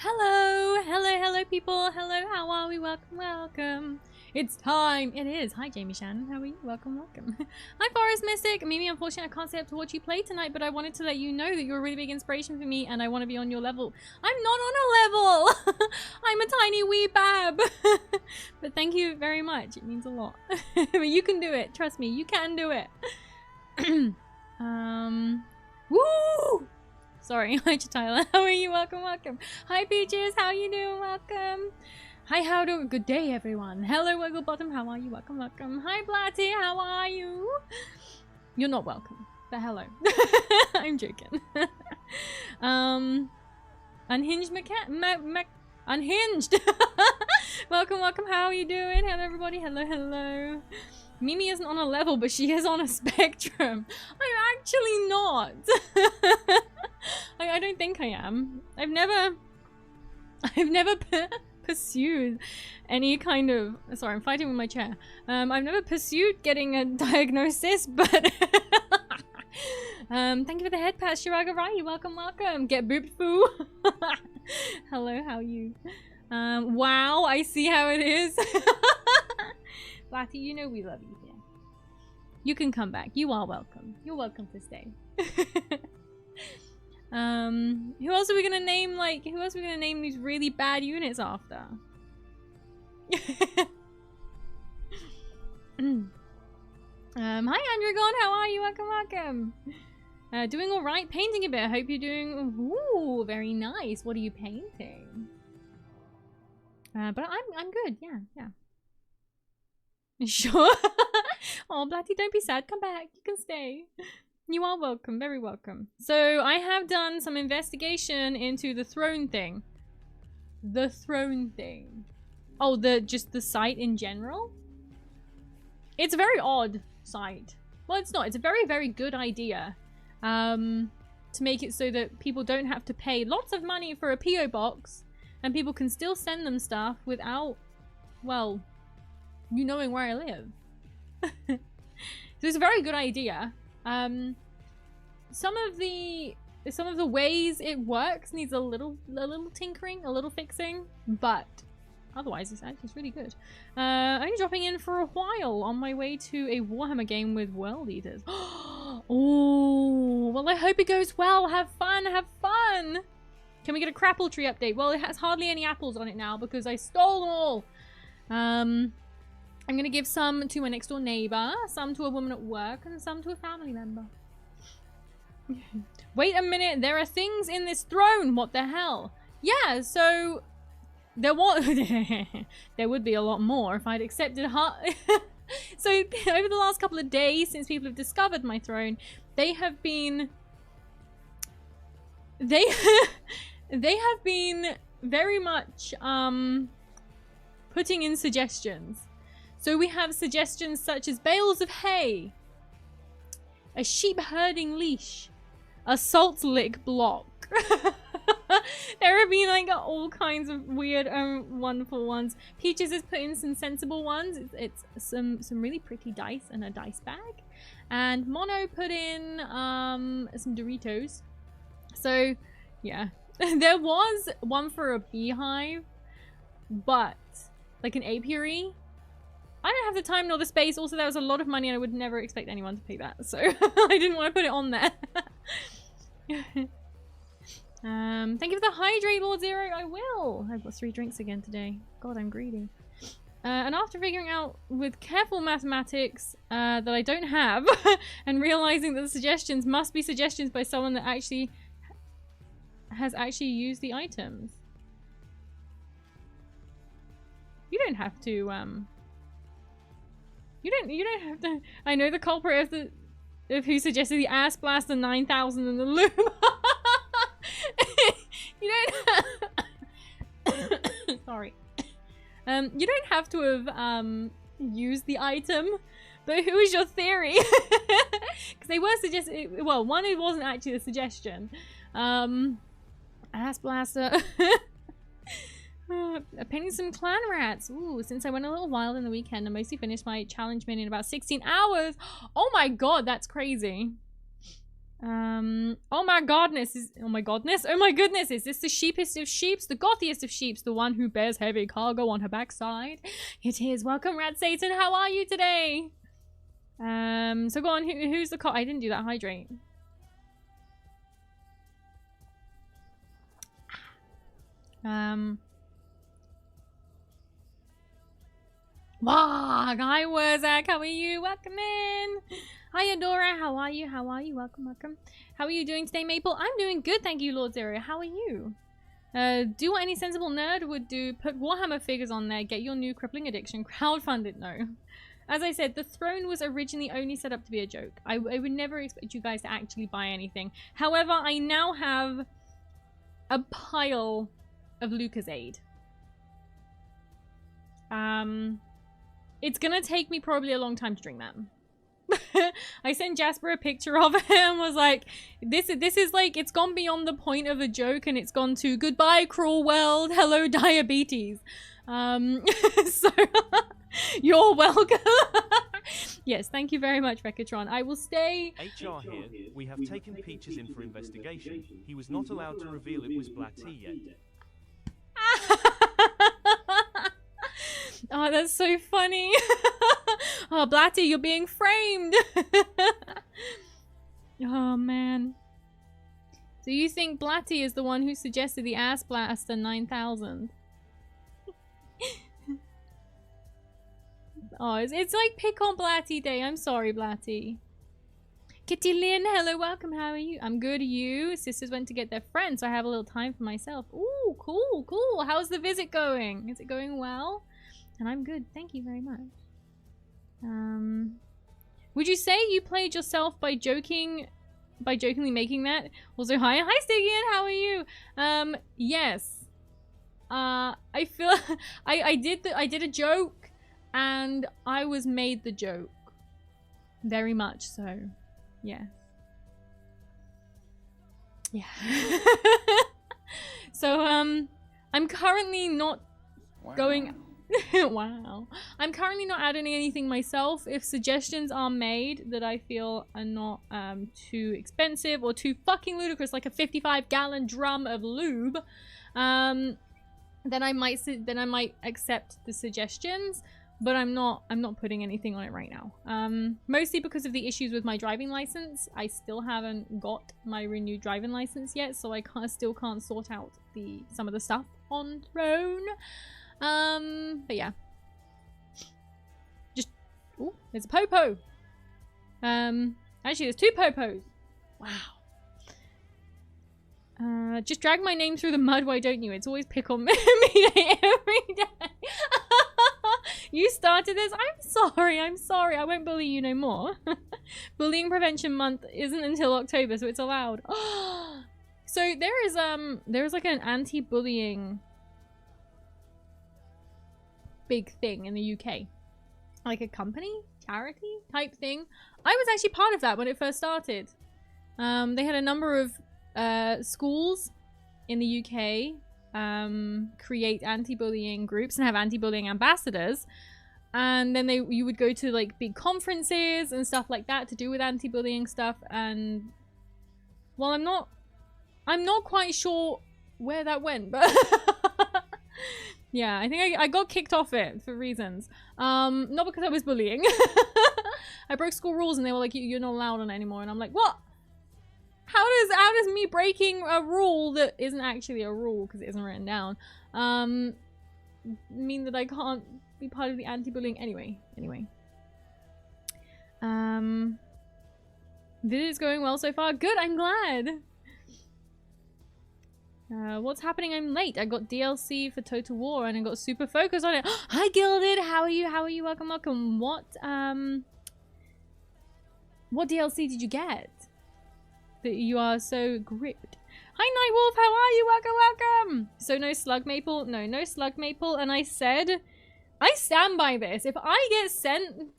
Hello, hello, hello people. Hello, how are we? Welcome, welcome. It's time. It is. Hi, Jamie Shannon. How are you? Welcome, welcome. Hi, Forest Mystic. Mimi, unfortunately, I can't stay up to watch you play tonight, but I wanted to let you know that you're a really big inspiration for me and I want to be on your level. I'm not on a level. I'm a tiny wee bab. But thank you very much. It means a lot. But you can do it. Trust me, you can do it. Woo! Sorry, hi Tyler. How are you? Welcome, welcome. Hi Peaches, how you doing? Welcome. Hi, how do? Good day, everyone. Hello, Wiggle Bottom. How are you? Welcome, welcome. Hi Blatty, how are you? You're not welcome, but hello. I'm joking. Unhinged Unhinged. Welcome, welcome. How are you doing? Hello, everybody. Hello, hello. Mimi isn't on a level, but she is on a spectrum. I'm actually not. I don't think I am. I've never pursued any kind of... Sorry, I'm fighting with my chair. I've never pursued getting a diagnosis, but... thank you for the head pat, Shiraga Rai. Welcome, welcome. Get booped, foo. Hello, how are you? Wow, I see how it is. Blatty, you know we love you here. You can come back. You are welcome. You're welcome to stay. Who else are we gonna name, like, who else are we gonna name these really bad units after? Hi Androgon, how are you? Welcome, welcome. Doing alright, painting a bit. I hope you're doing, ooh, very nice. What are you painting? But I'm good, yeah. Sure. Oh, Blatty, don't be sad. Come back. You can stay. You are welcome. Very welcome. So I have done some investigation into the throne thing. The throne thing. Oh, just the site in general? It's a very odd site. Well, it's not. It's a very, very good idea. To make it so that people don't have to pay lots of money for a PO box and people can still send them stuff without, well, you knowing where I live. So it's a very good idea. Some of the ways it works needs a little tinkering, a little fixing, but otherwise it's actually really good. I'm dropping in for a while on my way to a Warhammer game with World Eaters. Oh, well, I hope it goes well. Have fun, have fun. Can we get a crapple tree update? Well, it has hardly any apples on it now because I stole them all. I'm gonna give some to my next door neighbor, some to a woman at work, and some to a family member. Wait a minute, there are things in this throne. What the hell? Yeah, so there was there would be a lot more if I'd accepted So over the last couple of days, since people have discovered my throne, they have been very much putting in suggestions. So we have suggestions such as bales of hay, a sheep herding leash, a salt lick block. There have been like all kinds of weird wonderful ones. Peaches has put in some sensible ones. It's some really pretty dice and a dice bag. And Mono put in some Doritos. So yeah. There was one for a beehive, but like an apiary. I don't have the time nor the space. Also, there was a lot of money and I would never expect anyone to pay that. So I didn't want to put it on there. Thank you for the hydrate, Lord Zero. I will. I've got 3 drinks again today. God, I'm greedy. And after figuring out with careful mathematics that I don't have and realizing that the suggestions must be suggestions by someone that actually has used the items. You don't have to, You don't have to. I know the culprit of who suggested the ass blaster 9000 and the loom. You don't. Sorry. You don't have to have used the item, but who is your theory? Because they were suggesting. Well, one, it wasn't actually a suggestion. Ass blaster. Painting some clan rats. Ooh, since I went a little wild in the weekend, I mostly finished my challenge min in about 16 hours. Oh my god, that's crazy. Oh my goodness, is this the sheepest of sheeps, the gothiest of sheeps, the one who bears heavy cargo on her backside? It is. Welcome, Rat Satan. How are you today? So go on. Who's the I didn't do that. Hydrate. Wow, hi Wurzak, how are you? Welcome in. Hi Adora, how are you? How are you? Welcome, welcome. How are you doing today, Maple? I'm doing good, thank you, Lord Zero. How are you? Do what any sensible nerd would do. Put Warhammer figures on there. Get your new crippling addiction. Crowdfund it. No. As I said, the throne was originally only set up to be a joke. I would never expect you guys to actually buy anything. However, I now have a pile of Lucozade. It's gonna take me probably a long time to drink that. I sent Jasper a picture of it and was like, this is like, it's gone beyond the point of a joke and it's gone to goodbye cruel world, hello diabetes. So you're welcome. Yes, thank you very much, Rekatron. I will stay. HR here. We have taken Peaches in for investigation. He was not allowed to reveal it was black tea yet. Oh, that's so funny. Oh, Blatty, you're being framed. Oh, man. So you think Blatty is the one who suggested the Ass Blaster 9000? Oh, it's like pick on Blatty day. I'm sorry, Blatty. Kitty Lynn, hello, welcome. How are you? I'm good. You? Sisters went to get their friends, so I have a little time for myself. Ooh, cool, cool. How's the visit going? Is it going well? And I'm good. Thank you very much. Would you say you played yourself by jokingly making that? Also, hi Stygian, how are you? Yes. I feel I did a joke and I was made the joke. Very much so. Yeah. Yeah. So I'm currently not going. Wow. I'm currently not adding anything myself. If suggestions are made that I feel are not too expensive or too fucking ludicrous, like a 55-gallon drum of lube, then I might accept the suggestions. But I'm not putting anything on it right now. Mostly because of the issues with my driving license. I still haven't got my renewed driving license yet, so I still can't sort out some of the stuff on Throne. But yeah. Just, ooh, there's a popo. Actually there's two popos. Wow. Just drag my name through the mud, why don't you? It's always pick on me every day. You started this? I'm sorry. I won't bully you no more. Bullying Prevention Month isn't until October, so it's allowed. So there is like an anti-bullying big thing in the UK. Like a company? Charity? Type thing. I was actually part of that when it first started. They had a number of schools in the UK create anti-bullying groups and have anti-bullying ambassadors, and then you would go to like big conferences and stuff like that to do with anti-bullying stuff. And well, I'm not quite sure where that went, but yeah, I think I got kicked off it for reasons, not because I was bullying. I broke school rules and they were like, you're not allowed on it anymore, and I'm like, what? How does me breaking a rule that isn't actually a rule because it isn't written down mean that I can't be part of the anti-bullying? Anyway. This is going well so far. Good, I'm glad. What's happening? I'm late. I got DLC for Total War and I got super focused on it. Hi Gilded, how are you? Welcome. What DLC did you get? That you are so gripped. Hi Nightwolf, how are you? Welcome. So no slug maple? No slug maple. And I said, I stand by this. If I get sent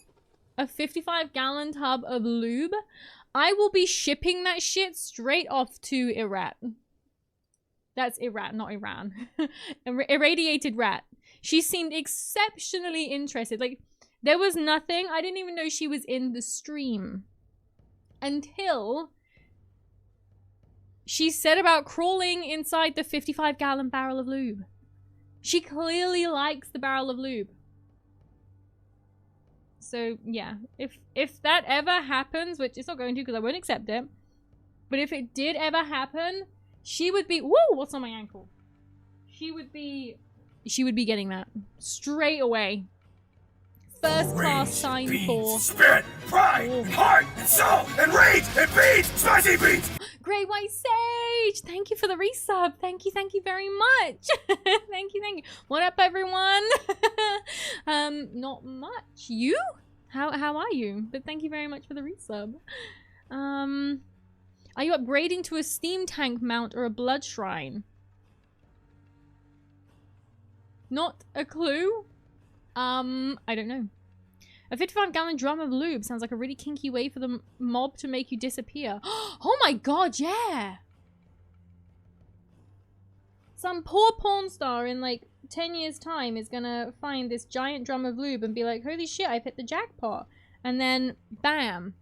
a 55-gallon tub of lube, I will be shipping that shit straight off to Iran. That's Iran, not Iran. Irradiated rat. She seemed exceptionally interested. Like, there was nothing. I didn't even know she was in the stream until she said about crawling inside the 55-gallon barrel of lube. She clearly likes the barrel of lube. So, yeah. If that ever happens, which it's not going to because I won't accept it. But if it did ever happen, she would be... Woo! What's on my ankle? She would be getting that. Straight away. First class sign for... Spit, pride, and heart, and soul, and rage, and beats, spicy beats! Great White Sage! Thank you for the resub. Thank you very much. Thank you. What up, everyone? Not much. You? How are you? But thank you very much for the resub. Are you upgrading to a steam tank mount or a blood shrine? Not a clue. I don't know. A 55-gallon drum of lube sounds like a really kinky way for the mob to make you disappear. Oh my god, yeah! Some poor porn star in like 10 years' time is gonna find this giant drum of lube and be like, holy shit, I've hit the jackpot. And then, bam.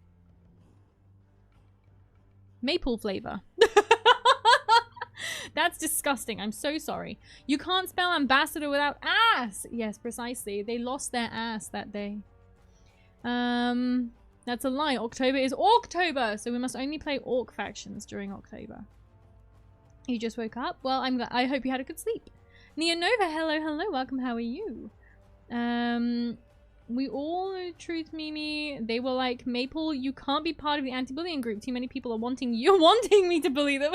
Maple flavor. That's disgusting. I'm so sorry. You can't spell ambassador without ass. Yes, precisely. They lost their ass that day. That's a lie. October is Orktober, so we must only play Orc factions during October. You just woke up? Well, I hope you had a good sleep. Nia Nova, hello, welcome. How are you? We all know truth, Mimi. They were like, Maple, you can't be part of the anti-bullying group. Too many people are wanting me to bully them.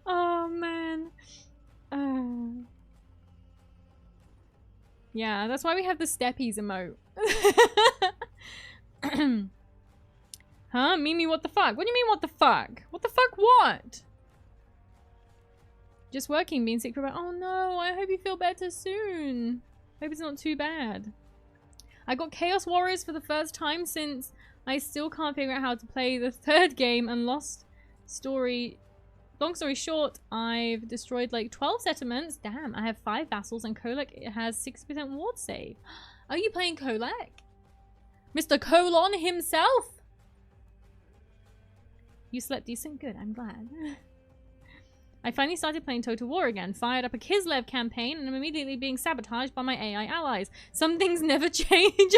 Oh man. Yeah, that's why we have the steppies emote. Huh? Mimi, what the fuck? What do you mean, what the fuck? What the fuck what? Just working, being sick for about... Oh no, I hope you feel better soon. Hope it's not too bad. I got Chaos Warriors for the first time since I still can't figure out how to play the third game and lost story... Long story short, I've destroyed like 12 settlements. Damn, I have 5 vassals and Kolek has 60% ward save. Are you playing Kolek? Mr. Colon himself? You slept decent? Good, I'm glad. I finally started playing Total War again, fired up a Kislev campaign, and I'm immediately being sabotaged by my AI allies. Some things never change.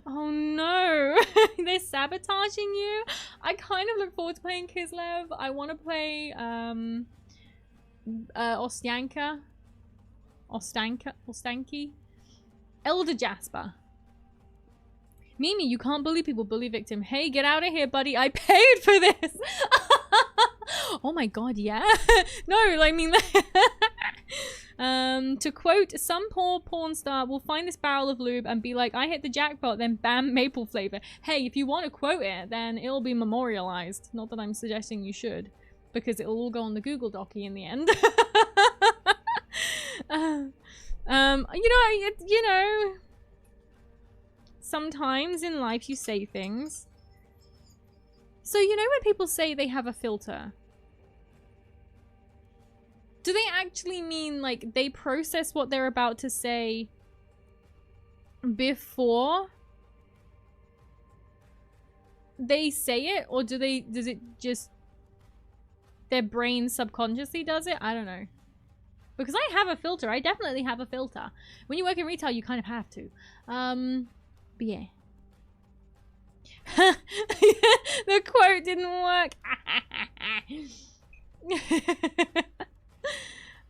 Oh no, they're sabotaging you. I kind of look forward to playing Kislev. I want to play Ostanki, Elder Jasper. Mimi, you can't bully people, bully victim. Hey, get out of here, buddy. I paid for this. Oh my god, yeah. No, I mean, to quote, some poor porn star will find this barrel of lube and be like, I hit the jackpot, then bam, maple flavor. Hey, if you want to quote it, then it'll be memorialized. Not that I'm suggesting you should, because it'll all go on the Google Docky in the end. You know, sometimes in life you say things. So you know when people say they have a filter? Do they actually mean like they process what they're about to say before they say it? Or does it just, their brain subconsciously does it? I don't know. Because I have a filter. I definitely have a filter. When you work in retail, you kind of have to. But yeah. The quote didn't work.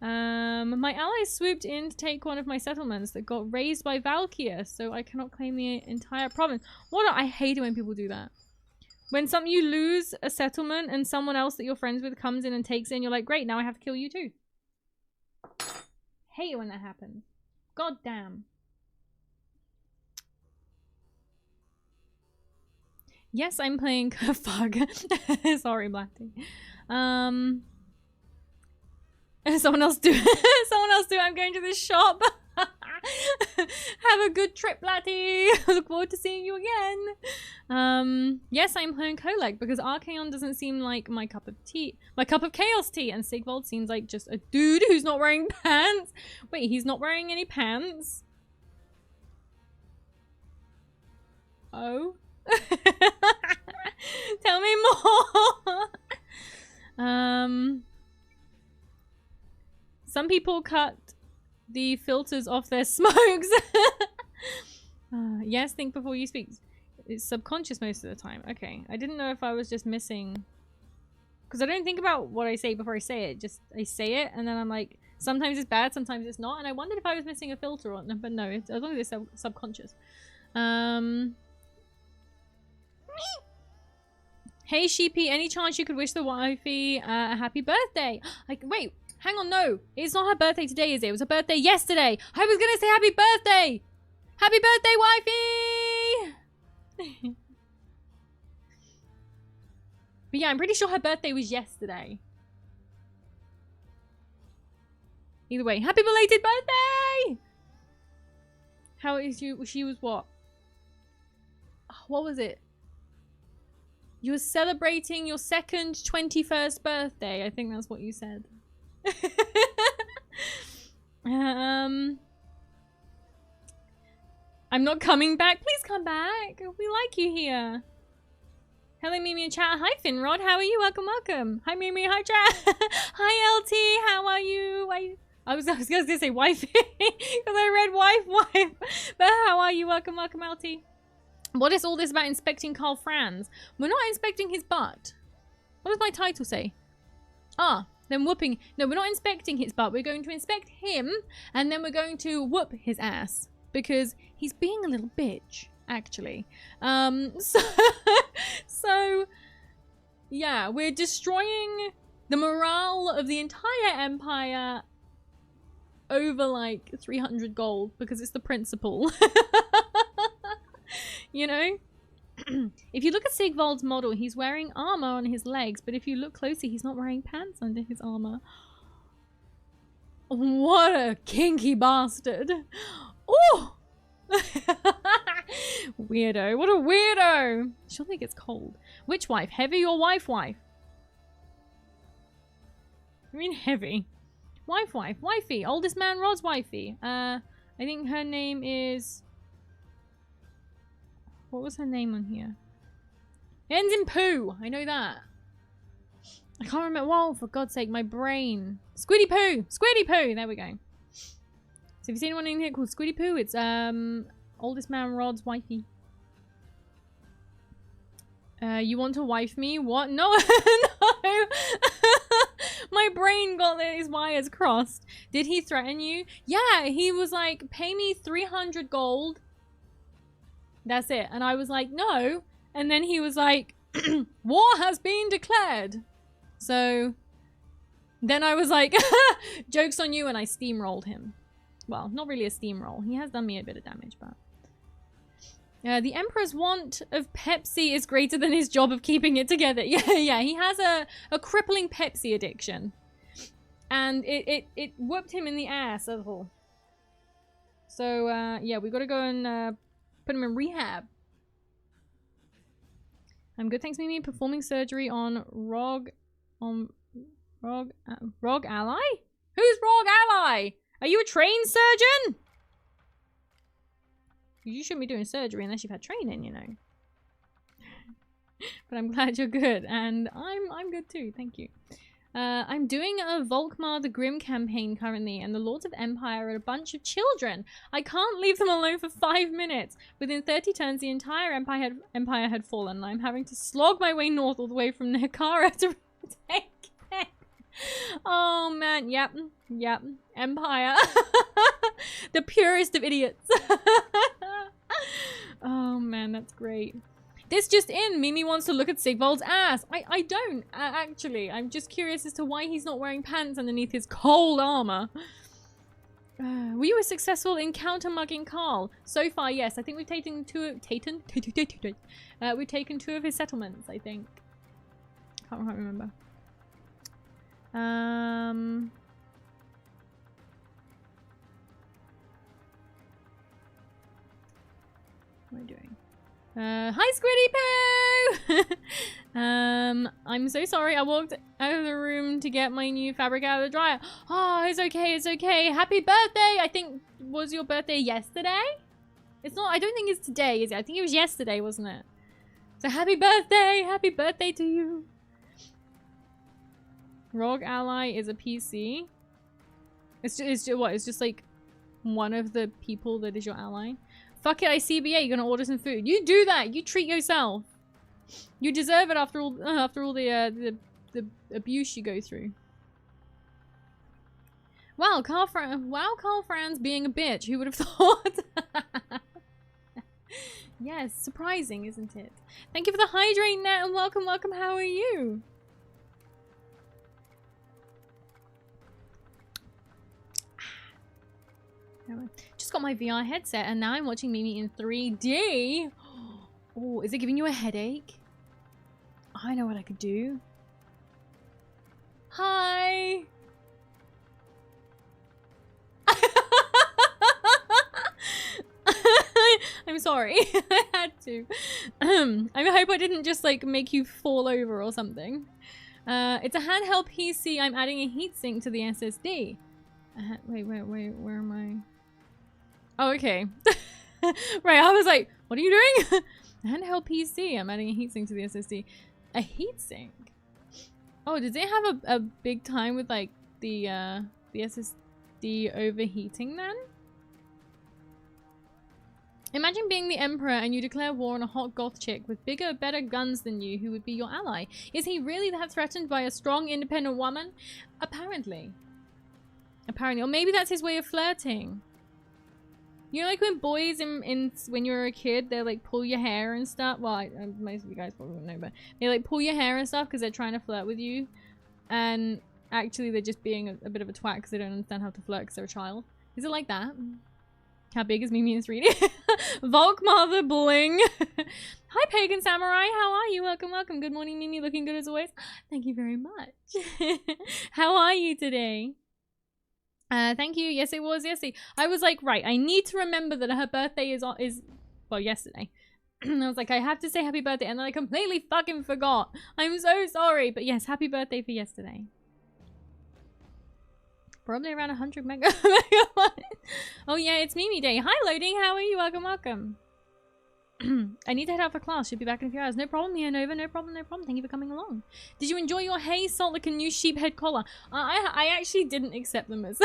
My allies swooped in to take one of my settlements that got raised by Valkyr, so I cannot claim the entire province. I hate it when people do that. When you lose a settlement and someone else that you're friends with comes in and takes it, and you're like, great, now I have to kill you too. Hate it when that happens. God damn. Yes, I'm playing Fuck. Sorry, Blatty. Someone else do. Someone else do. I'm going to this shop. Have a good trip, Blatty. Look forward to seeing you again. Yes, I'm playing Kolek because Archaon doesn't seem like my cup of tea. My cup of chaos tea. And Sigvald seems like just a dude who's not wearing pants. Wait, he's not wearing any pants? Oh. Tell me more. Some people cut the filters off their smokes. Yes, think before you speak. It's subconscious most of the time. Okay, I didn't know if I was just missing, because I don't think about what I say before I say it. Just I say it and then I'm like, sometimes it's bad, sometimes it's not, and I wondered if I was missing a filter or not, but no, it's, as long as it's subconscious. Hey Sheepy, any chance you could wish the wifey a happy birthday? Like, wait, hang on, no, it's not her birthday today, is it? It was her birthday yesterday. I was gonna say happy birthday. Happy birthday, wifey! But yeah, I'm pretty sure her birthday was yesterday. Either way, happy belated birthday! How is you? She was what? What was it? You were celebrating your second 21st birthday. I think that's what you said. I'm not coming back. Please come back. We like you here. Hello, Mimi and chat. Hi, Finrod. How are you? Welcome, welcome. Hi, Mimi. Hi, chat. Hi, LT. How are you? I was going to say wifey because I read wife. But how are you? Welcome, welcome, LT. What is all this about inspecting Karl Franz? We're not inspecting his butt. What does my title say? Ah, then whooping. No, we're not inspecting his butt. We're going to inspect him and then we're going to whoop his ass because he's being a little bitch, actually. So yeah, we're destroying the morale of the entire empire over like 300 gold because it's the principle. You know? If you look at Sigvald's model, he's wearing armor on his legs, but if you look closely, he's not wearing pants under his armor. What a kinky bastard. Oh! Weirdo. What a weirdo. Surely it gets cold. Which wife? Heavy or wife-wife? I mean heavy. Wife-wife. Wifey. Oldest man Rod's wifey. I think her name is... What was her name on here? It ends in poo. I know that. I can't remember. Whoa, for God's sake, my brain. Squiddy poo. Squiddy poo. There we go. So if you've seen anyone in here called Squiddy poo, it's oldest man Rod's wifey. You want to wife me? What? No. No. My brain got his wires crossed. Did he threaten you? Yeah, he was like, pay me 300 gold. That's it. And I was like, no. And then he was like, war has been declared. So then I was like, joke's on you, and I steamrolled him. Well, not really a steamroll. He has done me a bit of damage, but... the Emperor's want of Pepsi is greater than his job of keeping it together. Yeah, he has a crippling Pepsi addiction. And it whooped him in the ass a little. So, yeah, we gotta go and put him in rehab. I'm good, thanks, Mimi. Performing surgery on Rogue Ally? Who's Rogue Ally? Are you a trained surgeon? You shouldn't be doing surgery unless you've had training, you know. But I'm glad you're good, and I'm good too, thank you. I'm doing a Volkmar the Grim campaign currently, and the Lords of Empire are a bunch of children. I can't leave them alone for 5 minutes. Within 30 turns, the entire empire had fallen, and I'm having to slog my way north all the way from Nekara to take it. Oh man, yep, Empire. The purest of idiots. Oh man, that's great. This just in, Mimi wants to look at Sigvald's ass. I don't, actually. I'm just curious as to why he's not wearing pants underneath his cold armor. Were you successful in counter-mugging Karl? So far, yes. I think we've taken we've taken 2 of his settlements, I think. Can't remember. What am I doing? Hi, Squiddy Poo! I'm so sorry. I walked out of the room to get my new fabric out of the dryer. Oh, it's okay, it's okay. Happy birthday! I think, was your birthday yesterday? It's not, I don't think it's today, is it? I think it was yesterday, wasn't it? So happy birthday to you. Rogue ally is a PC. It's just like one of the people that is your ally. Fuck it, I CBA. You're gonna order some food. You do that. You treat yourself. You deserve it after all the abuse you go through. Wow, Karl Franz being a bitch. Who would have thought? Yes, surprising, isn't it? Thank you for the hydrate net and welcome. How are you? Just got my VR headset and now I'm watching Mimi in 3D. Oh, is it giving you a headache? I know what I could do. Hi. I'm sorry. I had to. I hope I didn't just like make you fall over or something. It's a handheld PC. I'm adding a heatsink to the SSD. Wait, where am I? Oh, okay. Right, I was like, what are you doing? Handheld PC. I'm adding a heatsink to the SSD. A heatsink? Oh, does it have a big time with like the SSD overheating then? Imagine being the Emperor and you declare war on a hot goth chick with bigger, better guns than you who would be your ally. Is he really that threatened by a strong, independent woman? Apparently. Apparently. Or maybe that's his way of flirting. You know, like when boys when you're a kid, they like pull your hair and stuff. Well, most of you guys probably wouldn't know, but they like pull your hair and stuff because they're trying to flirt with you. And actually they're just being a bit of a twat because they don't understand how to flirt because they're a child. Is it like that? How big is Mimi in 3D? Volk Mother Bling. Hi, Pagan Samurai. How are you? Welcome. Good morning, Mimi. Looking good as always. Thank you very much. How are you today? Thank you. Yes, it was yesterday. I was like, right, I need to remember that her birthday is well, yesterday. I was like, I have to say happy birthday, and then I completely fucking forgot. I'm so sorry. But yes, happy birthday for yesterday. Probably around 100 megabytes. Oh yeah, it's Mimi Day. Hi, Loading. How are you? Welcome. I need to head out for class. Should be back in a few hours. No problem, yeah, Nova. No problem. Thank you for coming along. Did you enjoy your hay salt like a new sheep head collar? I actually didn't accept them as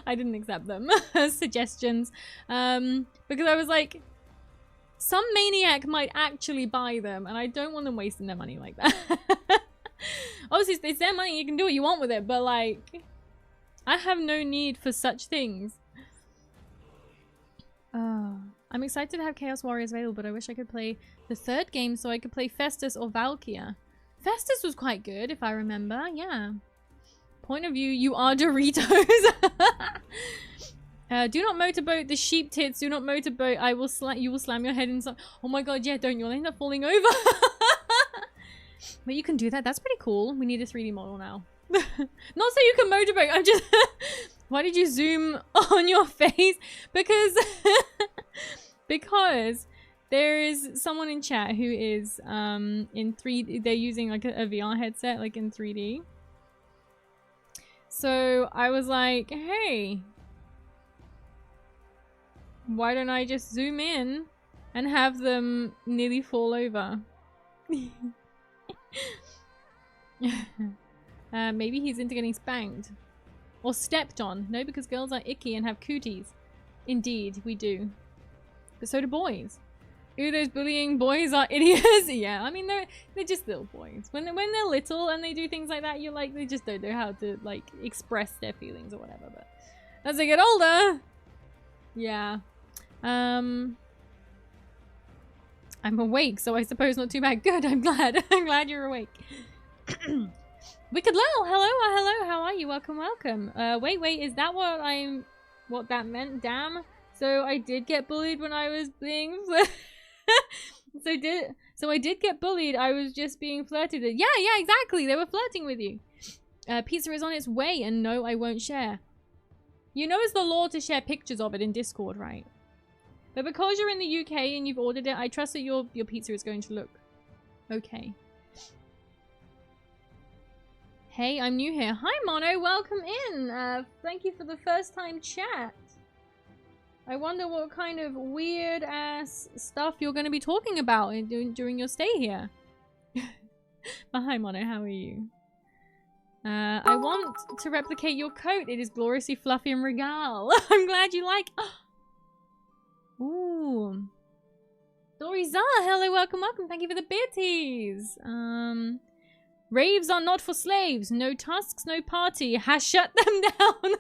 I didn't accept them as suggestions. Because I was like, some maniac might actually buy them, and I don't want them wasting their money like that. Obviously, it's their money. You can do what you want with it, but like, I have no need for such things. I'm excited to have Chaos Warriors available, but I wish I could play the third game so I could play Festus or Valkyria. Festus was quite good, if I remember. Yeah. Point of view, you are Doritos. Do not motorboat the sheep tits. Do not motorboat. You will slam your head inside. Oh my god, yeah, don't. You'll end up falling over. But you can do that. That's pretty cool. We need a 3D model now. Not so you can motorboat. I'm just... Why did you zoom on your face? Because there is someone in chat who is in 3D. They're using like a VR headset like in 3D. So I was like, hey, why don't I just zoom in and have them nearly fall over? Maybe he's into getting spanked. Or stepped on. No, because girls are icky and have cooties. Indeed, we do. But so do boys. Ooh, those bullying boys are idiots. Yeah, I mean, they're just little boys. When they're little and they do things like that, you're like, they just don't know how to, like, express their feelings or whatever. But as they get older, yeah. I'm awake, so I suppose not too bad. Good, I'm glad. I'm glad you're awake. Wicked Lil, hello, how are you? Welcome. Wait, is that what that meant? Damn. So I did get bullied when I was being so I did get bullied. I was just being flirted with. Yeah, exactly. They were flirting with you. Pizza is on its way, and no, I won't share. You know it's the law to share pictures of it in Discord, right? But because you're in the UK and you've ordered it, I trust that your pizza is going to look okay. Hey, I'm new here. Hi, Mono. Welcome in. Thank you for the first time chat. I wonder what kind of weird ass stuff you're going to be talking about during your stay here. But hi Mono, how are you? I want to replicate your coat. It is gloriously fluffy and regal. I'm glad you like. Ooh. Doriza, hello, welcome, welcome. Thank you for the bitties. Raves are not for slaves. No tusks, no party. Has shut them down.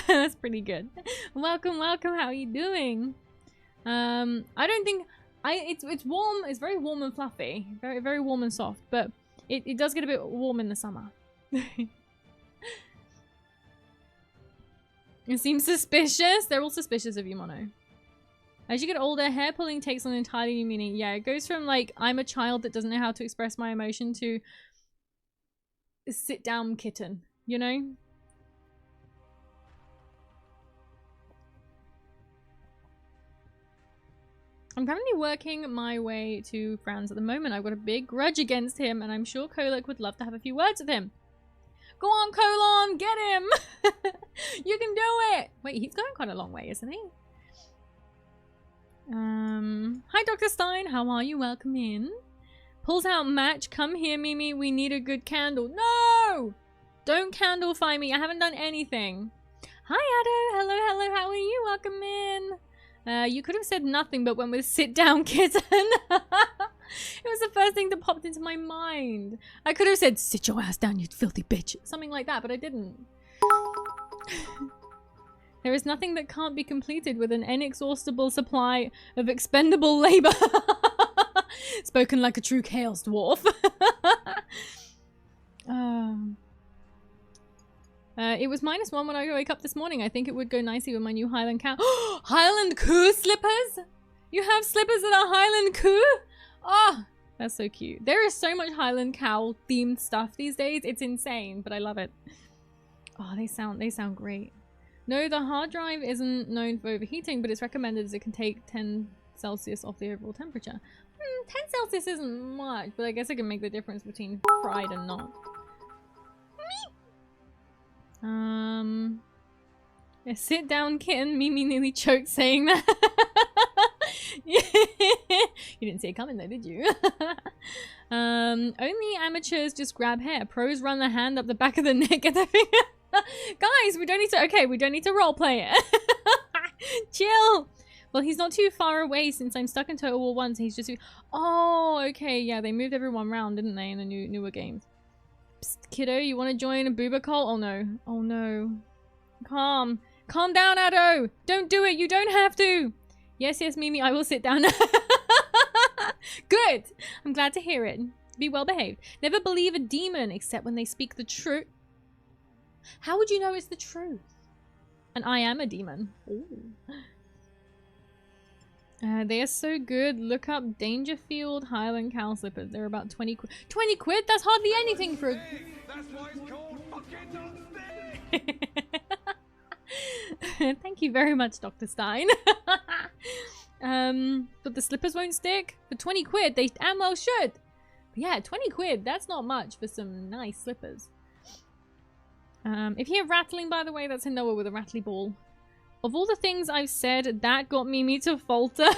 That's pretty good. Welcome, welcome. How are you doing? I don't think it's warm. It's very warm and fluffy. Very, very warm and soft. But it does get a bit warm in the summer. It seems suspicious. They're all suspicious of you, Mono. As you get older, hair pulling takes on an entirely new meaning. Yeah, it goes from like, I'm a child that doesn't know how to express my emotion to sit down kitten, you know? I'm currently working my way to Franz at the moment. I've got a big grudge against him, and I'm sure Kolek would love to have a few words with him. Go on, Colon, get him! You can do it! Wait, he's going quite a long way, isn't he? Hi Dr. Stein, how are you? Welcome in. Pulls out match. Come here, Mimi. We need a good candle. No! Don't candlefy me. I haven't done anything. Hi, Addo. Hello, hello. How are you? Welcome in. You could have said nothing, but went with sit down, kitten. It was the first thing that popped into my mind. I could have said, sit your ass down, you filthy bitch. Something like that, but I didn't. There is nothing that can't be completed with an inexhaustible supply of expendable labor. Spoken like a true chaos dwarf. It was -1 when I woke up this morning. I think it would go nicely with my new Highland cow. Highland Coo slippers? You have slippers that are Highland Coo? Oh, that's so cute. There is so much Highland cow themed stuff these days. It's insane, but I love it. Oh, they sound great. No, the hard drive isn't known for overheating, but it's recommended as it can take 10 Celsius off the overall temperature. 10 Celsius isn't much, but I guess it can make the difference between fried and not. Yeah, sit down, kitten. Mimi nearly choked saying that. You didn't see it coming though, did you? Only amateurs just grab hair. Pros run the hand up the back of the neck and the finger. Guys, we don't need to. Okay, we don't need to roleplay it. Chill. Well, he's not too far away since I'm stuck in Total War 1, so he's just... Oh, okay, yeah, they moved everyone around, didn't they, in the newer games? Psst, kiddo, you want to join a boober cult? Oh, no. Oh, no. Calm. Calm down, Addo! Don't do it, you don't have to! Yes, yes, Mimi, I will sit down. Good! I'm glad to hear it. Be well behaved. Never believe a demon except when they speak the truth. How would you know it's the truth? And I am a demon. Ooh. They are so good. Look up Dangerfield Highland cow slippers. They're about 20 quid. 20 quid? That's hardly anything for a... That's why it's called fucking non-stick! Thank you very much, Dr. Stein. But the slippers won't stick? For 20 quid, they damn well should. But yeah, 20 quid, that's not much for some nice slippers. If you hear rattling, by the way, that's a Noah with a rattly ball. Of all the things I've said, that got Mimi to falter.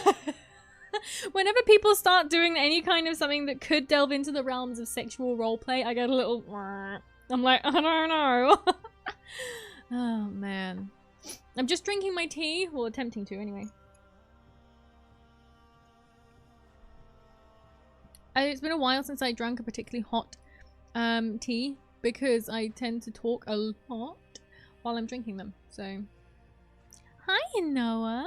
Whenever people start doing any kind of something that could delve into the realms of sexual roleplay, I get a little... I'm like, I don't know. Oh, man. I'm just drinking my tea. Well, attempting to, anyway. It's been a while since I drank a particularly hot tea, because I tend to talk a lot while I'm drinking them, so... Hi, Noah.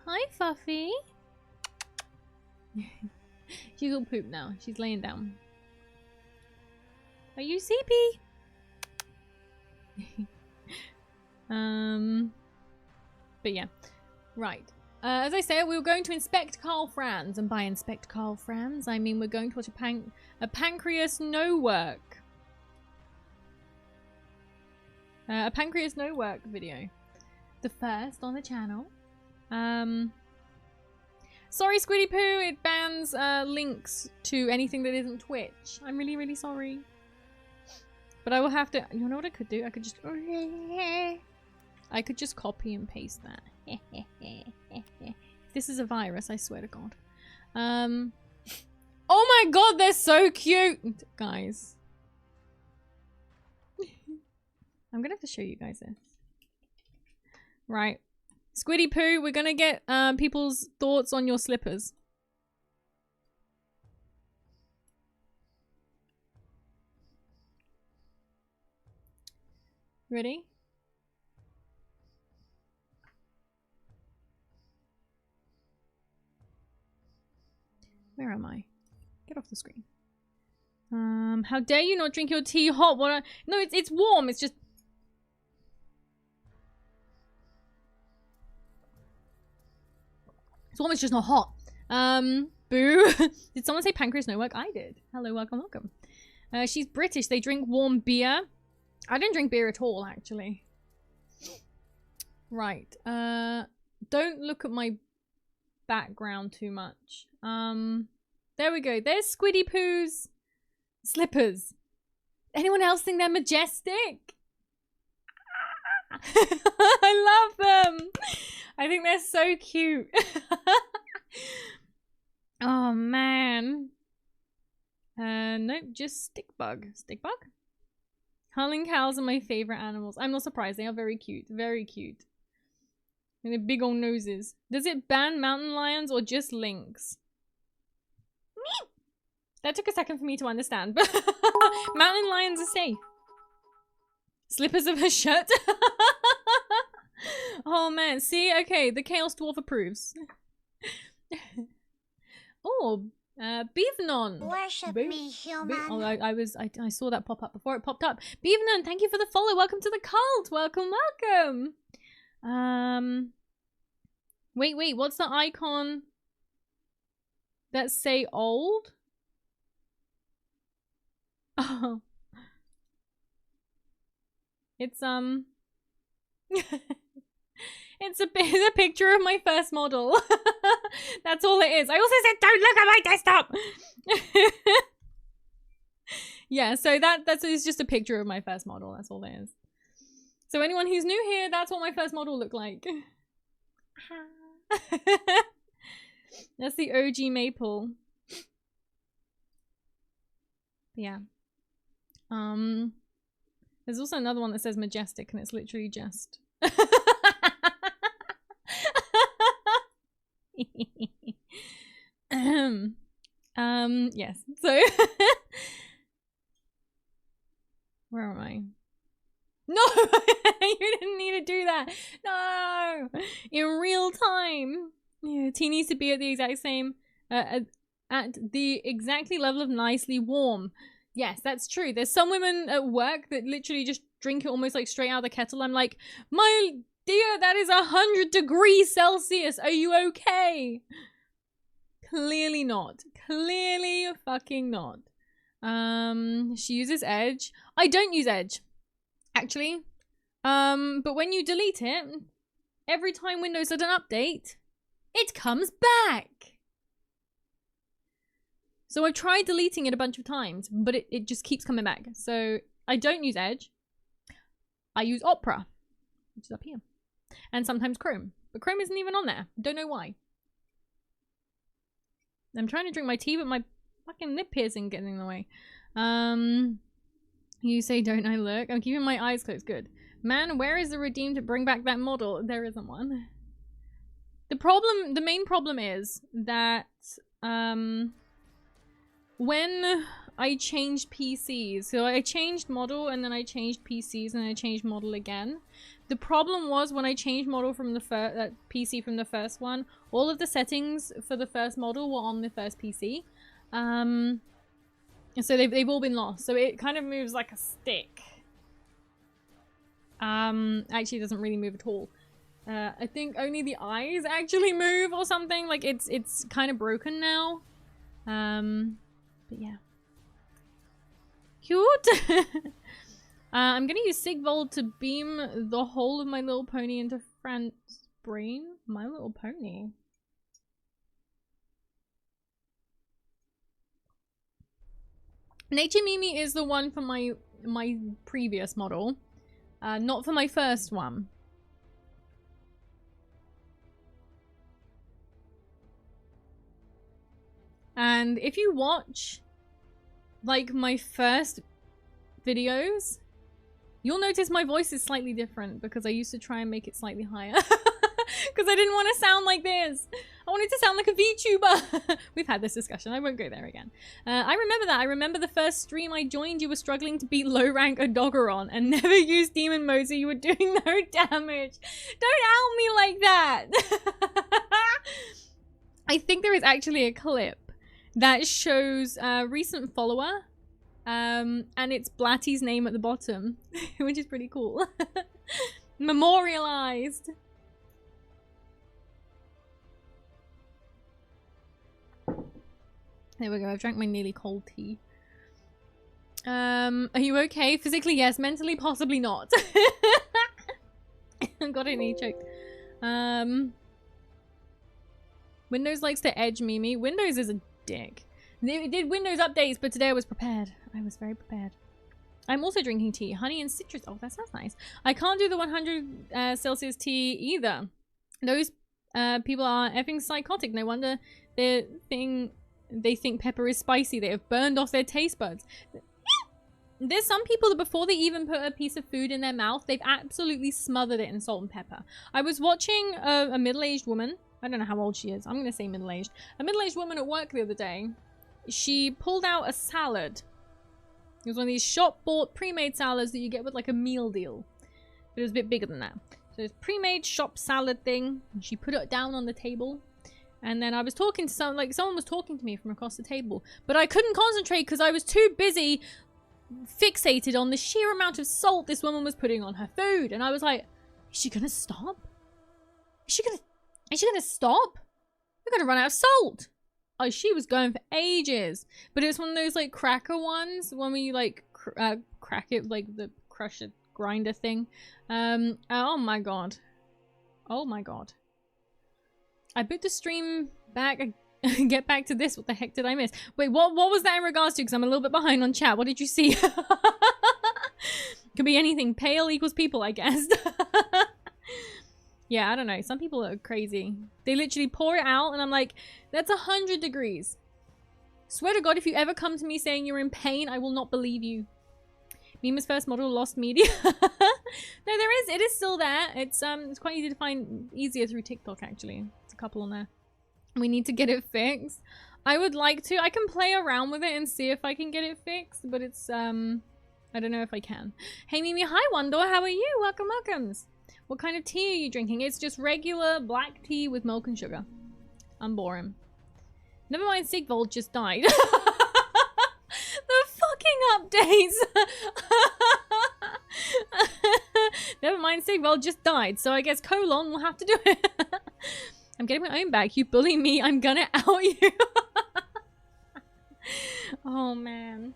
Hi, Fuffy. She's all pooped now. She's laying down. Are you sleepy? But yeah. Right. As I say, we were going to inspect Karl Franz. And by inspect Karl Franz, I mean we're going to watch a pancreas no work. A pancreas no work video. The first on the channel. Sorry, Squiddy Poo, it bans links to anything that isn't Twitch. I'm really, really sorry. But I will have to... You know what I could do? I could just... I could just copy and paste that. This is a virus, I swear to God. Oh my God, they're so cute, guys. I'm gonna have to show you guys this. Right. Squiddy Poo, we're gonna get people's thoughts on your slippers. Ready? Where am I? Get off the screen. How dare you not drink your tea hot? What? No, it's warm. It's just. It's warm. It's just not hot. Boo. Did someone say pancreas no work? I did. Hello, welcome, welcome. She's British. They drink warm beer. I don't drink beer at all, actually. Right. Don't look at my background too much. There we go. There's Squiddy Poo's slippers. Anyone else think they're majestic? I love them. I think they're so cute. Oh, man. Nope, just stick bug. Stick bug? Howling cows are my favorite animals. I'm not surprised. They are very cute. Very cute. And their big old noses. Does it ban mountain lions or just lynx? That took a second for me to understand. But mountain lions are safe. Slippers of a shirt. Oh man, see? Okay, the Chaos Dwarf approves. Oh, Beavenon. Worship me, human. Oh, I saw that pop up before it popped up. Beavenon, thank you for the follow. Welcome to the cult. Welcome, welcome. Wait, what's the icon that say old? Oh. It's it's a picture of my first model. That's all it is. I also said don't look at my desktop. Yeah, so that's just a picture of my first model. That's all it is. So anyone who's new here, that's what my first model looked like. That's the OG Maple. Yeah. There's also another one that says majestic, and it's literally just. Yes. So where am I? No, you didn't need to do that. No, in real time. Yeah, tea needs to be at the exact same, at the exactly level of nicely warm. Yes, that's true. There's some women at work that literally just drink it almost like straight out of the kettle. I'm like, my dear, that is 100 degrees Celsius. Are you okay? Clearly not. Clearly fucking not. She uses Edge. I don't use Edge, actually. But when you delete it, every time Windows does an update, it comes back. So I've tried deleting it a bunch of times, but it just keeps coming back. So I don't use Edge. I use Opera, which is up here. And sometimes Chrome. But Chrome isn't even on there. Don't know why. I'm trying to drink my tea, but my fucking lip piercing getting in the way. You say, don't I look? I'm keeping my eyes closed. Good. Man, where is the redeem to bring back that model? There isn't one. The main problem is that, when I changed PCs, so I changed model and then I changed PCs and I changed model again. The problem was when I changed model from the PC from the first one, all of the settings for the first model were on the first PC. And so they've all been lost. So it kind of moves like a stick. Actually it doesn't really move at all. I think only the eyes actually move or something. Like it's kind of broken now. But yeah. Cute! I'm gonna use Sigvold to beam the whole of My Little Pony into Franz's brain. My Little Pony. Nature Mimi is the one for my previous model. Not for my first one. And if you watch like my first videos, you'll notice my voice is slightly different because I used to try and make it slightly higher. Because I didn't want to sound like this. I wanted to sound like a VTuber. We've had this discussion. I won't go there again. I remember that. I remember the first stream I joined, you were struggling to beat low rank Odogaron and never used demon mode, so you were doing no damage. Don't out me like that. I think there is actually a clip that shows a recent follower. And it's Blatty's name at the bottom, which is pretty cool. Memorialized. There we go. I've drank my nearly cold tea. Are you okay? Physically, yes. Mentally, possibly not. Got it, knee choked. Windows likes to edge Mimi. Windows is a dick. They did Windows updates, but today I was prepared. I was very prepared. I'm also drinking tea. Honey and citrus. Oh, that sounds nice. I can't do the 100 Celsius tea either. Those people are effing psychotic. No wonder they think pepper is spicy. They have burned off their taste buds. There's some people that before they even put a piece of food in their mouth, they've absolutely smothered it in salt and pepper. I was watching a middle-aged woman. I don't know how old she is. I'm going to say middle-aged. A middle-aged woman at work the other day. She pulled out a salad. It was one of these shop-bought pre-made salads that you get with like a meal deal. But it was a bit bigger than that. So it's pre-made shop salad thing. And she put it down on the table. And then I was talking to someone was talking to me from across the table. But I couldn't concentrate because I was too busy fixated on the sheer amount of salt this woman was putting on her food. And I was like, is she gonna stop? Is she gonna stop? We're gonna run out of salt. Oh, she was going for ages. But it was one of those like cracker ones, when we like crack it, like the crusher grinder thing. Oh my god. Oh my god. I put the stream back. Get back to this. What the heck did I miss? Wait, what was that in regards to? Because I'm a little bit behind on chat. What did you see? Could be anything. Pale equals people, I guess. Yeah, I don't know. Some people are crazy. They literally pour it out and I'm like, that's 100 degrees. Swear to God, if you ever come to me saying you're in pain, I will not believe you. Mima's first model lost media. No, there is. It is still there. It's quite easy to find, easier through TikTok actually. It's a couple on there. We need to get it fixed. I would like to. I can play around with it and see if I can get it fixed, but it's I don't know if I can. Hey Mimi, hi Wonder, how are you? Welcome, welcomes. What kind of tea are you drinking? It's just regular black tea with milk and sugar. I'm boring. Never mind, Sigvold just died. The fucking updates. Never mind, Sigvold just died, so I guess Colon will have to do it. I'm getting my own back. You bully me, I'm gonna out you. Oh man.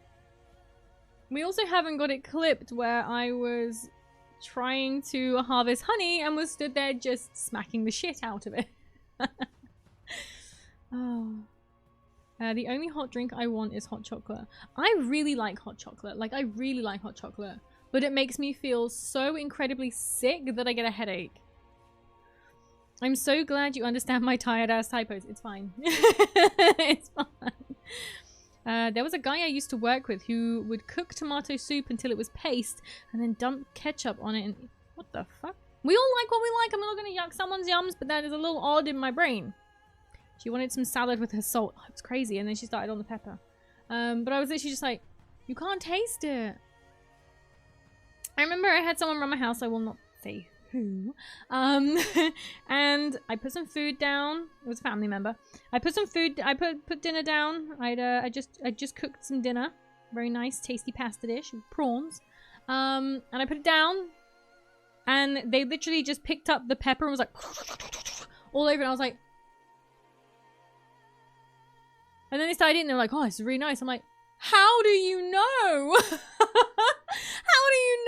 We also haven't got it clipped where I was trying to harvest honey and was stood there just smacking the shit out of it. Oh. The only hot drink I want is hot chocolate. I really like hot chocolate. Like, I really like hot chocolate. But it makes me feel so incredibly sick that I get a headache. I'm so glad you understand my tired ass typos. It's fine. It's fine. There was a guy I used to work with who would cook tomato soup until it was paste and then dump ketchup on it and... What the fuck? We all like what we like. I'm not going to yuck someone's yums, but that is a little odd in my brain. She wanted some salad with her salt. Oh, it was crazy. And then she started on the pepper. But I was literally just like, you can't taste it. I remember I had someone run my house. I will not say who. And I put some food down. It was a family member. I put some food. I put dinner down. I just cooked some dinner. Very nice, tasty pasta dish with prawns. And I put it down. And they literally just picked up the pepper and was like all over. And I was like. And then they started eating. They were like, "Oh, this is really nice." I'm like, "How do you know? How do you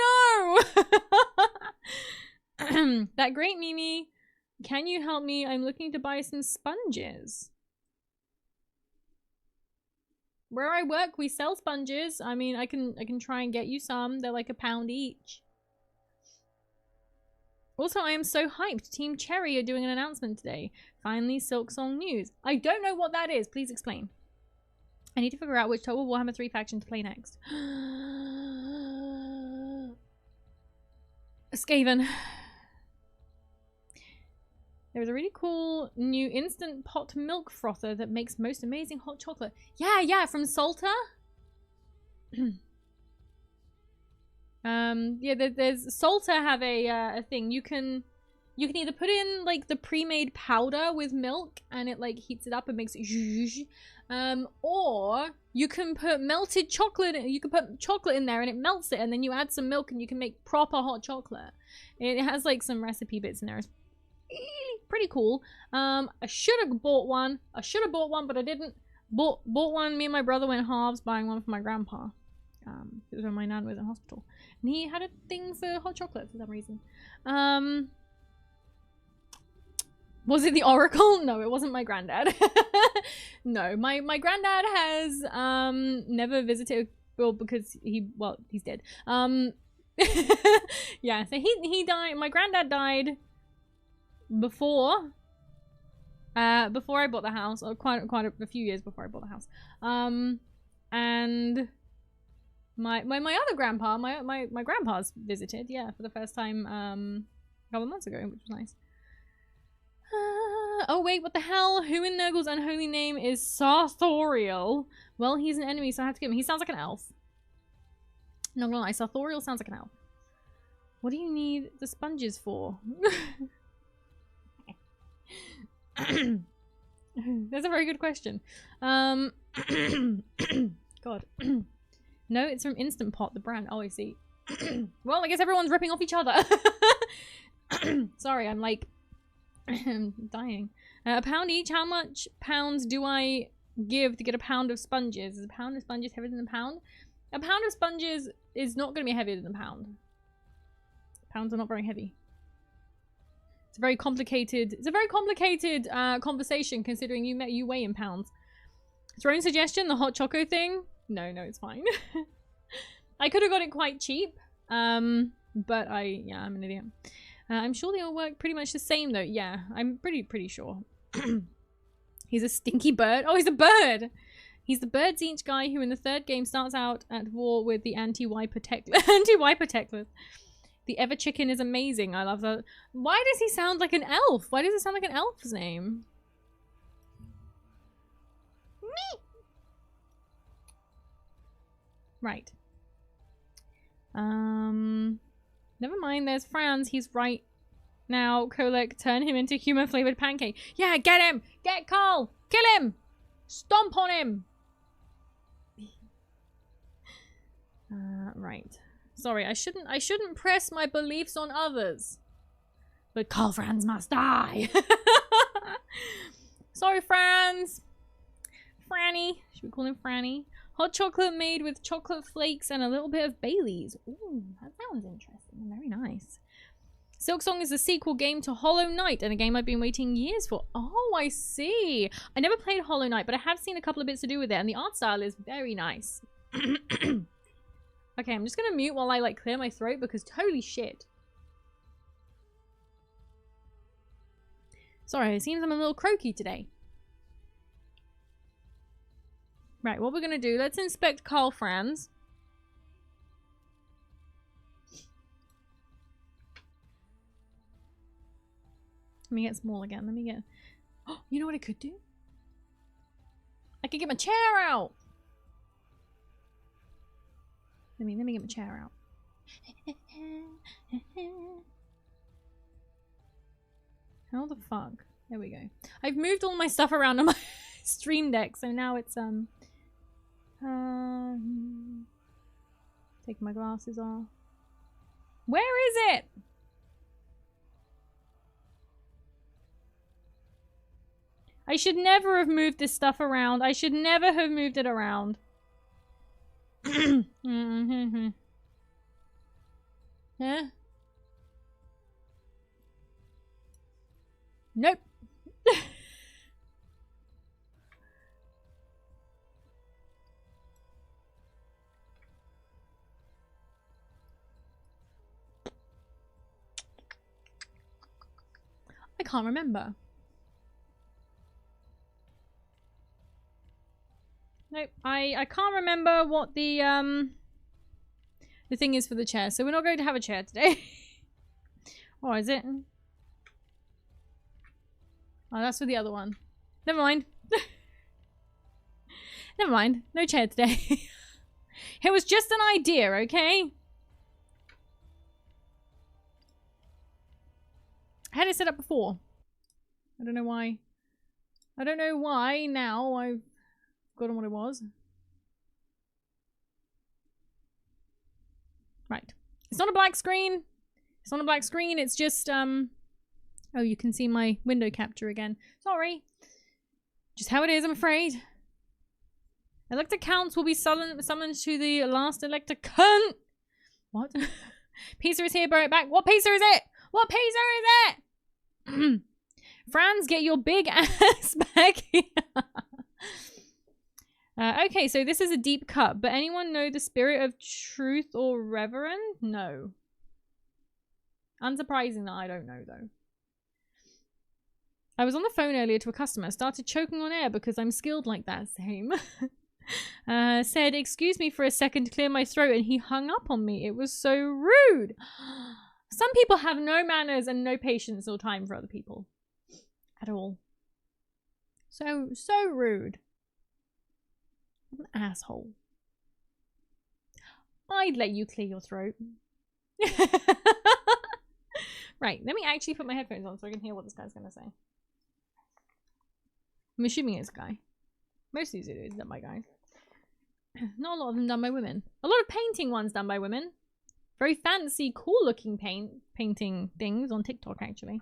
know?" That great Mimi. Can you help me? I'm looking to buy some sponges. Where I work, we sell sponges. I mean, I can try and get you some. They're like £1 each. Also, I am so hyped. Team Cherry are doing an announcement today. Finally, Silksong news. I don't know what that is. Please explain. I need to figure out which Total Warhammer 3 faction to play next. Skaven. There's a really cool new instant pot milk frother that makes most amazing hot chocolate. Yeah, from Salter. Yeah, there's Salter have a thing. You can either put in like the pre-made powder with milk and it like heats it up and makes it zhuzh, or you can put melted chocolate. You can put chocolate in there and it melts it, and then you add some milk and you can make proper hot chocolate. It has like some recipe bits in there. It's pretty cool. I should have bought one. But I didn't. Bought one. Me and my brother went halves buying one for my grandpa. It was when my nan was in hospital, and he had a thing for hot chocolate for some reason. Was it the Oracle? No, it wasn't my granddad. No, my granddad has never visited, well, because he's dead. Yeah, so he died. My granddad died before I bought the house, or quite a few years before I bought the house. And my other grandpa, my grandpa's visited, yeah, for the first time a couple of months ago, which was nice. Oh wait, what the hell? Who in Nurgle's unholy name is Sarthoriel? Well, he's an enemy, so I have to give him. He sounds like an elf. Not gonna lie, Sarthoriel sounds like an elf. What do you need the sponges for? That's a very good question. God. No, it's from Instant Pot, the brand. Oh, I see. Well, I guess everyone's ripping off each other. Sorry, I'm like... I'm dying. A pound each? How much pounds do I give to get a pound of sponges? Is a pound of sponges heavier than a pound? A pound of sponges is not going to be heavier than a pound. Pounds are not very heavy. It's a very complicated conversation considering you weigh in pounds. Throwing suggestion, the hot choco thing? No, it's fine. I could have got it quite cheap. But I'm an idiot. I'm sure they all work pretty much the same though. Yeah, I'm pretty sure. He's a stinky bird. Oh, he's a bird! He's the Birds Inch guy who in the third game starts out at war with the anti-wiper techless. The Ever Chicken is amazing. I love that. Why does he sound like an elf? Why does it sound like an elf's name? Me! Right. Never mind, there's Franz. He's right. Now, Kolek, turn him into human-flavored pancake. Yeah, get him! Get Karl! Kill him! Stomp on him! Right. Sorry, I shouldn't press my beliefs on others. But Karl Franz must die! Sorry, Franz! Franny. Should we call him Franny? Hot chocolate made with chocolate flakes and a little bit of Baileys. Ooh, that sounds interesting. Very nice. Silksong is a sequel game to Hollow Knight and a game I've been waiting years for. Oh, I see. I never played Hollow Knight, but I have seen a couple of bits to do with it, and the art style is very nice. Okay, I'm just gonna mute while I like clear my throat because holy shit. Sorry, it seems I'm a little croaky today. Right, what we're gonna do, let's inspect Karl Franz. Let me get small again. Let me get... Oh, you know what I could do? I could get my chair out. Let me get my chair out. How the fuck? There we go. I've moved all my stuff around on my stream deck, so now it's take my glasses off. Where is it? I should never have moved this stuff around. I should never have moved it around. Huh? Nope. I can't remember. Nope. I can't remember what the thing is for the chair, so we're not going to have a chair today. Or is it? Oh, that's for the other one. Never mind. Never mind. No chair today. It was just an idea, okay? I had it set up before. I don't know why. I don't know why now I've forgotten what it was. Right. It's not a black screen. It's not a black screen. It's just, oh, you can see my window capture again. Sorry. Just how it is, I'm afraid. Elector counts will be summoned to the last elector cunt. What? Pizza is here, bring it back. What pizza is it? What pizza is it? Franz, get your big ass back here. Okay, so this is a deep cut, but anyone know the spirit of truth or reverend? No. Unsurprising that I don't know, though. I was on the phone earlier to a customer, started choking on air because I'm skilled like that, same. Said, excuse me for a second to clear my throat, and he hung up on me. It was so rude. Some people have no manners and no patience or time for other people. At all. So rude. What an asshole. I'd let you clear your throat. Right, let me actually put my headphones on so I can hear what this guy's gonna say. I'm assuming it's a guy. Most of these videos are done by guys. Not a lot of them done by women. A lot of painting ones done by women. Very fancy, cool looking painting things on TikTok actually.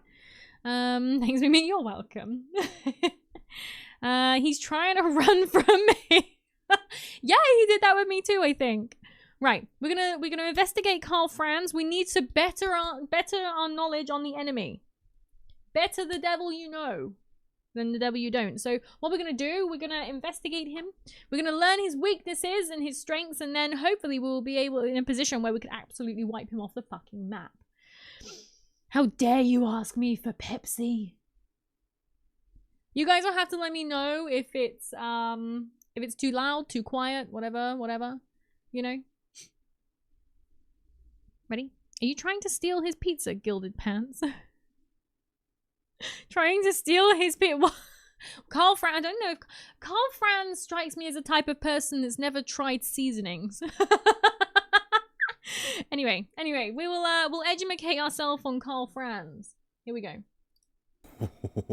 Thanks for me, you're welcome. He's trying to run from me. Yeah, he did that with me too, I think. Right, we're gonna investigate Karl Franz. We need to better our knowledge on the enemy. Better the devil you know than the devil you don't. So what we're gonna do, we're gonna investigate him. We're gonna learn his weaknesses and his strengths, and then hopefully we'll be able in a position where we can absolutely wipe him off the fucking map. How dare you ask me for Pepsi? You guys will have to let me know if it's too loud, too quiet, whatever. You know? Ready? Are you trying to steal his pizza, Gilded Pants? Trying to steal his pizza? Karl Franz, I don't know if Karl Franz strikes me as a type of person that's never tried seasonings. Anyway, we'll educate ourselves on Karl Franz. Here we go.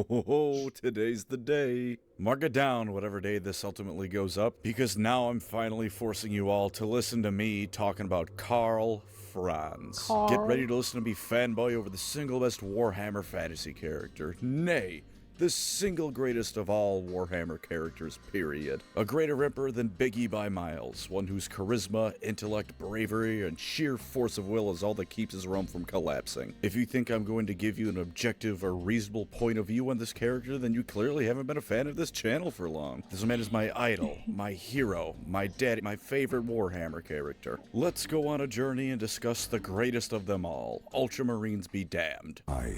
Oh, today's the day. Mark it down, whatever day this ultimately goes up, because now I'm finally forcing you all to listen to me talking about Karl Franz. Get ready to listen to me fanboy over the single best Warhammer fantasy character. Nay, the single greatest of all Warhammer characters, period. A greater emperor than Biggie by miles, one whose charisma, intellect, bravery, and sheer force of will is all that keeps his realm from collapsing. If you think I'm going to give you an objective or reasonable point of view on this character, then you clearly haven't been a fan of this channel for long. This man is my idol, my hero, my daddy, my favorite Warhammer character. Let's go on a journey and discuss the greatest of them all. Ultramarines be damned. I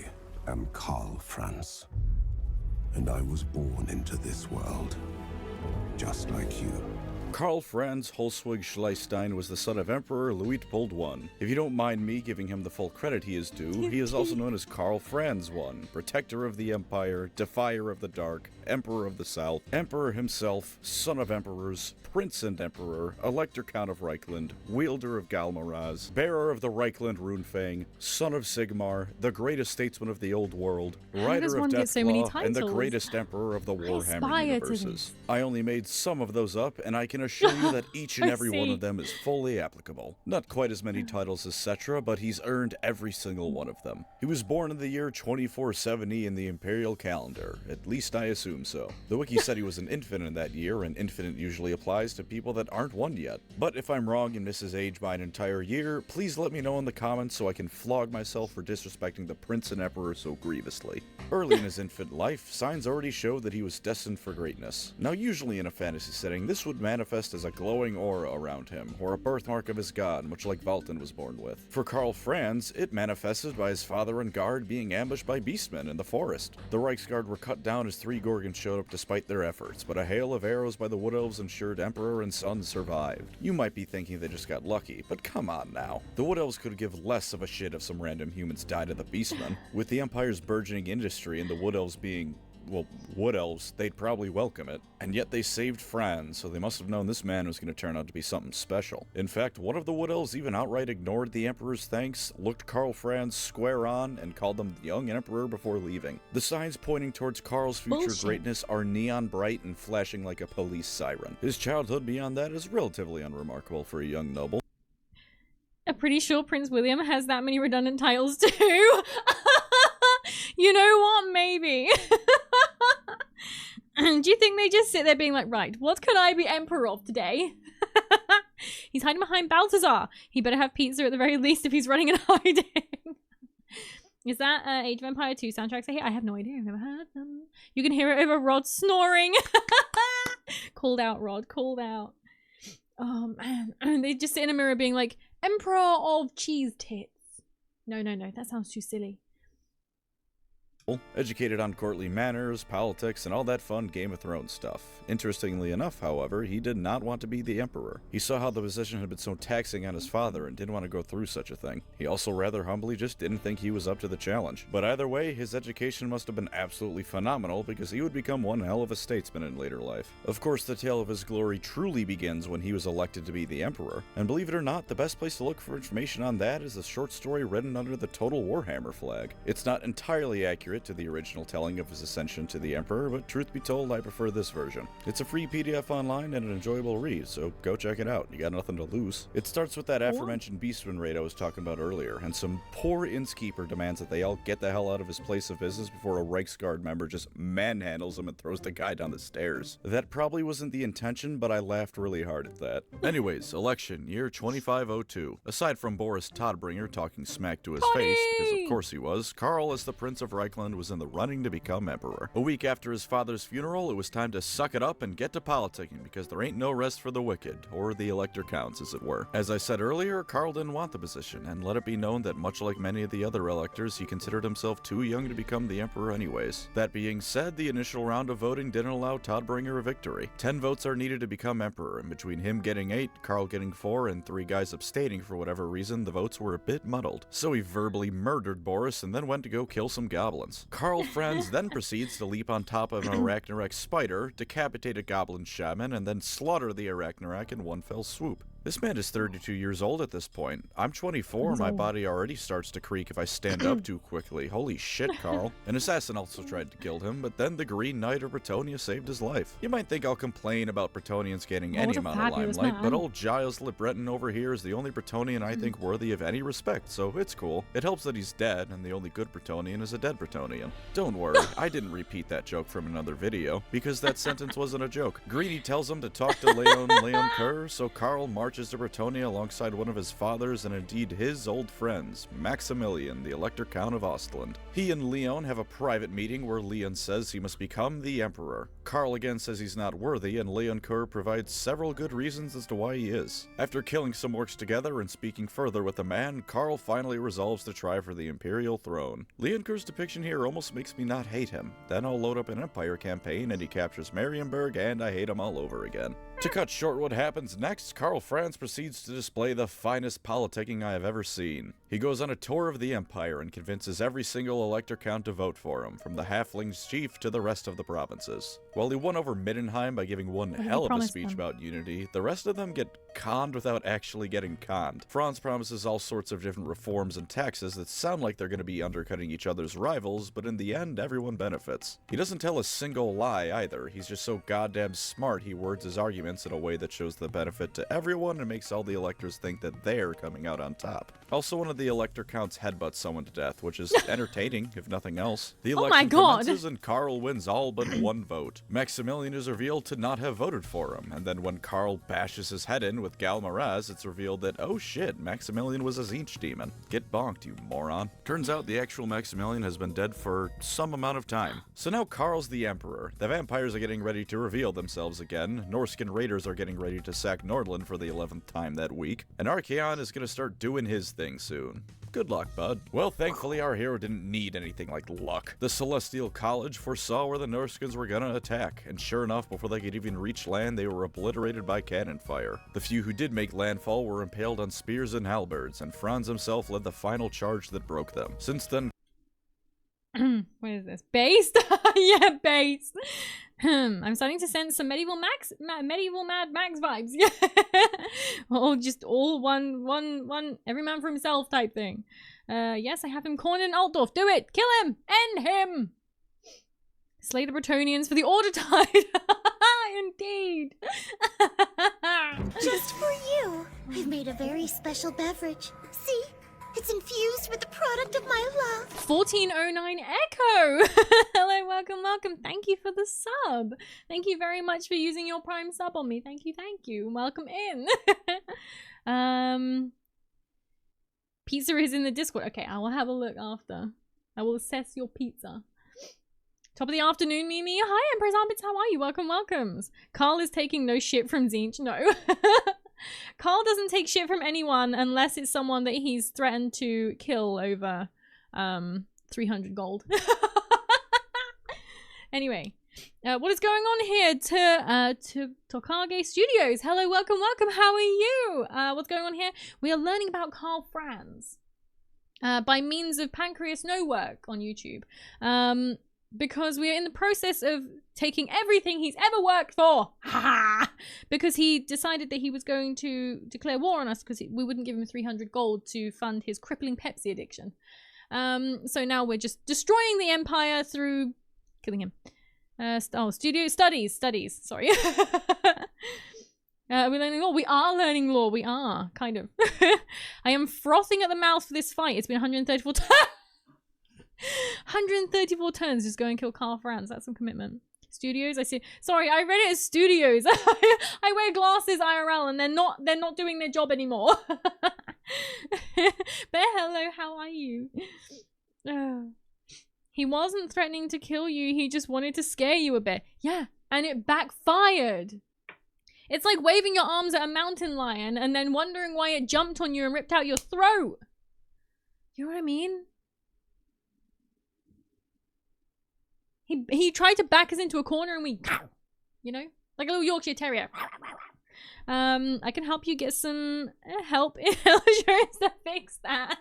am Karl Franz. And I was born into this world, just like you. Karl Franz Holzwig Schleistein was the son of Emperor Luitpold I. If you don't mind me giving him the full credit he is due, he is also known as Karl Franz I, Protector of the Empire, Defier of the Dark, Emperor of the South, Emperor himself, Son of Emperors, Prince and Emperor, Elector Count of Reichland, Wielder of Galmaraz, Bearer of the Reichland Runefang, Son of Sigmar, the greatest statesman of the Old World, Rider of Deathclaw, and the greatest Emperor of the Warhammer universes. I only made some of those up, and I can assure you that each and every one of them is fully applicable. Not quite as many titles as Cetra, but he's earned every single one of them. He was born in the year 2470 in the Imperial calendar. At least I assume so. The wiki said he was an infant in that year, and infant usually applies to people that aren't one yet. But if I'm wrong and miss his age by an entire year, please let me know in the comments so I can flog myself for disrespecting the Prince and Emperor so grievously. Early in his infant life, signs already showed that he was destined for greatness. Now usually in a fantasy setting, this would manifest manifest as a glowing aura around him, or a birthmark of his god, much like Valten was born with. For Karl Franz, it manifested by his father and guard being ambushed by beastmen in the forest. The Reichsguard were cut down as 3 Gorgons showed up despite their efforts, but a hail of arrows by the Wood Elves ensured Emperor and son survived. You might be thinking they just got lucky, but come on now. The Wood Elves could give less of a shit if some random humans died of the beastmen. With the Empire's burgeoning industry and the Wood Elves being, well, Wood Elves, they'd probably welcome it. And yet they saved Franz, so they must have known this man was going to turn out to be something special. In fact, one of the Wood Elves even outright ignored the Emperor's thanks, looked Karl Franz square on, and called him the young Emperor before leaving. The signs pointing towards Karl's future greatness are neon bright and flashing like a police siren. His childhood beyond that is relatively unremarkable for a young noble. I'm pretty sure Prince William has that many redundant titles too. You know what? Maybe. Do you think they just sit there being like, right, what can I be emperor of today? He's hiding behind Balthazar. He better have pizza at the very least if he's running and hiding. Is that Age of Empire 2 soundtracks I hear? I have no idea. I've never heard them. You can hear it over Rod snoring. Called out, Rod. Called out. Oh, man. And they just sit in a mirror being like, Emperor of Cheese Tits. No, no, no. That sounds too silly. Educated on courtly manners, politics, and all that fun Game of Thrones stuff. Interestingly enough, however, he did not want to be the Emperor. He saw how the position had been so taxing on his father and didn't want to go through such a thing. He also rather humbly just didn't think he was up to the challenge. But either way, his education must have been absolutely phenomenal because he would become one hell of a statesman in later life. Of course, the tale of his glory truly begins when he was elected to be the Emperor. And believe it or not, the best place to look for information on that is a short story written under the Total Warhammer flag. It's not entirely accurate to the original telling of his ascension to the Emperor, but truth be told, I prefer this version. It's a free PDF online and an enjoyable read, so go check it out. You got nothing to lose. It starts with that aforementioned beastman raid I was talking about earlier, and some poor innkeeper demands that they all get the hell out of his place of business before a Reichsguard member just manhandles him and throws the guy down the stairs. That probably wasn't the intention, but I laughed really hard at that. Anyways, election, year 2502. Aside from Boris Todbringer talking smack to his face, because of course he was, Karl, as the Prince of Reichland, was in the running to become emperor. A week after his father's funeral, it was time to suck it up and get to politicking, because there ain't no rest for the wicked, or the elector counts, as it were. As I said earlier, Karl didn't want the position, and let it be known that much like many of the other electors, he considered himself too young to become the emperor anyways. That being said, the initial round of voting didn't allow Todbringer a victory. 10 votes are needed to become emperor, and between him getting 8, Karl getting 4, and 3 guys abstaining for whatever reason, the votes were a bit muddled. So he verbally murdered Boris and then went to go kill some goblins. Karl Franz then proceeds to leap on top of an Arachnorak spider, decapitate a goblin shaman, and then slaughter the Arachnorak in one fell swoop. This man is 32 years old at this point. I'm 24, my body already starts to creak if I stand up too quickly. Holy shit, Karl. An assassin also tried to kill him, but then the Green Knight of Bretonnia saved his life. You might think I'll complain about Bretonians getting any amount of limelight, but old Giles Le Breton over here is the only Bretonian I think worthy of any respect, so it's cool. It helps that he's dead, and the only good Bretonian is a dead Bretonian. Don't worry, I didn't repeat that joke from another video, because that sentence wasn't a joke. Greedy tells him to talk to Leon Kerr, so Karl marches to Bretonnia alongside one of his fathers and indeed his old friends, Maximilian, the Elector Count of Ostland. He and Leon have a private meeting where Leon says he must become the Emperor. Karl again says he's not worthy, and Leon Kerr provides several good reasons as to why he is. After killing some orcs together and speaking further with the man, Karl finally resolves to try for the Imperial throne. Leon Kerr's depiction here almost makes me not hate him. Then I'll load up an Empire campaign and he captures Marienburg and I hate him all over again. To cut short what happens next, Karl Franz proceeds to display the finest politicking I have ever seen. He goes on a tour of the Empire and convinces every single Elector Count to vote for him, from the Halfling's chief to the rest of the provinces. While he won over Middenheim by giving one hell of a speech about unity, the rest of them get conned without actually getting conned. Franz promises all sorts of different reforms and taxes that sound like they're going to be undercutting each other's rivals, but in the end, everyone benefits. He doesn't tell a single lie either. He's just so goddamn smart he words his arguments in a way that shows the benefit to everyone and makes all the electors think that they're coming out on top. Also, one of the Elector Counts headbutts someone to death, which is entertaining, if nothing else. The election commences and Karl wins all but one vote. Maximilian is revealed to not have voted for him, and then when Karl bashes his head in with Gal Maraz, it's revealed that, oh shit, Maximilian was a Tzeentch demon. Get bonked, you moron. Turns out the actual Maximilian has been dead for some amount of time. So now Karl's the Emperor. The vampires are getting ready to reveal themselves again. Norscan raiders are getting ready to sack Nordland for the 11th time that week, and Archaon is gonna start doing his thing soon. Good luck, bud. Well, thankfully our hero didn't need anything like luck. The Celestial College foresaw where the Norskins were gonna attack, and sure enough, before they could even reach land, they were obliterated by cannon fire. The few who did make landfall were impaled on spears and halberds, and Franz himself led the final charge that broke them. Since then... What is this? Based? Yeah, based. I'm starting to sense some medieval Mad Max vibes. Yeah. Or just all one, every man for himself type thing. Yes, I have him cornered in Altdorf. Do it! Kill him! End him! Slay the Bretonians for the Order Tide. Indeed. Just for you, I've made a very special beverage. See? It's infused with the product of my love. 1409 Echo. Hello, welcome. Thank you for the sub. Thank you very much for using your Prime sub on me. Thank you. Welcome in. Pizza is in the Discord. Okay, I will have a look after. I will assess your pizza. Top of the afternoon, Mimi. Hi, Empress Armpits. How are you? Welcomes. Karl is taking no shit from Zinch. No. Karl doesn't take shit from anyone unless it's someone that he's threatened to kill over 300 gold. Anyway, what is going on here to Tokage Studios? Hello, welcome. How are you? What's going on here? We are learning about Karl Franz by means of Pancreas No Work on YouTube. Because we are in the process of taking everything he's ever worked for. Because he decided that he was going to declare war on us because we wouldn't give him 300 gold to fund his crippling Pepsi addiction. So now we're just destroying the Empire through killing him. Studies, sorry. We're learning law. We are learning law. We are, kind of. I am frothing at the mouth for this fight. It's been 134 times. 134 turns just go and kill Karl Franz. That's some commitment. Studios, I see. Sorry, I read it as studios. I wear glasses IRL and they're not doing their job anymore. But hello, how are you? He wasn't threatening to kill you. He just wanted to scare you a bit. Yeah, and it backfired. It's like waving your arms at a mountain lion and then wondering why it jumped on you and ripped out your throat. You know what I mean? He tried to back us into a corner and we, you know, like a little Yorkshire Terrier. I can help you get some help in insurance to fix that.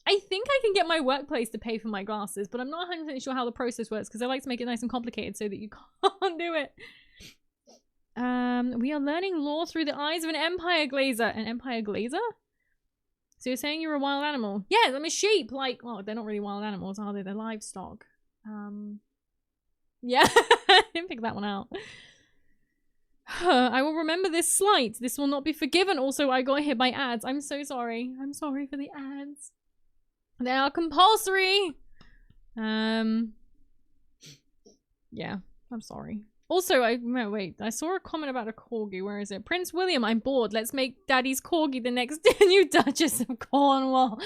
I think I can get my workplace to pay for my glasses, but I'm not 100% sure how the process works because I like to make it nice and complicated so that you can't do it. We are learning law through the eyes of an Empire Glazer. An Empire Glazer? So you're saying you're a wild animal? Yeah, I'm a sheep. Like, well, they're not really wild animals, are they? They're livestock. Yeah, I didn't pick that one out. I will remember this slight. This will not be forgiven. Also, I got hit by ads. I'm so sorry. I'm sorry for the ads. They are compulsory. Yeah, I'm sorry. Also, wait, I saw a comment about a corgi. Where is it? Prince William, I'm bored. Let's make Daddy's corgi the next new Duchess of Cornwall.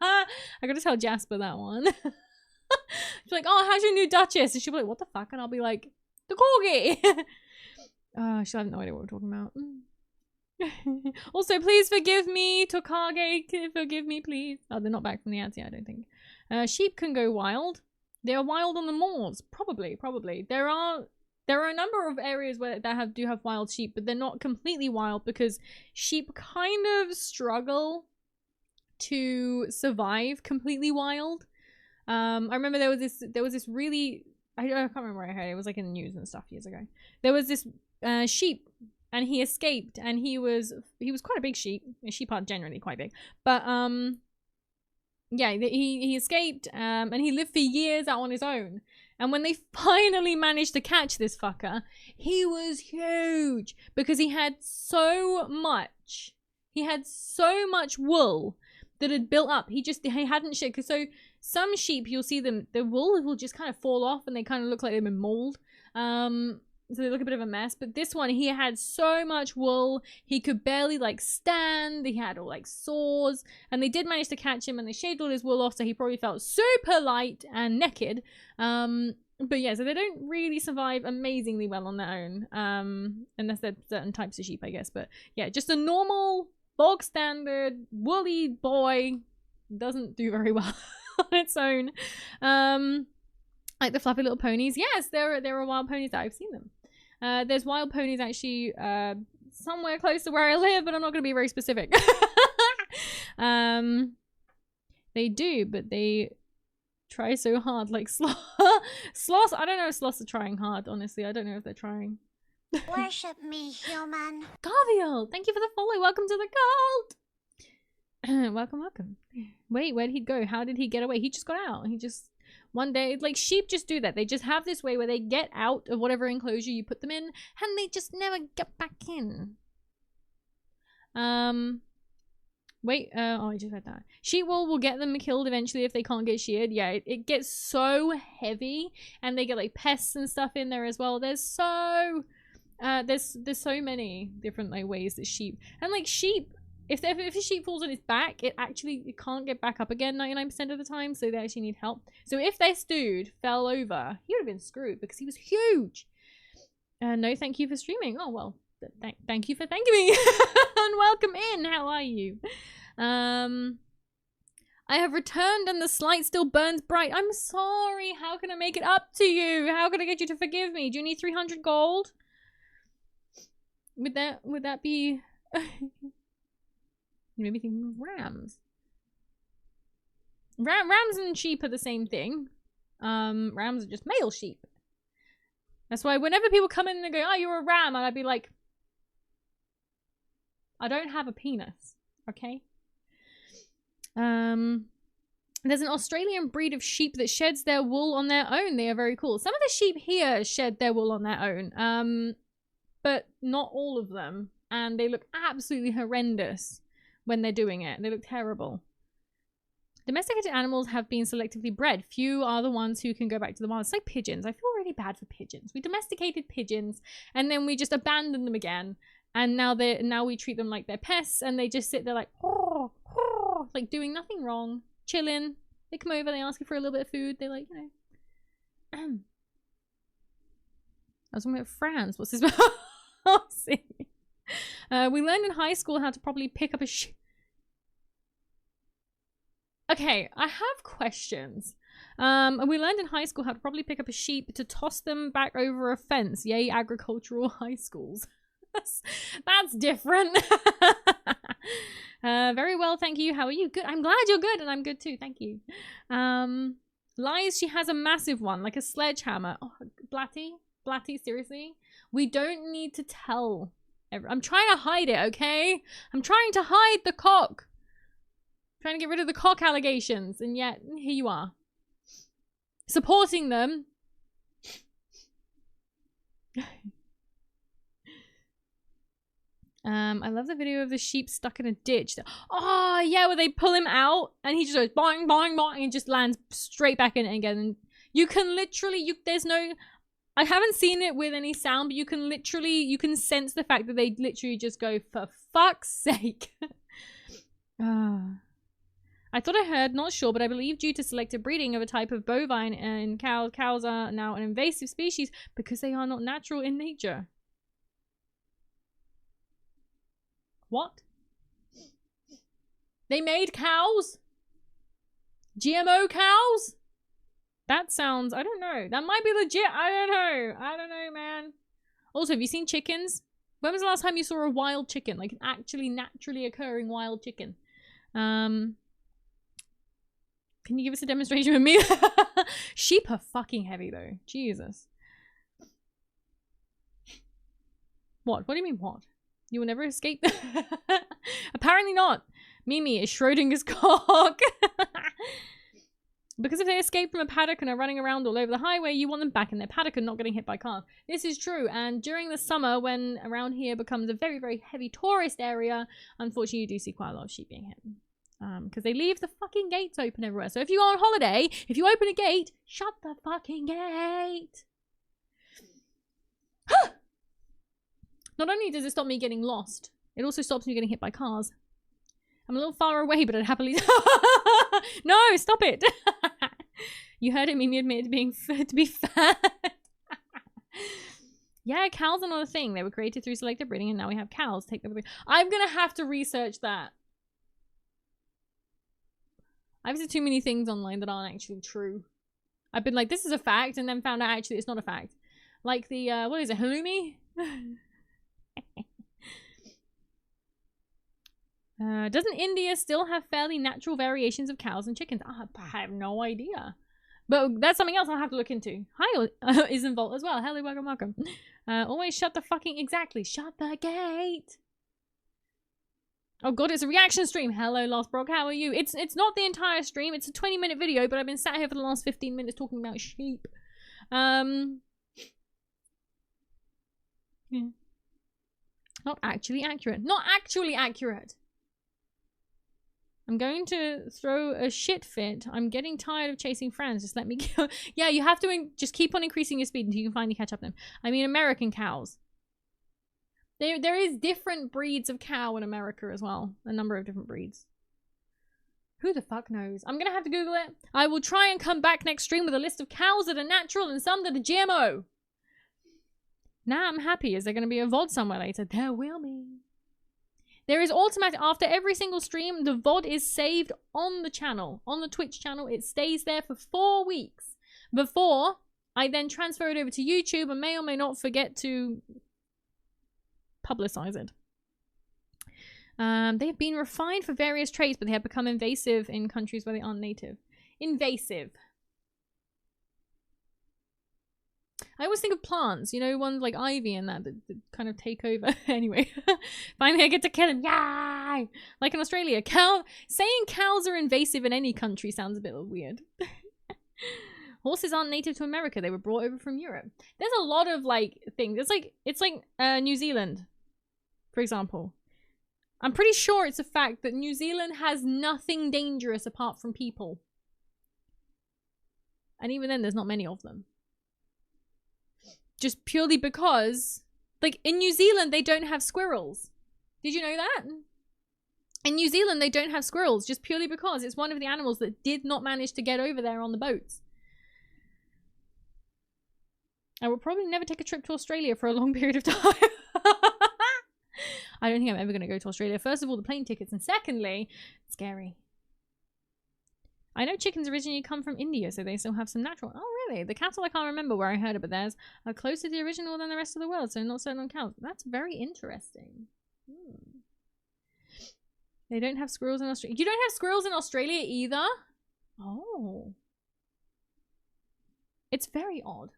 I gotta tell Jasper that one. She's like, oh, how's your new Duchess? And she'll be like, what the fuck? And I'll be like, the corgi. She'll have no idea what we're talking about. Also, please forgive me, Tokage. Forgive me, please. Oh, they're not back from the ads yet, I don't think. Sheep can go wild. They are wild on the moors. Probably. There are a number of areas where do have wild sheep, but they're not completely wild because sheep kind of struggle to survive completely wild. I remember there was this really, I can't remember where I heard it. It was like in the news and stuff years ago. There was this sheep and he escaped and he was quite a big sheep. Sheep are generally quite big, but yeah, he escaped and he lived for years out on his own. And when they finally managed to catch this fucker, he was huge because he had so much wool that had built up. He hadn't shit. Because so some sheep, you'll see them, the wool will just kind of fall off and they kind of look like they've been mauled. So they look a bit of a mess. But this one, he had so much wool. He could barely like stand. He had all like sores. And they did manage to catch him and they shaved all his wool off. So he probably felt super light and naked. But yeah, so they don't really survive amazingly well on their own, unless they're certain types of sheep, I guess. But yeah, just a normal, bog standard, woolly boy doesn't do very well on its own. Like the fluffy little ponies. Yes, there are wild ponies that I've seen them. There's wild ponies actually somewhere close to where I live, but I'm not going to be very specific. They do, but they try so hard, like sloths. I don't know if sloths are trying hard, honestly. I don't know if they're trying. Worship me, human. Garviel, thank you for the follow. Welcome to the cult. Welcome. Wait, where did he go? How did he get away? He just got out. He just, one day, like sheep just do that. They just have this way where they get out of whatever enclosure you put them in, and they just never get back in. Wait, oh, I just read that. Sheep wool will get them killed eventually if they can't get sheared. Yeah, it gets so heavy, and they get like pests and stuff in there as well. There's so many different like ways that sheep, and like sheep, if a sheep falls on its back, it can't get back up again 99% of the time, so they actually need help. So if this dude fell over, he would have been screwed because he was huge. No, thank you for streaming. Oh well. Thank you for thanking me. And welcome in. How are you? I have returned and the slate still burns bright. I'm sorry. How can I make it up to you? How can I get you to forgive me? Do you need 300 gold? Would that be maybe thinking of rams? Rams and sheep are the same thing. Rams are just male sheep. That's why whenever people come in and they go, "Oh, you're a ram," and I'd be like, I don't have a penis, okay? There's an Australian breed of sheep that sheds their wool on their own. They are very cool. Some of the sheep here shed their wool on their own, but not all of them. And they look absolutely horrendous when they're doing it. They look terrible. Domesticated animals have been selectively bred. Few are the ones who can go back to the wild. It's like pigeons. I feel really bad for pigeons. We domesticated pigeons, and then we just abandoned them again. And now we treat them like they're pests, and they just sit there like, oh, like doing nothing wrong, chilling. They come over, they ask you for a little bit of food. They like, you know. I was talking about Franz. What's his? Oh, see. We learned in high school how to properly pick up a sheep. Okay, I have questions. We learned in high school how to properly pick up a sheep to toss them back over a fence. Yay, agricultural high schools. That's different. Very well, thank you. How are you? Good. I'm glad you're good, and I'm good too. Thank you. Lies, she has a massive one, like a sledgehammer. Oh, Blatty, seriously? We don't need to tell. I'm trying to hide it, okay? I'm trying to hide the cock. I'm trying to get rid of the cock allegations, and yet here you are. Supporting them. I love the video of the sheep stuck in a ditch. Oh, yeah, where they pull him out and he just goes boing, boing, boing and just lands straight back in it again. And you can literally, there's no, I haven't seen it with any sound, but you can sense the fact that they literally just go, for fuck's sake. I thought I heard, not sure, but I believe due to selective breeding of a type of bovine in cows are now an invasive species because they are not natural in nature. What? They made cows? GMO cows? That sounds, I don't know. That might be legit. I don't know, man. Also, have you seen chickens? When was the last time you saw a wild chicken? Like an actually naturally occurring wild chicken? Can you give us a demonstration with me? Sheep are fucking heavy though. Jesus. What? What do you mean what? You will never escape? Apparently not. Mimi is Schrodinger's cock. Because if they escape from a paddock and are running around all over the highway, you want them back in their paddock and not getting hit by cars. This is true. And during the summer, when around here becomes a very, very heavy tourist area, unfortunately, you do see quite a lot of sheep being hit. Because they leave the fucking gates open everywhere. So if you go on holiday, if you open a gate, shut the fucking gate. Not only does it stop me getting lost, it also stops me getting hit by cars. I'm a little far away, but I'd happily... No, stop it! You heard it, Mimi admitted to be fat. Yeah, cows are not a thing. They were created through selective breeding, and now we have cows take over. I'm gonna have to research that. I've seen too many things online that aren't actually true. I've been like, this is a fact, and then found out actually it's not a fact. Like the, what is it, halloumi? Doesn't India still have fairly natural variations of cows and chickens? I have no idea. But that's something else I'll have to look into. Hi, is involved as well. Hello, welcome, welcome. Always shut the fucking... Exactly. Shut the gate. Oh god, it's a reaction stream. Hello, Lost Brock. How are you? It's not the entire stream. It's a 20-minute video, but I've been sat here for the last 15 minutes talking about sheep. Yeah. Not actually accurate. Not actually accurate. I'm going to throw a shit fit. I'm getting tired of chasing friends. Just let me go. Yeah, you have to just keep on increasing your speed until you can finally catch up to them. I mean, American cows. There is different breeds of cow in America as well. A number of different breeds. Who the fuck knows? I'm gonna have to Google it. I will try and come back next stream with a list of cows that are natural and some that are GMO. Now I'm happy. Is there gonna be a VOD somewhere later? There will be. There is automatic, after every single stream, the VOD is saved on the channel. On the Twitch channel, it stays there for 4 weeks. Before I then transfer it over to YouTube and may or may not forget to publicize it. They have been refined for various traits, but they have become invasive in countries where they aren't native. Invasive. I always think of plants, you know, ones like ivy and that kind of take over. Anyway, finally I get to kill him. Yay! Like in Australia, saying cows are invasive in any country sounds a bit weird. Horses aren't native to America. They were brought over from Europe. There's a lot of like things. It's like New Zealand, for example. I'm pretty sure it's a fact that New Zealand has nothing dangerous apart from people. And even then, there's not many of them. Just purely because, like, in New Zealand, they don't have squirrels. Did you know that? In New Zealand, they don't have squirrels just purely because it's one of the animals that did not manage to get over there on the boats. I will probably never take a trip to Australia for a long period of time. I don't think I'm ever going to go to Australia. First of all, the plane tickets, and secondly, it's scary. I know chickens originally come from India, so they still have some natural... Oh, really? The cattle, I can't remember where I heard it, but theirs are closer to the original than the rest of the world, so not certain on cows. That's very interesting. They don't have squirrels in Australia. You don't have squirrels in Australia either? Oh. It's very odd.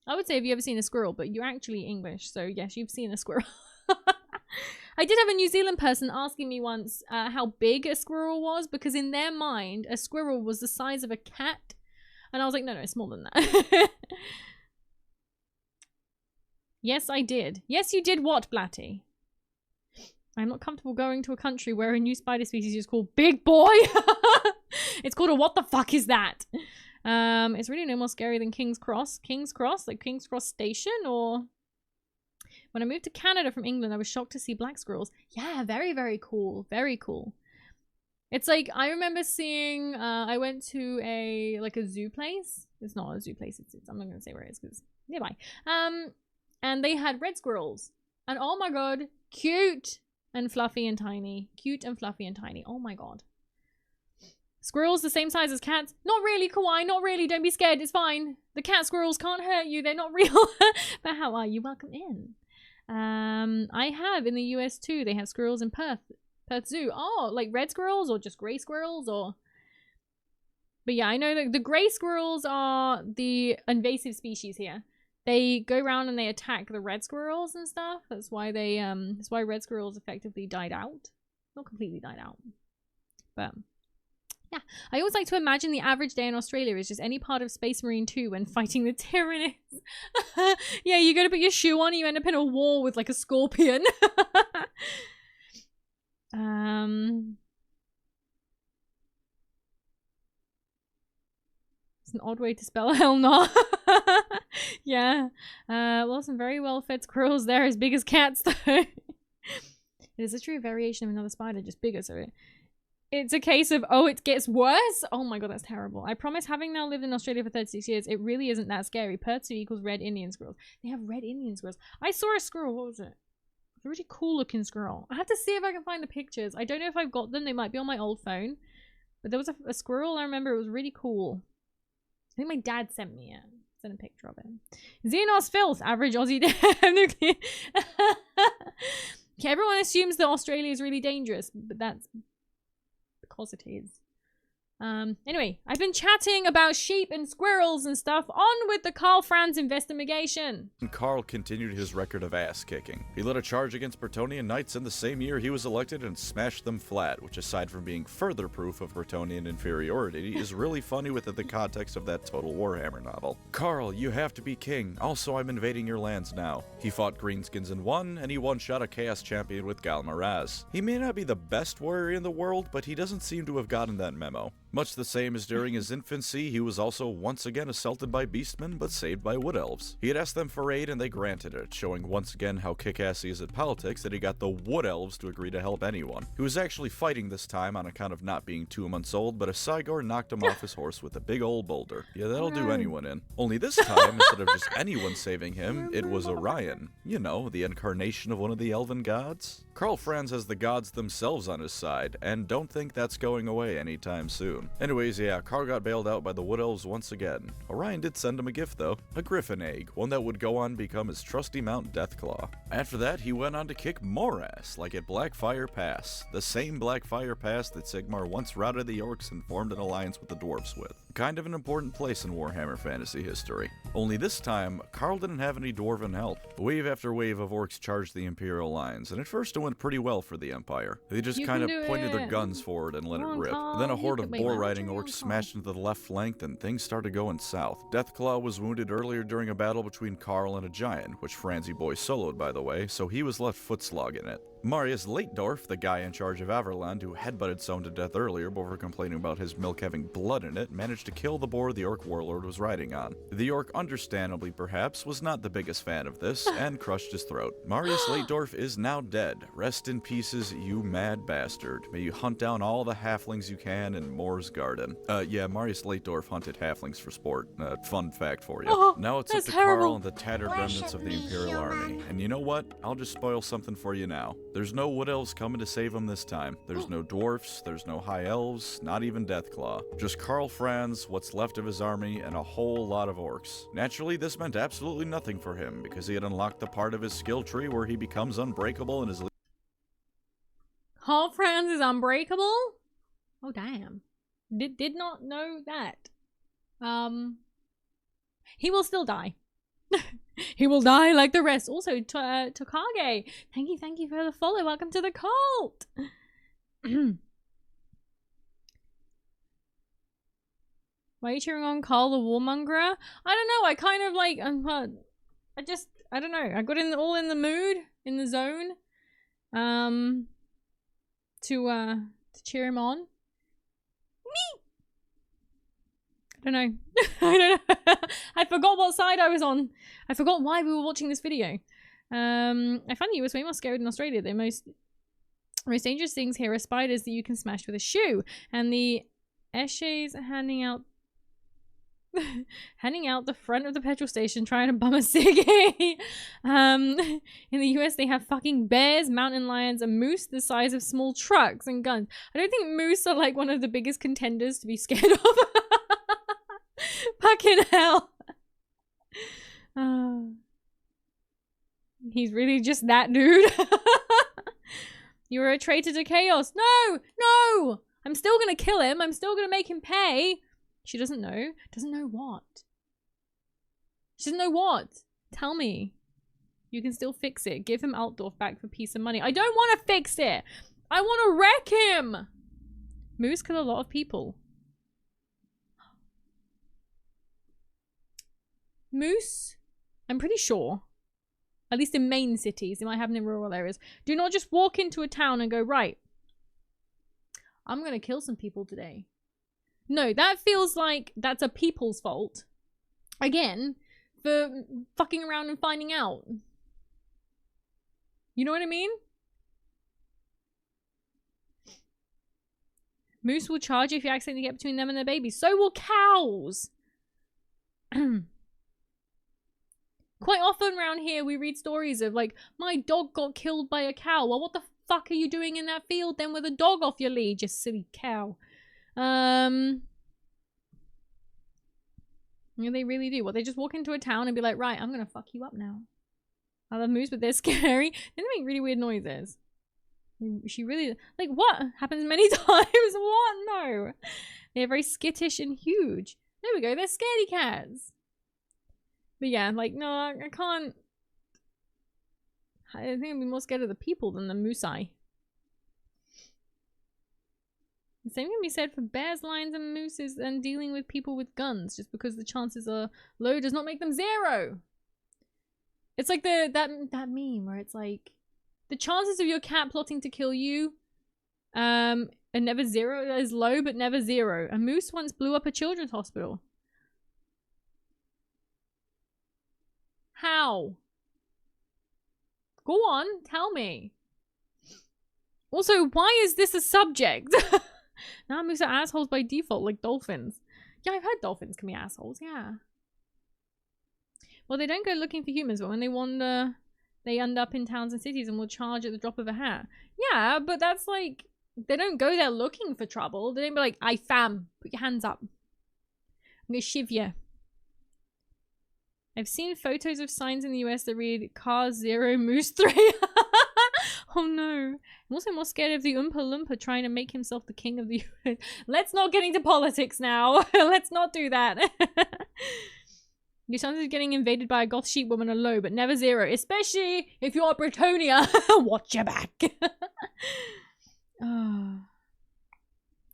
I would say, have you ever seen a squirrel? But you're actually English, so yes, you've seen a squirrel. I did have a New Zealand person asking me once how big a squirrel was, because in their mind, a squirrel was the size of a cat. And I was like, no, it's smaller than that. Yes, I did. Yes, you did what, Blatty? I'm not comfortable going to a country where a new spider species is called Big Boy. It's called a what the fuck is that? It's really no more scary than King's Cross. King's Cross? Like King's Cross Station? Or... When I moved to Canada from England, I was shocked to see black squirrels. Yeah, very, very cool. Very cool. It's like, I remember seeing, I went to a zoo place. It's not a zoo place. I'm not going to say where it is because it's nearby. And they had red squirrels. And oh my god, cute and fluffy and tiny. Cute and fluffy and tiny. Oh my god. Squirrels the same size as cats? Not really, Kawaii. Not really. Don't be scared. It's fine. The cat squirrels can't hurt you. They're not real. But how are you? Welcome in. I have in the US too. They have squirrels in Perth Zoo. Oh, like red squirrels or just gray squirrels or... But yeah, I know that the gray squirrels are the invasive species here. They go around and they attack the red squirrels and stuff. That's why they, that's why red squirrels effectively died out. Not completely died out. But... yeah, I always like to imagine the average day in Australia is just any part of Space Marine 2 when fighting the Tyranids. Yeah, you go to put your shoe on and you end up in a war with like a scorpion. It's an odd way to spell hell no. Yeah. Well, some very well-fed squirrels there, as big as cats though. It is literally a variation of another spider, just bigger, so it... it's a case of, oh, it gets worse? Oh my god, that's terrible. I promise, having now lived in Australia for 36 years, it really isn't that scary. Perth equals red Indian squirrels. They have red Indian squirrels. I saw a squirrel. What was it? It's a really cool looking squirrel. I have to see if I can find the pictures. I don't know if I've got them. They might be on my old phone. But there was a squirrel. I remember it was really cool. I think my dad sent me it. Sent a picture of him. Xenos filth. Average Aussie nuclear. Okay, everyone assumes that Australia is really dangerous, but that's because it is. Anyway, I've been chatting about sheep and squirrels and stuff. On with the Karl Franz investigation. Karl continued his record of ass-kicking. He led a charge against Bretonnian knights in the same year he was elected and smashed them flat, which aside from being further proof of Bretonnian inferiority, is really funny within the context of that Total Warhammer novel. Karl, you have to be king. Also, I'm invading your lands now. He fought Greenskins and won, and he one-shot a Chaos Champion with Gal Maraz. He may not be the best warrior in the world, but he doesn't seem to have gotten that memo. Much the same as during his infancy, he was also once again assaulted by beastmen, but saved by wood elves. He had asked them for aid and they granted it, showing once again how kick-ass he is at politics that he got the wood elves to agree to help anyone. He was actually fighting this time on account of not being 2 months old, but a Cygor knocked him off his horse with a big old boulder. Yeah, that'll do anyone in. Only this time, instead of just anyone saving him, it was Orion. You know, the incarnation of one of the elven gods. Karl Franz has the gods themselves on his side, and don't think that's going away anytime soon. Anyways, yeah, Karl got bailed out by the Wood Elves once again. Orion did send him a gift though, a griffin egg, one that would go on to become his trusty mount Deathclaw. After that, he went on to kick more ass, like at Blackfire Pass, the same Blackfire Pass that Sigmar once routed the orcs and formed an alliance with the dwarves with. Kind of an important place in Warhammer fantasy history. Only this time, Karl didn't have any dwarven help. Wave after wave of orcs charged the Imperial lines, and at first it went pretty well for the Empire. They just kind of pointed their guns forward and let it rip. Then a horde of boar-riding orcs smashed into the left flank, and things started going south. Deathclaw was wounded earlier during a battle between Karl and a giant, which Franzy Boy soloed by the way, so he was left footslogging it. Marius Leitdorf, the guy in charge of Averland who headbutted Sohn to death earlier before complaining about his milk having blood in it, managed to kill the boar the orc warlord was riding on. The orc, understandably perhaps, was not the biggest fan of this, and crushed his throat. Marius Leitdorf is now dead. Rest in pieces, you mad bastard. May you hunt down all the halflings you can in Moore's Garden. Yeah, Marius Leitdorf hunted halflings for sport. Fun fact for you. Oh, now it's up to Karl and the tattered remnants of the Imperial Army. And you know what? I'll just spoil something for you now. There's no Wood Elves coming to save him this time. There's no dwarfs, there's no High Elves, not even Deathclaw. Just Karl Franz, what's left of his army, and a whole lot of orcs. Naturally, this meant absolutely nothing for him, because he had unlocked the part of his skill tree where he becomes unbreakable and is... Karl Franz is unbreakable? Oh, damn. Did not know that. He will still die. He will die like the rest. Also, Tokage, thank you for the follow. Welcome to the cult. Why are you cheering on Karl the Warmongerer? I don't know. I kind of like. I don't know. I got all in the mood, in the zone, to cheer him on. Me. I don't know. I don't know. I forgot what side I was on. I forgot why we were watching this video. I find the US way more scary than Australia. The most dangerous things here are spiders that you can smash with a shoe, and the Esches handing out the front of the petrol station trying to bum a ciggy. In the US they have fucking bears, mountain lions, and moose the size of small trucks and guns. I don't think moose are like one of the biggest contenders to be scared of. Fucking hell. He's really just that dude. You're a traitor to chaos. No! I'm still gonna kill him. I'm still gonna make him pay. She doesn't know. Doesn't know what? She doesn't know what? Tell me. You can still fix it. Give him Altdorf back for peace and money. I don't want to fix it. I want to wreck him. Moose kill a lot of people. Moose, I'm pretty sure, at least in main cities, it might happen in rural areas, do not just walk into a town and go, right, I'm gonna kill some people today. No, that feels like that's a people's fault. Again, for fucking around and finding out. You know what I mean? Moose will charge you if you accidentally get between them and their babies. So will cows. Quite often around here we read stories of like, my dog got killed by a cow. Well, what the fuck are you doing in that field then with a dog off your lead, you silly cow? Yeah, they really do. What, they just walk into a town and be like, right, I'm gonna fuck you up now. I love moose, but they're scary. They make really weird noises. She really, like, what? Happens many times. What? No. They're very skittish and huge. There we go. They're scaredy cats. But yeah, like, no, I can't. I think I'd be more scared of the people than the moosei. The same can be said for bears, lions, and mooses and dealing with people with guns. Just because the chances are low does not make them zero. It's like that meme where it's like, the chances of your cat plotting to kill you are never zero, is low but never zero. A moose once blew up a children's hospital. How? Go on, tell me. Also, why is this a subject? Now moose are assholes by default, like dolphins. Yeah, I've heard dolphins can be assholes, yeah. Well, they don't go looking for humans, but when they wander, they end up in towns and cities and will charge at the drop of a hat. Yeah, but that's like, they don't go there looking for trouble. They don't be like, "Aye, fam, put your hands up. I'm gonna shiv you." I've seen photos of signs in the US that read Car 0 Moose 3. Oh no. I'm also more scared of the Oompa Loompa trying to make himself the king of the US. Let's not get into politics now. Let's not do that. Your chances of getting invaded by a goth sheep woman are low, but never zero. Especially if you're Britonia. Watch your back.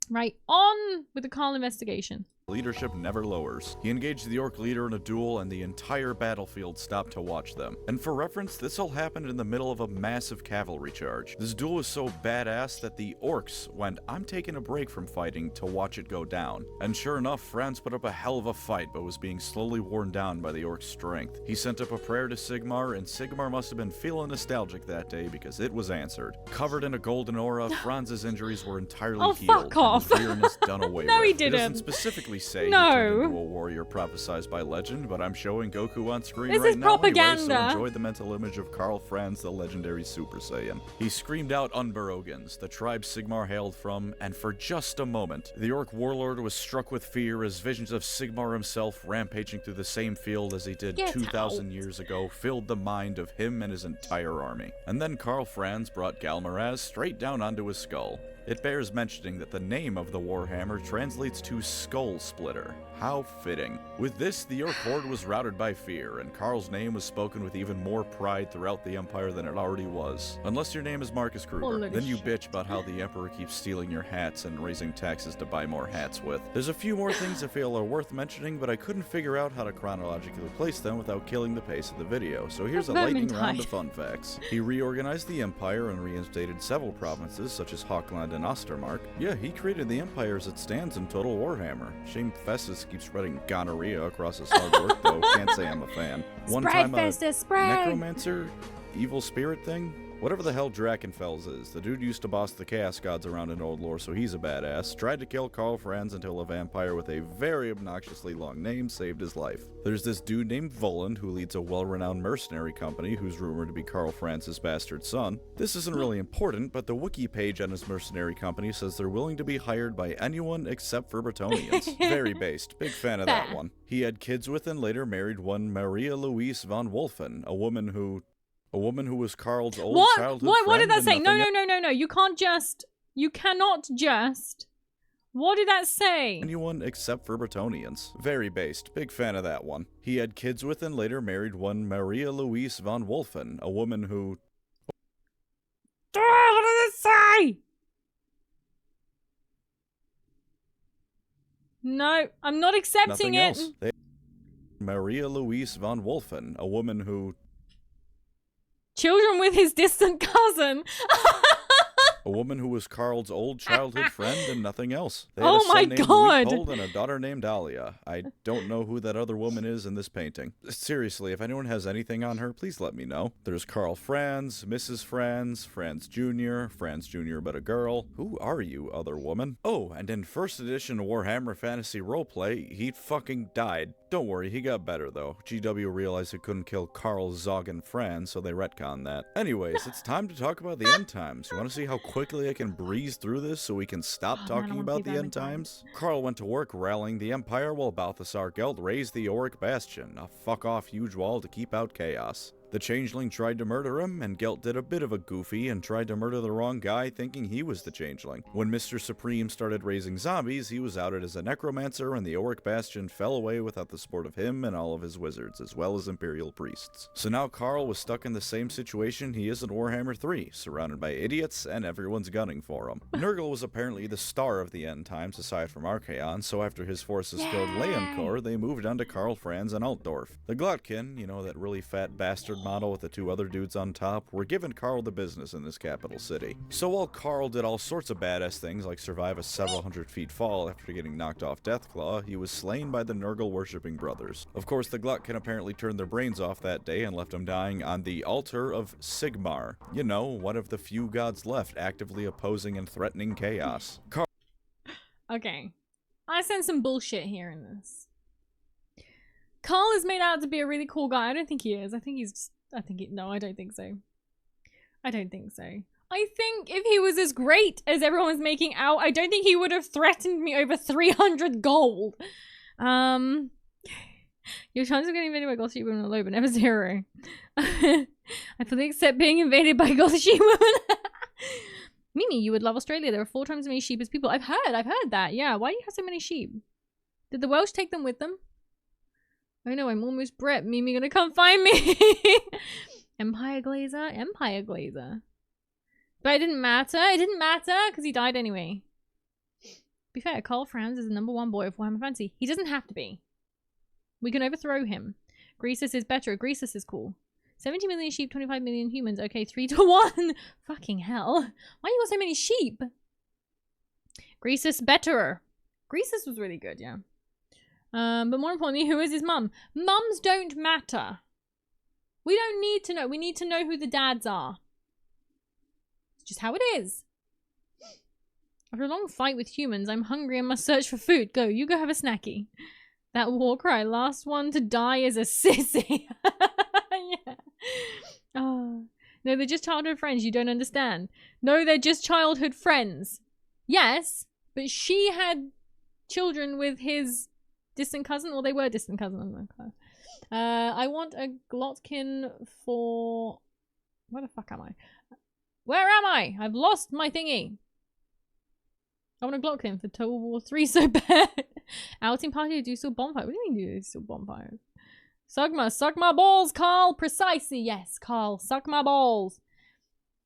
Right, on with the Karl investigation. Leadership never lowers. He engaged the orc leader in a duel and the entire battlefield stopped to watch them. And for reference, this all happened in the middle of a massive cavalry charge. This duel was so badass that the orcs went, "I'm taking a break from fighting to watch it go down." And sure enough, Franz put up a hell of a fight but was being slowly worn down by the orc's strength. He sent up a prayer to Sigmar, and Sigmar must have been feeling nostalgic that day because it was answered. Covered in a golden aura, Franz's injuries were entirely healed. Fuck off. And his weariness done away No, with. he didn't. It doesn't specifically say No. he turned into a warrior prophesized by legend, but I'm showing Goku on screen This right is now propaganda. anyway, so enjoy the mental image of Karl Franz, the legendary Super Saiyan. He screamed out Unberogans, the tribe Sigmar hailed from, and for just a moment, the orc warlord was struck with fear as visions of Sigmar himself rampaging through the same field as he did 2,000 years ago filled the mind of him and his entire army. And then Karl Franz brought Galmaraz straight down onto his skull. It bears mentioning that the name of the Warhammer translates to Skull Splitter. How fitting. With this, the orc horde was routed by fear, and Karl's name was spoken with even more pride throughout the Empire than it already was. Unless your name is Marcus Kruger, then you bitch about how the Emperor keeps stealing your hats and raising taxes to buy more hats with. There's a few more things I feel are worth mentioning, but I couldn't figure out how to chronologically place them without killing the pace of the video, so here's a lightning round of fun facts. He reorganized the Empire and reinstated several provinces, such as Hawkland and Ostermark. Yeah, he created the Empire as it stands in Total Warhammer. Shame Festus keeps spreading gonorrhea across his hard work, though. Can't say I'm a fan. One time, Festus, necromancer, evil spirit thing? Whatever the hell Drakenfels is, the dude used to boss the Chaos Gods around in Old Lore, so he's a badass. Tried to kill Karl Franz until a vampire with a very obnoxiously long name saved his life. There's this dude named Voland who leads a well-renowned mercenary company who's rumored to be Karl Franz's bastard son. This isn't really important, but the wiki page on his mercenary company says they're willing to be hired by anyone except for Bretonians. Very based. Big fan of that one. He had kids with and later married one Maria Louise von Wolfen, a woman who was Karl's old childhood friend. What did that say? No. You cannot just. What did that say? Anyone except for Bretonians. Very based. Big fan of that one. He had kids with and later married one Maria Louise von Wolfen, a woman who... What did it say? No, I'm not accepting it. Nothing else. Maria Louise von Wolfen, a woman who... Children with his distant cousin. A woman who was Karl's old childhood friend and nothing else. They had Oh a son my named God. Leopold and a daughter named Alia. I don't know who that other woman is in this painting. Seriously, if anyone has anything on her, please let me know. There's Karl Franz, Mrs. Franz, Franz Jr. but a girl. Who are you, other woman? Oh, and in first edition Warhammer Fantasy Roleplay, he fucking died. Don't worry, he got better though. GW realized it couldn't kill Karl Zogen Franz, so they retconned that. Anyways, it's time to talk about the end times. You want to see how quickly I can breeze through this so we can stop talking about the end times? Karl went to work rallying the Empire while Balthasar Gelt raised the Auric Bastion, a fuck-off huge wall to keep out chaos. The Changeling tried to murder him, and Gelt did a bit of a goofy and tried to murder the wrong guy thinking he was the Changeling. When Mr. Supreme started raising zombies, he was outed as a necromancer, and the Auric Bastion fell away without the support of him and all of his wizards, as well as Imperial priests. So now Karl was stuck in the same situation he is in Warhammer 3, surrounded by idiots, and everyone's gunning for him. Nurgle was apparently the star of the end times, aside from Archaon, so after his forces killed Leoncoeur, they moved on to Karl Franz and Altdorf. The Glotkin, you know, that really fat bastard model with the two other dudes on top, were giving Karl the business in this capital city. So while Karl did all sorts of badass things like survive a several hundred feet fall after getting knocked off Deathclaw, he was slain by the Nurgle worshipping brothers. Of course, the Glotkin apparently turned their brains off that day and left him dying on the altar of Sigmar. You know, one of the few gods left actively opposing and threatening chaos. Okay. I sense some bullshit here in this. Karl is made out to be a really cool guy. I don't think he is. I think he's... No, I don't think so. I don't think so. I think if he was as great as everyone's making out, I don't think he would have threatened me over 300 gold. Your chance of getting invaded by Gothic women are low, but never zero. I fully accept being invaded by Gothic women. Mimi, you would love Australia. There are 4 times as many sheep as people. I've heard that. Yeah, why do you have so many sheep? Did the Welsh take them with them? Oh no, I'm almost Brett. Mimi gonna come find me. Empire Glazer. But it didn't matter. It didn't matter because he died anyway. To be fair, Karl Franz is the #1 boy of Warhammer Fantasy. He doesn't have to be. We can overthrow him. Greasus is better. Greasus is cool. 70 million sheep, 25 million humans. Okay, 3 to 1. Fucking hell. Why you got so many sheep? Greasus betterer. Greasus was really good, yeah. But more importantly, who is his mum? Mums don't matter. We don't need to know. We need to know who the dads are. It's just how it is. After a long fight with humans, I'm hungry and must search for food. Go, you go have a snacky. That war cry, last one to die is a sissy. Yeah. Oh. No, they're just childhood friends. You don't understand. No, they're just childhood friends. Yes, but she had children with his distant cousin, or they were distant cousins. I want a Glotkin for... Where the fuck am I? Where am I? I've lost my thingy. I want a Glotkin for Total War 3 so bad. Outing party to do still bonfire. What do you mean do still bonfires? Suck my balls, Karl. Precisely, yes, Karl. Suck my balls.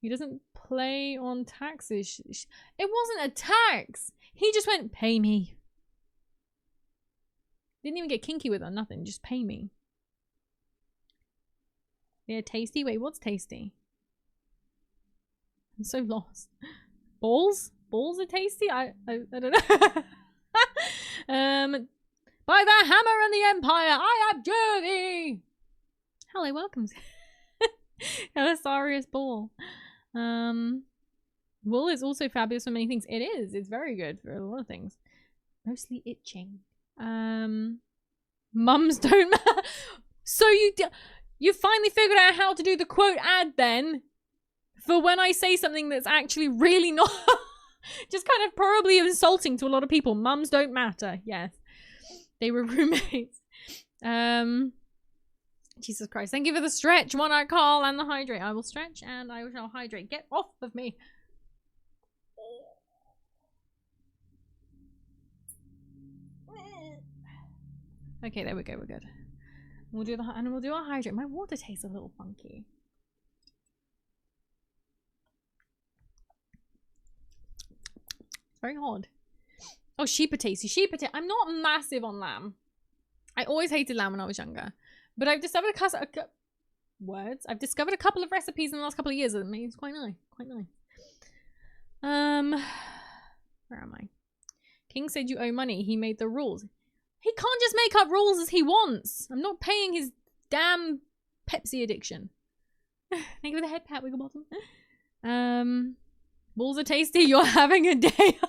He doesn't play on taxes. It wasn't a tax. He just went, pay me. Didn't even get kinky with her, nothing. Just pay me. Yeah, tasty? Wait, what's tasty? I'm so lost. Balls? Balls are tasty? I don't know. By the hammer and the empire, I abjure thee! Hello, welcome. Elisarius Ball. Wool is also fabulous for many things. It is. It's very good for a lot of things. Mostly itching. Mums don't matter. So you finally figured out how to do the quote ad then for when I say something that's actually really not just kind of probably insulting to a lot of people. Mums don't matter. Yes. They were roommates. Jesus Christ. Thank you for the stretch, Monarch Karl, and the hydrate. I will stretch and I shall hydrate. Get off of me. Okay, there we go. We're good. We'll do our hydrate. My water tastes a little funky. It's very hard. Oh, sheeper tasty. Sheeper tasty. I'm not massive on lamb. I always hated lamb when I was younger. But I've discovered I've discovered a couple of recipes in the last couple of years that it's quite nice. Quite nice. Where am I? King said you owe money. He made the rules. He can't just make up rules as he wants. I'm not paying his damn Pepsi addiction. Thank you for the head pat, Wigglebottom. Balls are tasty. You're having a day.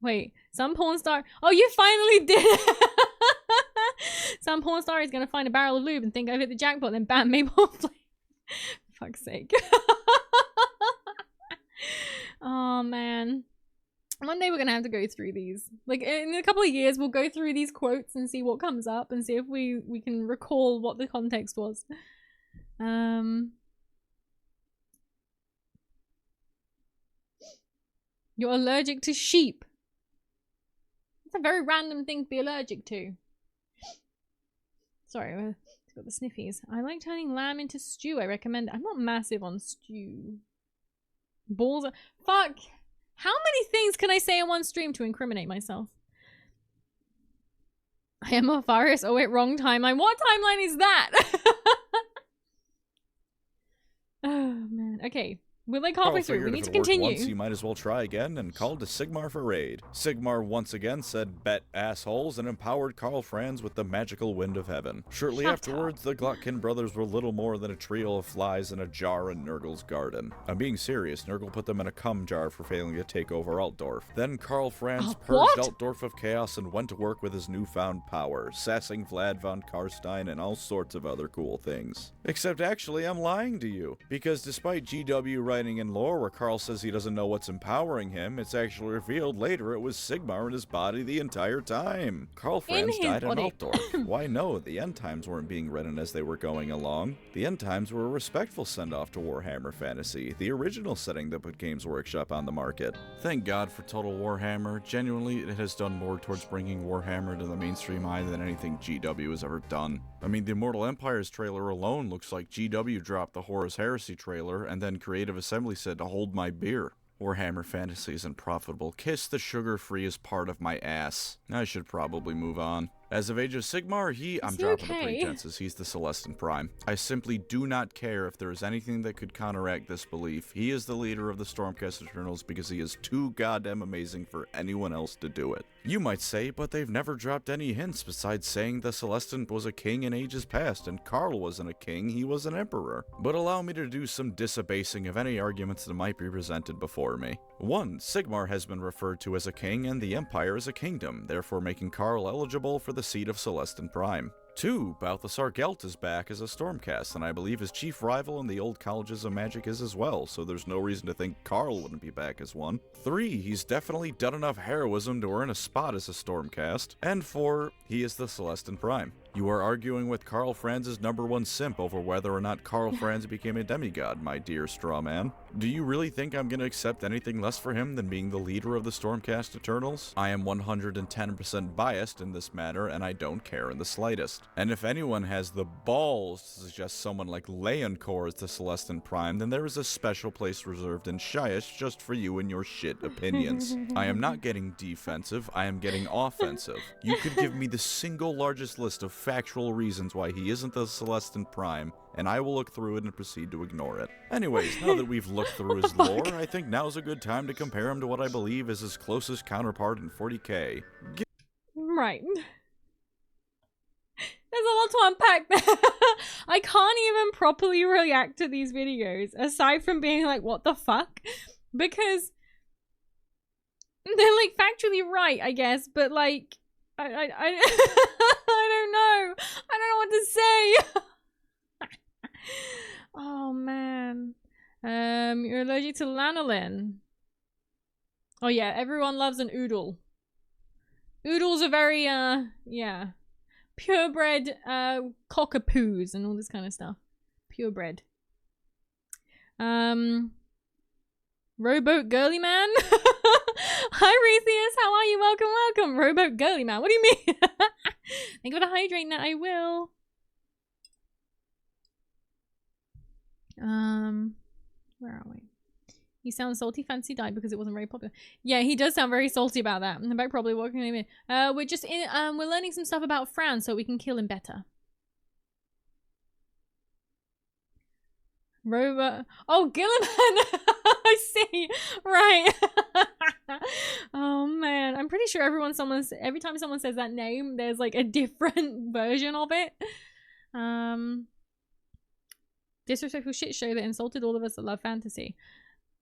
Wait, some porn star. Oh, you finally did it. Some porn star is gonna find a barrel of lube and think I've hit the jackpot, then bam, Maple flame. For fuck's sake. Oh man. One day we're gonna have to go through these. Like in a couple of years, we'll go through these quotes and see what comes up and see if we can recall what the context was. You're allergic to sheep. It's a very random thing to be allergic to. Sorry, I've got the sniffies. I like turning lamb into stew. I recommend it. I'm not massive on stew. Balls are... Fuck! How many things can I say in one stream to incriminate myself? I am a virus. Oh wait, wrong timeline. What timeline is that? Oh man. Okay. We're like halfway through. We need to continue. Once, you might as well try again, and called to Sigmar for raid. Sigmar once again said, "Bet assholes," and empowered Karl Franz with the magical wind of heaven. Shortly afterwards, the Glotkin brothers were little more than a trio of flies in a jar in Nurgle's garden. I'm being serious. Nurgle put them in a cum jar for failing to take over Altdorf. Then Karl Franz purged Altdorf of chaos and went to work with his newfound power, sassing Vlad von Karstein and all sorts of other cool things. Except actually, I'm lying to you, because despite GW writing in lore where Karl says he doesn't know what's empowering him, it's actually revealed later it was Sigmar in his body the entire time. Karl Franz died in Altdorf. Why no, the end times weren't being written as they were going along. The end times were a respectful send-off to Warhammer Fantasy, the original setting that put Games Workshop on the market. Thank God for Total Warhammer. Genuinely, it has done more towards bringing Warhammer to the mainstream eye than anything GW has ever done. I mean, the Immortal Empires trailer alone looks like GW dropped the Horus Heresy trailer, and then Creative Assembly said to hold my beer. Warhammer Fantasy isn't profitable. Kiss the sugar-freest part of my ass. I should probably move on. As of Age of Sigmar, I'm dropping the pretenses. He's the Celestin Prime. I simply do not care if there is anything that could counteract this belief. He is the leader of the Stormcast Eternals because he is too goddamn amazing for anyone else to do it. You might say, but they've never dropped any hints besides saying the Celestin was a king in ages past, and Karl wasn't a king, he was an emperor. But allow me to do some disabasing of any arguments that might be presented before me. 1. Sigmar has been referred to as a king, and the Empire as a kingdom, therefore making Karl eligible for the seat of Celestin Prime. 2. Balthasar Gelt is back as a Stormcast, and I believe his chief rival in the old colleges of magic is as well, so there's no reason to think Karl wouldn't be back as one. 3. He's definitely done enough heroism to earn a spot as a Stormcast. And 4. He is the Celestin Prime. You are arguing with Karl Franz's #1 simp over whether or not Karl Franz became a demigod, my dear straw man. Do you really think I'm going to accept anything less for him than being the leader of the Stormcast Eternals? I am 110% biased in this matter, and I don't care in the slightest. And if anyone has the balls to suggest someone like Leoncor as the Celestin Prime, then there is a special place reserved in Shyish just for you and your shit opinions. I am not getting defensive, I am getting offensive. You could give me the single largest list of factual reasons why he isn't the Celestin Prime, and I will look through it and proceed to ignore it. Anyways, now that we've looked through his lore, I think now's a good time to compare him to what I believe is his closest counterpart in 40k. Right. There's a lot to unpack there. I can't even properly react to these videos, aside from being like, what the fuck? Because they're like factually right, I guess, but like, I don't know. I don't know what to say. Oh man. You're allergic to lanolin. Oh yeah, everyone loves an oodle. Oodles are very, yeah. Purebred, cockapoos and all this kind of stuff. Purebred. Rowboat Girly Man? Hi, Retheus. How are you? Welcome, welcome. Rowboat Girly Man. What do you mean? Thank you for the hydrate. That I will. Where are we? He sounds salty. Fancy died because it wasn't very popular. Yeah, he does sound very salty about that. About probably walking him in. We're just in. We're learning some stuff about Franz so we can kill him better. Robot. Oh, Gilliman. I see. Right. Oh man, I'm pretty sure every time someone says that name, there's like a different version of it. Disrespectful shit show that insulted all of us that love fantasy.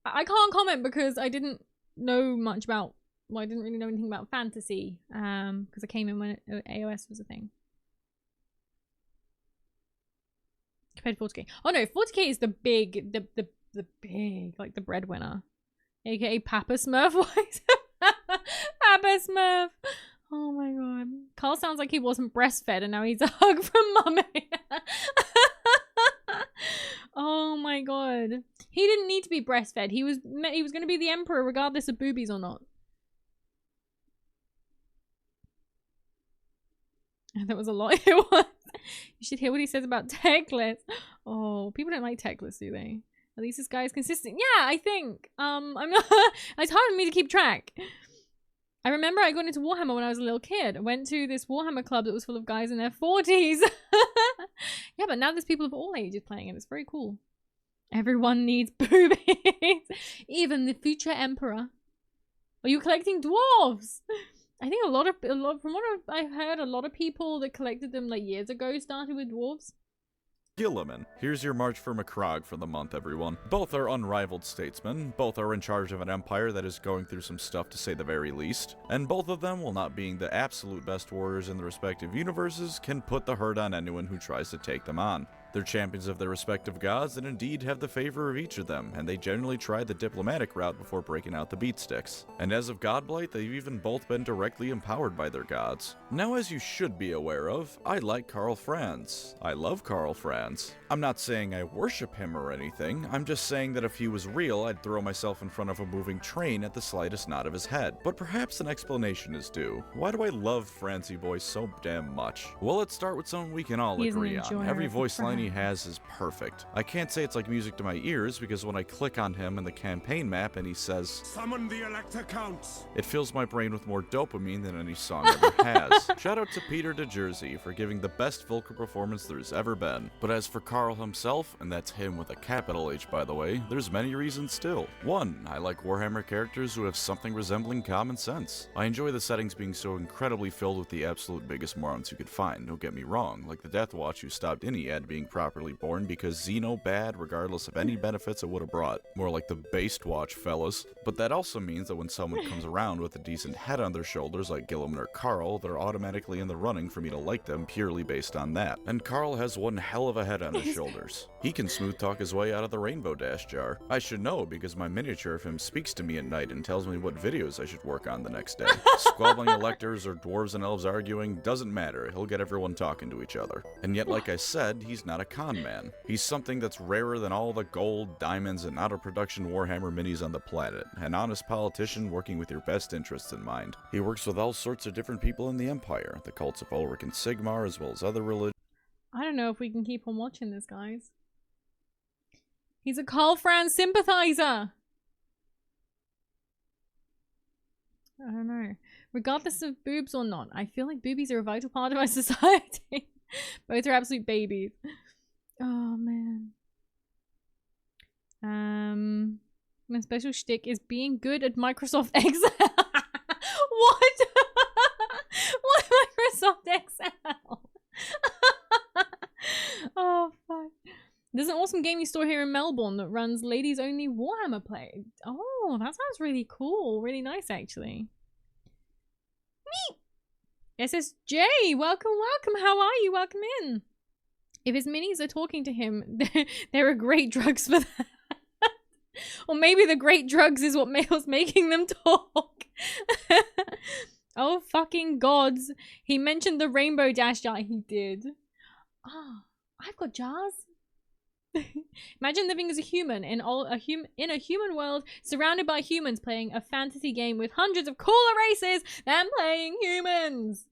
I can't comment because I didn't know much about. Well, I didn't really know anything about fantasy. Because I came in when AOS was a thing. Compared to 40k. Oh no, 40k is the big, the big, like the breadwinner. AKA Papa Smurf. Papa Smurf. Oh my god. Carl sounds like he wasn't breastfed and now he's a hug from mummy. Oh my god. He didn't need to be breastfed. He was going to be the emperor regardless of boobies or not. That was a lot. It was. You should hear what he says about Techless. Oh, people don't like Techless, do they? At least this guy is consistent. Yeah, I think. I'm not. It's hard for me to keep track. I remember I got into Warhammer when I was a little kid. I went to this Warhammer club that was full of guys in their 40s. Yeah, but now there's people of all ages playing it. It's very cool. Everyone needs boobies. Even the future emperor. Are you collecting dwarves? I think a lot from what I've heard, a lot of people that collected them like years ago started with dwarves. Gilliman. Here's your march for Macrog for the month, everyone. Both are unrivaled statesmen, both are in charge of an empire that is going through some stuff to say the very least, and both of them, while not being the absolute best warriors in the respective universes, can put the hurt on anyone who tries to take them on. They're champions of their respective gods and indeed have the favor of each of them, and they generally try the diplomatic route before breaking out the beatsticks. And as of Godblight, they've even both been directly empowered by their gods. Now, as you should be aware of, I like Karl Franz. I love Karl Franz. I'm not saying I worship him or anything, I'm just saying that if he was real, I'd throw myself in front of a moving train at the slightest nod of his head. But perhaps an explanation is due. Why do I love Franzy Boy so damn much? Well, let's start with something we can all agree on. Every voice line he has is perfect. I can't say it's like music to my ears because when I click on him in the campaign map and he says, "Summon the Elector Counts," it fills my brain with more dopamine than any song ever has. Shout out to Peter DeJersey for giving the best vocal performance there's ever been. But as for Karl himself, and that's him with a capital H by the way, there's many reasons still. 1. I like Warhammer characters who have something resembling common sense. I enjoy the settings being so incredibly filled with the absolute biggest morons you could find, don't get me wrong, like the Death Watch who stopped any ad being properly born because Xeno bad regardless of any benefits it would have brought. More like the Based Watch, fellas. But that also means that when someone comes around with a decent head on their shoulders like Gilliman or Karl, they're automatically in the running for me to like them purely based on that. And Karl has one hell of a head on his shoulders. He can smooth talk his way out of the Rainbow Dash jar. I should know because my miniature of him speaks to me at night and tells me what videos I should work on the next day. Squabbling electors or dwarves and elves arguing doesn't matter, he'll get everyone talking to each other. And yet, like I said, he's not a con man. He's something that's rarer than all the gold, diamonds, and out-of-production Warhammer minis on the planet. An honest politician working with your best interests in mind. He works with all sorts of different people in the Empire, the cults of Ulrich and Sigmar, as well as other religions. I don't know if we can keep on watching this, guys. He's a Karl Franz sympathizer. I don't know. Regardless of boobs or not, I feel like boobies are a vital part of our society. Both are absolute babies. Oh man. My special shtick is being good at Microsoft Excel. What? What Microsoft Excel? Oh fuck. There's an awesome gaming store here in Melbourne that runs ladies only Warhammer play. Oh, that sounds really cool. Really nice actually. Me! SSJ, welcome, welcome. How are you? Welcome in. If his minis are talking to him, there are great drugs for that. Or maybe the great drugs is what was making them talk. Oh fucking gods. He mentioned the Rainbow Dash jar. He did. Ah, I've got jars. Imagine living as a human in a human world surrounded by humans playing a fantasy game with hundreds of cooler races than playing humans.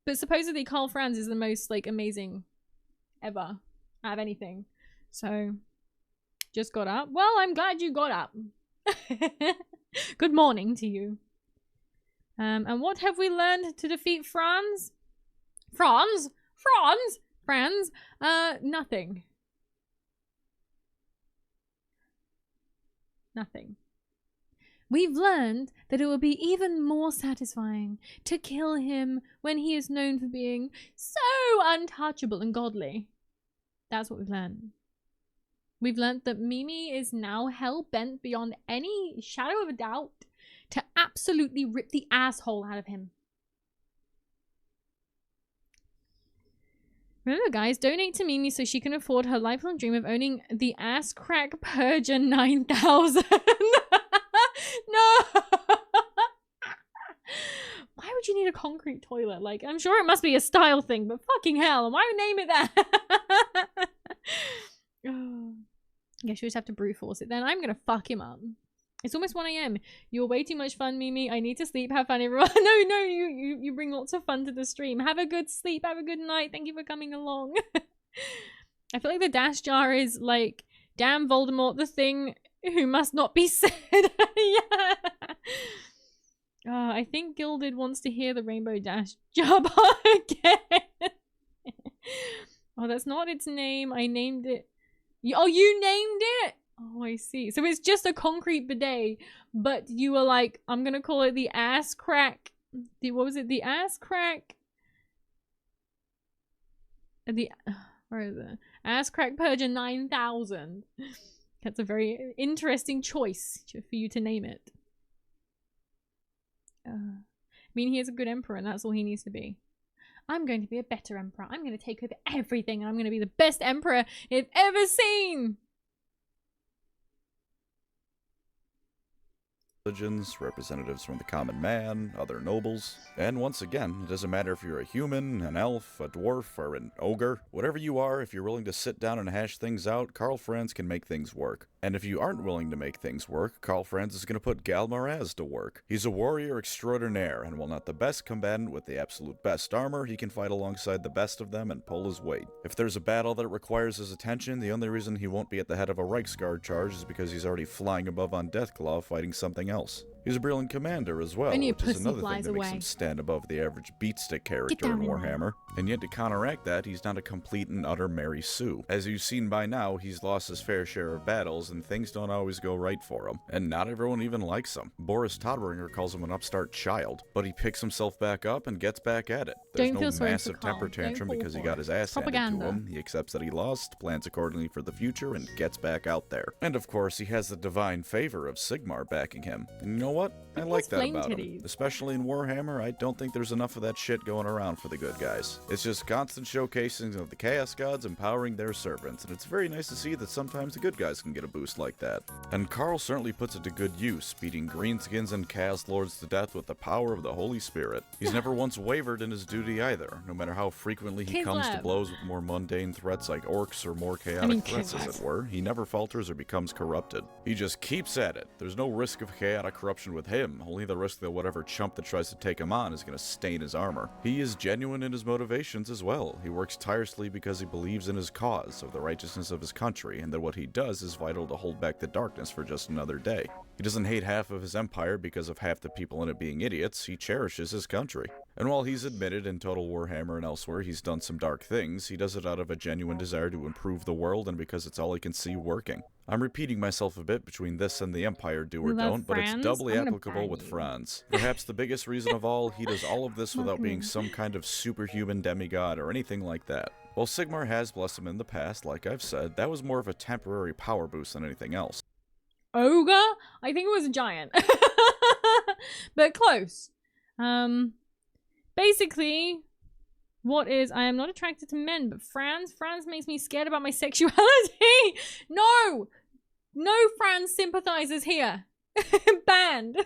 But supposedly Karl Franz is the most like amazing ever out of anything. So just got up. Well, I'm glad you got up. Good morning to you. And what have we learned to defeat Franz? Franz? Nothing. Nothing. We've learned that it will be even more satisfying to kill him when he is known for being so untouchable and godly. That's what we've learned. We've learned that Mimi is now hell-bent beyond any shadow of a doubt to absolutely rip the asshole out of him. Remember, guys, donate to Mimi so she can afford her lifelong dream of owning the ass crack Purger 9000. No! Why would you need a concrete toilet? Like, I'm sure it must be a style thing, but fucking hell, why would name it that? Oh. I guess you just have to brute force it then. I'm gonna fuck him up. It's almost 1 AM. You're way too much fun, Mimi. I need to sleep. Have fun, everyone. No, you bring lots of fun to the stream. Have a good sleep. Have a good night. Thank you for coming along. I feel like the dash jar is like, damn Voldemort, the thing who must not be said. Yeah. I think Gilded wants to hear the Rainbow Dash jar again. Oh, that's not its name. I named it. Oh, you named it? Oh, I see. So it's just a concrete bidet, but you were like, I'm gonna call it the ass crack. What was it? The ass crack? Where is it? Ass crack Purger 9000. That's a very interesting choice for you to name it. I mean, he is a good emperor, and that's all he needs to be. I'm going to be a better emperor. I'm going to take over everything, and I'm going to be the best emperor you've ever seen. Religions, representatives from the common man, other nobles. And once again, it doesn't matter if you're a human, an elf, a dwarf, or an ogre. Whatever you are, if you're willing to sit down and hash things out, Karl Franz can make things work. And if you aren't willing to make things work, Karl Franz is going to put Galmaraz to work. He's a warrior extraordinaire, and while not the best combatant with the absolute best armor, he can fight alongside the best of them and pull his weight. If there's a battle that requires his attention, the only reason he won't be at the head of a Reichsguard charge is because he's already flying above on Deathclaw fighting something else. He's a brilliant commander as well, which is another thing that makes him stand above the average beatstick character in Warhammer. And yet to counteract that, he's not a complete and utter Mary Sue. As you've seen by now, he's lost his fair share of battles, and things don't always go right for him. And not everyone even likes him. Boris Todbringer calls him an upstart child, but he picks himself back up and gets back at it. There's no massive temper tantrum because he got his ass handed to him. He accepts that he lost, plans accordingly for the future, and gets back out there. And of course, he has the divine favor of Sigmar backing him. And you know what? I like that about him. Especially in Warhammer, I don't think there's enough of that shit going around for the good guys. It's just constant showcasing of the Chaos Gods empowering their servants, and it's very nice to see that sometimes the good guys can get a boost like that. And Karl certainly puts it to good use, beating Greenskins and Chaos Lords to death with the power of the Holy Spirit. He's never once wavered in his duty either, no matter how frequently he comes to blows with more mundane threats like orcs or more chaotic threats, as it were. He never falters or becomes corrupted. He just keeps at it. There's no risk of chaotic corruption with him, only the risk that whatever chump that tries to take him on is going to stain his armor. He is genuine in his motivations as well. He works tirelessly because he believes in his cause of the righteousness of his country, and that what he does is vital to hold back the darkness for just another day. He doesn't hate half of his empire because of half the people in it being idiots. He cherishes his country. And while he's admitted in Total Warhammer and elsewhere he's done some dark things, he does it out of a genuine desire to improve the world and because it's all he can see working. I'm repeating myself a bit between this and the Empire Do or Don't, but it's doubly applicable with Franz. Perhaps the biggest reason of all, he does all of this without being some kind of superhuman demigod or anything like that. While Sigmar has blessed him in the past, like I've said, that was more of a temporary power boost than anything else. Ogre? I think it was a giant. But close. Basically, I am not attracted to men, but Franz makes me scared about my sexuality. No, Franz sympathizers here. Banned.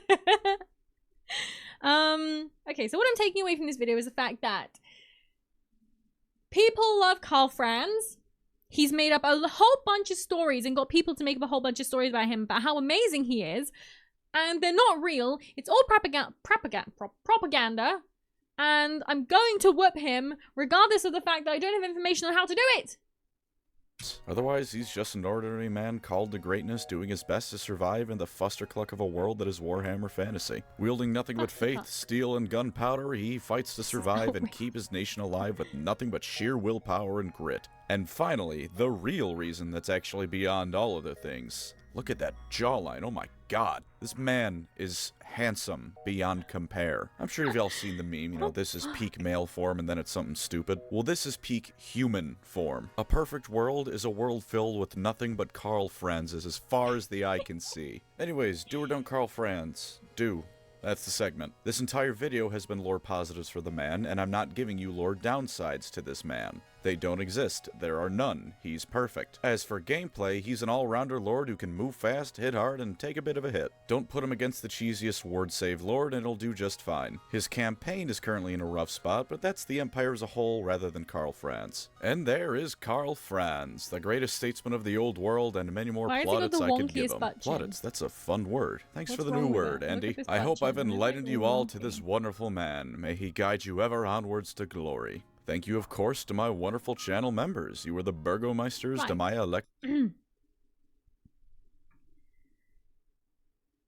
Okay, so what I'm taking away from this video is the fact that people love Karl Franz. He's made up a whole bunch of stories and got people to make up a whole bunch of stories about him, about how amazing he is. And they're not real. It's all propaganda. And I'm going to whoop him, regardless of the fact that I don't have information on how to do it. Otherwise, he's just an ordinary man called to greatness, doing his best to survive in the fustercluck of a world that is Warhammer fantasy. Wielding nothing but faith, steel, and gunpowder, he fights to survive and keep his nation alive with nothing but sheer willpower and grit. And finally, the real reason that's actually beyond all other things. Look at that jawline. Oh my god. This man is handsome beyond compare. I'm sure you've all seen the meme, you know, this is peak male form and then it's something stupid. Well, this is peak human form. A perfect world is a world filled with nothing but Karl Franzes as far as the eye can see. Anyways, do or don't Karl Franz? Do. That's the segment. This entire video has been lore positives for the man, and I'm not giving you lore downsides to this man. They don't exist. There are none. He's perfect. As for gameplay, he's an all-rounder lord who can move fast, hit hard, and take a bit of a hit. Don't put him against the cheesiest ward save lord, and it'll do just fine. His campaign is currently in a rough spot, but that's the Empire as a whole rather than Karl Franz. And there is Karl Franz, the greatest statesman of the old world, and many more plaudits I could give him. Plaudits, that's a fun word. Thanks for the new word, Andy. I hope I've enlightened you all to this wonderful man. May he guide you ever onwards to glory. Thank you, of course, to my wonderful channel members. You are the Burgomeisters to my elect.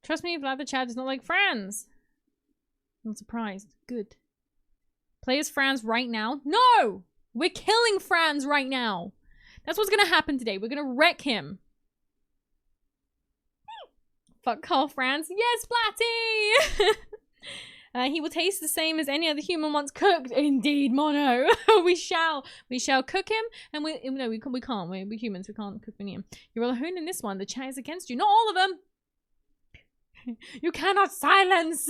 Trust me, Vlad the Chad does not like Franz. I'm not surprised. Good. Play as Franz right now? No! We're killing Franz right now. That's what's gonna happen today. We're gonna wreck him. Fuck Karl Franz. Yes, Blatty! He will taste the same as any other human once cooked. Indeed, Mono. we shall cook him, and we can't. We're humans. We can't cook him. You're alone in this one. The chat is against you. Not all of them. You cannot silence.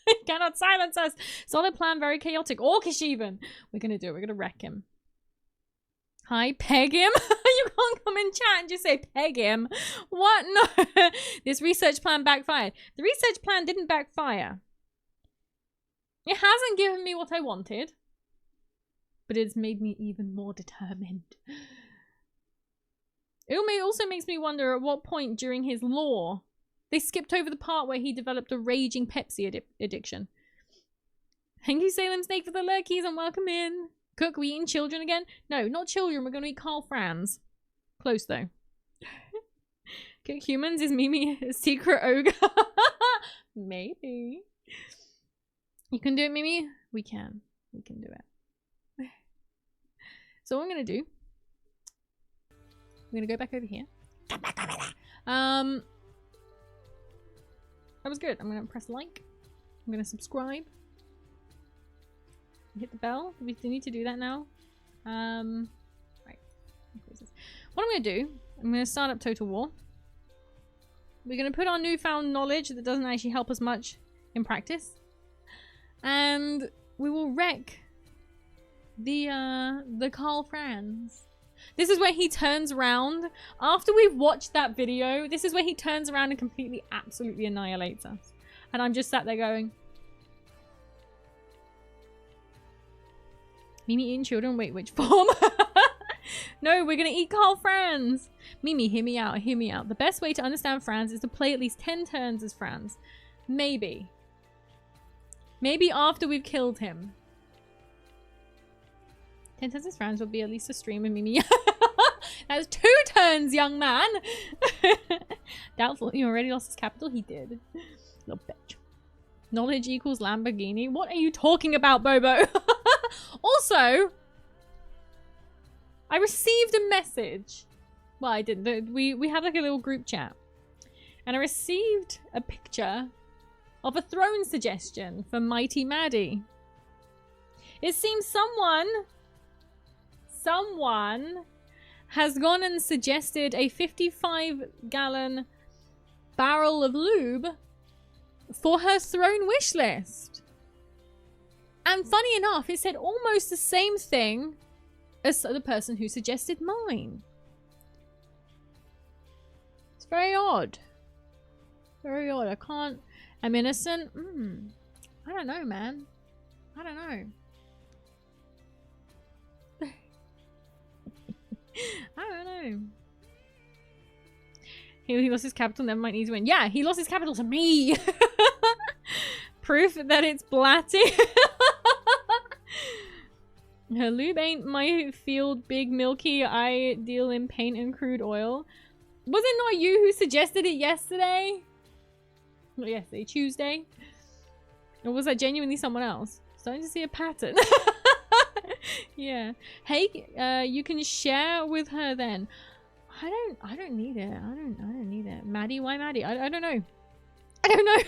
You cannot silence us. Solid plan, very chaotic. Orcish even. We're gonna do it. We're gonna wreck him. Hi, peg him. You can't come in chat and just say peg him. What? No. This research plan backfired. The research plan didn't backfire. It hasn't given me what I wanted, but it's made me even more determined. It also makes me wonder at what point during his lore they skipped over the part where he developed a raging Pepsi addiction. Thank you, Salem Snake, for the lurkies and welcome in. Cook, we eating children again? No, not children. We're going to eat Karl Franz. Close, though. Cook humans? Is Mimi a secret ogre? Maybe. You can do it, Mimi? We can. We can do it. So what I'm going to do, I'm going to go back over here. That was good. I'm going to press like. I'm going to subscribe. Hit the bell. Do we need to do that now? Right. What I'm going to do, I'm going to start up Total War. We're going to put our newfound knowledge that doesn't actually help us much in practice. And we will wreck the Karl Franz. This is where he turns around. After we've watched that video, this is where he turns around and completely, absolutely annihilates us. And I'm just sat there going... Mimi eating children? Wait, which form? No, we're gonna eat Karl Franz. Mimi, hear me out, hear me out. The best way to understand Franz is to play at least 10 turns as Franz. Maybe. Maybe after we've killed him. 10 turns as Franz will be at least a stream of Mimi. That's 2 turns, young man. Doubtful. He already lost his capital? He did. Little bitch. Knowledge equals Lamborghini. What are you talking about, Bobo? Also, I received a message. Well, I didn't. We had like a little group chat. And I received a picture of a throne suggestion for Mighty Maddie. It seems someone has gone and suggested a 55-gallon barrel of lube for her throne wish list. And funny enough, it said almost the same thing as the person who suggested mine. It's very odd. Very odd. I can't... I'm innocent? I don't know, man. I don't know. I don't know. He lost his capital, never mind, needs to win. Yeah, he lost his capital to me. Proof that it's Blatty. Her lube ain't my field, big milky. I deal in paint and crude oil. Was it not you who suggested it yesterday? Not yesterday, Tuesday? Or was that genuinely someone else? Starting to see a pattern. Yeah. Hey, you can share with her then. I don't need it. I don't need it. Maddie, why Maddie? I don't know. I don't know.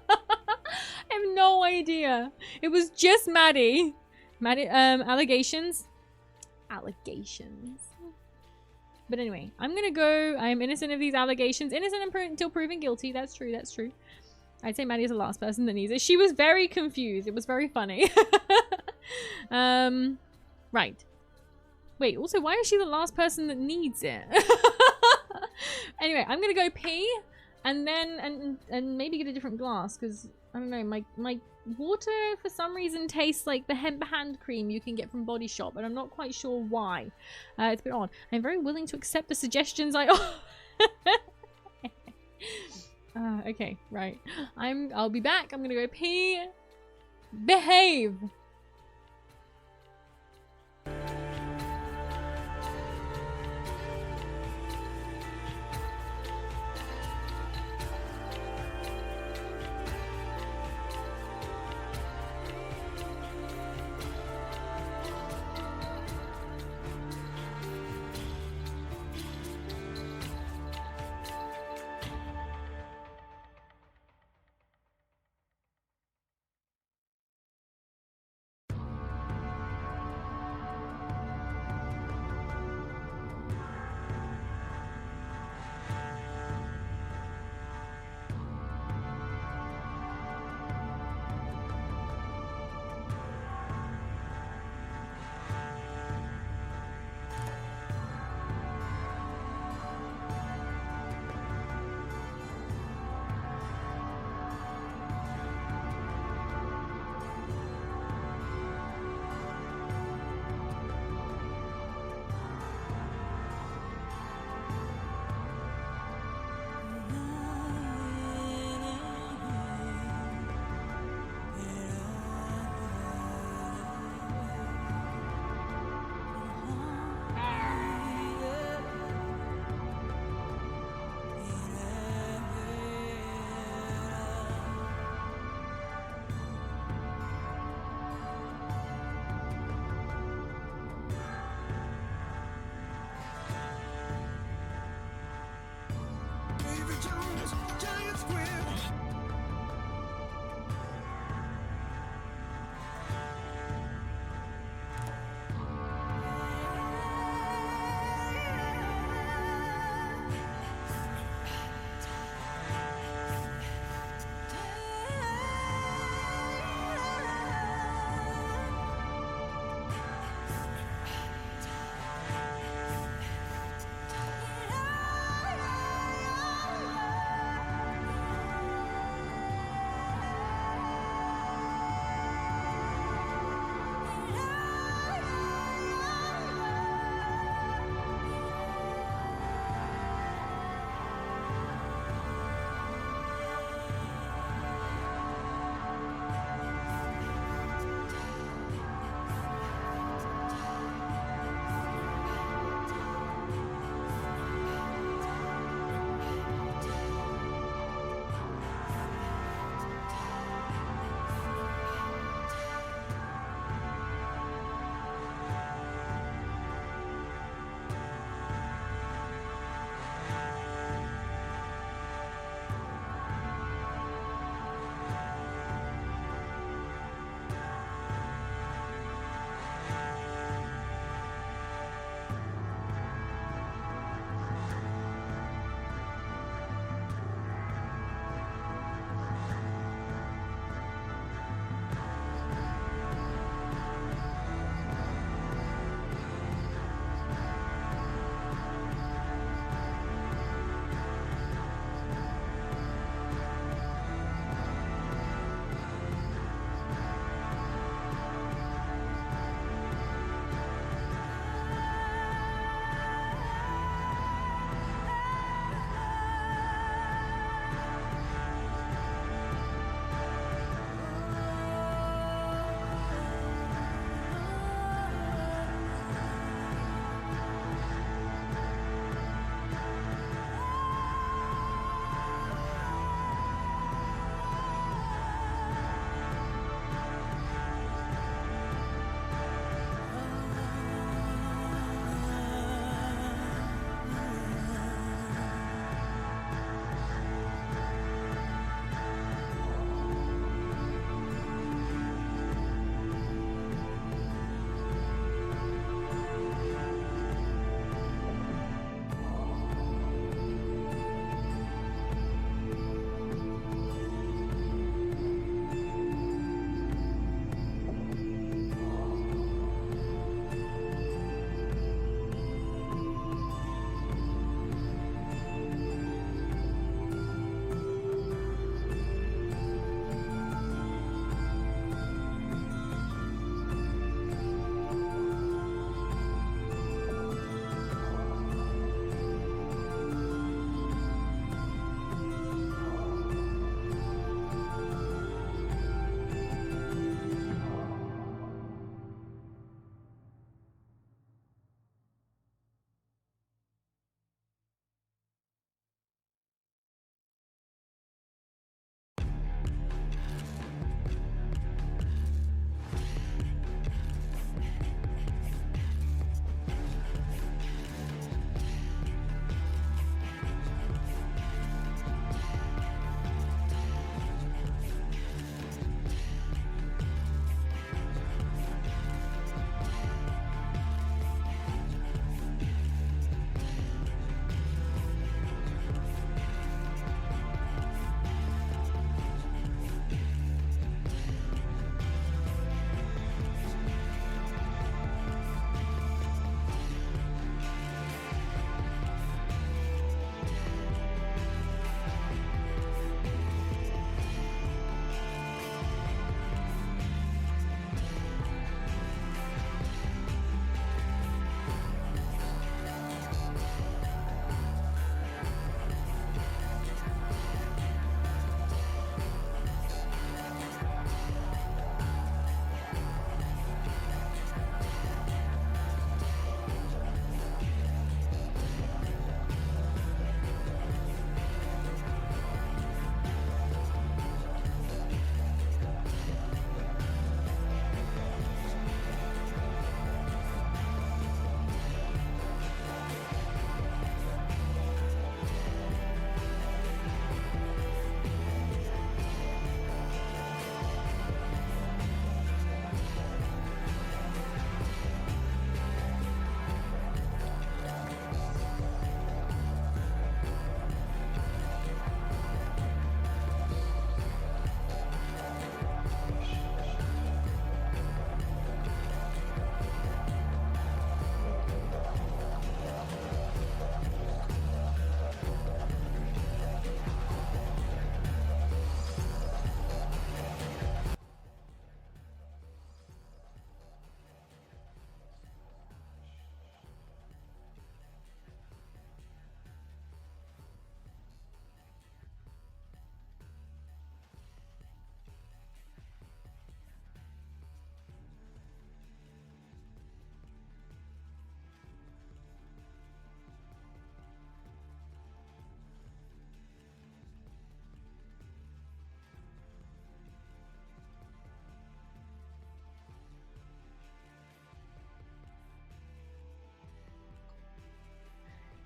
I have no idea. It was just Maddie. Maddie, allegations. Allegations. But anyway, I'm gonna go. I'm innocent of these allegations. Innocent until proven guilty. That's true. That's true. I'd say Maddie is the last person that needs it. She was very confused. It was very funny. Right. Wait, also, why is she the last person that needs it? Anyway, I'm gonna go pee and then and maybe get a different glass because I don't know, my water for some reason tastes like the hemp hand cream you can get from Body Shop, and I'm not quite sure why. It's a bit odd. I'm very willing to accept the suggestions I okay, right. I'll be back. I'm gonna go pee. Behave.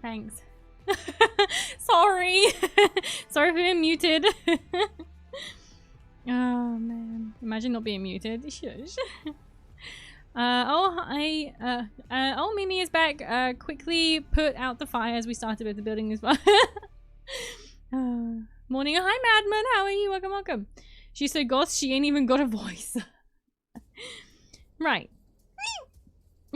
Thanks. Sorry. Sorry for being muted. Oh man. Imagine not being muted. Shush. Oh, Mimi is back. Quickly put out the fire as we started with the building as well. Morning. Hi, Madman. How are you? Welcome, welcome. She's so goth, she ain't even got a voice. Right.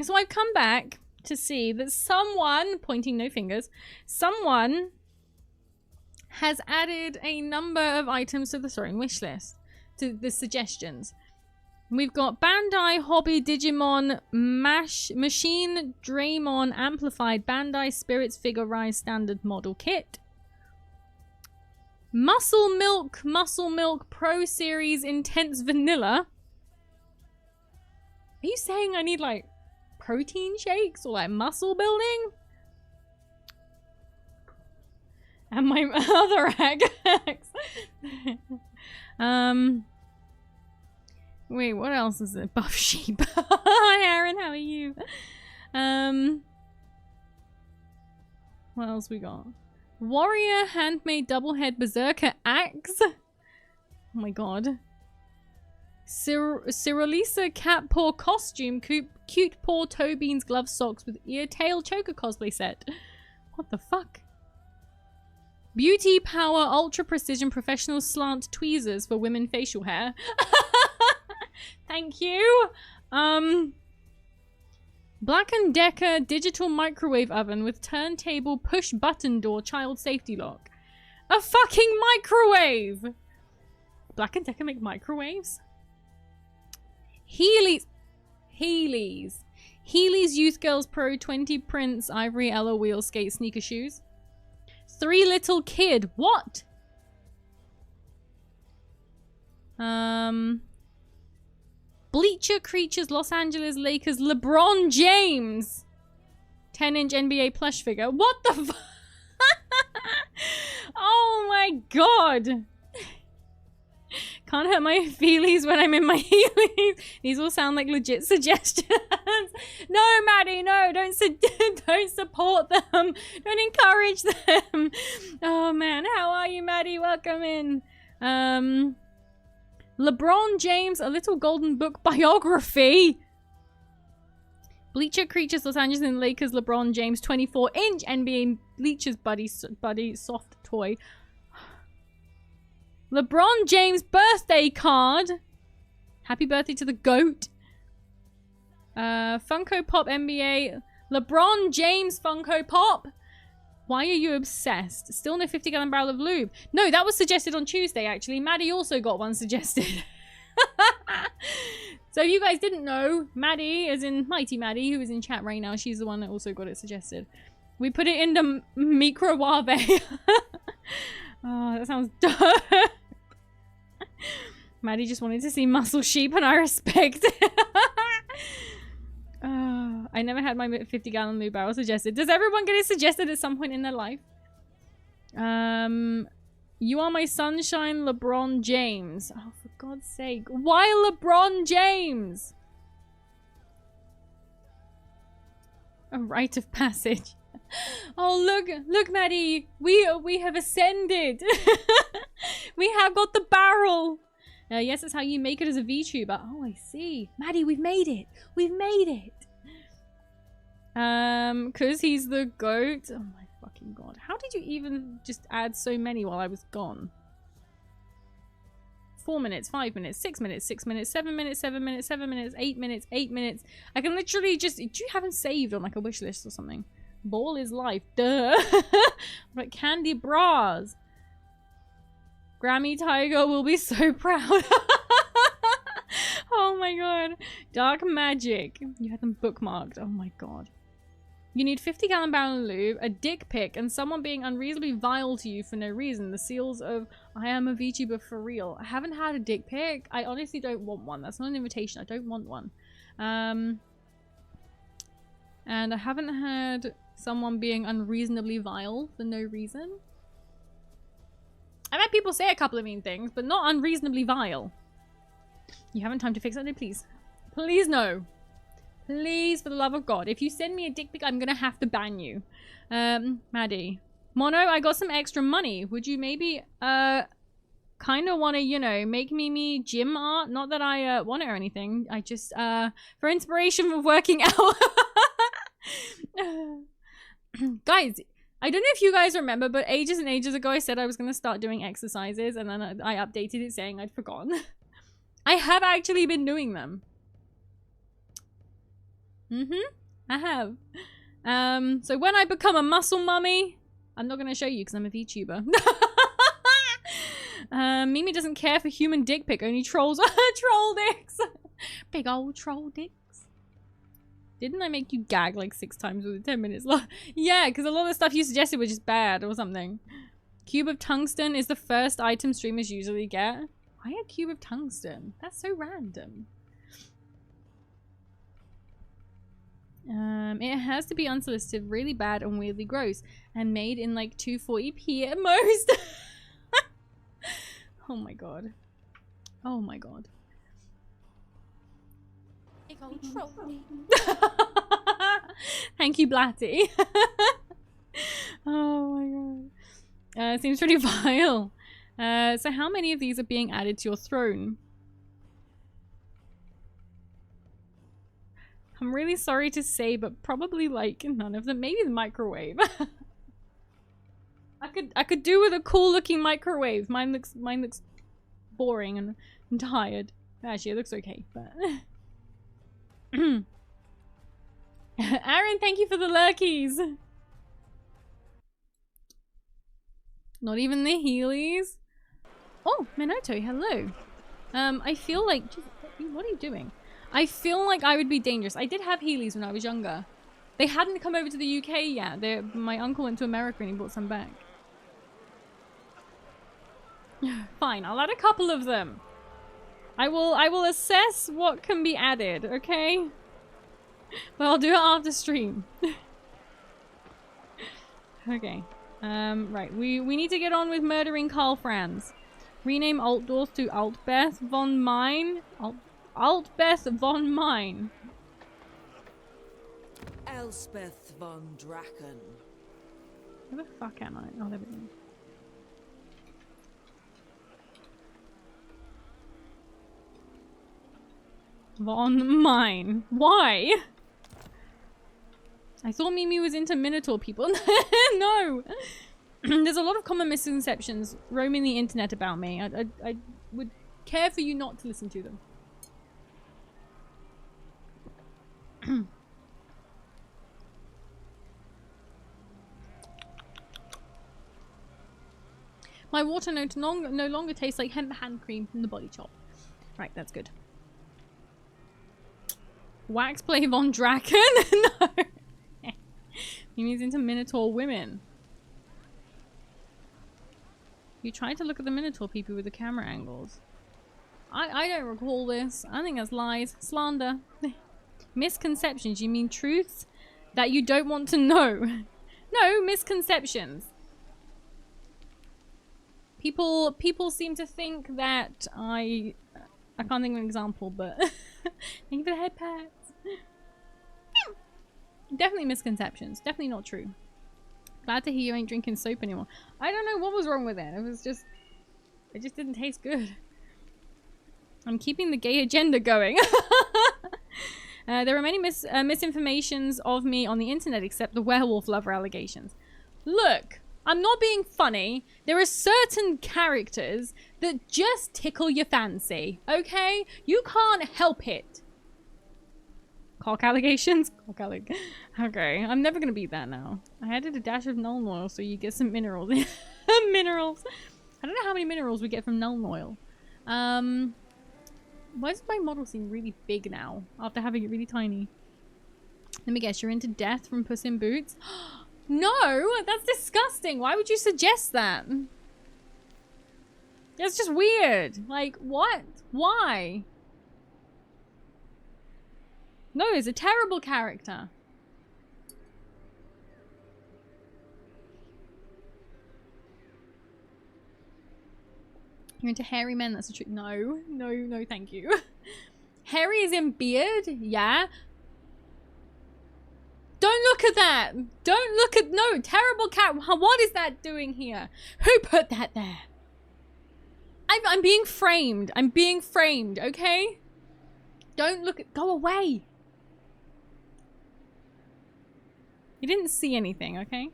So I've come back to see that someone, pointing no fingers, someone has added a number of items to the throwing wish list, to the suggestions. We've got Bandai Hobby Digimon Machine Draymon Amplified Bandai Spirits Figure Rise Standard Model Kit. Muscle Milk Pro Series Intense Vanilla. Are you saying I need like protein shakes or like muscle building? And my other axe. Wait, what else is it? Buff sheep. Hi Aaron, how are you? What else we got? Warrior handmade double head berserker axe. Oh my god. Cyrillisa cat paw costume, cute paw toe beans glove socks with ear tail choker cosplay set. What the fuck? Beauty power ultra precision professional slant tweezers for women facial hair. Thank you. Black & Decker digital microwave oven with turntable push button door child safety lock. A fucking microwave! Black & Decker make microwaves? Heelys Youth Girls Pro 20 Prince Ivory Ella wheel skate sneaker shoes. 3 Little Kid. What? Bleacher Creatures Los Angeles Lakers LeBron James 10-inch NBA plush figure. What the fuck? Oh my god. Can't hurt my feelies when I'm in my heelys. These all sound like legit suggestions. No, Maddie, no, don't support them. Don't encourage them. Oh man, how are you, Maddie? Welcome in. LeBron James, a little golden book biography. Bleacher Creatures Los Angeles and Lakers LeBron James 24-inch NBA Bleachers Buddy soft toy. LeBron James birthday card. Happy birthday to the GOAT. Funko Pop NBA. LeBron James Funko Pop. Why are you obsessed? Still no 50-gallon barrel of lube. No, that was suggested on Tuesday, actually. Maddie also got one suggested. So if you guys didn't know, Maddie, as in Mighty Maddie, who is in chat right now, she's the one that also got it suggested. We put it in the microwave. Oh, that sounds dope. Maddie just wanted to see muscle sheep, and I respect it. I never had my 50-gallon lube barrel suggested. Does everyone get it suggested at some point in their life? You are my sunshine, LeBron James. Oh, for God's sake. Why LeBron James? A rite of passage. Oh, look, Maddie. We have ascended. We have got the barrel. Yes, that's how you make it as a VTuber. Oh, I see. Maddie, we've made it. We've made it. Because he's the GOAT. Oh my fucking god. How did you even just add so many while I was gone? 4 minutes, 5 minutes, 6 minutes, 6 minutes, 7 minutes, 7 minutes, 7 minutes, 8 minutes, 8 minutes. I can literally just... Do you haven't saved on like a wish list or something? Ball is life. Duh. Like candy bras. Grammy Tiger will be so proud. Oh my god. Dark magic. You had them bookmarked. Oh my god. You need 50-gallon barrel of lube, a dick pic, and someone being unreasonably vile to you for no reason. The seals of I am a VTuber for real. I haven't had a dick pic. I honestly don't want one. That's not an invitation. I don't want one. And I haven't had someone being unreasonably vile for no reason. I've had people say a couple of mean things, but not unreasonably vile. You haven't time to fix that, no, please. Please no. Please, for the love of God. If you send me a dick pic, I'm gonna have to ban you. Maddie. Mono, I got some extra money. Would you maybe, kind of want to, you know, make me gym art? Not that I, want it or anything. I just, for inspiration for working out. Guys, I don't know if you guys remember, but ages and ages ago I said I was going to start doing exercises, and then I updated it saying I'd forgotten. I have actually been doing them. I have. So when I become a muscle mummy, I'm not going to show you because I'm a VTuber. Mimi doesn't care for human dick pic, only trolls. Troll dicks. Big old troll dicks. Didn't I make you gag like 6 times with 10 minutes left? Yeah, because a lot of the stuff you suggested was just bad or something. Cube of tungsten is the first item streamers usually get. Why a cube of tungsten? That's so random. It has to be unsolicited, really bad and weirdly gross, and made in like 240p at most. Oh my god. Oh my god. Big old troll. Thank you, Blatty. Oh my god. Seems pretty vile. So how many of these are being added to your throne? I'm really sorry to say, but probably like none of them. Maybe the microwave. I could do with a cool looking microwave. Mine looks boring and tired. Actually, it looks okay, but Aaron, thank you for the lurkies. Not even the Heelys. Oh, Minato, hello. I feel like, what are you doing? I feel like I would be dangerous. I did have Heelys when I was younger. They hadn't come over to the UK yet. My uncle went to America and he brought some back. Fine, I'll add a couple of them. I will assess what can be added, okay? But I'll do it after stream. Okay. Right, we need to get on with murdering Karl Franz. Rename Altdorf to Altbeth von Mine. Altbeth von Mine. Elspeth von Draken. Where the fuck am I? Oh, there we go. Von Mine. Why? I thought Mimi was into Minotaur people. No! There's a lot of common misconceptions roaming the internet about me. I would care for you not to listen to them. My water no longer tastes like hemp hand cream from the Body Shop. Right, that's good. Wax play Von Draken? No. Mimi's into Minotaur women. You tried to look at the Minotaur people with the camera angles. I don't recall this. I think that's lies. Slander. Misconceptions. You mean truths that you don't want to know? No, misconceptions. People seem to think that I can't think of an example, but thank you for the head pats. Definitely misconceptions. Definitely not true. Glad to hear you ain't drinking soap anymore. I don't know what was wrong with it. It just didn't taste good. I'm keeping the gay agenda going. There are many misinformations of me on the internet, except the werewolf lover allegations. Look, I'm not being funny. There are certain characters that just tickle your fancy, okay? You can't help it. Cock allegations? Okay, I'm never gonna beat that now. I added a dash of null oil so you get some minerals. Minerals. I don't know how many minerals we get from null oil. Why does my model seem really big now after having it really tiny? Let me guess, you're into death from Puss in Boots? No, that's disgusting. Why would you suggest that? That's just weird. Like, what? Why? No, it's a terrible character. You're into hairy men, that's the truth. No, thank you. Hairy is in beard, yeah. at that. Don't look at... No, terrible cat. What is that doing here? Who put that there? I'm being framed. I'm being framed, okay? Don't look at... Go away. You didn't see anything, okay?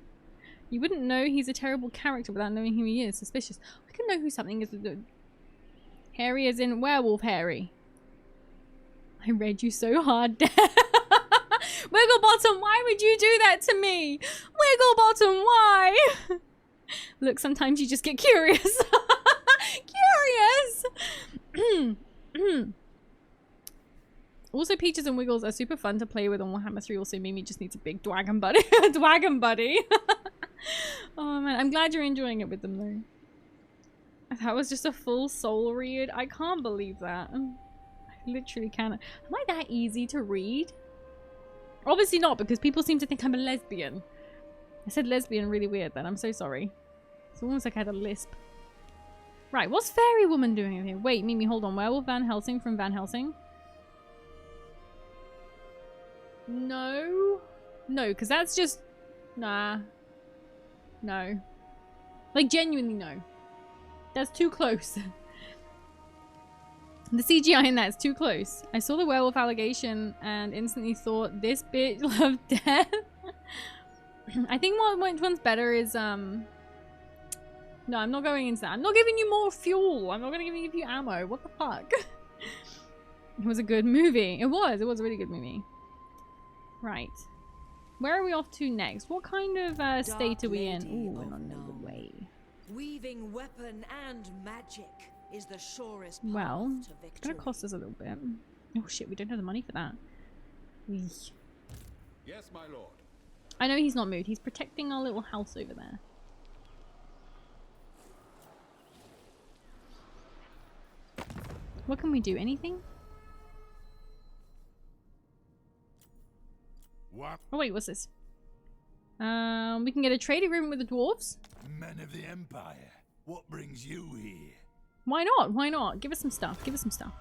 You wouldn't know he's a terrible character without knowing who he is. Suspicious. I can know who something is. Harry as in werewolf Harry. I read you so hard. Wigglebottom, why would you do that to me? Wigglebottom, why? Look, sometimes you just get curious. Curious! Also, Peaches and Wiggles are super fun to play with on Warhammer 3. Also, Mimi just needs a big dragon buddy. Dragon buddy. Oh man, I'm glad you're enjoying it with them though. That was just a full soul read. I can't believe that. I literally can't. Am I that easy to read? Obviously not, because people seem to think I'm a lesbian. I said lesbian really weird then. I'm so sorry. It's almost like I had a lisp. Right, what's Fairy Woman doing over here? Wait, Mimi, hold on. Werewolf Van Helsing from Van Helsing? No. No, because that's just... Nah. No. Like, genuinely no. That's too close. The CGI in that is too close. I saw the werewolf allegation and instantly thought, this bitch loved death. I think which one's better is, no, I'm not going into that. I'm not giving you more fuel. I'm not going to give you ammo. What the fuck? It was a good movie. It was a really good movie. Right. Where are we off to next? What kind of state are we in? Ooh, we're not in a good way. Weaving weapon and magic is the surest path Well, to it's victory. gonna cost us a little bit. Oh shit, we don't have the money for that. Yes, my lord. I know he's not moved. He's protecting our little house over there. What can we do? Anything? What? Oh wait, what's this? We can get a trade agreement with the dwarves. Men of the Empire, what brings you here? Why not? Why not? Give us some stuff. Give us some stuff.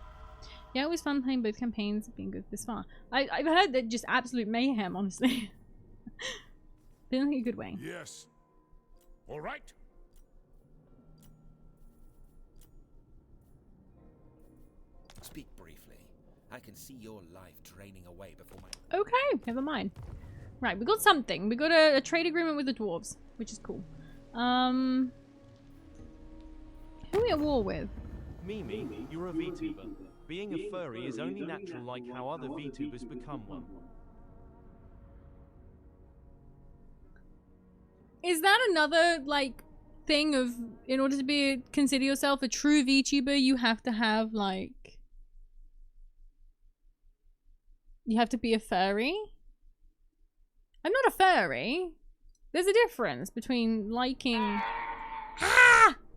Yeah, it was fun playing both campaigns. Being good this far. I've heard that just absolute mayhem, honestly. But in a good way. Yes. All right. Speak briefly. I can see your life draining away before my... Okay, never mind. Right, we got something. We got a trade agreement with the dwarves, which is cool. Who are we at war with? Mimi, you're a VTuber. Being a furry is only natural like how other VTubers become one. Is that another, like, thing of, in order to consider yourself a true VTuber, you have to have, like... You have to be a furry? I'm not a furry. There's a difference between liking...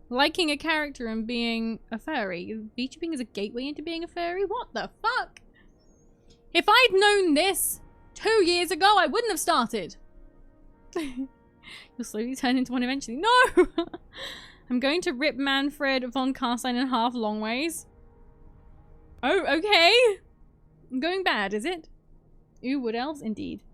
liking a character and being a furry. VTubing is a gateway into being a furry? What the fuck? If I'd known this 2 years ago, I wouldn't have started. You'll slowly turn into one eventually. No! I'm going to rip Manfred von Carstein in half long ways. Oh, okay. I'm going bad, is it? Ooh, wood elves? Indeed.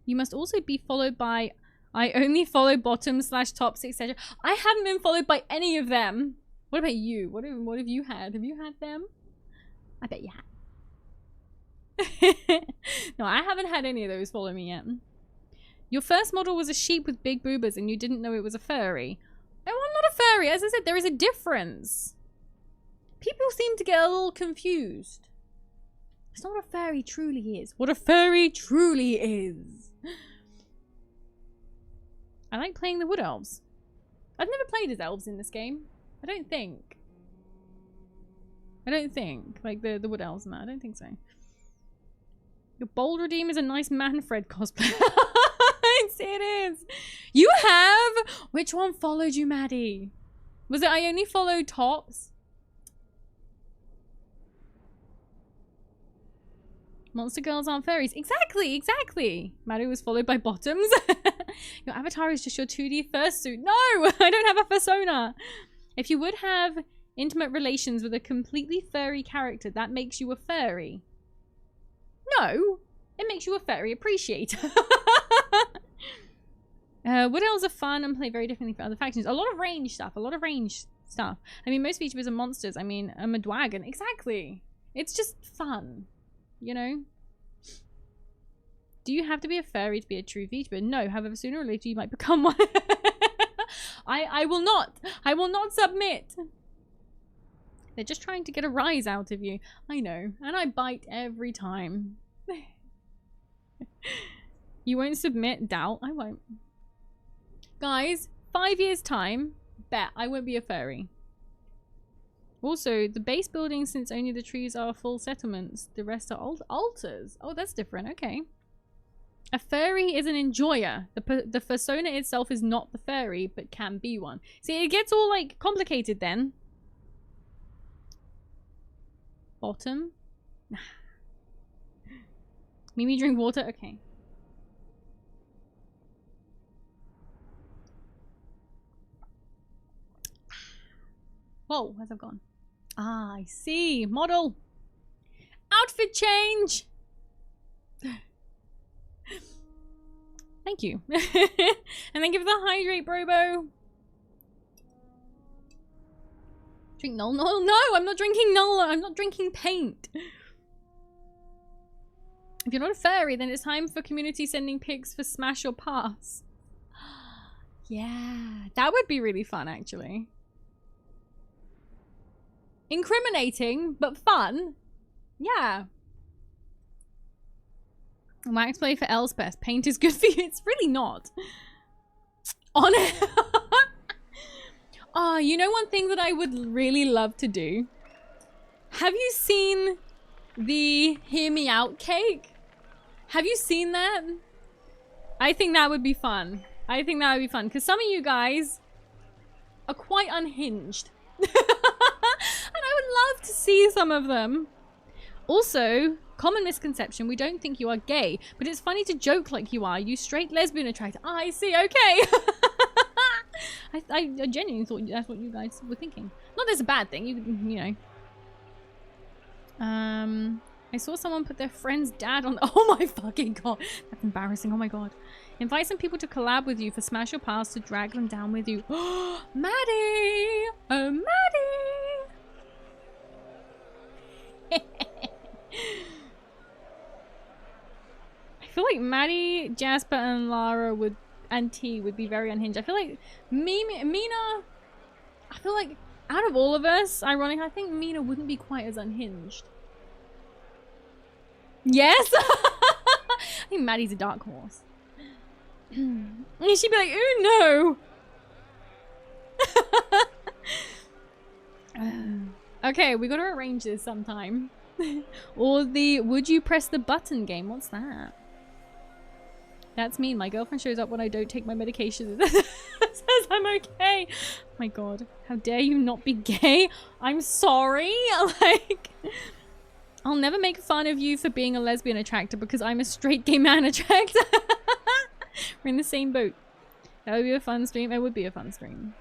You must also be followed by... I only follow bottoms / tops, etc. I haven't been followed by any of them. What about you? What have you had? Have you had them? I bet you have. No, I haven't had any of those follow me yet. Your first model was a sheep with big boobas and you didn't know it was a furry. No, I'm not a furry. As I said, there is a difference. People seem to get a little confused. It's not what a furry truly is. What a furry truly is. I like playing the wood elves. I've never played as elves in this game. I don't think. Like the wood elves and that. I don't think so. Your Bold Redeem is a nice Manfred cosplay. It is. You have? Which one followed you, Maddie? Was it I only followed tops? Monster girls aren't fairies. Exactly, exactly. Maddie was followed by bottoms. Your avatar is just your 2D fursuit. No, I don't have a persona. If you would have intimate relations with a completely furry character, that makes you a furry. No, It makes you a fairy appreciator. Wood elves are fun and play very differently from other factions. A lot of range stuff. I mean, most VTubers are monsters. I mean, I'm a dwagon. Exactly. It's just fun. You know? Do you have to be a fairy to be a true VTuber? No. However, sooner or later you might become one. I will not. I will not submit. They're just trying to get a rise out of you. I know. And I bite every time. You won't submit? Doubt. I won't. Guys, 5 years time, bet I won't be a fairy. Also, the base building, since only the trees are full settlements, the rest are altars. Oh, that's different. Okay. A fairy is an enjoyer. The persona itself is not the fairy, but can be one. See, it gets all, like, complicated then. Bottom. Mimi, drink water? Okay. Whoa, where's that gone? Ah, I see. Model. Outfit change. Thank you. And then give the hydrate, Brobo. Drink Null. No, I'm not drinking Null. I'm not drinking paint. If you're not a fairy, then it's time for community sending pics for Smash or Pass. Yeah, that would be really fun, actually. Incriminating, but fun. Yeah. Max play for Elspeth. Paint is good for you. It's really not. On it. Oh, you know one thing that I would really love to do? Have you seen the Hear Me Out cake? Have you seen that? I think that would be fun. I think that would be fun. Because some of you guys are quite unhinged. And I would love to see some of them. Also, common misconception, we don't think you are gay, but it's funny to joke like you are. You straight lesbian attracted. Oh, I see, okay. I genuinely thought that's what you guys were thinking. Not that it's a bad thing, you know. I saw someone put their friend's dad on. Oh my fucking god. That's embarrassing. Oh my god. Invite some people to collab with you for Smash or Pass to drag them down with you. Oh, Maddie! Oh, Maddie! I feel like Maddie, Jasper, and Lara and T would be very unhinged. I feel like Mina, I feel like out of all of us, ironically, I think Mina wouldn't be quite as unhinged. Yes? I think Maddie's a dark horse. She'd be like, ooh, no. Okay, we gotta arrange this sometime. Or the would you press the button game. What's that? That's mean. My girlfriend shows up when I don't take my medication. Says I'm okay. Oh my god. How dare you not be gay? I'm sorry. Like, I'll never make fun of you for being a lesbian attractor because I'm a straight gay man attractor. We're in the same boat. That would be a fun stream. It would be a fun stream.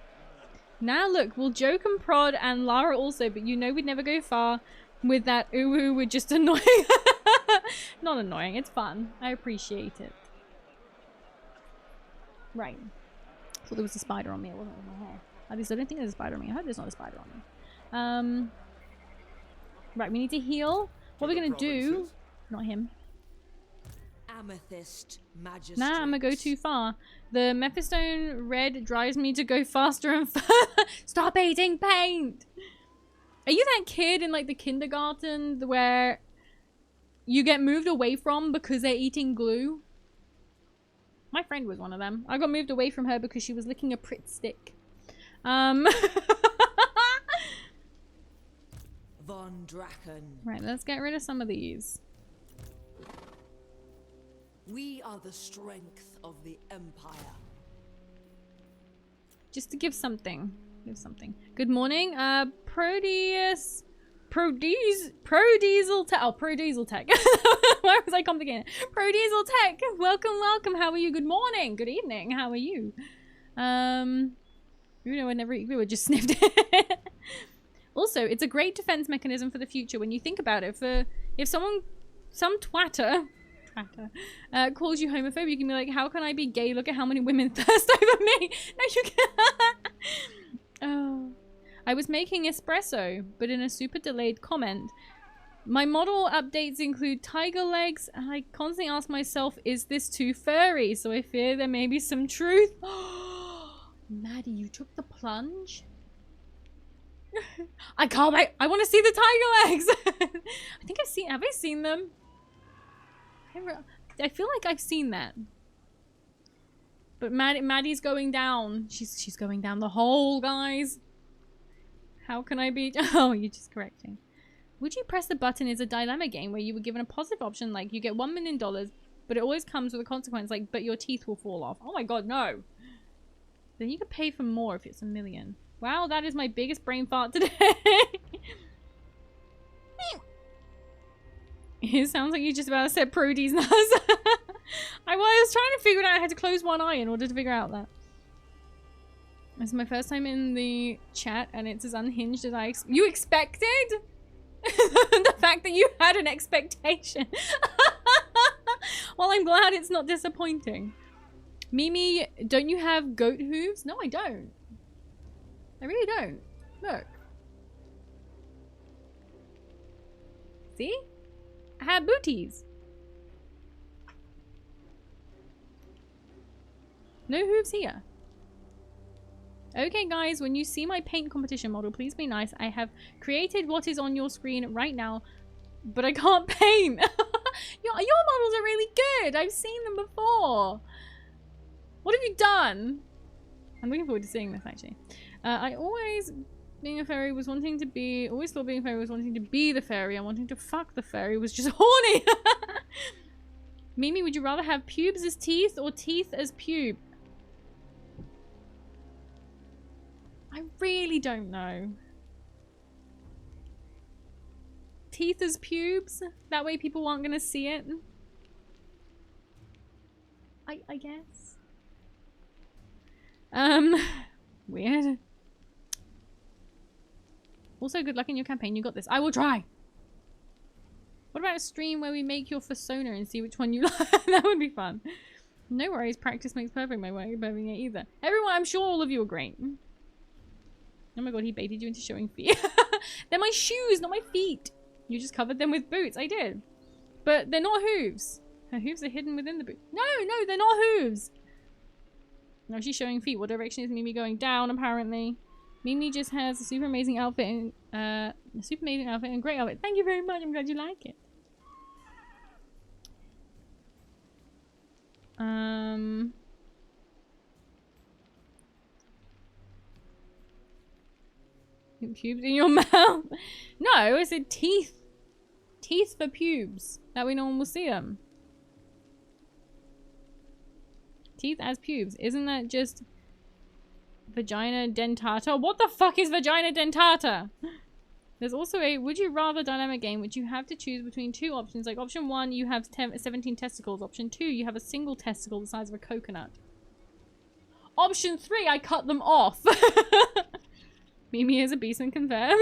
Now look, we'll joke and prod and Lara also, but you know we'd never go far with that ooh, we're just annoying. Not annoying, it's fun. I appreciate it. Right. I thought there was a spider on me. It wasn't on my hair. At least I don't think there's a spider on me. I hope there's not a spider on me. Right, we need to heal. What are we gonna do? Not him. Amethyst Magistrate. Nah, I'm gonna go too far. The Mephistone red drives me to go faster and further. Stop eating paint! Are you that kid in like the kindergarten where you get moved away from because they're eating glue? My friend was one of them. I got moved away from her because she was licking a Pritt stick. Von Draken. Right, let's get rid of some of these. We are the strength of the Empire. Just to give something. Give something. Good morning. Prodiesel Tech. Oh, Prodiesel Tech. Why was I complicated? Prodiesel Tech. Welcome, welcome. How are you? Good morning. Good evening. How are you? You know, we were just sniffed it. Also, it's a great defense mechanism for the future when you think about it. For if some twatter Chatter. Calls you homophobic. You can be like, how can I be gay? Look at how many women thirst over me. No, you can't. Oh. I was making espresso, but in a super delayed comment. My model updates include tiger legs, and I constantly ask myself, is this too furry? So I fear there may be some truth. Maddie, you took the plunge? I can't wait. I want to see the tiger legs. I think I've seen, have I seen them? I feel like I've seen that. But Maddie's going down. She's going down the hole, guys. How can I be? Oh, you're just correcting. Would you press the button is a dilemma game where you were given a positive option, like you get $1 million, but it always comes with a consequence, like, but your teeth will fall off. Oh my god, no. Then you could pay for more if it's $1 million. Wow, that is my biggest brain fart today. It sounds like you just about said Prody's nuts. I was trying to figure it out. I had to close one eye in order to figure out that. This is my first time in the chat, and it's as unhinged as you expected? The fact that you had an expectation. Well, I'm glad it's not disappointing. Mimi, don't you have goat hooves? No, I don't. I really don't. Look. See? I have booties. No hooves here. Okay, guys, when you see my paint competition model, please be nice. I have created what is on your screen right now, but I can't paint. Your models are really good. I've seen them before. What have you done? I'm looking forward to seeing this, actually. I always, being a fairy, was wanting to be... Always thought being a fairy was wanting to be the fairy and wanting to fuck the fairy was just horny. Mimi, would you rather have pubes as teeth or teeth as pube? I really don't know. Teeth as pubes? That way people aren't gonna see it. I guess. Weird. Also, good luck in your campaign. You got this. I will try. What about a stream where we make your persona and see which one you like? That would be fun. No worries. Practice makes perfect. My way of it either. Everyone, I'm sure all of you are great. Oh my god, he baited you into showing feet. They're my shoes, not my feet. You just covered them with boots. I did. But they're not hooves. Her hooves are hidden within the boot. No, they're not hooves. No, she's showing feet. What direction is Mimi going? Down, apparently. Mimi just has a super amazing outfit and great outfit. Thank you very much. I'm glad you like it. Pubes in your mouth. No, I said teeth. Teeth for pubes. That way no one will see them. Teeth as pubes. Isn't that just vagina dentata? What the fuck is vagina dentata? There's also a would you rather dynamic game which you have to choose between two options. Like option 1, you have 17 testicles. Option 2, you have a single testicle the size of a coconut. Option 3, I cut them off. Mimi is a beast and confirmed.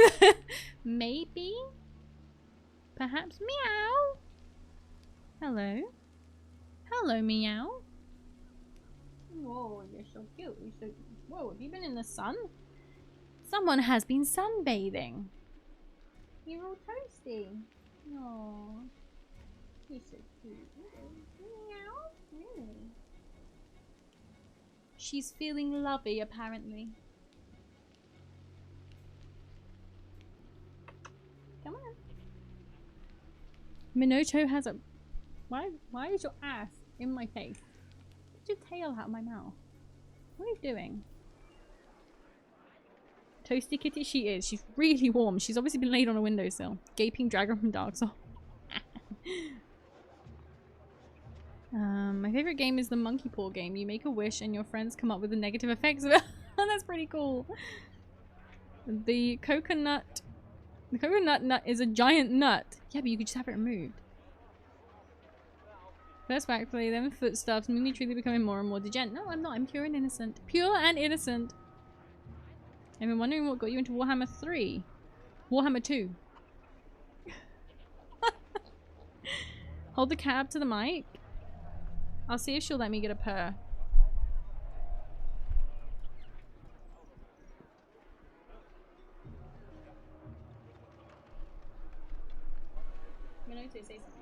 Maybe? Perhaps meow? Hello? Hello, meow? Whoa, you're so cute. You're so... Whoa, have you been in the sun? Someone has been sunbathing. You're all toasty. Aww. You're so cute. Meow? Really? She's feeling lovey, apparently. Come on. Minoto has a... Why is your ass in my face? Get your tail out of my mouth. What are you doing? Toasty kitty she is. She's really warm. She's obviously been laid on a windowsill. Gaping dragon from Dark Souls. My favorite game is the monkey paw game. You make a wish and your friends come up with the negative effects of it. That's pretty cool. The coconut nut is a giant nut. Yeah, but you could just have it removed. First backplay, then footstuffs. Mimi truly becoming more and more degenerate. No, I'm not. I'm pure and innocent. Pure and innocent. I've been wondering what got you into Warhammer 3. Warhammer 2. Hold the cat up to the mic. I'll see if she'll let me get a purr. Say something.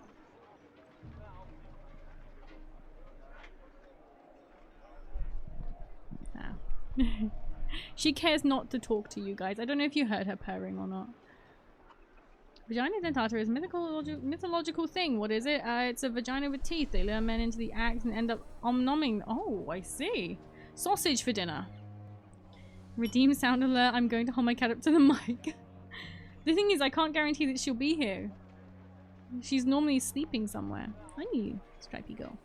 Ah. She cares not to talk to you guys. I don't know if you heard her purring or not. Vagina dentata is a mythological thing. What is it? It's a vagina with teeth. They lure men into the act and end up omnoming. Oh, I see. Sausage for dinner. Redeem sound alert. I'm going to hold my cat up to the mic. The thing is, I can't guarantee that she'll be here. She's normally sleeping somewhere. I knew, stripy girl.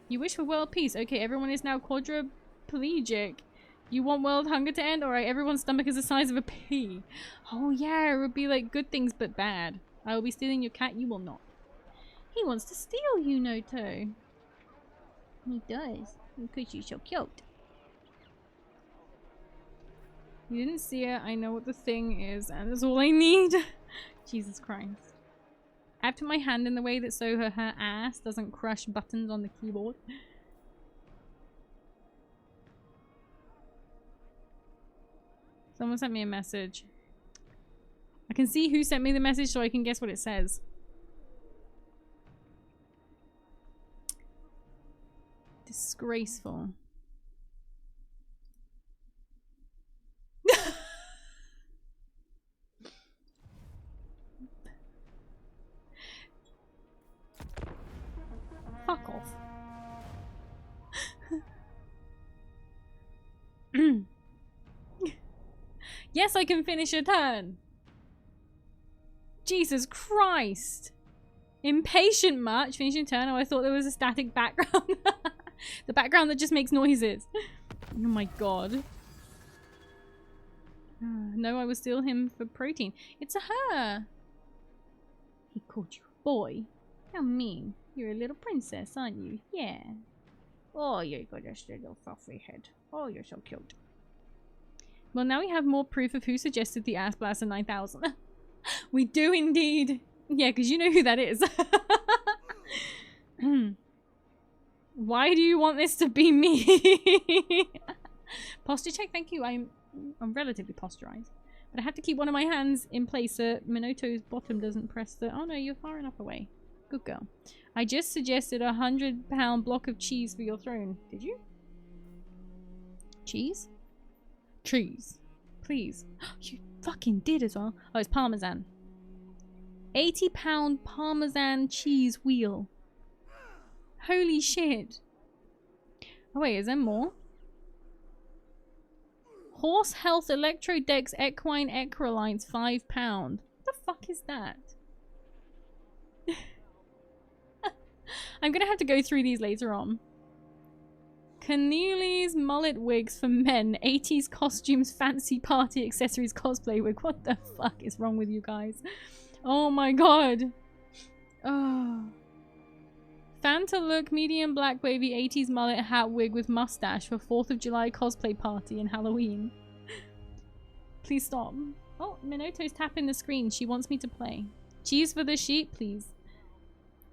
You wish for world peace. Okay, everyone is now quadriplegic. You want world hunger to end? Alright, everyone's stomach is the size of a pea. Oh yeah, it would be like good things but bad. I will be stealing your cat, you will not. He wants to steal you, Noto. He does. Because you're so cute. You didn't see it. I know what the thing is, and that's all I need. Jesus Christ. I have to put my hand in the way that so her ass doesn't crush buttons on the keyboard. Someone sent me a message. I can see who sent me the message so I can guess what it says. Disgraceful. Fuck off. Yes, I can finish a turn. Jesus Christ. Impatient much. Finishing turn. Oh, I thought there was a static background. The background that just makes noises. Oh my god. No, I will steal him for protein. It's a her. He called you a boy. How mean. You're a little princess, aren't you? Yeah. Oh, you got a little fluffy head. Oh, you're so cute. Well, now we have more proof of who suggested the Ass Blaster 9000. We do indeed. Yeah, because you know who that is. Why do you want this to be me? Posture check, thank you. I'm relatively posturized. But I have to keep one of my hands in place so Minoto's bottom doesn't press the... Oh no, you're far enough away. Good girl. I just suggested a 100-pound block of cheese for your throne. Did you? Cheese? Cheese. Please. You fucking did as well. Oh, it's Parmesan. 80-pound Parmesan cheese wheel. Holy shit. Oh wait, is there more? Horse Health Electrodex Equine Ecrolines 5 pound. What the fuck is that? I'm gonna have to go through these later on. Cornelius mullet wigs for men. 80s costumes, fancy party accessories, cosplay wig. What the fuck is wrong with you guys? Oh my god. Oh. Fanta look, medium black wavy 80s mullet hat wig with mustache for 4th of July cosplay party and Halloween. Please stop. Oh, Minoto's tapping the screen. She wants me to play. Cheese for the sheep, please.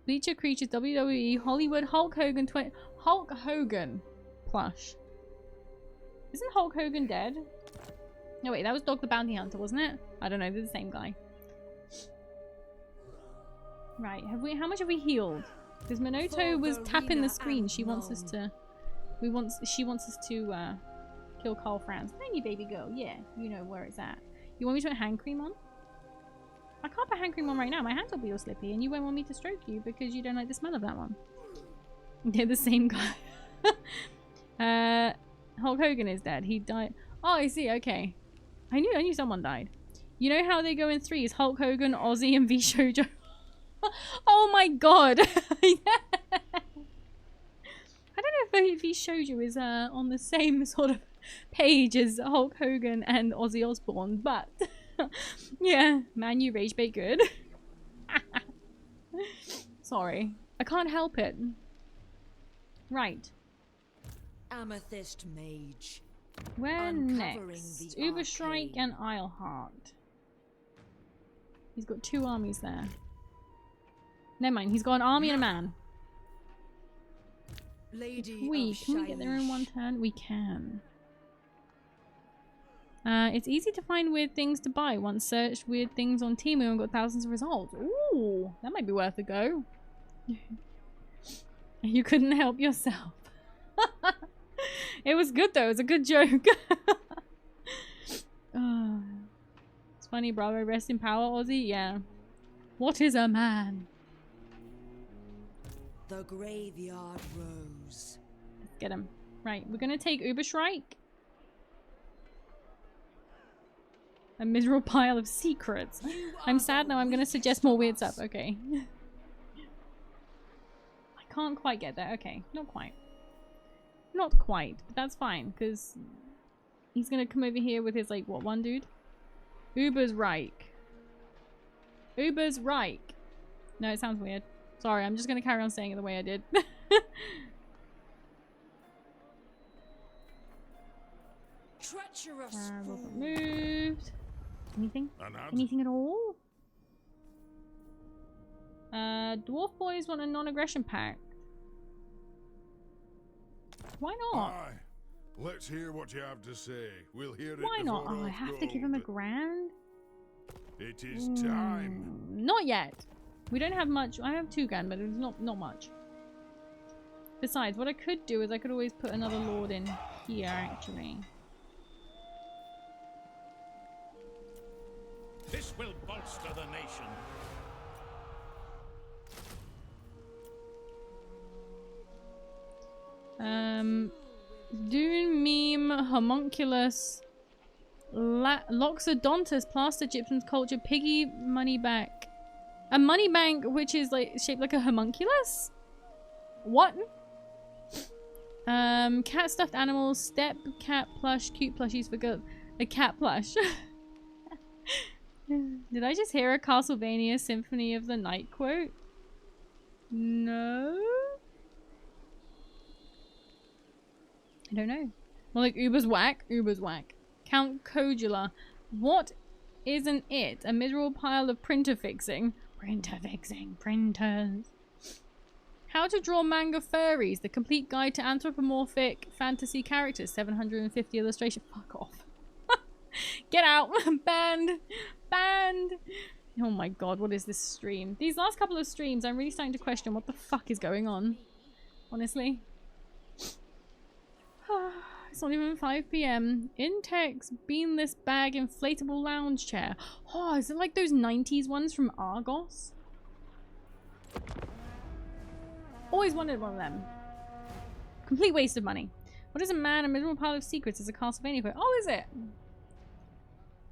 Bleacher Creatures, WWE, Hollywood, Hulk Hogan, Hulk Hogan plush. Isn't Hulk Hogan dead? No, wait, that was Dog the Bounty Hunter, wasn't it? I don't know, they're the same guy. Right, how much have we healed? Because Minoto was tapping the screen. She wants us to... She wants us to kill Karl Franz. Thank you, baby girl. Yeah, you know where it's at. You want me to put hand cream on? I can't put hand cream on right now. My hands will be all slippy, and you won't want me to stroke you because you don't like the smell of that one. They're the same guy. Hulk Hogan is dead. He died. Oh, I see. Okay. I knew someone died. You know how they go in threes? Hulk Hogan, Ozzy, and V Shoujo. Oh my god. I don't know if V Shoujo is on the same sort of page as Hulk Hogan and Ozzy Osbourne, but yeah, man, you rage bait good. Sorry, I can't help it. Right. Amethyst Mage. Where next? Uberstrike and Isleheart. He's got 2 armies there. Never mind. He's got an army and a man. Lady Can we get there in one Shaiish. turn? We can. It's easy to find weird things to buy. Once searched weird things on Temu and got thousands of results. Ooh, that might be worth a go. You couldn't help yourself. It was good though. It was a good joke. Oh, it's funny, bravo. Rest in power, Aussie. Yeah. What is a man? The graveyard rose. Let's get him. Right, we're gonna take Uberschreik. A miserable pile of secrets. I'm sad now. I'm gonna suggest more weird stuff. Okay. I can't quite get there. Okay, not quite. Not quite, but that's fine because he's gonna come over here with his like what one dude? Uber's Reich. Uber's Reich. No, it sounds weird. Sorry, I'm just gonna carry on saying it the way I did. Treacherous Robot moved. Anything? Anad? Anything at all? Dwarf boys want a non-aggression pact. Why not? Aye. Let's hear what you have to say. We'll hear it. Why not? before Oh, I all's have to give him a gold. grand? It is time. Not yet. We don't have much. I have 2 grand, but it's not much. Besides, what I could do is I could always put another lord in here, actually. This will bolster the nation. Dune meme homunculus Loxodontus plaster gypsum's culture piggy money back. A money bank which is like shaped like a homunculus? What? Cat stuffed animals, step cat plush, cute plushies for girls. A cat plush. Did I just hear a Castlevania Symphony of the Night quote? No? I don't know. Well, like Uber's whack. Uber's whack. Count Kojula. What isn't it? A miserable pile of printer fixing. Printer fixing. Printers. How to draw manga furries. The complete guide to anthropomorphic fantasy characters. 750 illustration. Fuck off. Get out. Banned. Banned. Oh my god, what is this stream? These last couple of streams, I'm really starting to question what the fuck is going on. Honestly. It's not even 5 PM. Intex beanless bag inflatable lounge chair. Oh, is it like those 90s ones from Argos? Always wanted one of them. Complete waste of money. What is a man? A miserable pile of secrets is a Castlevania quote. Oh, is it?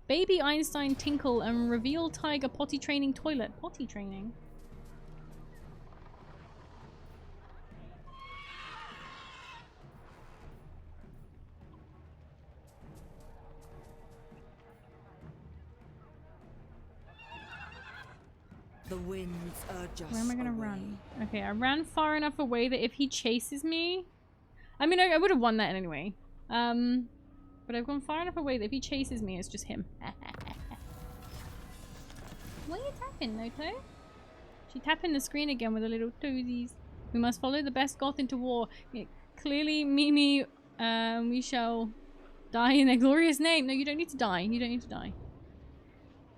Baby Einstein tinkle and reveal tiger potty training toilet. Potty training? The winds are just Where am I gonna away. run? Okay, I ran far enough away that if he chases me... I mean, I would have won that anyway. But I've gone far enough away that if he chases me, it's just him. What are you tapping, Noto? She tapping the screen again with her little toesies. We must follow the best goth into war. Yeah, clearly, Mimi, we shall die in their glorious name. No, you don't need to die. You don't need to die.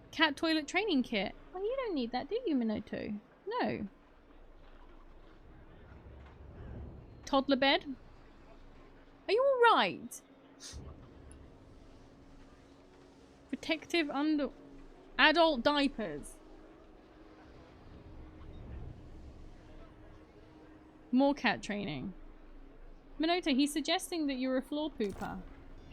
Cat toilet training kit. Oh, you don't need that, do you, Minoto? No. Toddler bed? Are you alright? Protective under... Adult diapers. More cat training. Minoto, he's suggesting that you're a floor pooper.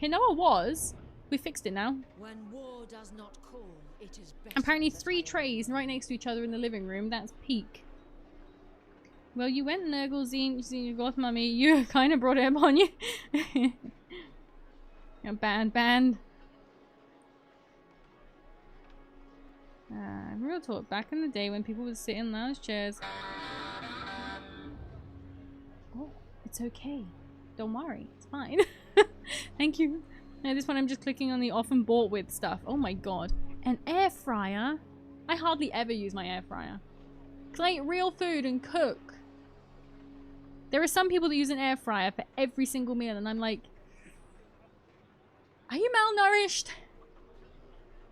Hinoa was. We fixed it now. When war does not call, it is better. Apparently that 3 I- trays right next to each other in the living room. That's peak. Well, you went Nurgle, Zine, Goth Mummy. You kind of brought it upon you. Banned. Real talk. Back in the day when people would sit in lounge chairs. Oh, it's okay. Don't worry. It's fine. Thank you. No, this one I'm just clicking on the often bought with stuff. Oh my god. An air fryer? I hardly ever use my air fryer. Like real food and cook. There are some people that use an air fryer for every single meal, and I'm like, are you malnourished?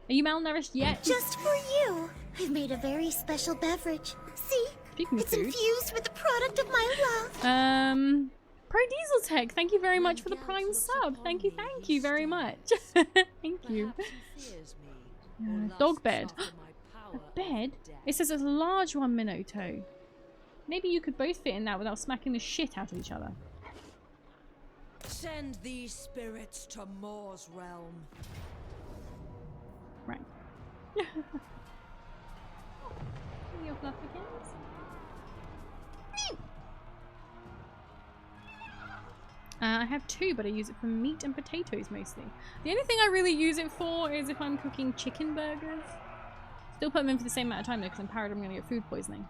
Are you malnourished yet? Just for you, I've made a very special beverage. See? Speaking of It's food. infused with the product of my love. Pro Diesel Tech, thank you very much for the Prime sub. Thank you very much. Thank you. Dog bed. A bed? It says it's a large one, Minoto. Maybe you could both fit in that without smacking the shit out of each other. Send these spirits to Moore's realm. Right. Your fluffykins. I have 2, but I use it for meat and potatoes mostly. The only thing I really use it for is if I'm cooking chicken burgers. Still put them in for the same amount of time though, because I'm paranoid I'm going to get food poisoning.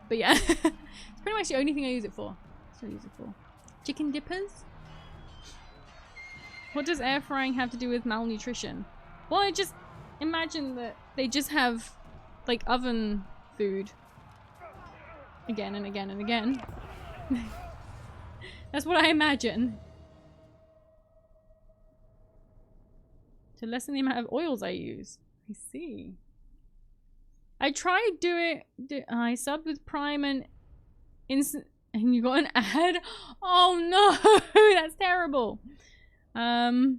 But yeah, it's pretty much the only thing I use it for. That's what I use it for. Chicken dippers? What does air frying have to do with malnutrition? Well, I just imagine that they just have like oven food again and again and again. That's what I imagine. To lessen the amount of oils I use. I see. I tried I subbed with Prime and instant, and you got an ad? Oh no, that's terrible. That's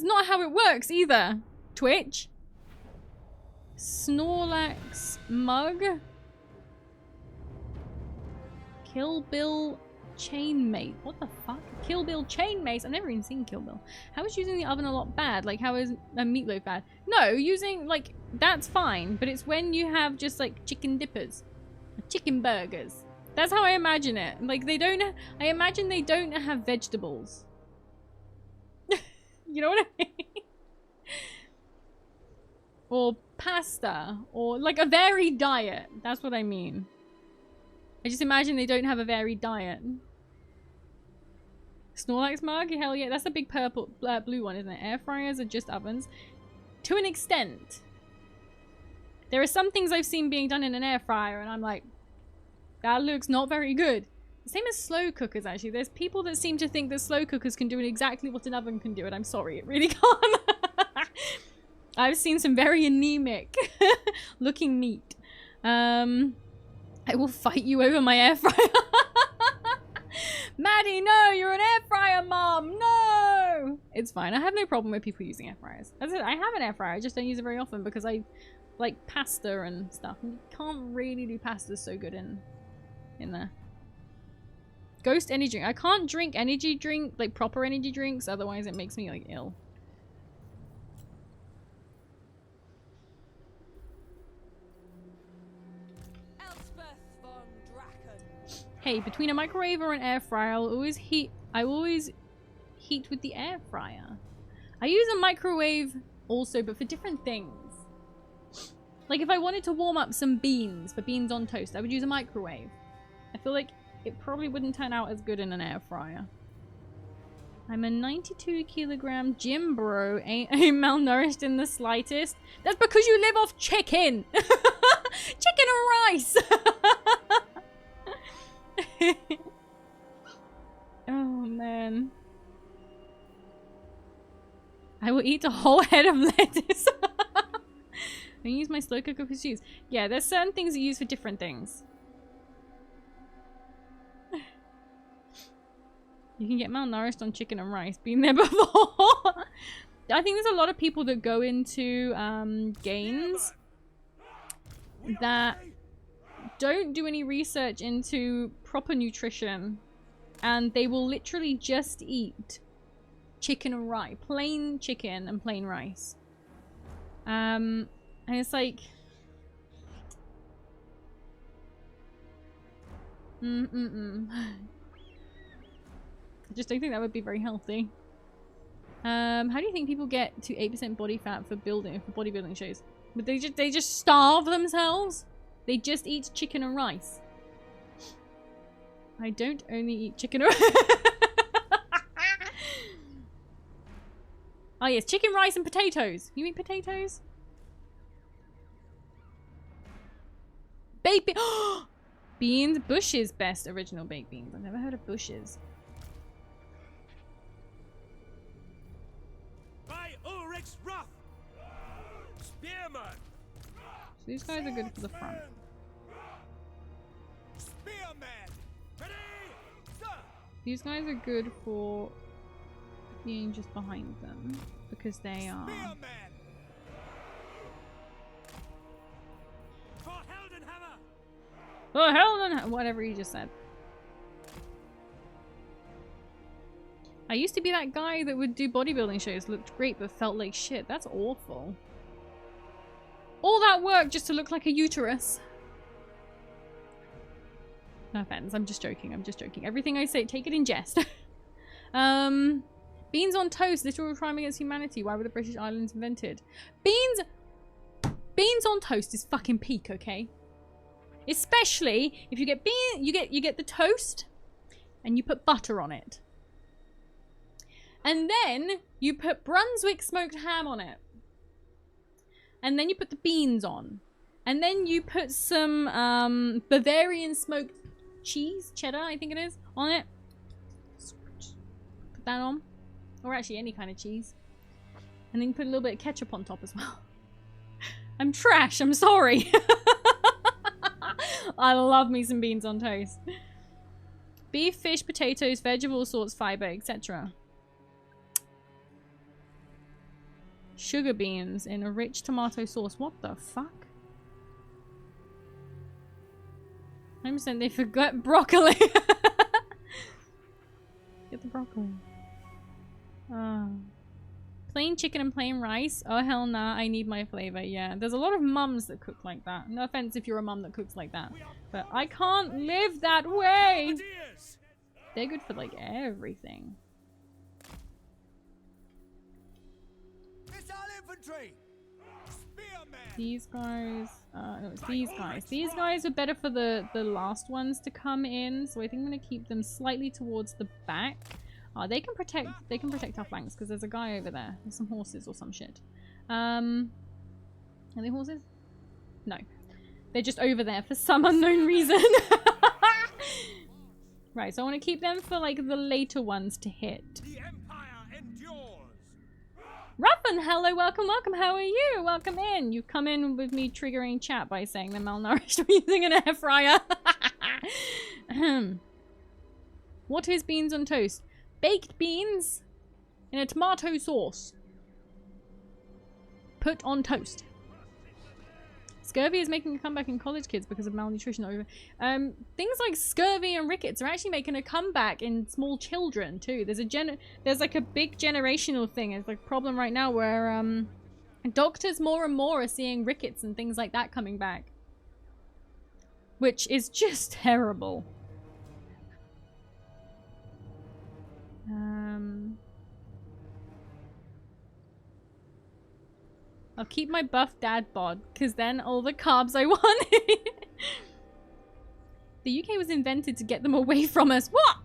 not how it works either. Twitch. Snorlax mug. Kill Bill chain mace. What the fuck? Kill Bill chain mace. I've never even seen Kill Bill. How is using the oven a lot bad? Like, how is a meatloaf bad? No, using, like, that's fine. But it's when you have just, like, chicken dippers. Chicken burgers. That's how I imagine it. Like, they don't... I imagine they don't have vegetables. You know what I mean? Or pasta. Or, like, a varied diet. That's what I mean. I just imagine they don't have a varied diet. Snorlax mug? Hell yeah. That's a big purple, blue one, isn't it? Air fryers are just ovens. To an extent. There are some things I've seen being done in an air fryer and I'm like, that looks not very good. Same as slow cookers, actually. There's people that seem to think that slow cookers can do exactly what an oven can do, and I'm sorry, it really can't. I've seen some very anemic looking meat. I will fight you over my air fryer. Maddie, no, you're an air fryer mom. No, it's fine. I have no problem with people using air fryers. As I said, I have an air fryer. I just don't use it very often because I like pasta and stuff. And you can't really do pasta so good in there. Ghost energy drink. I can't drink energy drink, like proper energy drinks. Otherwise, it makes me like ill. Hey, between a microwave or an air fryer, I always heat with the air fryer. I use a microwave also, but for different things. Like if I wanted to warm up some beans for beans on toast, I would use a microwave. I feel like it probably wouldn't turn out as good in an air fryer. I'm a 92 kilogram gym bro. Ain't malnourished in the slightest. That's because you live off chicken. Chicken and rice. Oh man. I will eat a whole head of lettuce. I use my slow cooker for stews. Yeah, there's certain things that you use for different things. You can get malnourished on chicken and rice. Been there before. I think there's a lot of people that go into games that don't do any research into proper nutrition, and they will literally just eat chicken and rice, plain chicken and plain rice. And it's like I just don't think that would be very healthy. How do you think people get to 8% body fat for bodybuilding shows? But they just starve themselves? They just eat chicken and rice. I don't only eat chicken and rice. Oh yes, chicken, rice and potatoes. You eat potatoes? baked beans. Beans. Bush's best original baked beans. I've never heard of Bush's. By Ulrich's wrath. Spearman. So these guys are good for the front. Spearman. Ready, sir. These guys are good for being just behind them because they are. Spearman. For Heldenhammer. Oh hell, whatever you just said. I used to be that guy that would do bodybuilding shows, looked great but felt like shit. That's awful. All that work just to look like a uterus. No offense, I'm just joking, I'm just joking. Everything I say, take it in jest. Beans on toast, literal crime against humanity. Why were the British Islands invented? Beans on toast is fucking peak, okay? Especially if you get you get the toast and you put butter on it. And then you put Brunswick smoked ham on it. And then you put the beans on. And then you put some Bavarian smoked cheese, cheddar, I think it is, on it. Put that on. Or actually any kind of cheese. And then you put a little bit of ketchup on top as well. I'm trash, I'm sorry. I love me some beans on toast. Beef, fish, potatoes, vegetable sorts, fiber, etc. Sugar beans in a rich tomato sauce. What the fuck? 9% they forgot broccoli. Get the broccoli. Plain chicken and plain rice. Oh hell nah, I need my flavor. Yeah, there's a lot of mums that cook like that. No offense if you're a mum that cooks like that, but I can't live that way. They're good for like everything. These guys, no, it's these guys. These guys are better for the last ones to come in, so I think I'm gonna keep them slightly towards the back. They can protect our flanks because there's a guy over there. There's some horses or some shit. Are they horses? No. They're just over there for some unknown reason. Right, so I want to keep them for like the later ones to hit. The Empire endures. Ruffin, hello, welcome, welcome. How are you? Welcome in. You've come in with me triggering chat by saying they're malnourished or using an air fryer. What is beans on toast? Baked beans in a tomato sauce. Put on toast. Scurvy is making a comeback in college kids because of malnutrition. Things like scurvy and rickets are actually making a comeback in small children too. There's like a big generational thing. It's like a problem right now where doctors more and more are seeing rickets and things like that coming back, which is just terrible. I'll keep my buff dad bod, because then all the carbs I want. The UK was invented to get them away from us. What?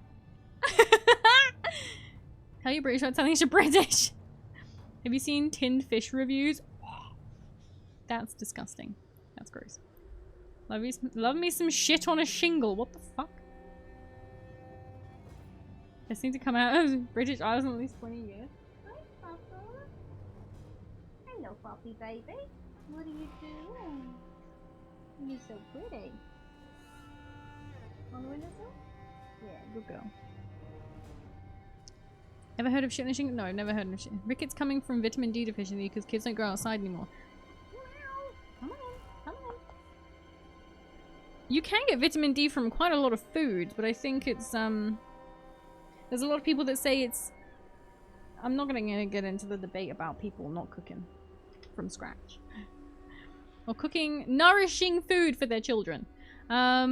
Tell you British, not telling you British. Have you seen tinned fish reviews? That's disgusting. That's gross. Love me some shit on a shingle. What the fuck? They seem to come out of British Isles in at least 20 years. Hi, Papa. Hello, Poppy baby. What are you doing? You're so pretty. On the windowsill? Yeah, good girl. Ever heard of shit on a shingle? No, I've never heard of shit. Rickets coming from vitamin D deficiency because kids don't go outside anymore. Come on, come on. You can get vitamin D from quite a lot of food, but I think it's there's a lot of people that say it's... I'm not going to get into the debate about people not cooking from scratch. Or cooking nourishing food for their children. Not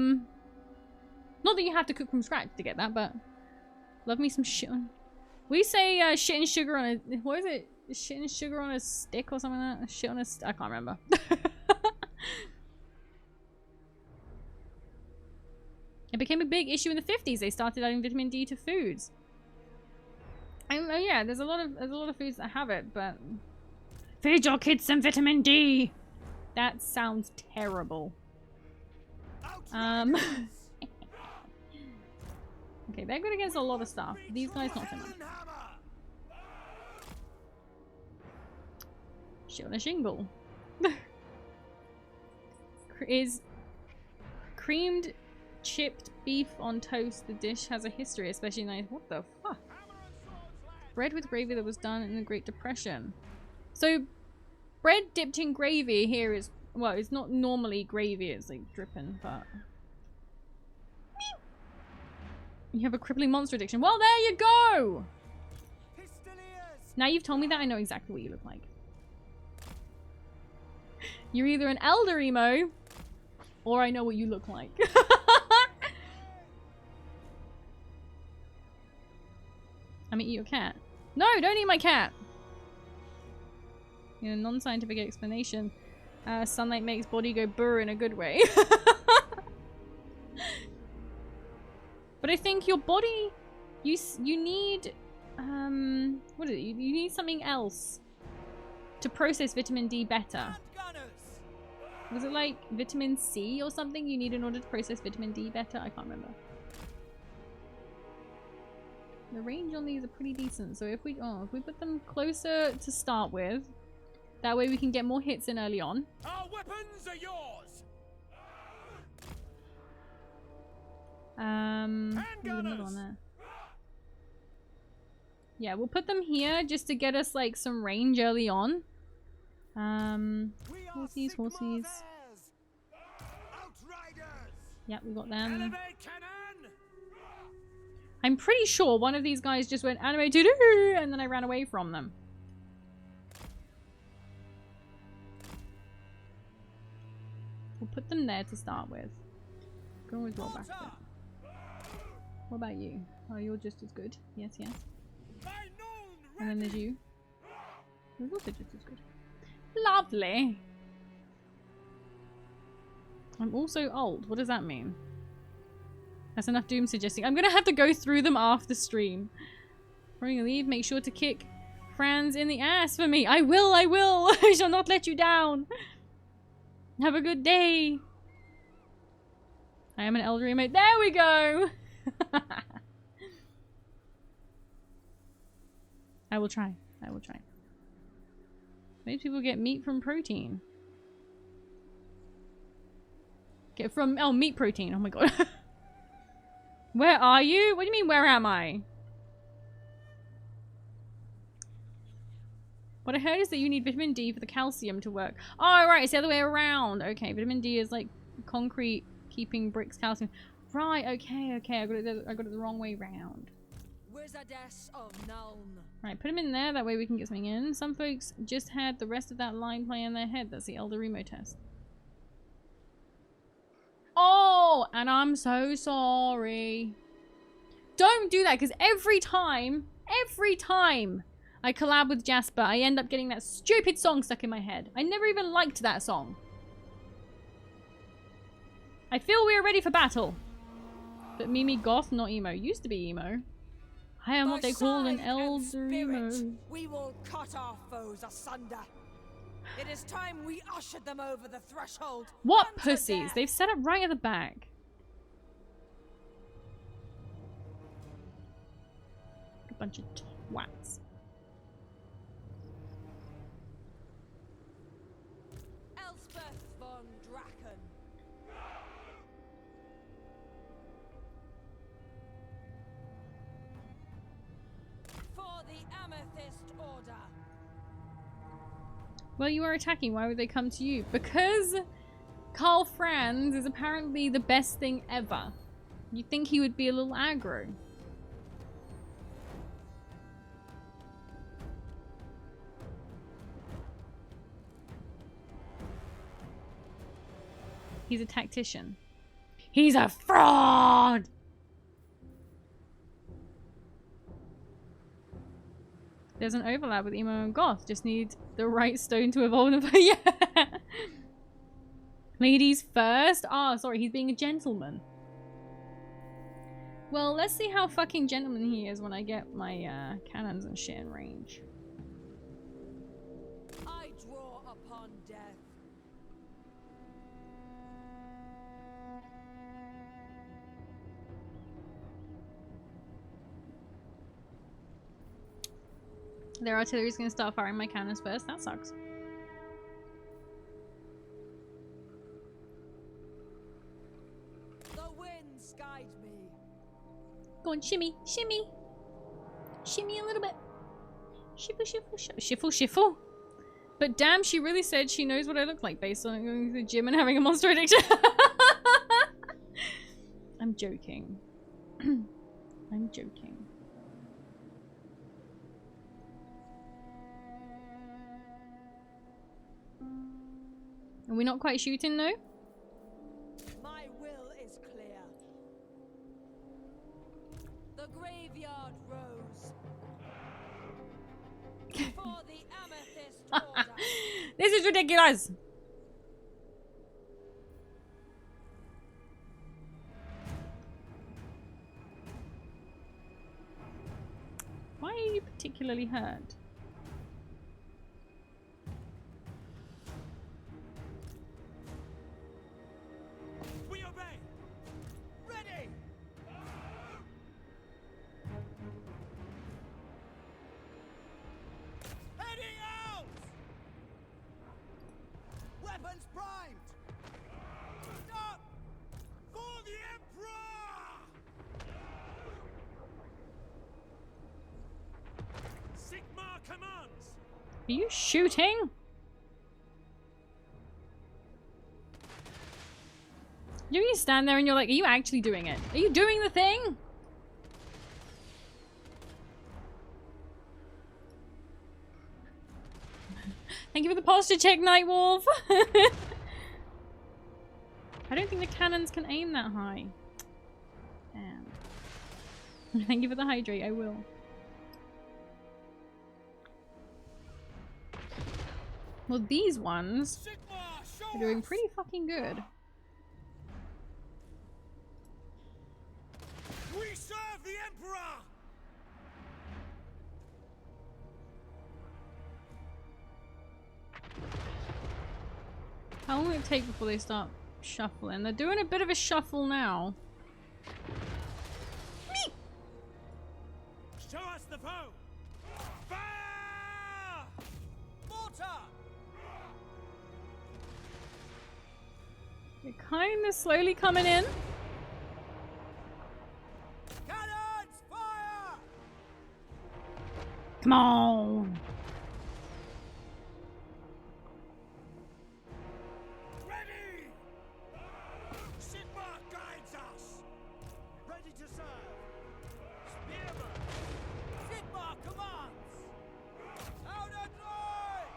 that you have to cook from scratch to get that, but... Love me some shit on... We say shit and sugar on a... What is it? Shit and sugar on a stick or something like that? Shit on a... I can't remember. It became a big issue in the 50s. They started adding vitamin D to foods. And yeah, there's a lot of foods that have it, but feed your kids some vitamin D. That sounds terrible. Okay, they're good against a lot of stuff. These guys not so much. Shield and shingle. Is creamed chipped beef on toast. The dish has a history, especially nice. What the fuck? Bread with gravy that was done in the Great Depression. So, bread dipped in gravy here is, well, it's not normally gravy, it's like dripping, but... You have a crippling monster addiction. Well, there you go! Now you've told me that, I know exactly what you look like. You're either an elder emo, or I know what you look like. I'm gonna eat your cat. No, don't eat my cat! You know, non-scientific explanation. Sunlight makes body go burr in a good way. But I think your body, you need, what is it? You need something else to process vitamin D better. Was it like vitamin C or something you need in order to process vitamin D better? I can't remember. The range on these are pretty decent, so if we put them closer to start with, that way we can get more hits in early on. Our weapons are yours. Another one there. Yeah, we'll put them here just to get us like some range early on. Horsies. Yep, we got them. I'm pretty sure one of these guys just went anime doo-doo and then I ran away from them. We'll put them there to start with. Can always roll back a bit. What about you? Oh, you're just as good. Yes, yes. And then there's you. Who's also just as good. Lovely. I'm also old. What does that mean? That's enough doom suggesting. I'm gonna have to go through them after stream. Before you leave, make sure to kick Franz in the ass for me. I will, I will. I shall not let you down. Have a good day. I am an elder remote. There we go. I will try. I will try. Most people get meat from protein. Get from, oh, meat protein. Oh my god. Where are you? What do you mean, where am I? What I heard is that you need vitamin D for the calcium to work. Oh, right, it's the other way around. Okay, vitamin D is like concrete keeping bricks calcium. Right, okay. I got it the wrong way round. Right, put them in there. That way we can get something in. Some folks just had the rest of that line play in their head. That's the Elder Remo test. Oh, and I'm so sorry. Don't do that, because every time I collab with Jasper, I end up getting that stupid song stuck in my head. I never even liked that song. I feel we are ready for battle. But Mimi Goth, not emo. Used to be emo. I am what they call an elder emo. We will cut our foes asunder. It is time we ushered them over the threshold. What pussies? They've set up right at the back. A bunch of twats. Elspeth von Draken. For the Amethyst Order. Well, you are attacking. Why would they come to you? Because Karl Franz is apparently the best thing ever. You'd think he would be a little aggro. He's a tactician. He's a fraud! There's an overlap with emo and goth. Just need the right stone to evolve them. Yeah. Ladies first. Oh, sorry. He's being a gentleman. Well, let's see how fucking gentleman he is when I get my cannons and shit in range. I draw upon death. Their artillery's gonna start firing my cannons first. That sucks. The winds guide me. Go on, shimmy, shimmy. Shimmy a little bit. Shiffle, shiffle, shiffle, shiffle. But damn, she really said she knows what I look like based on going to the gym and having a monster addiction. I'm joking. I'm joking. Are we not quite shooting though? My will is clear. The graveyard rose. For the amethyst order. This is ridiculous. Why are you particularly hurt? We obey. Ready. Heading out. Weapons primed. Stop. For the Emperor. Sigmar commands. Are you shooting? You stand there and you're like, are you actually doing it? Are you doing the thing? Thank you for the posture check, Nightwolf. I don't think the cannons can aim that high. Damn. Thank you for the hydrate, I will. Well, these ones are doing pretty fucking good. We serve the Emperor. How long will it take before they start shuffling? They're doing a bit of a shuffle now. Me! Show us the foe. Fire! Mortar! They're kind of slowly coming in. Cannons, fire! Come on! Ready! Sigmar guides us. Ready to serve. Spearman. Sigmar commands. Out and drive!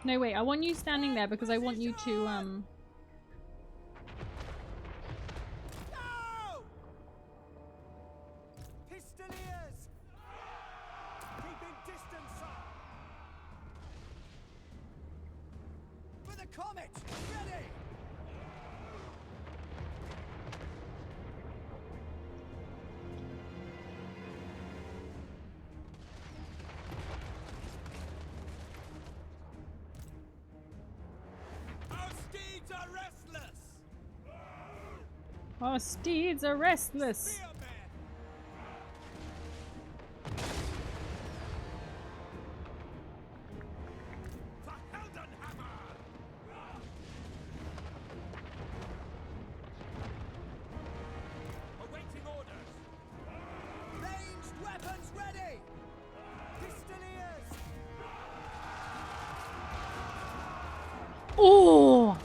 No, wait, I want you standing there because I want you to, Go! Pistoliers! Keeping distance, sir. For the comet! Ready! Our steeds are restless! our steeds are restless. Spearmen! For Heldenhammer! Awaiting orders! Ranged weapons ready! Pistoliers! Oh!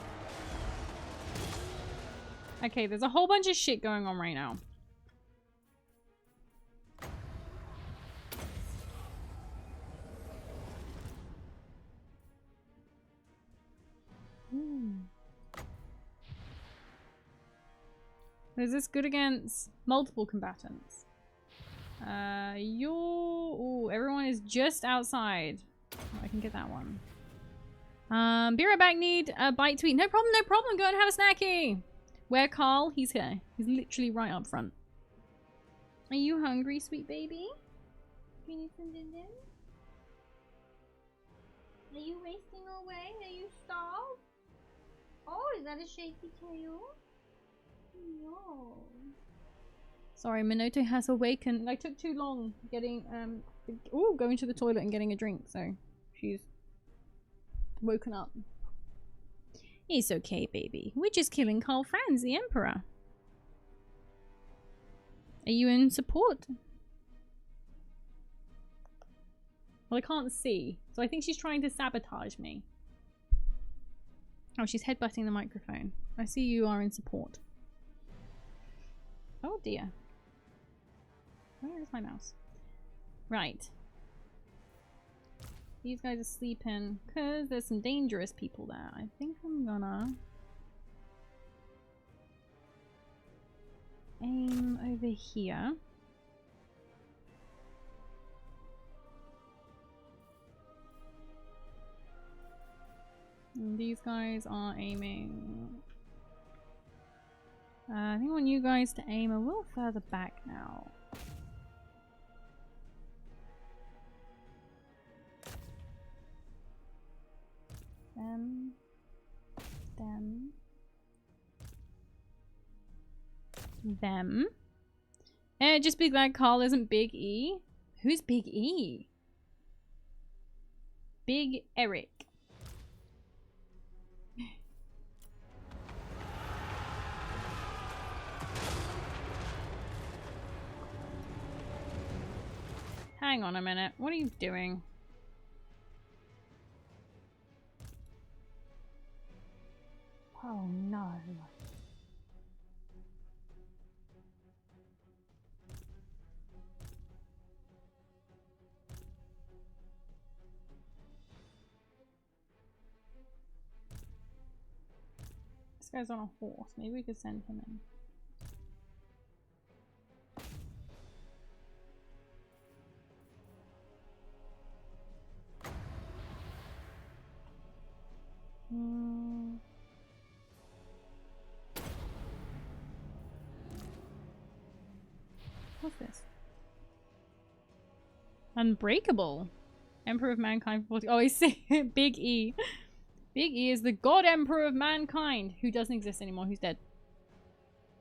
Okay, there's a whole bunch of shit going on right now. Is this good against multiple combatants? Ooh, everyone is just outside. Oh, I can get that one. Be right back, need a bite to eat. No problem, no problem. Go and have a snacky. Where Karl? He's here. He's literally right up front. Are you hungry, sweet baby? You need some din-din? Are you wasting away? Are you starved? Oh, is that a shaky tail? No. Sorry, Minoto has awakened. I took too long getting Ooh, going to the toilet and getting a drink, so she's woken up. It's okay, baby. We're just killing Karl Franz, the Emperor. Are you in support? Well, I can't see, so I think she's trying to sabotage me. Oh, she's headbutting the microphone. I see you are in support. Oh dear. Where is my mouse? Right. These guys are sleeping because there's some dangerous people there. I think I'm gonna aim over here. And these guys are aiming. I think I want you guys to aim a little further back now. Them. And just be glad Karl isn't Big E. Who's Big E? Big Eric. Hang on a minute. What are you doing? Oh no. This guy's on a horse. Maybe we could send him in. What's this? Unbreakable. Emperor of Mankind. Oh, I see. Big E. Big E is the God Emperor of Mankind, who doesn't exist anymore, who's dead.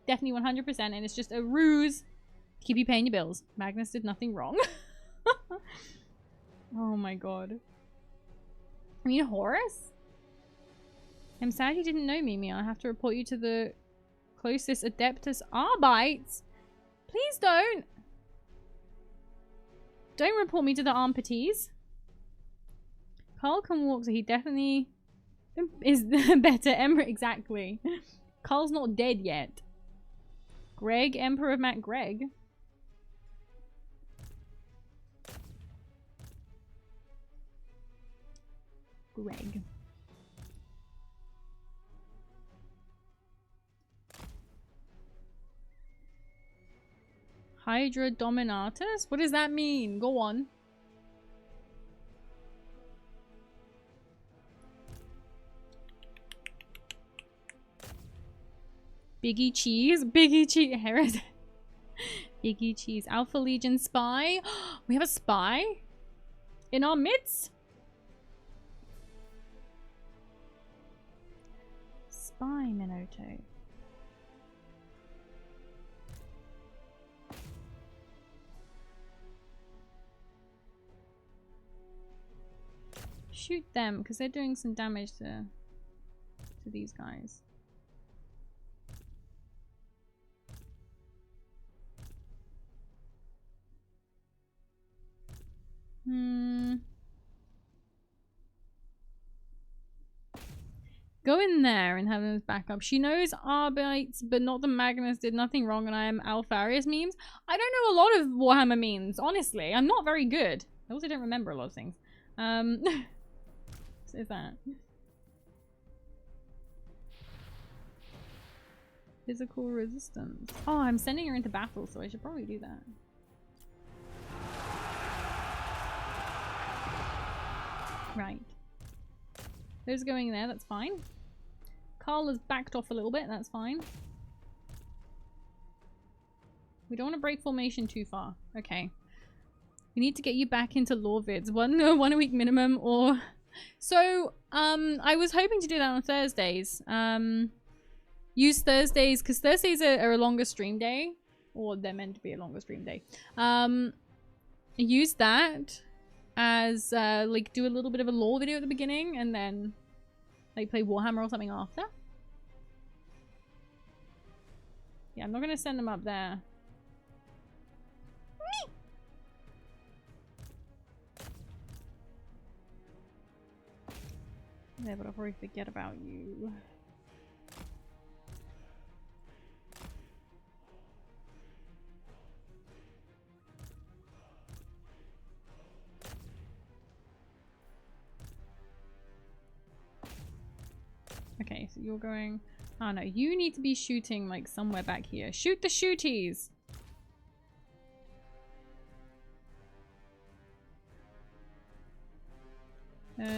Definitely 100%, and it's just a ruse to keep you paying your bills. Magnus did nothing wrong. Oh my god. I mean, Horus? I'm sad you didn't know Mimi. I'll have to report you to the closest Adeptus Arbites. Please don't. Don't report me to the Armpitties. Karl can walk, so he definitely is the better Emperor. Exactly. Karl's not dead yet. Greg, Emperor of Matt Greg. Greg. Hydra Dominatus? What does that mean? Go on. Biggie Cheese? Biggie Cheese. Heres. Biggie Cheese. Alpha Legion Spy? We have a spy? In our midst? Spy Minato. Shoot them, because they're doing some damage to these guys. Go in there and have them as backup. She knows Arbites, but not the Magnus did nothing wrong, and I am Alfarius memes. I don't know a lot of Warhammer memes, honestly. I'm not very good. I also don't remember a lot of things. Is that physical resistance? Oh, I'm sending her into battle, so I should probably do that. Right. Those going there, that's fine. Karl has backed off a little bit, that's fine. We don't want to break formation too far. Okay. We need to get you back into lore vids. One a week minimum, or... So, I was hoping to do that on Thursdays. Use Thursdays, because Thursdays are a longer stream day. Or they're meant to be a longer stream day. use that as like do a little bit of a lore video at the beginning and then like play Warhammer or something after. Yeah, I'm not gonna send them up there. Yeah, but I'll probably forget about you. Okay, so you're going... Oh no, you need to be shooting like somewhere back here. Shoot the shooties!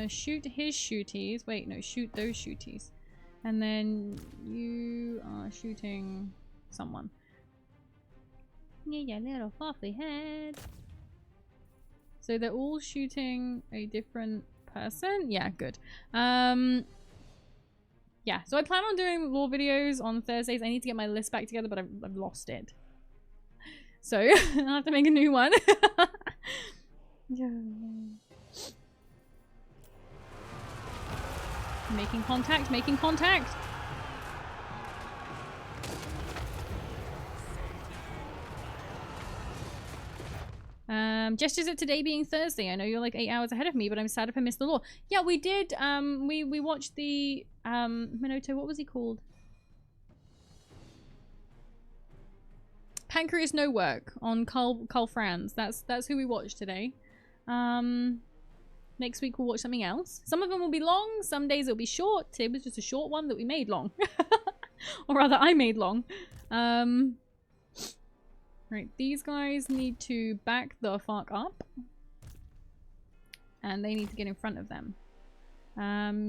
Shoot his shooties. Wait, no, shoot those shooties. And then you are shooting someone. Yeah, little fluffy head. So they're all shooting a different person? Yeah, good. Yeah, so I plan on doing lore videos on Thursdays. I need to get my list back together, but I've lost it. So I'll have to make a new one. Yeah. Making contact, making contact. Gestures of today being Thursday. I know you're like 8 hours ahead of me, but I'm sad if I missed the lore. Yeah, we did. We watched the Minotaur. What was he called? Pancreas No Work on Karl Franz. That's who we watched today. Next week we'll watch something else. Some of them will be long. Some days it'll be short. It was just a short one that we made long, or rather, I made long. Right, these guys need to back the fuck up. And they need to get in front of them.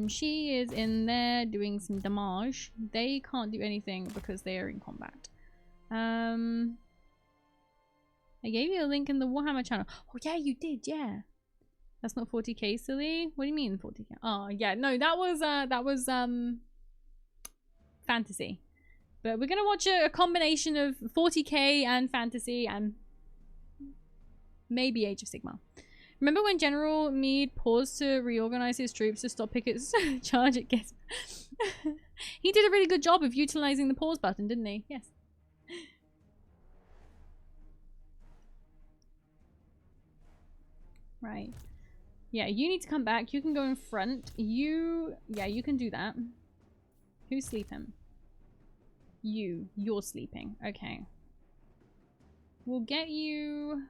She is in there doing some damage. They can't do anything because they are in combat. I gave you a link in the Warhammer channel. Oh yeah, you did, yeah. That's not 40k, silly. What do you mean 40k? Oh yeah, no, that was fantasy. But we're gonna watch a combination of 40k and fantasy and maybe Age of Sigmar. Remember when General Meade paused to reorganize his troops to stop Pickett's charge at Guess? He did a really good job of utilizing the pause button, didn't he? Yes. Right. Yeah, you need to come back. You can go in front. Yeah, you can do that. Who's sleeping? You're sleeping. Okay. We'll get you...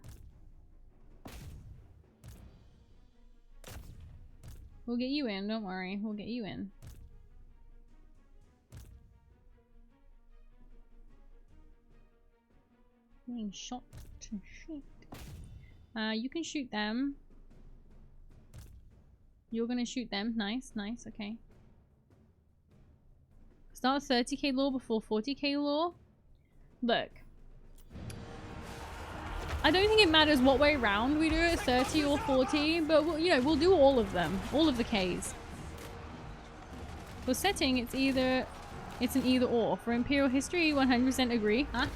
We'll get you in, don't worry. We'll get you in. Being shot to shit. You can shoot them. You're gonna shoot them. Nice, nice, okay. Start 30k lore before 40k lore. Look. I don't think it matters what way round we do it, 30 or 40, but we'll, you know, we'll do all of them. All of the Ks. For setting, it's an either or. For Imperial history, 100% agree. Huh?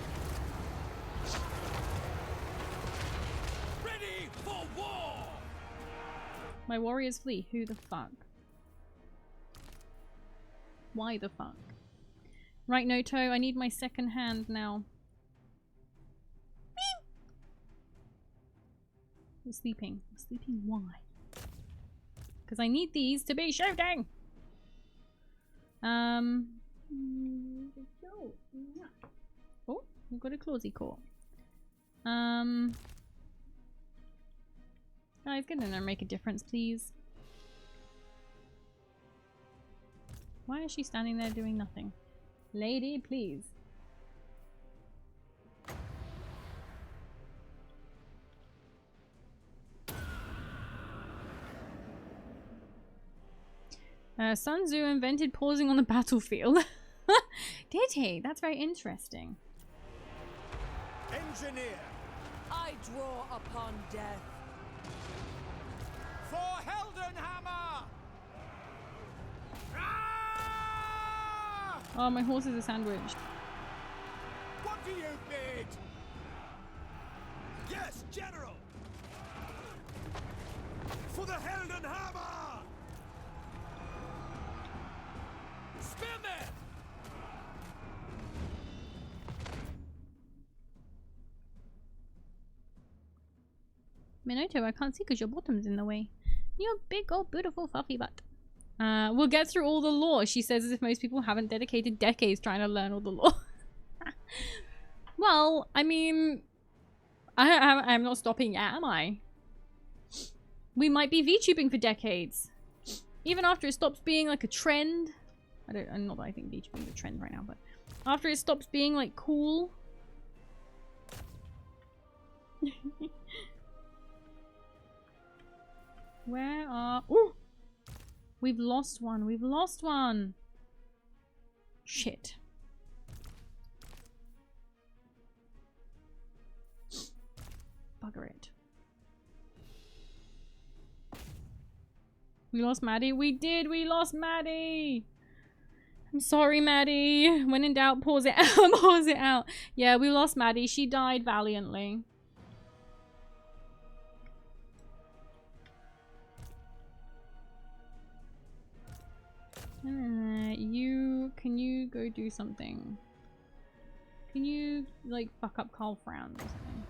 Ready for war! My warriors flee. Who the fuck? Why the fuck? Right, Noto, I need my second hand now. I'm sleeping. I'm sleeping. Why? Because I need these to be shooting. Oh, we've got a Clawsy Core. Guys, get in there and make a difference, please. Why is she standing there doing nothing? Lady, please. Sun Tzu invented pausing on the battlefield. Did he? That's very interesting. Engineer! I draw upon death. For Heldenhammer! Ah! Oh, my horse is a sandwich. What do you bid? Yes, General! For the Helden Hammer! Spearman! Minoto, I can't see because your bottom's in the way. Your big old beautiful fluffy butt. We'll get through all the lore, she says, as if most people haven't dedicated decades trying to learn all the lore. Well, I mean, I'm not stopping yet, am I? We might be VTubing for decades. Even after it stops being like a trend. Not that I think VTubing is a trend right now, but after it stops being like cool. Where are... Ooh! We've lost one. We've lost one. Shit. Bugger it. We lost Maddie. We did. We lost Maddie. I'm sorry, Maddie. When in doubt, pause it out. Pause it out. Yeah, we lost Maddie. She died valiantly. Can you go do something? Can you, like, fuck up Karl Franz or something?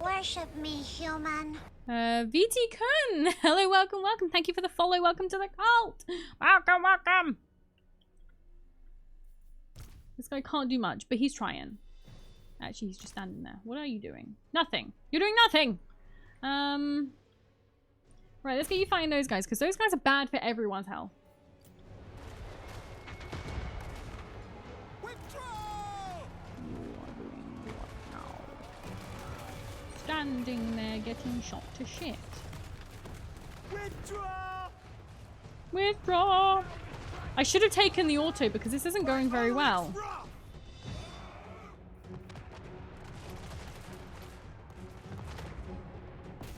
Worship me, human. VT Kun! Hello, welcome, welcome. Thank you for the follow. Welcome to the cult. Welcome, welcome. This guy can't do much, but he's trying. Actually, he's just standing there. What are you doing? Nothing. You're doing nothing. Right, let's get you fighting those guys, because those guys are bad for everyone's health. Standing there getting shot to shit. Withdraw! Withdraw! I should have taken the auto because this isn't going very well.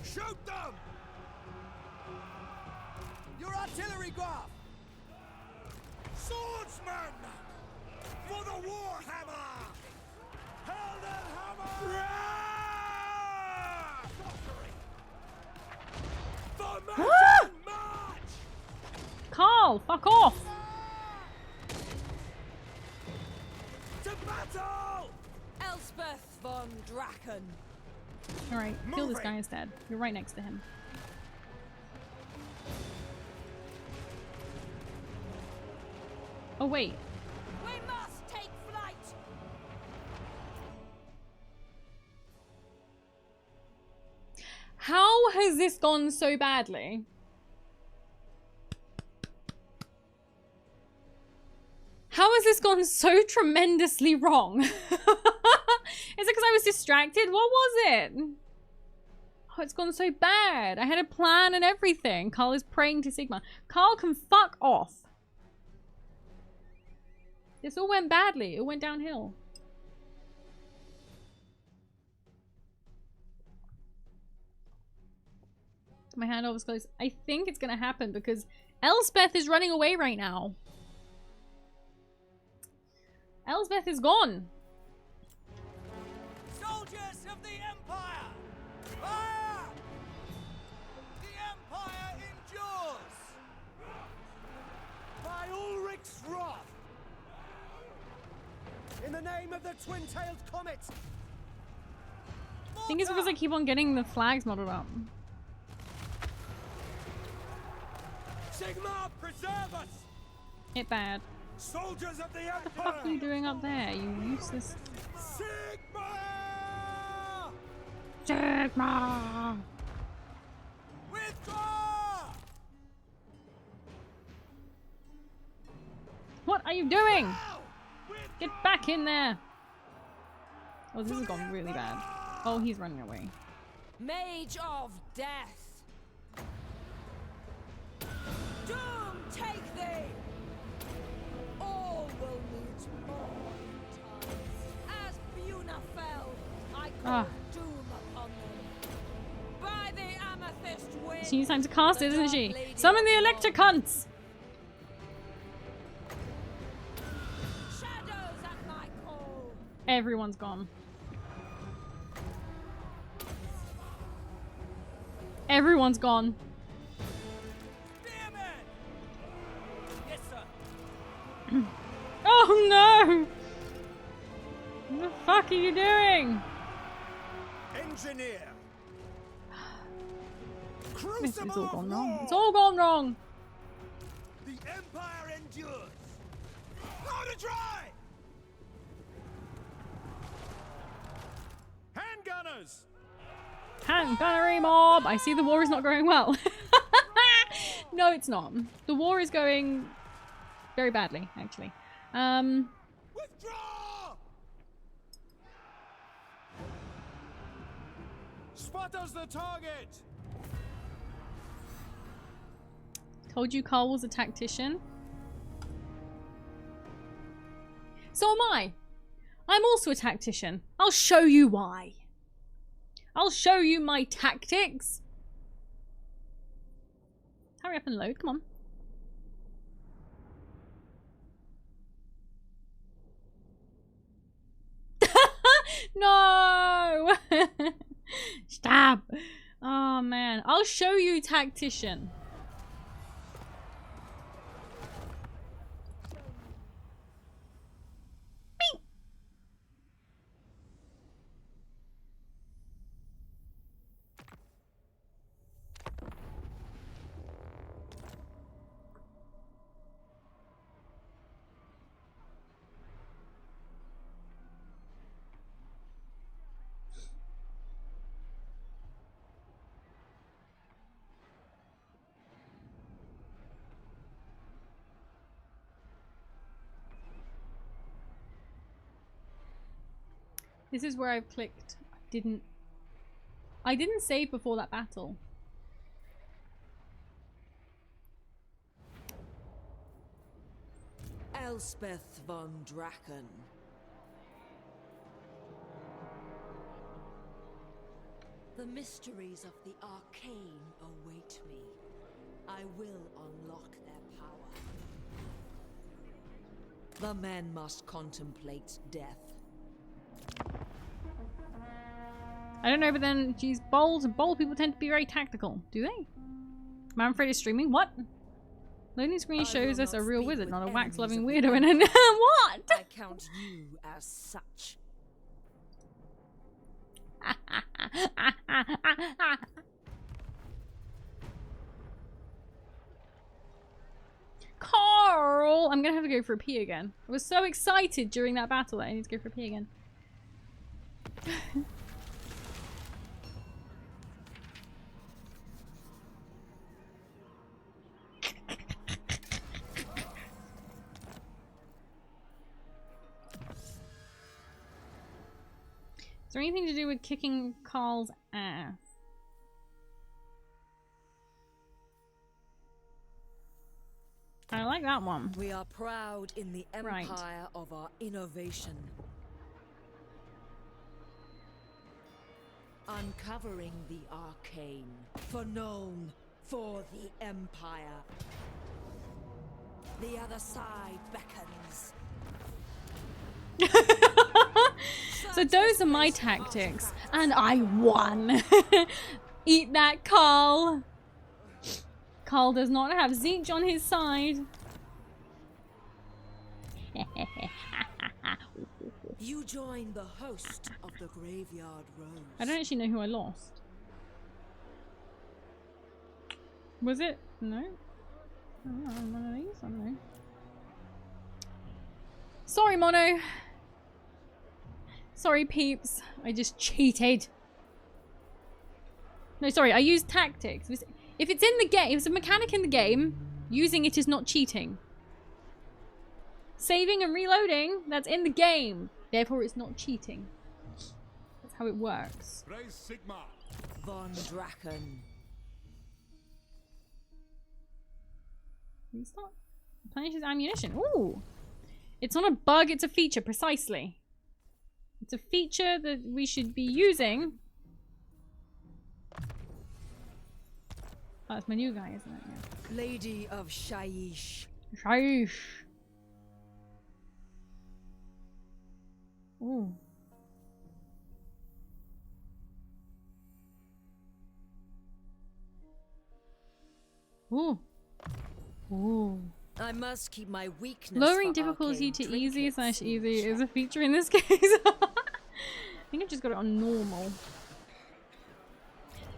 Shoot them! Your artillery graph! Swordsman! For the Warhammer! Helden Hammer! Karl, fuck off! To battle! Elspeth von Draken. Alright, kill this guy instead. You're right next to him. Oh wait. We must take flight. How has this gone so badly? How has this gone so tremendously wrong? Is it because I was distracted? What was it? Oh, it's gone so bad. I had a plan and everything. Karl is praying to Sigma. Karl can fuck off. This all went badly. It went downhill. My hand was close. I think it's gonna happen because Elspeth is running away right now. Elspeth is gone. Soldiers of the Empire! Fire! The Empire endures! By Ulrich's wrath! In the name of the twin-tailed comet! I think it's because I keep on getting the flags modeled up. Sigma, preserve us! It bad. Soldiers of the Empire! What the fuck are you doing up there, you useless... Sigma! Sigma! Withdraw! What are you doing? Get back in there! Oh, this has gone really bad. Oh, he's running away. Mage of Death. Doom take thee! All will meet more times. As Buna fell, I call doom upon them. By the amethyst wind. She needs time to cast it, doesn't she? Summon the electric cunts! Shadows at my call. Everyone's gone. Everyone's gone. Damn it! Yes, sir. Oh no! What the fuck are you doing? Engineer. It's all gone wrong. It's all gone wrong. The Empire endures. Powder dry. Handgunners. Hand gunnery mob. I see the war is not going well. No, it's not. The war is going very badly, actually. Withdraw. Spotter's the target. Told you Karl was a tactician. So am I. I'm also a tactician. I'll show you why. I'll show you my tactics. Hurry up and load, come on. No! Stop! Oh man, I'll show you tactician. Beep. This is where I've clicked. I didn't save before that battle. Elspeth von Draken. The mysteries of the arcane await me. I will unlock their power. The men must contemplate death. I don't know, but then, geez, bold people tend to be very tactical. Do they? Manfred is streaming? What? Loading screen shows us a real wizard, not a wax-loving weirdo in a... What? I count you as such. Karl! I'm gonna have to go for a pee again. I was so excited during that battle that I need to go for a pee again. Is there anything to do with kicking Karl's ass? I like that one. We are proud in the empire of our innovation. Uncovering the arcane, for known for the empire. The other side beckons. So those are my tactics, and I won. Eat that, Karl. Karl does not have Zeech on his side. You join the host of the Graveyard Rose. I don't actually know who I lost. Was it? No? Oh, one of these? I don't know. Sorry, Mono. Sorry, peeps. I just cheated. No, sorry. I used tactics. If it's in the game, if it's a mechanic in the game, using it is not cheating. Saving and reloading, that's in the game. Therefore, it's not cheating. That's how it works. Raise Sigma. Von Draken. Restart. Replenishes ammunition. Ooh. It's not a bug, it's a feature, precisely. It's a feature that we should be using. Oh, it's my new guy, isn't it? Yeah. Lady of Shaiish. Shaiish. Ooh. Ooh. Ooh. I must keep my weakness. Lowering for difficulty arcane to trinkets easy/easy in is a feature in this case. I think I've just got it on normal.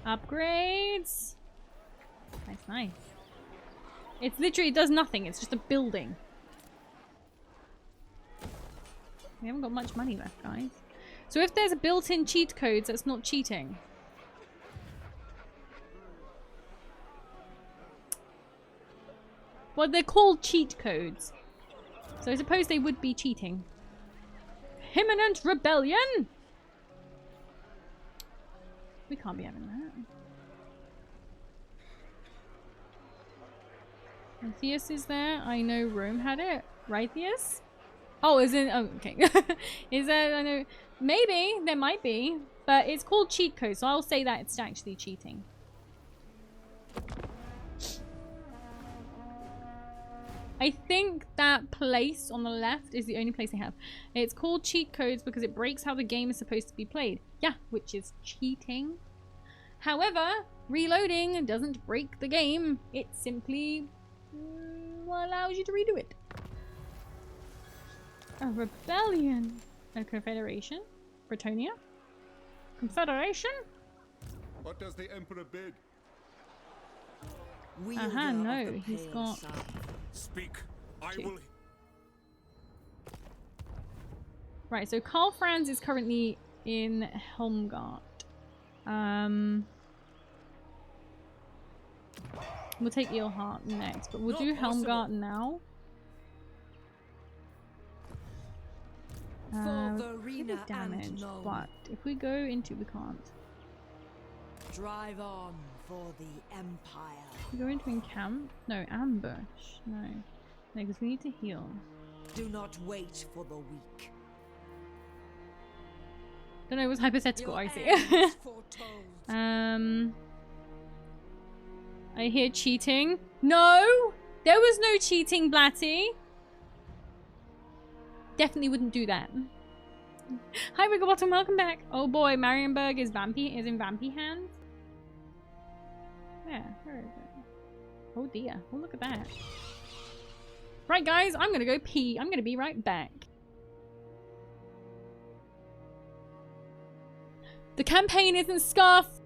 Upgrades. Nice, nice. It's literally, it does nothing. It's just a building. We haven't got much money left, guys. So if there's a built-in cheat codes, that's not cheating. Well, they're called cheat codes. So I suppose they would be cheating. Imminent rebellion! We can't be having that. And Theus is there. I know Rome had it. Right, Theus? Oh, is it? Oh, okay. Is there? I know. Maybe. There might be. But it's called cheat code, so I'll say that it's actually cheating. I think that place on the left is the only place they have. It's called cheat codes because it breaks how the game is supposed to be played. Yeah, which is cheating. However, reloading doesn't break the game. It simply allows you to redo it. A rebellion. A confederation. Bretonia. Confederation. What does the Emperor bid? No, he's got... Speak. I Two. will. Right, so Karl Franz is currently in Helmgart. We'll take Eelheart next, but we'll do Helmgart now. For the Pretty arena damage, and known. but if we go into, we can't. Drive on for the Empire. We go into encamp? No, ambush. No, because we need to heal. Do not wait for the weak. Don't know, it was hypothetical, I Your see. end is foretold. I hear cheating. No! There was no cheating, Blatty. Definitely wouldn't do that. Hi, Wigglebottom, welcome back. Oh boy, Marienburg is in Vampy hands. Where is it? Oh dear. Oh, look at that. Right, guys, I'm gonna go pee. I'm gonna be right back. The campaign isn't scuffed.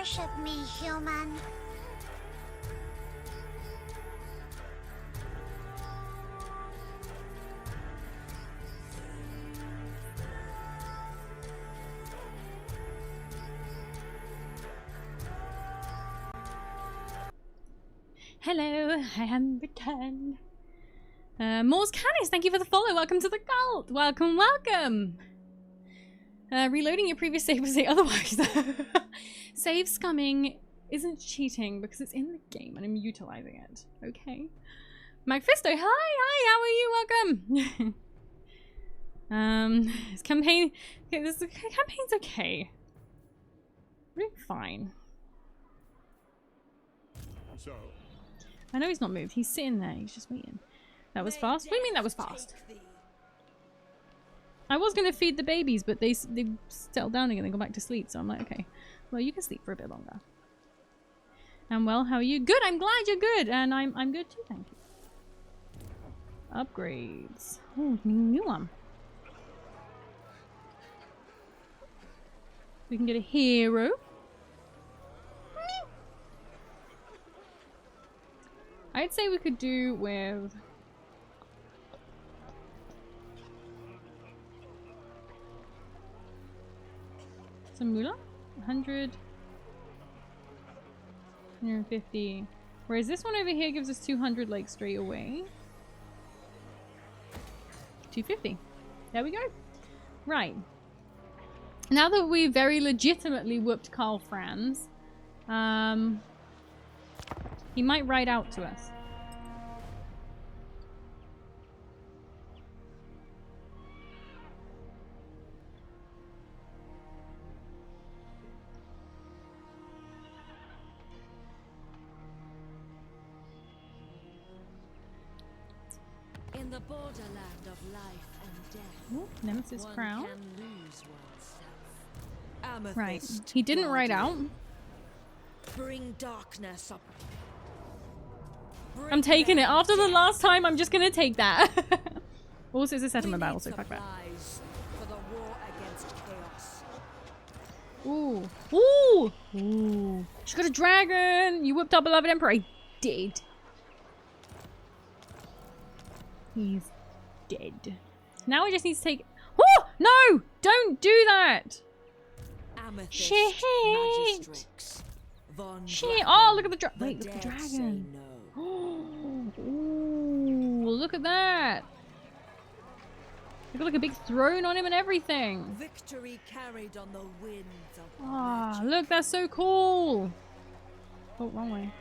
Worship me, human. Hello, I am returned. Moore's Canis, thank you for the follow. Welcome to the cult. Welcome, welcome. Reloading your previous save will say otherwise. Save scumming isn't cheating because it's in the game and I'm utilizing it. Okay. Macfisto, hi, how are you? Welcome. This campaign, okay, this campaign's okay. We're doing fine. So, I know he's not moved. He's sitting there. He's just waiting. That was fast? What do you mean that was fast? I was going to feed the babies, but they settle down again and go back to sleep. So I'm like, okay, well, you can sleep for a bit longer. And well, how are you? Good. I'm glad you're good. And I'm good too. Thank you. Upgrades. Oh, new one. We can get a hero. I'd say we could do with some moolah. 100, 150. Whereas this one over here gives us 200 like straight away. 250. There we go. Right. Now that we very legitimately whooped Karl Franz, he might ride out to us. In the borderland of life and death, Ooh, Nemesis one Crown. can lose oneself. Right. Amethyst He didn't ride out. guardian. Bring darkness up. I'm taking it. After the last time, I'm just gonna take that. Also, it's a settlement battle, so fuck that. For the war against chaos. Ooh. Ooh! Ooh. She got a dragon! You whipped our beloved emperor. I did. He's dead. Now we just need to take... Oh! No! Don't do that! Amethyst Shit! magistrates. Von Shit! Drachen, Oh, look at the dragon. the Wait, look at the dead say dragon. no. Ooh, look at that. Look at like a big throne on him and everything. Victory carried on the winds of Ah, magic. look, that's so cool. Oh, wrong way.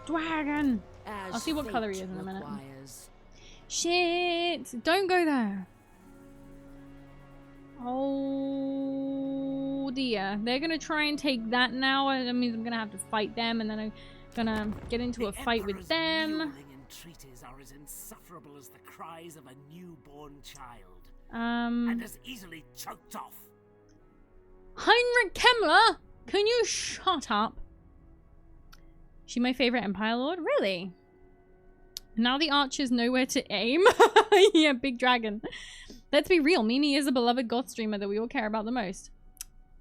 Dragon. As I'll see what color he fate is in a minute. requires. Shit. Don't go there. Oh dear. They're gonna try and take that now. That means I'm gonna have to fight them, and then I'm gonna get into a fight with them. Mewling entreaties are as insufferable as the cries of a newborn child, Um, and as easily choked off. Heinrich Kemmler, can you shut up? She my favorite Empire Lord? Really? Now the archer's nowhere to aim? Yeah, big dragon. Let's be real, Mimi is a beloved goth streamer that we all care about the most.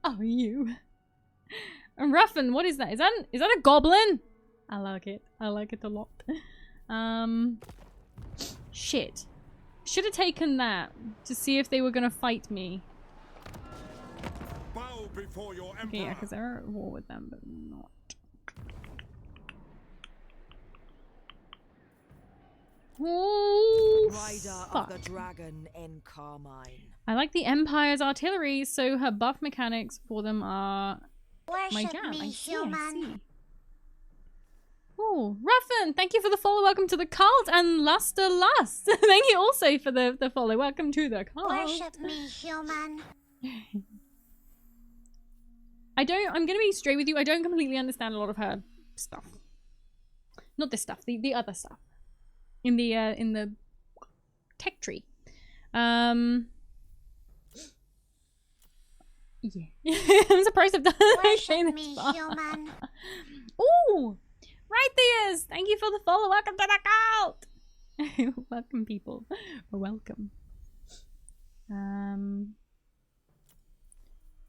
Oh, you. And Ruffin, what is that? Is that a goblin? I like it. I like it a lot. Shit. Should have taken that to see if they were gonna fight me. bow before your Okay, emperor. yeah, because they're at war with them, but not. Ooh, Rider fuck. of the dragon in Carmine. I like the Empire's artillery, so her buff mechanics for them are my Worship jam. me, I see, I human. see. Ooh, Ruffin, thank you for the follow. Welcome to the cult. And Luster Lust, thank you also for the follow. Welcome to the cult. Worship me, human. I'm gonna be straight with you. I don't completely understand a lot of her stuff. Not this stuff, the other stuff. In the tech tree. Yeah. I'm surprised I've done Worship me, human. Ooh! Right there's! Thank you for the follow. Welcome to the cult! Welcome, people. Welcome.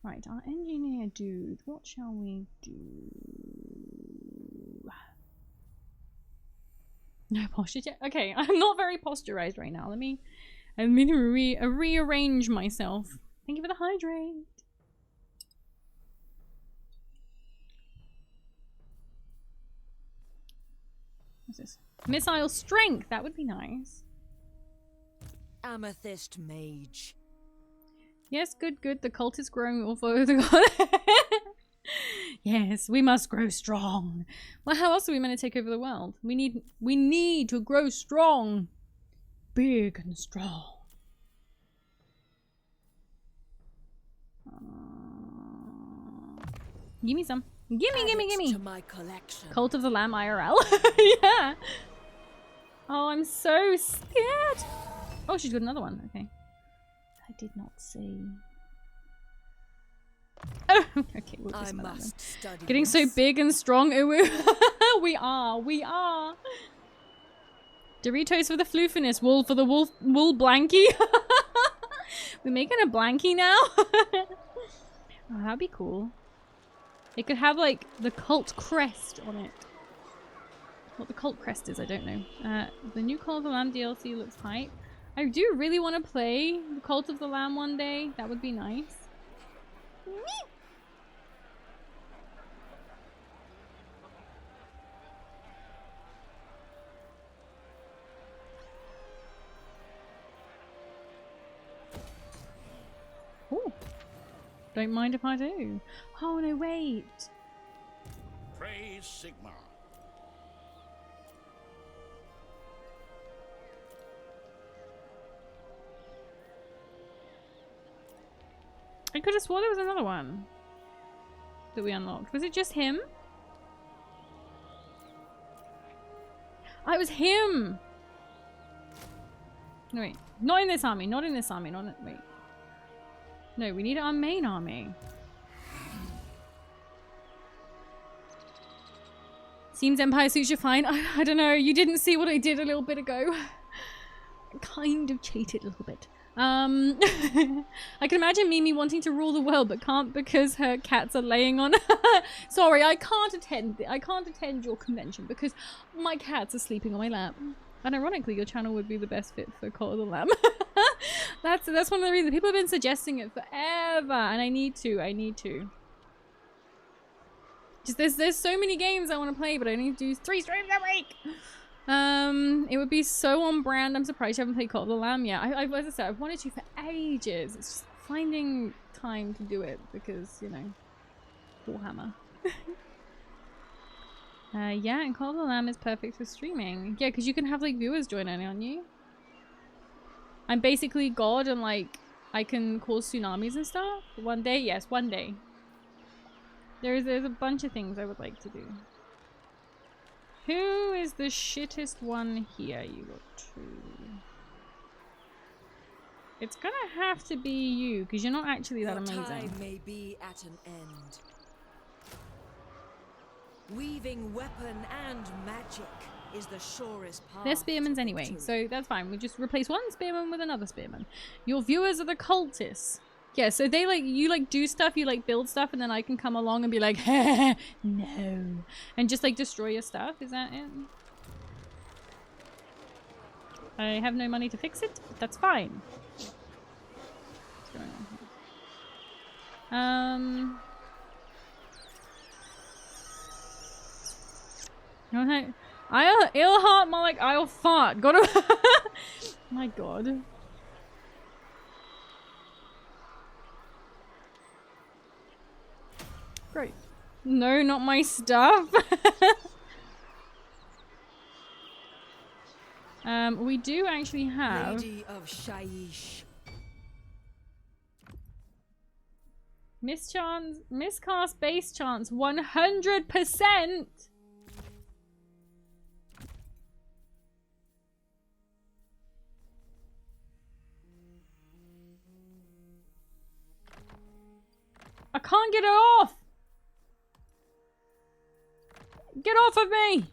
Right, our engineer dude. What shall we do? No posture check. Okay, I'm not very posturized right now. Let me rearrange myself. Thank you for the hydrate. What's this? Missile strength. That would be nice. Amethyst mage. Yes, good, good. The cult is growing. We'll follow the god. Yes, we must grow strong. Well, how else are we meant to take over the world? We need to grow strong. Big and strong. Give me some. Gimme. To my collection. Cult of the Lamb IRL. Yeah. Oh, I'm so scared. Oh, she's got another one. Okay. I did not see. Oh, okay. We'll I just must study. Getting so big and strong. We are. Doritos for the floofiness. Wool for the wool blankie. We're making a blankie now. Oh, that'd be cool. It could have like the cult crest on it. What the cult crest is, I don't know. The new Cult of the Lamb DLC looks hype. I do really want to play the Cult of the Lamb one day. That would be nice. Ooh. Don't mind if I do. Oh no, wait. Praise Sigma. I could have sworn there was another one that we unlocked. Was it just him? Oh, it was him! No, wait. Not in this army. Not in this army. Wait. No, we need our main army. Seems Empire suits you fine. I don't know. You didn't see what I did a little bit ago. I kind of cheated a little bit. I can imagine Mimi wanting to rule the world but can't because her cats are laying on. Sorry, I can't attend your convention because my cats are sleeping on my lap. And ironically, your channel would be the best fit for Cult of the Lamb. That's one of the reasons people have been suggesting it forever, and I need to. Just there's so many games I want to play, but I need to do 3 streams a week. It would be so on brand. I'm surprised you haven't played Cult of the Lamb yet. As I said, I've wanted to for ages. It's just finding time to do it because, you know, Warhammer. Yeah, and Cult of the Lamb is perfect for streaming. Yeah, because you can have like viewers join in on you. I'm basically God and like I can cause tsunamis and stuff. One day, yes, one day. There's a bunch of things I would like to do. Who is the shittest one here? You got 2. It's gonna have to be you, because you're not actually that amazing. Time may be at an end. Weaving weapon and magic is the surest path. They're spearmans anyway, so that's fine. We just replace one spearman with another spearman. Your viewers are the cultists. Yeah, so they like, you like do stuff, you like build stuff, and then I can come along and be like, no. And just like destroy your stuff, is that it? I have no money to fix it, but that's fine. What's going on here? No, I'll heart more like I'll fart. Gotta my god. Great. No, not my stuff. We do actually have Lady of Shaiish. miscast base chance 100%. I can't get it off. Get off of me!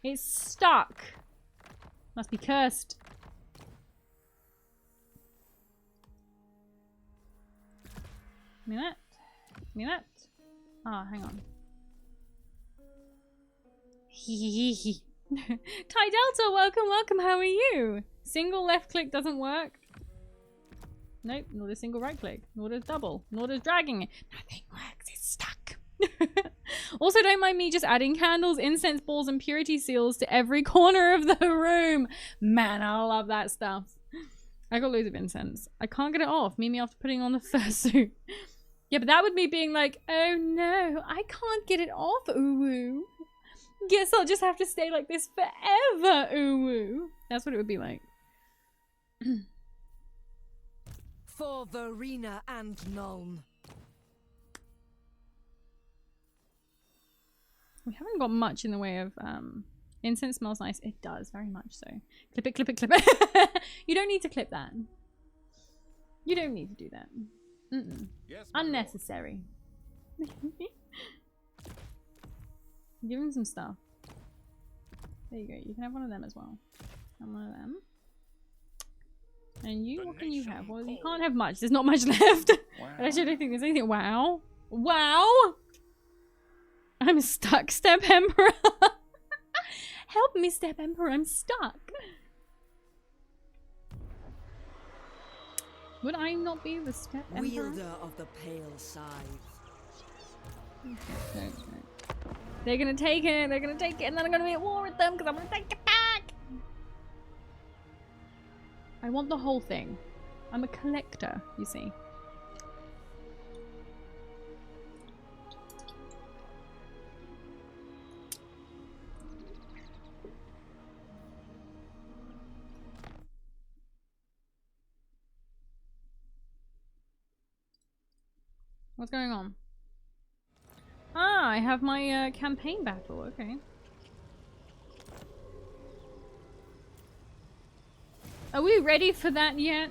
It's stuck. Must be cursed. Give me that. Give me that. Ah, hang on. Ty Delta, welcome, welcome. How are you? Single left click doesn't work. Nope, nor does single right click. Nor does double. Nor does dragging it. Nothing works. It's stuck. Also, don't mind me just adding candles, incense balls, and purity seals to every corner of the room. Man, I love that stuff. I got loads of incense. I can't get it off. Mimi after putting on the fursuit. Yeah, but that would be being like, oh no, I can't get it off, ooh. Guess I'll just have to stay like this forever, ooh. That's what it would be like. For Verena and Nuln. We haven't got much in the way of incense. Smells nice. It does, very much so. Clip it, clip it, clip it. You don't need to clip that. You don't need to do that. Yes, unnecessary. Give him some stuff. There you go. You can have one of them as well. And one of them. And you, what can you have? Well, you can't have much. There's not much left. Wow. I actually don't think there's anything. Wow. Wow. I'm stuck, Step Emperor. Help me, Step Emperor. I'm stuck. Would I not be the Step Emperor? Wielder of the pale scythe. Okay. They're gonna take it. They're gonna take it, and then I'm gonna be at war with them because I'm gonna take it back. I want the whole thing. I'm a collector, you see. What's going on? Ah, I have my campaign battle. Okay. Are we ready for that yet?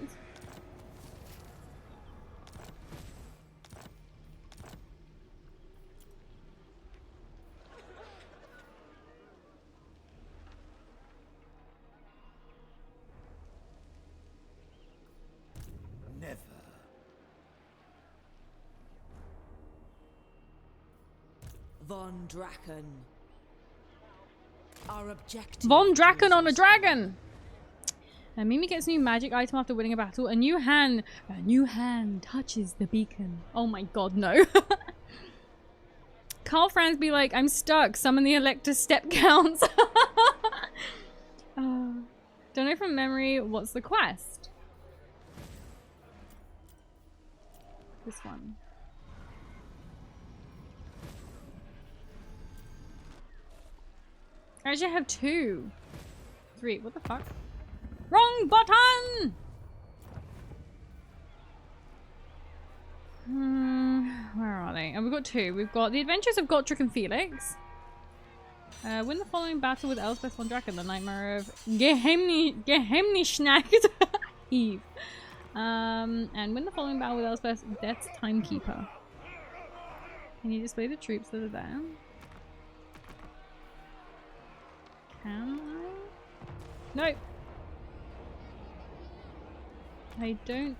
Never. Von Draken. Our objective. Von Draken on a dragon! Mimi gets a new magic item after winning a battle. A new hand touches the beacon. Oh my god, no. Karl Franz be like, I'm stuck. Summon the Elector step counts. Don't know from memory. What's the quest? This one. I actually have 2. 3. What the fuck? Wrong button! Where are they? Oh, we've got 2. We've got The Adventures of Gotrek and Felix. Win the following battle with Elspeth von Draken, the Nightmare of Gehemnischnacht Eve. And win the following battle with Elspeth, Death's Timekeeper. Can you display the troops that are there? Can I? Nope. I don't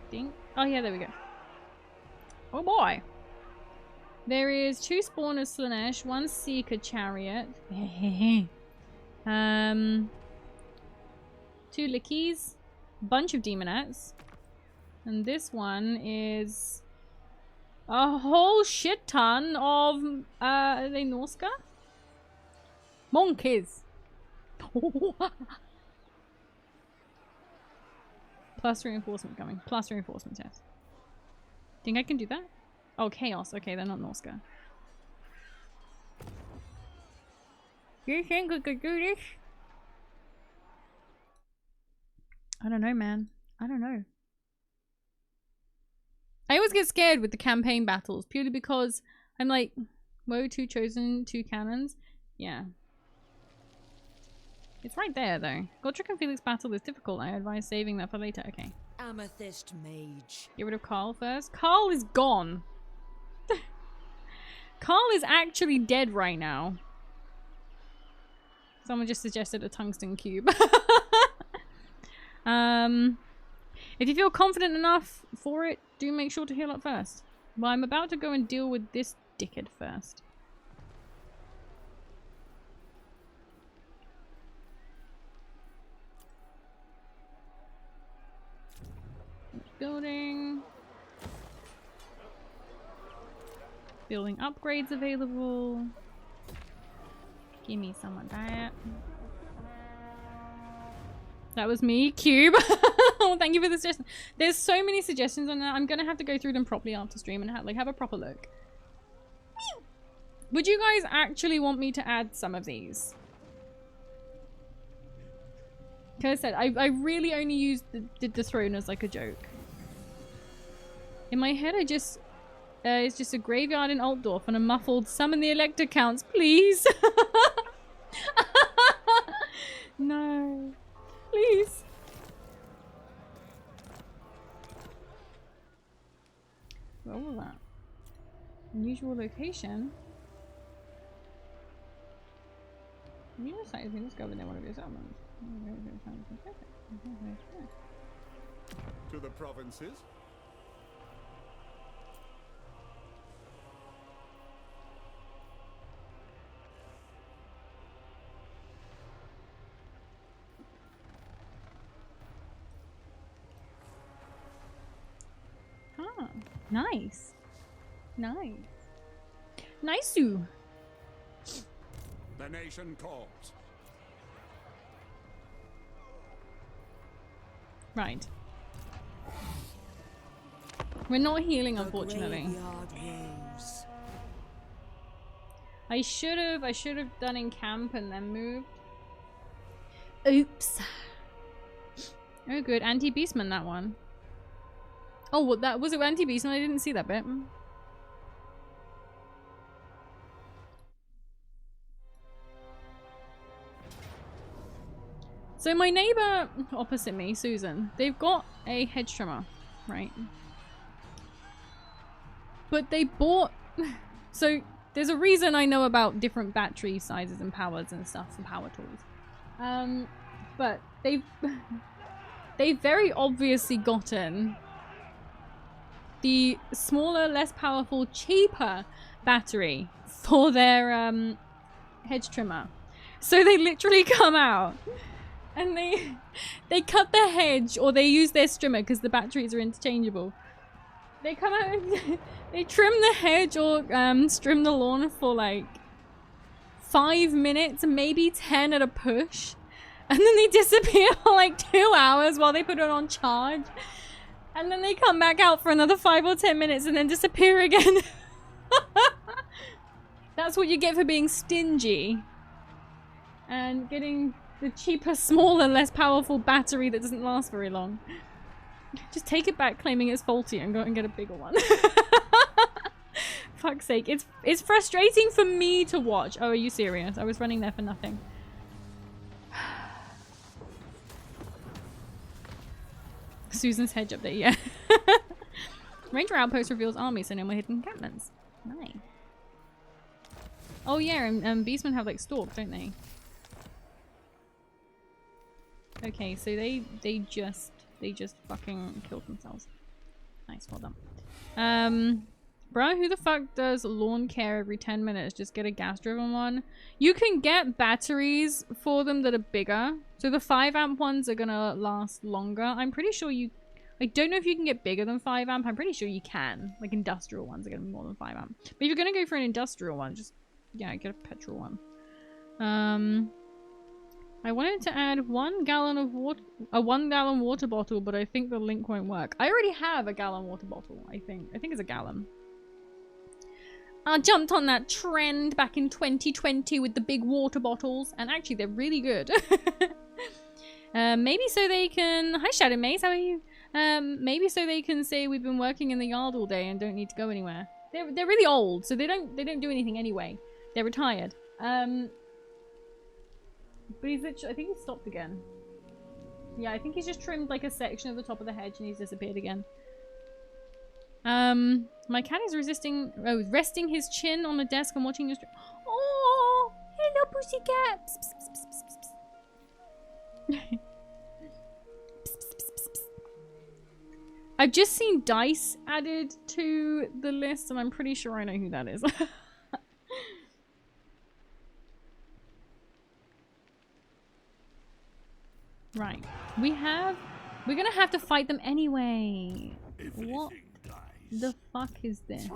think... Oh yeah, there we go. Oh boy. There is 2 spawners Slanesh, 1 Seeker Chariot. 2 Lickies, bunch of Demonettes. And this one is a whole shit ton of, are they Norska? Monkeys. Plus reinforcement coming. Plus reinforcements, yes. Think I can do that? Oh, Chaos. Okay, they're not Norska. You think we could do this? I don't know, man. I don't know. I always get scared with the campaign battles purely because I'm like, whoa, 2 chosen, 2 cannons. Yeah. It's right there, though. Gotrek and Felix battle is difficult. I advise saving that for later. Okay. Amethyst Mage. Get rid of Karl first. Karl is gone. Karl is actually dead right now. Someone just suggested a tungsten cube. If you feel confident enough for it, do make sure to heal up first. Well, I'm about to go and deal with this dickhead first. Building. Building upgrades available. Give me some of that. That was me, Cube. Oh, thank you for the suggestion. There's so many suggestions on that. I'm gonna have to go through them properly after stream and have a proper look. Would you guys actually want me to add some of these? Because I said, I really only used the throne as like a joke. In my head, it's just a graveyard in Altdorf and a muffled summon the Elector counts, please. No. Please. What was that? Unusual location? You just like to discover near one of your settlements. To the provinces? Ah, nice. Nice. Nice-oo. The nation calls. Right. We're not healing, unfortunately. I should have done in camp and then moved. Oops. Oh, good. Anti-beastman, that one. Oh, what that was it? Anti-beastman? I didn't see that bit. So my neighbor opposite me, Susan, they've got a hedge trimmer, right? But they bought... So there's a reason I know about different battery sizes and powers and stuff for power tools. But they've very obviously gotten the smaller, less powerful, cheaper battery for their hedge trimmer. So they literally come out and they cut the hedge, or they use their strimmer because the batteries are interchangeable. They come out and they trim the hedge or trim the lawn for like 5 minutes, maybe 10 at a push. And then they disappear for like 2 hours while they put it on charge. And then they come back out for another 5 or 10 minutes and then disappear again. That's what you get for being stingy. And getting the cheaper, smaller, less powerful battery that doesn't last very long. Just take it back claiming it's faulty and go and get a bigger one. Fuck's sake. It's frustrating for me to watch. Oh, are you serious? I was running there for nothing. Susan's hedge update, yeah. Ranger outpost reveals army, so no more hidden encampments. Nice. Oh yeah, and beastmen have like stalks, don't they? Okay, so they just fucking killed themselves. Nice, well done. Bro, who the fuck does lawn care every 10 minutes? Just get a gas-driven one. You can get batteries for them that are bigger. So the 5 amp ones are gonna last longer. I'm pretty sure you... I don't know if you can get bigger than 5 amp. I'm pretty sure you can. Like industrial ones are gonna be more than 5 amp. But if you're gonna go for an industrial one, just... yeah, get a petrol one. I wanted to add 1 gallon of water... a 1 gallon water bottle, but I think the link won't work. I already have a gallon water bottle, I think. I think it's a gallon. I jumped on that trend back in 2020 with the big water bottles, and actually they're really good. Maybe so they can... Hi Shadow Maze, how are you? Maybe so they can say we've been working in the yard all day and don't need to go anywhere. They're really old, so they don't do anything anyway. They're retired. But he's literally... I think he's stopped again. Yeah, I think he's just trimmed like a section of the top of the hedge and he's disappeared again. My cat is resting his chin on the desk and watching your stream. Oh, hello, pussycat. Psst, psst, psst, psst, psst, psst. I've just seen Dice added to the list, and I'm pretty sure I know who that is. Right. We're gonna have to fight them anyway. What the fuck is this?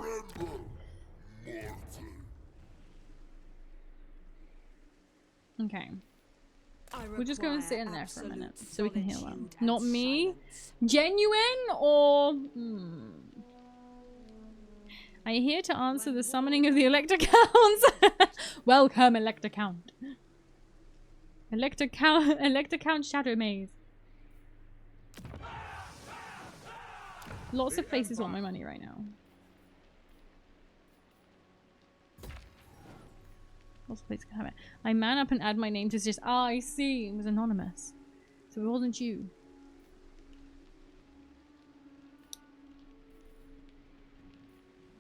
Okay. We'll just go and sit in there for a minute so we can heal them. Not me? Genuine or... Are you here to answer the summoning of the Elector Counts? Welcome, Elector Count. Elector Count Shadow Maze. Lots of places want my money right now. Lots of places can have it. I man up and add my name to just... Ah, I see. It was anonymous. So it wasn't you.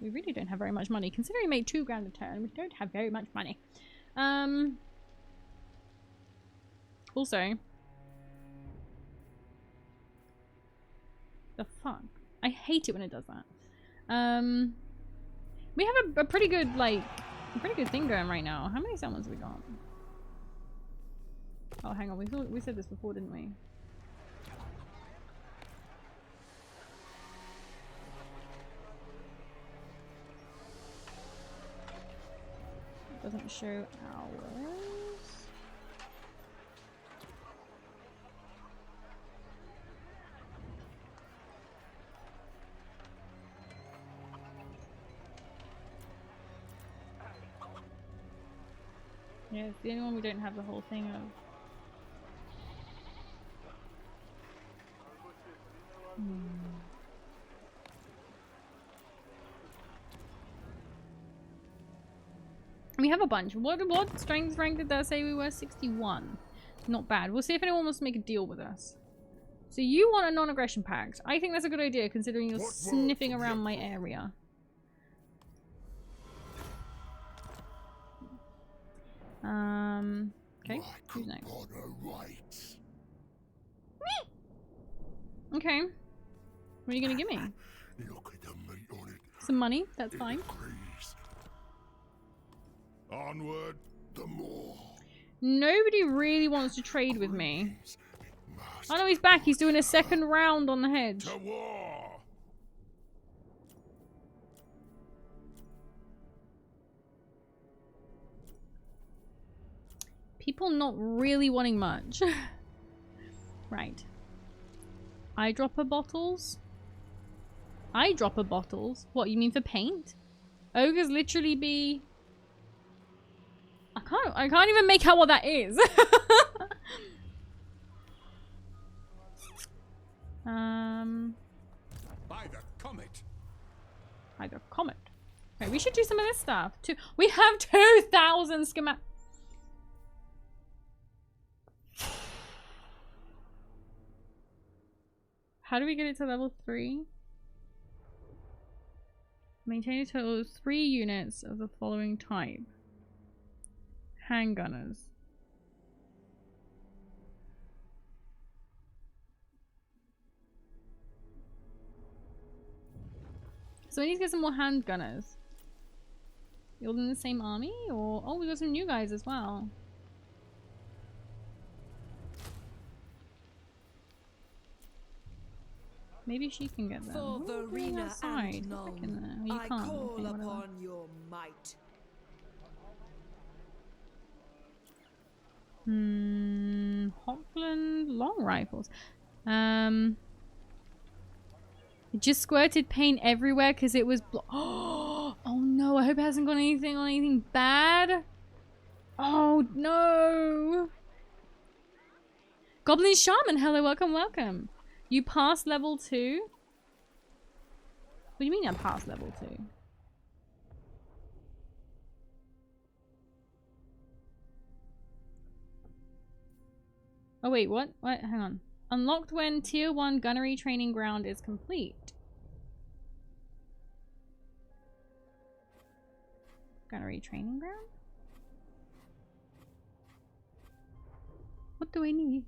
We really don't have very much money. Considering we made 2 grand a turn, we don't have very much money. Also... The fuck? I hate it when it does that. We have a pretty good, like... A pretty good thing going right now. How many summons we got? Oh, hang on. We said this before, didn't we? It doesn't show hours. Yeah, it's the only one we don't have the whole thing of. We have a bunch. What strength rank did that say we were? 61. Not bad. We'll see if anyone wants to make a deal with us. So you want a non-aggression pact. I think that's a good idea considering you're sniffing around my area. Okay. Who's next? Okay. What are you gonna give me? Some money? That's fine. Onward, the more. Nobody really wants to trade with me. Oh no, he's back. He's doing a second round on the hedge. To war. People not really wanting much. Right. Eyedropper bottles? Eyedropper bottles? What, you mean for paint? Ogres literally be... I can't even make out what that is. By the comet. By the comet. Okay, we should do some of this stuff too. We have 2,000 schematics. How do we get it to level 3? Maintain a total of 3 units of the following type. Handgunners. So we need to get some more handgunners. You all in the same army? Or oh, we got some new guys as well. Maybe she can get them. For the arena outside. and Back in there. Oh, you I can't. call Okay, whatever. upon your might. Hockland long rifles. It just squirted paint everywhere because it was oh no, I hope it hasn't got anything on anything bad. Oh no. Goblin Shaman, hello, welcome, welcome. You passed level 2? What do you mean I passed level 2? Oh wait, what? What? Hang on. Unlocked when tier 1 gunnery training ground is complete. Gunnery training ground? What do I need?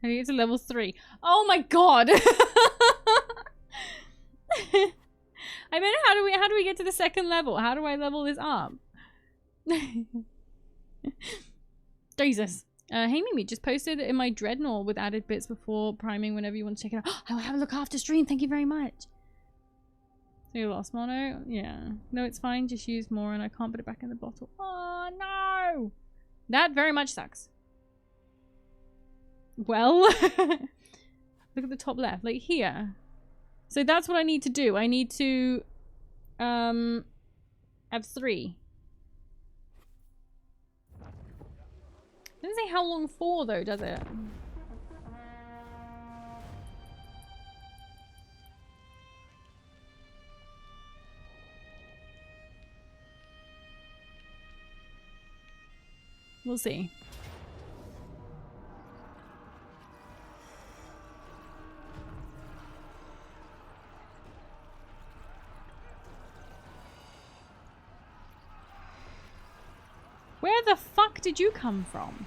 do you get to level 3? Oh my god! I mean, how do we get to the second level? How do I level this up? Jesus. Hey Mimi, just posted in my Dreadnought with added bits before priming whenever you want to check it out. Oh, I'll have a look after stream. Thank you very much. So you lost mono? Yeah. No, it's fine. Just use more and I can't put it back in the bottle. Oh, no! That very much sucks. Well, look at the top left, like here. So that's what I need to do. I need to have 3. Doesn't say how long for though, does it? We'll see. Where the fuck did you come from?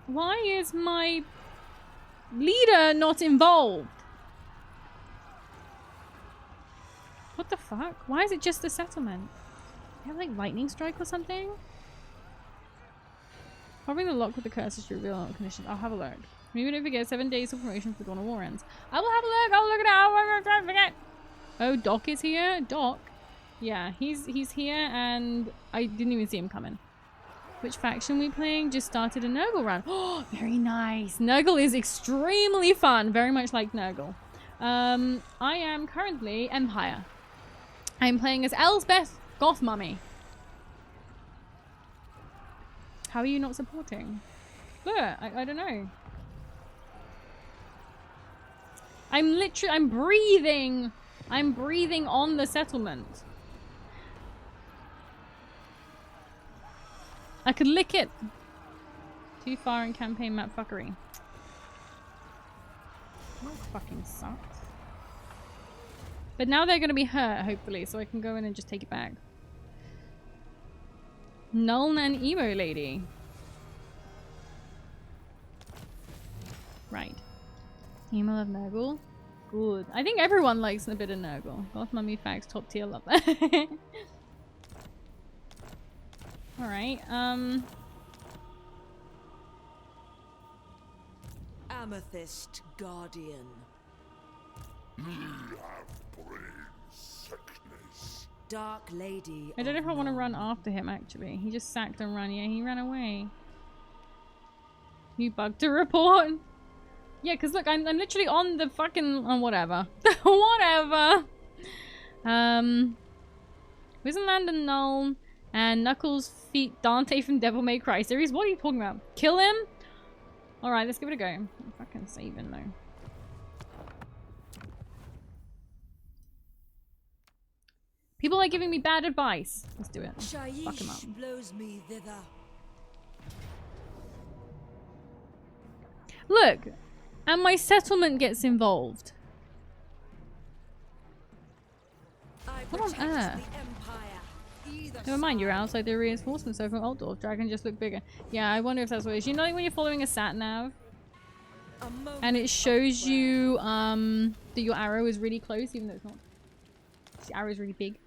Why is my leader not involved? What the fuck? Why is it just the settlement? You have like lightning strike or something? Probably the lock with the curses to reveal all conditions. I'll have a look. Maybe don't forget 7 days of promotion for Dawn of War ends. I will have a look. I'll look at it. I won't forget. Oh, Doc is here. Doc. Yeah, he's here, and I didn't even see him coming. Which faction we playing? Just started a Nurgle run. Oh, very nice. Nurgle is extremely fun. Very much like Nurgle. I am currently Empire. I'm playing as Elsbeth Goth Mummy. How are you not supporting? Look, I don't know. I'm breathing on the settlement. I could lick it. Too far in campaign map fuckery. That fucking sucks. But now they're gonna be hurt, hopefully, so I can go in and just take it back. Nuln and Emo Lady. Right. Emo of Nurgle. Good. I think everyone likes a bit of Nurgle. Goth Mummy facts, top tier, love that. Alright, Amethyst Guardian. Dark Lady. I don't know if I want to run after him, actually. He just sacked and ran. Yeah, he ran away. New bug to report. Yeah, because look, I'm literally on the fucking... whatever. Whatever. Wizenland and Null and Knuckles feet Dante from Devil May Cry series. What are you talking about? Kill him? Alright, let's give it a go. I'm fucking saving though. People are giving me bad advice. Let's do it. Fuck him up. Blows me thither. Look, and my settlement gets involved. What on earth? Never mind, you're outside the reinforcements over Altdorf. Dragon just looked bigger. Yeah, I wonder if that's what it is. You know, like when you're following a sat nav and it shows you that your arrow is really close, even though it's not. The arrow is really big.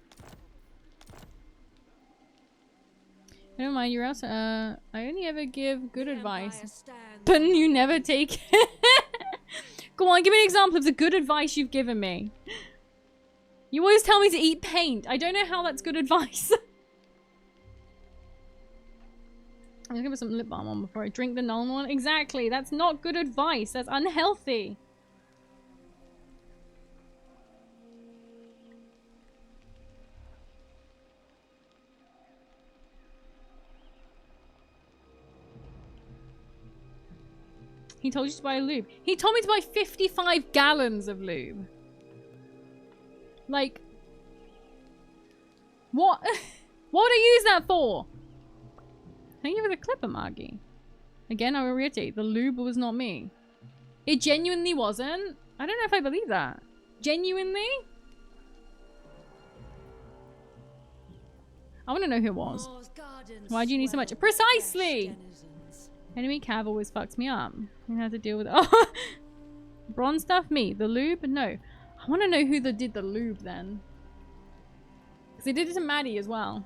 Never mind, you're outside. I only ever give good advice, but you never take it. Go on, give me an example of the good advice you've given me. You always tell me to eat paint. I don't know how that's good advice. I'm gonna put some lip balm on before I drink the Nuln one. Exactly. That's not good advice. That's unhealthy. He told you to buy lube. He told me to buy 55 gallons of lube. Like, what? What would I use that for? Thank you for the clipper, Margie. Again, I will reiterate, the lube was not me. It genuinely wasn't. I don't know if I believe that. Genuinely? I want to know who it was. Moore's gardens Why do you need so much? swell with Precisely! fresh denizens. Enemy cav always fucks me up. You have to deal with it. Oh, bronze stuff? Me. The lube? No. I want to know who did the lube then. Because they did it to Maddie as well.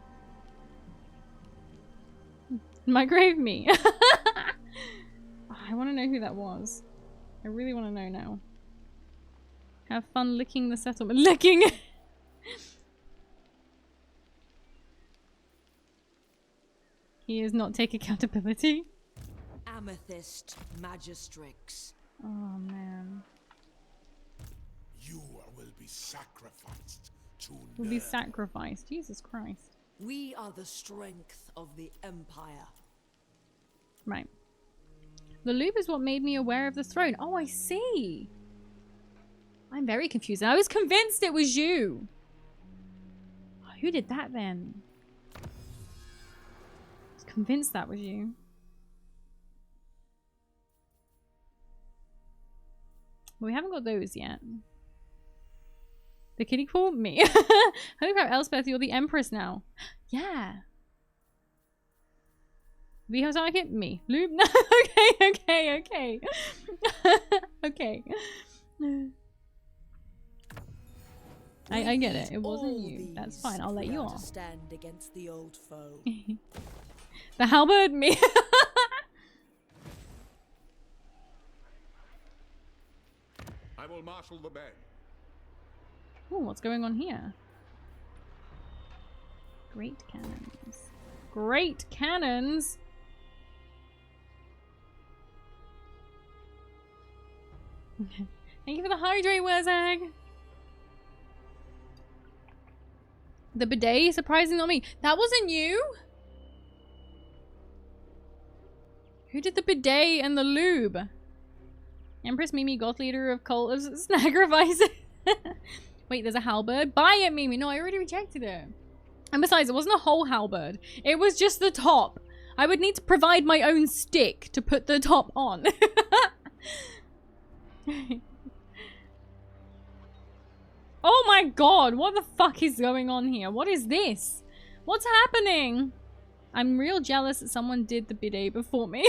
Microwave me. I want to know who that was. I really want to know now. Have fun licking the settlement. Licking! He does not take accountability. Amethyst Magistrix. Oh man. You will be sacrificed to Will be sacrificed. Jesus Christ. We are the strength of the Empire. Right. The loop is what made me aware of the throne. Oh, I see. I'm very confused. I was convinced it was you. Who did that then? I was convinced that was you. Well, we haven't got those yet. The kiddie pool? Me. Holy crap, Elspeth, you're the Empress now. Yeah. Viho target? Me. Loop? No. Okay. Okay. I get it. It wasn't you. That's fine. I'll let you off. Stand against the old foe. The halberd? Me. I will marshal the band. Oh, what's going on here? Great cannons. Great cannons! Thank you for the hydrate, Wazag! The bidet? Surprising not me. That wasn't you? Who did the bidet and the lube? Empress Mimi, goth leader of cult of Snaggrifice. Wait, there's a halberd? Buy it, Mimi. No, I already rejected it. And besides, it wasn't a whole halberd. It was just the top. I would need to provide my own stick to put the top on. Oh my god, what the fuck is going on here? What is this? What's happening? I'm real jealous that someone did the bidet before me.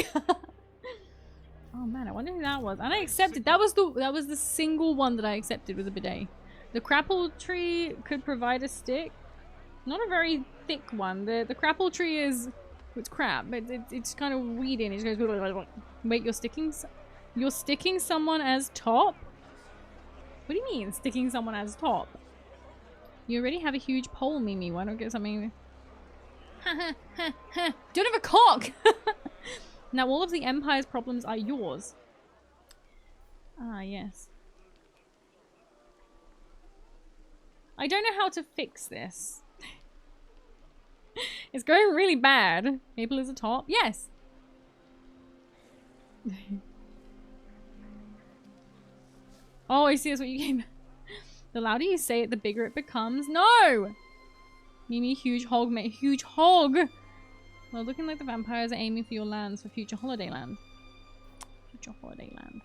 Oh man, I wonder who that was. And I accepted. That was the single one that I accepted with a bidet. The crapple tree could provide a stick. Not a very thick one. The crapple tree is, it's crap, but it's kind of weedy and it just goes. Wait, you're sticking someone as top? What do you mean sticking someone as top? You already have a huge pole, Mimi. Why not get something? Don't have a cock. Now all of the Empire's problems are yours. Ah, yes. I don't know how to fix this. It's going really bad. Maple is a top. Yes. Oh, I see. That's what you came. The louder you say it, the bigger it becomes. No! Mimi, huge hog, mate. Huge hog! Well, looking like the vampires are aiming for your lands for future holiday land. Future holiday land.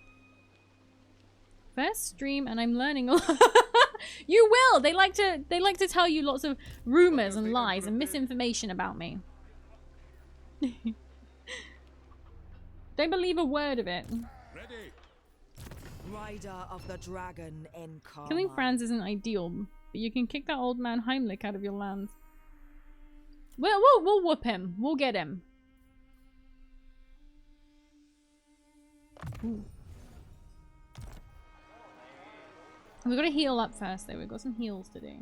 First stream and I'm learning a lot. You will! They like to tell you lots of rumors and lies and misinformation about me. Don't believe a word of it. Ready. Rider of the Dragon in Carmine. Killing Franz isn't ideal, but you can kick that old man Heimlich out of your lands. We'll whoop him. We'll get him. Ooh. We've got to heal up first, though. We've got some heals to do.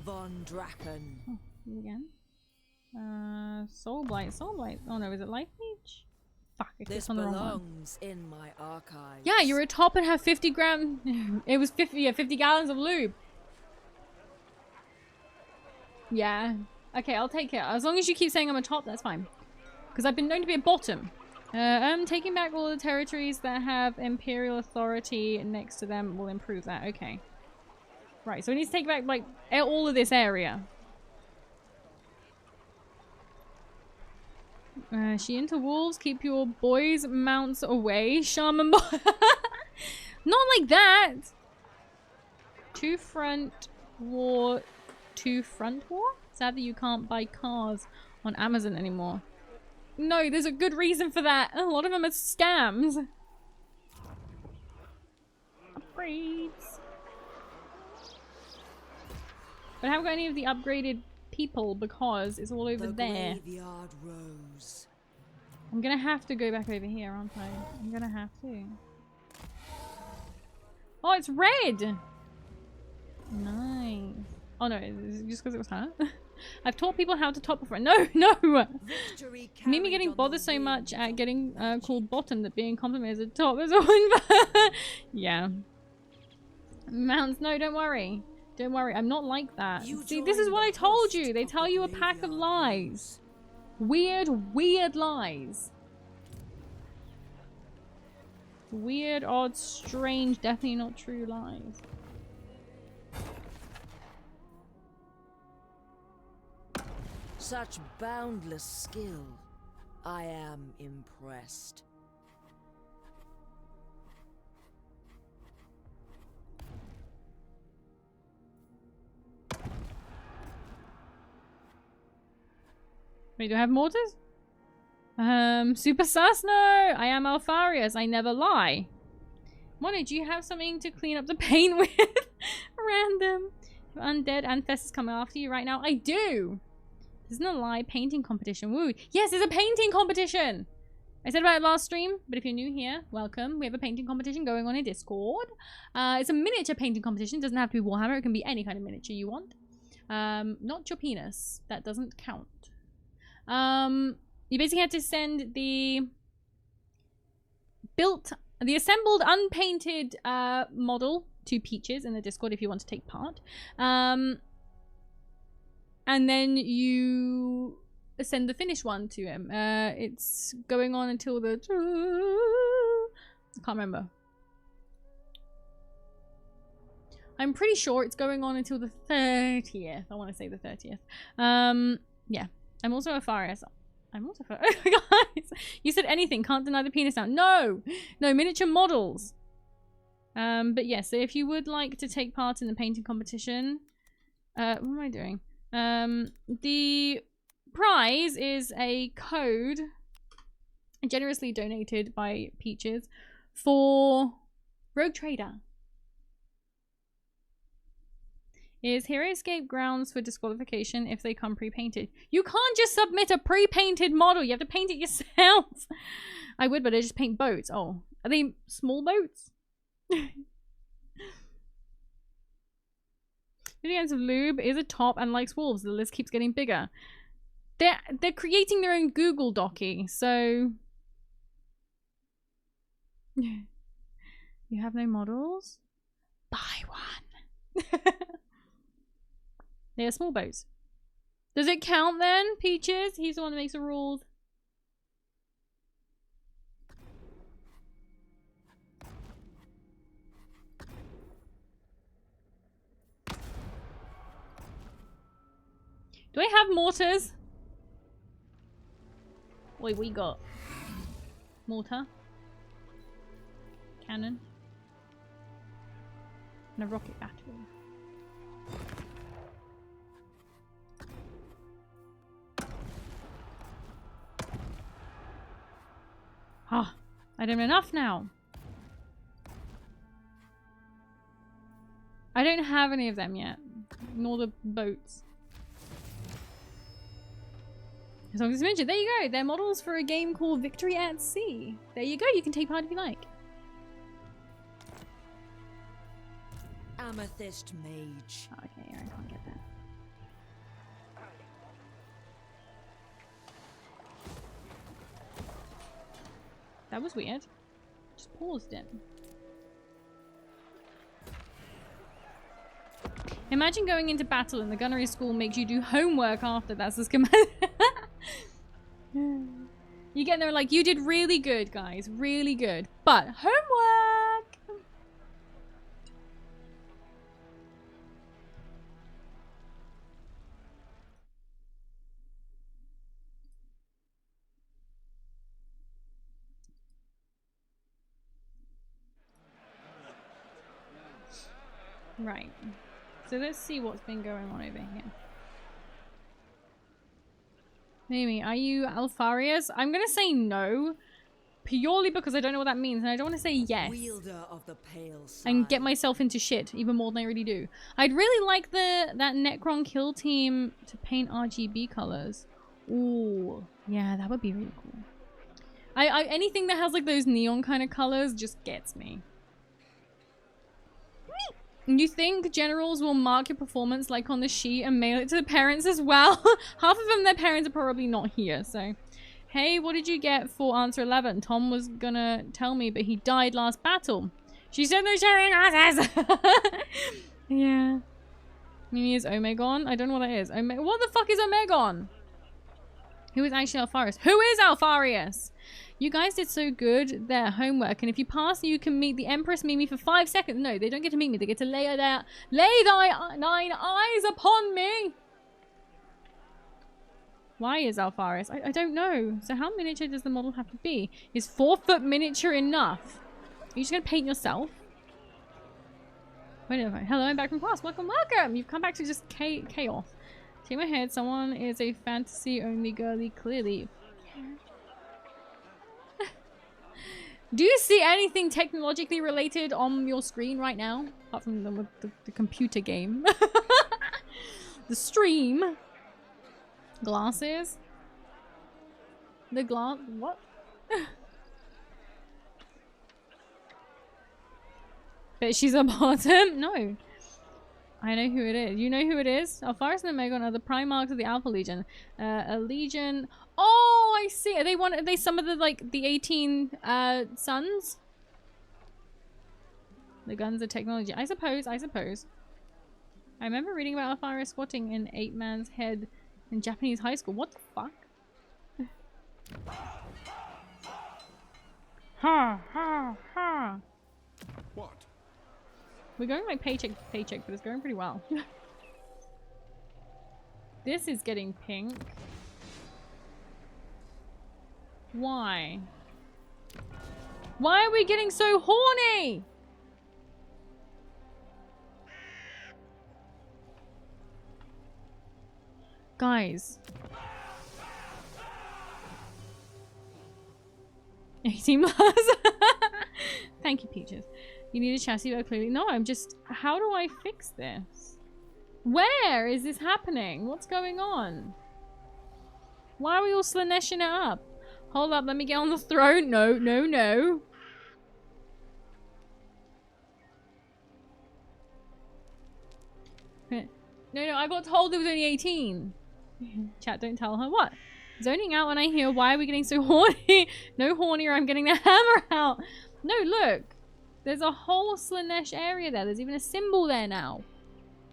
Von Draken. Oh, heal again. Soul Blight. Soul Blight. Oh no, is it Life Leech? Fuck, I clicked on the wrong one. Belongs in my archives. Yeah, you're a top and have 50 gram. It was 50 gallons of lube. Yeah. Okay, I'll take it. As long as you keep saying I'm a top, that's fine. Because I've been known to be a bottom. Taking back all the territories that have Imperial authority next to them will improve that. Okay. Right, so we need to take back, like, all of this area. She into wolves. Keep your boys' mounts away. Shaman boy. Not like that. Two front war 2 front war? Sadly, you can't buy cars on Amazon anymore. No, there's a good reason for that. A lot of them are scams. Upgrades. But I haven't got any of the upgraded people because it's all over there. I'm gonna have to go back over here, aren't I? I'm gonna have to. Oh, it's red! Nice. Oh no, it's just because it was her. I've taught people how to top before. No, no! Mimi getting bothered so much at getting called bottom that being complimented as a top is all yeah. Mounts, no, don't worry. Don't worry, I'm not like that. See, this is what I told you. They tell you a pack of lies. Weird, weird lies. Weird, odd, strange, definitely not true lies. Such boundless skill. I am impressed. Wait, do I have mortars? Super sus? No! I am Alfarius. I never lie. Mono, do you have something to clean up the paint with? Random. Undead Ancestors coming after you right now. I do! This isn't a lie. Painting competition. Woo. Yes, there's a painting competition! I said about it last stream, but if you're new here, welcome. We have a painting competition going on in Discord. It's a miniature painting competition. It doesn't have to be Warhammer. It can be any kind of miniature you want. Not your penis. That doesn't count. You basically had to send the assembled unpainted model to Peaches in the Discord if you want to take part. And then you send the finished one to him. It's going on until the... I can't remember. I'm pretty sure it's going on until the 30th. I want to say the 30th. Yeah. I'm also a Farius. I'm also a guys, you said anything. Can't deny the penis now. No! No, miniature models. But yeah, so if you would like to take part in the painting competition... what am I doing? The prize is a code generously donated by Peaches for Rogue Trader. Is Heroescape grounds for disqualification if they come pre-painted? You can't just submit a pre-painted model. You have to paint it yourself. I would, but I just paint boats. Oh, are they small boats? Videos of Lube is a top and likes wolves. The list keeps getting bigger. They're creating their own Google docky, so you have no models? Buy one. They are small boats. Does it count then, Peaches? He's the one that makes the rules. Do I have mortars? Wait, we got mortar, cannon, and a rocket battery. Ah, I don't have enough now. I don't have any of them yet, nor the boats. As long as it's mentioned, there you go. They're models for a game called Victory at Sea. There you go. You can take part if you like. Amethyst Mage. Okay, I can't get that. That was weird. Just paused it. Imagine going into battle and the gunnery school makes you do homework after. That's the schematic. You get there like, you did really good, guys. Really good. But homework! Right. So let's see what's been going on over here. Mimi, are you Alfarius? I'm gonna say no. Purely because I don't know what that means, and I don't want to say yes. Wielder of the pale And get myself into shit even more than I really do. I'd really like that Necron kill team to paint RGB colors. Ooh, yeah, that would be really cool. Anything that has like those neon kind of colors just gets me. You think generals will mark your performance like on the sheet and mail it to the parents as well? Half of them, their parents are probably not here, so. Hey, what did you get for answer 11? Tom was gonna tell me, but he died last battle. She said no sharing answers. Yeah. Mimi is Omegon? I don't know what that is. What the fuck is Omegon? Who is actually Alfarius? Who is Alfarius? You guys did so good their homework, and if you pass, you can meet the Empress Mimi for 5 seconds. No, they don't get to meet me. They get to lay thy 9 eyes upon me. Why is Alfarius? I don't know. So how miniature does the model have to be? Is 4-foot miniature enough? Are you just gonna paint yourself? Wait a minute. Hello, I'm back from class. Welcome, welcome. You've come back to just chaos. Take my head. Someone is a fantasy only girly, clearly. Do you see anything technologically related on your screen right now? Apart from the computer game. The stream. Glasses. The glass. What? But she's a bottom? No. I know who it is. You know who it is? Alfarius and Omegon are the Primarchs of the Alpha Legion. A Legion. Oh, I see. Are they some of the, like, the 18 sons? The guns are technology. I suppose. I remember reading about Alfarius squatting in 8-man's head in Japanese high school. What the fuck? Ha ha ha. What? We're going like paycheck to paycheck, but it's going pretty well. This is getting pink. Why? Why are we getting so horny? Guys. 18 plus. Thank you, Peaches. You need a chassis, but clearly... No, I'm just... How do I fix this? Where is this happening? What's going on? Why are we all Slaneshing it up? Hold up, let me get on the throne. No, no, no. No, I got told it was only 18. Chat, don't tell her. What? Zoning out when I hear, why are we getting so horny? No horny or I'm getting the hammer out. No, look. There's a whole Slanesh area there. There's even a symbol there now.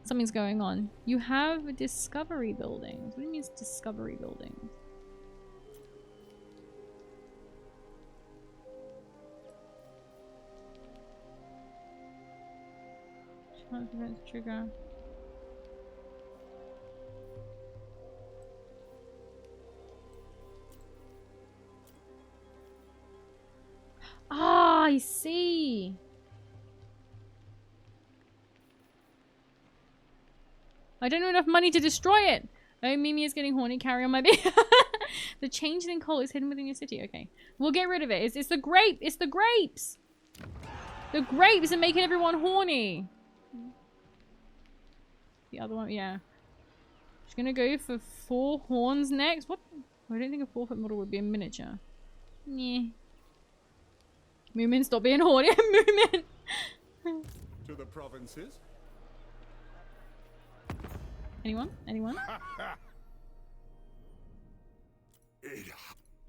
Something's going on. You have discovery buildings. What do you mean discovery buildings? Trigger. Ah, I see. I don't have enough money to destroy it. Oh, Mimi is getting horny. Carry on my baby. The changeling coal is hidden within your city. Okay. We'll get rid of it. It's the grape. It's the grapes. The grapes are making everyone horny. The other one, yeah. She's gonna go for 4 horns next. What? I don't think a 4-foot model would be a miniature. Yeah. Moomin, stop being horny. Moomin. To the provinces. Anyone? Anyone?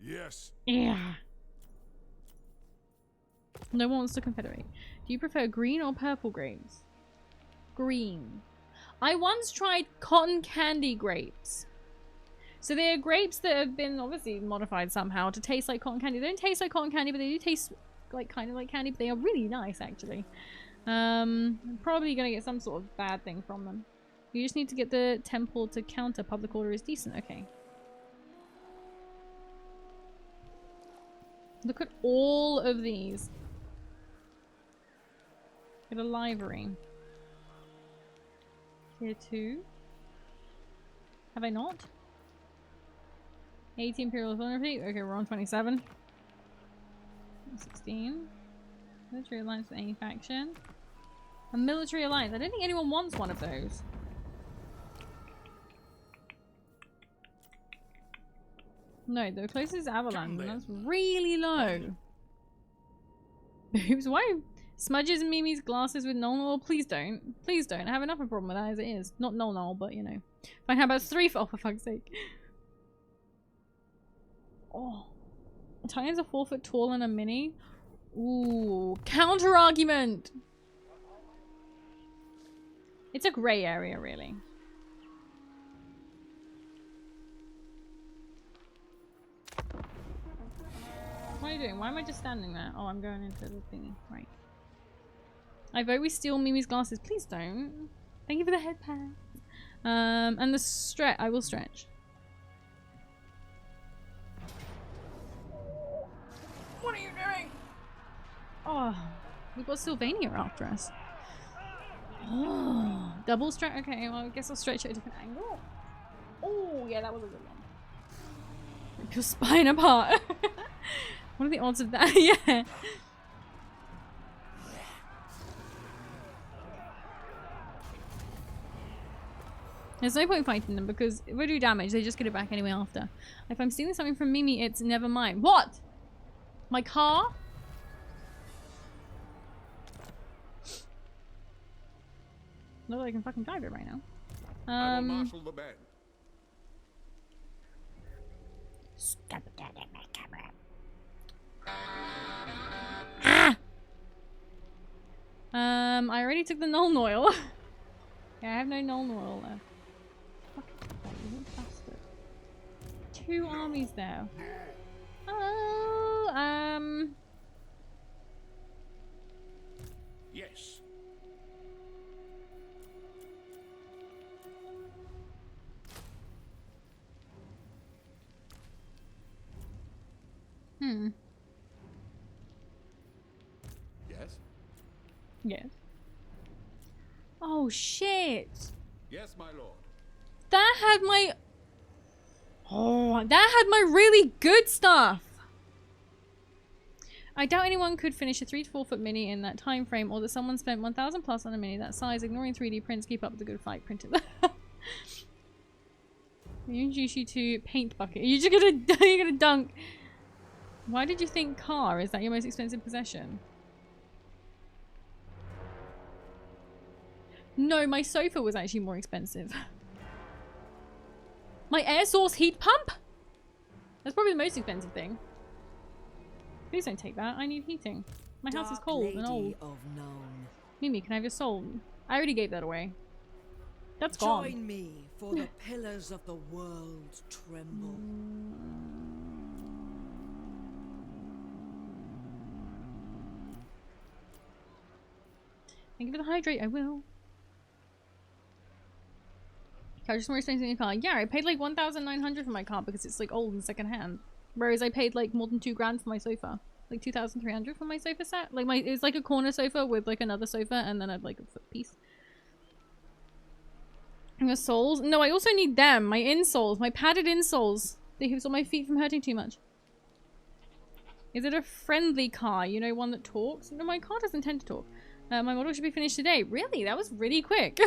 Yes. Yeah. No one wants to confederate. Do you prefer green or purple grapes? Green. I once tried cotton candy grapes. So they are grapes that have been obviously modified somehow to taste like cotton candy. They don't taste like cotton candy, but they do taste like kind of like candy, but they are really nice actually. I'm probably gonna get some sort of bad thing from them. You just need to get the temple to counter. Public order is decent. Okay. Look at all of these. Get a livery. Tier 2. Have I not? 80 Imperial Vulnerability. Okay, we're on 27. 16. Military alliance with any faction. A military alliance. I don't think anyone wants one of those. No, the closest is Avalanche, and that's really low. Oops, why? Smudges and Mimi's glasses with null null. Please don't. Please don't. I have enough of a problem with that as it is. Not null null, but you know. Fine, how about 3 for fuck's sake? Oh. Italians are 4 foot tall and a mini. Ooh. Counter argument! It's a grey area, really. What are you doing? Why am I just standing there? Oh, I'm going into the thingy. Right. I vote we steal Mimi's glasses. Please don't. Thank you for the head pad. And the stretch. I will stretch. What are you doing? Oh, we've got Sylvania after us. Oh, double stretch. Okay, well, I guess I'll stretch at a different angle. Oh, yeah, that was a good one. Rip your spine apart. What are the odds of that? Yeah. There's no point fighting them because if we do damage, they just get it back anyway after. If I'm stealing something from Mimi, it's never mine. What? My car? Not that I can fucking drive it right now. I will marshal the band. Stop getting my camera. Ah! I already took the null oil. Yeah, I have no null oil left. Fucking bastard. 2 armies there. Oh, Yes. Yes. Yes. Oh shit! Yes, my lord. That had my... Oh, that had my really good stuff! I doubt anyone could finish a 3 to 4 foot mini in that time frame, or that someone spent 1,000 plus on a mini that size, ignoring 3D prints. Keep up with the good fight. Printed. You introduce you to paint bucket. You're just gonna, you're gonna dunk. Why did you think car? Is that your most expensive possession? No, my sofa was actually more expensive. My air source heat pump? That's probably the most expensive thing. Please don't take that. I need heating. My house is cold and old. Mimi, can I have your soul? I already gave that away. That's gone. Join me, for the pillars of the world tremble. Thank you for the hydrate. I will. I just more expensive in your car. Yeah, I paid like 1,900 for my car because it's like old and secondhand. Whereas I paid like more than $2,000 for my sofa. Like 2,300 for my sofa set. Like it's like a corner sofa with like another sofa and then I'd like a foot piece. And the soles? No, I also need them. My insoles. My padded insoles. They stop my feet from hurting too much. Is it a friendly car? You know, one that talks? No, my car doesn't tend to talk. My model should be finished today. Really? That was really quick.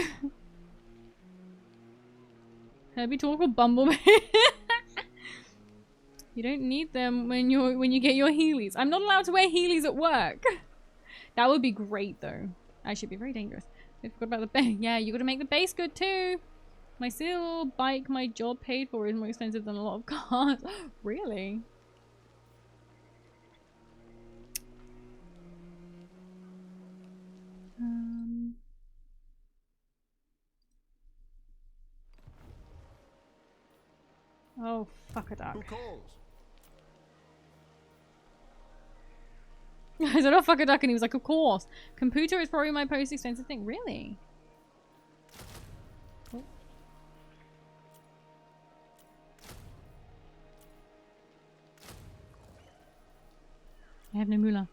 Herbie talk or Bumblebee? You don't need them when you get your Heelys. I'm not allowed to wear Heelys at work. That would be great though. Actually, it'd be very dangerous. I forgot about the base. Yeah, you gotta make the base good too. My silly bike my job paid for is more expensive than a lot of cars. Really? Oh, fuck a duck. Who calls? I said, oh, fuck a duck, and he was like, of course. Computer is probably my most expensive thing. Really? Oh. I have no moolah.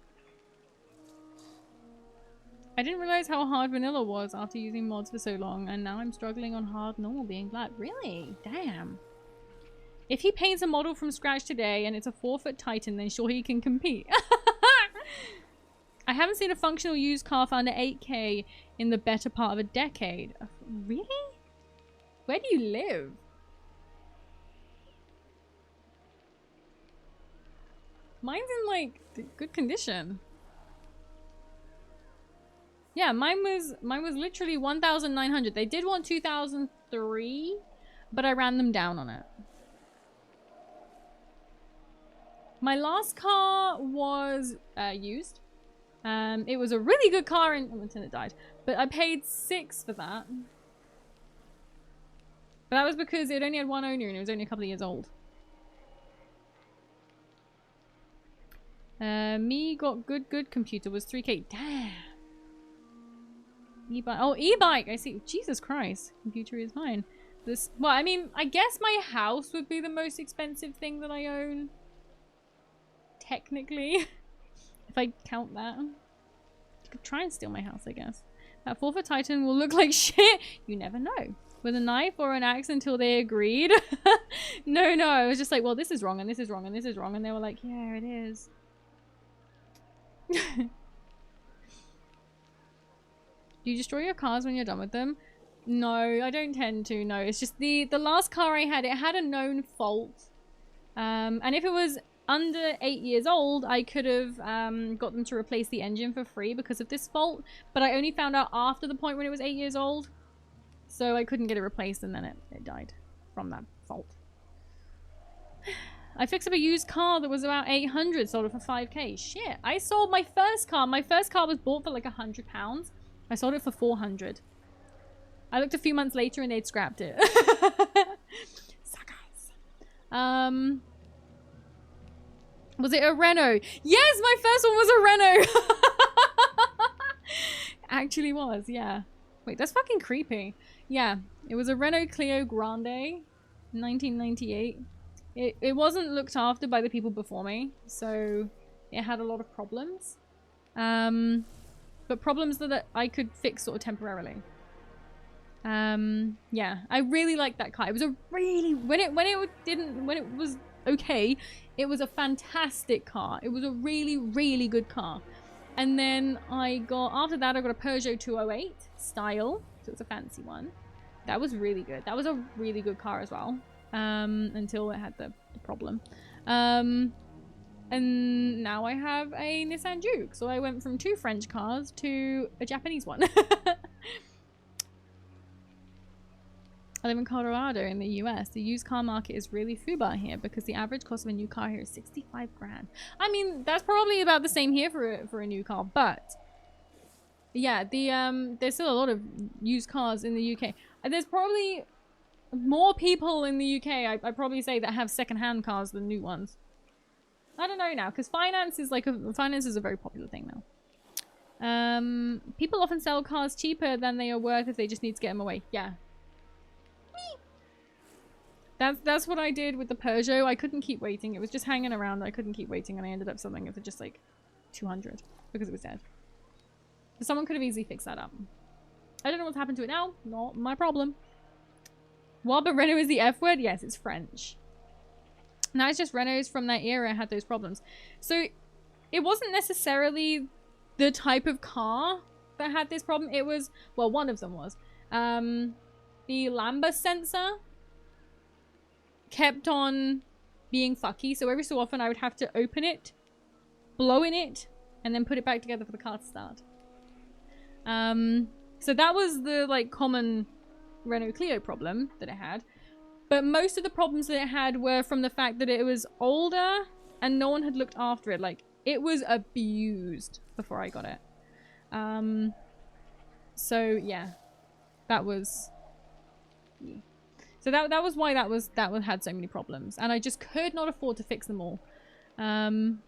I I didn't realize how hard vanilla was after using mods for so long, and now I'm struggling on hard normal being glad. Really? Damn. If he paints a model from scratch today and it's a 4-foot Titan, then sure he can compete. I haven't seen a functional used car for under 8K in the better part of a decade. Really? Where do you live? Mine's in like good condition. Yeah, mine was literally 1,900. They did want 2,003, but I ran them down on it. My last car was used. It was a really good car until it died, but I paid $6 for that. But that was because it only had one owner and it was only a couple of years old. Me got good computer was 3K. Damn. E-bike. Oh, e-bike. I see. Jesus Christ. Computer is mine. This. Well, I mean, I guess my house would be the most expensive thing that I own. Technically. If I count that. You could try and steal my house, I guess. That 4-foot Titan will look like shit. You never know. With a knife or an axe until they agreed. No. I was just like, well, this is wrong and this is wrong and this is wrong. And they were like, yeah, it is. Do you destroy your cars when you're done with them? No, I don't tend to. No, it's just the last car I had, it had a known fault. And if it was under 8 years old, I could have got them to replace the engine for free because of this fault. But I only found out after the point when it was 8 years old. So I couldn't get it replaced and then it died from that fault. I fixed up a used car that was about 800, sold it for 5K. Shit, I sold my first car. My first car was bought for like £100. I sold it for 400. I looked a few months later and they'd scrapped it. Suckers. Was it a Renault? Yes, my first one was a Renault. Actually was, yeah. Wait, that's fucking creepy. Yeah, it was a Renault Clio Grande, 1998. It wasn't looked after by the people before me, so it had a lot of problems. But problems that I could fix sort of temporarily. Yeah, I really liked that car. It was a really when it was okay, it was a fantastic car. It was a really good car. And then after that I got a Peugeot 208 style, so it's a fancy one. That was really good. That was a really good car as well. Until it had the problem. And now I have a Nissan Juke. So I went from 2 French cars to a Japanese one. I live in Colorado in the US. The used car market is really FUBAR here because the average cost of a new car here is 65 grand. I mean, that's probably about the same here for a new car, but yeah, there's still a lot of used cars in the UK. There's probably more people in the UK, I'd probably say, that have second-hand cars than new ones. I don't know now, because finance is a very popular thing now. People often sell cars cheaper than they are worth if they just need to get them away. Yeah. That's what I did with the Peugeot. I couldn't keep waiting. It was just hanging around. I couldn't keep waiting, and I ended up selling it for just like 200 because it was dead. But someone could have easily fixed that up. I don't know what's happened to it now. Not my problem. What, but Renault is the F word? Yes, it's French. Now it's just Renaults from that era had those problems. So it wasn't necessarily the type of car that had this problem. It was, well, one of them was. The lambda sensor kept on being fucky. So every so often I would have to open it, blow in it, and then put it back together for the car to start. So that was the like common Renault Clio problem that it had. But most of the problems that it had were from the fact that it was older and no one had looked after it. Like, it was abused before I got it. So yeah, that was... Yeah. So that was why that had so many problems. And I just could not afford to fix them all. Renault's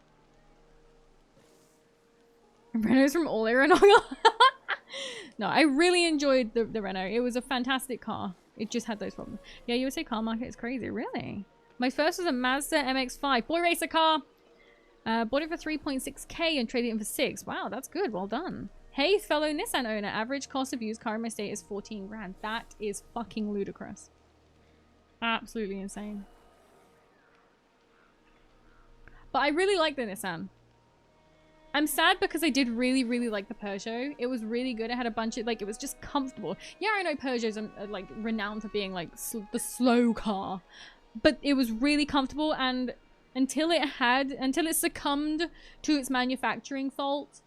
from all era. No, I really enjoyed the Renault. It was a fantastic car. It just had those problems. Yeah, USA car market is crazy. Really? My first was a Mazda MX-5. Boy racer car. Bought it for 3.6k and traded it in for 6. Wow, that's good. Well done. Hey, fellow Nissan owner, average cost of used car in my state is 14 grand. That is fucking ludicrous. Absolutely insane. But I really like the Nissan. I'm sad because I did really, really like the Peugeot. It was really good. It had a bunch of, like, it was just comfortable. Yeah, I know Peugeots are like, renowned for being, like, the slow car. But it was really comfortable, and until it succumbed to its manufacturing fault,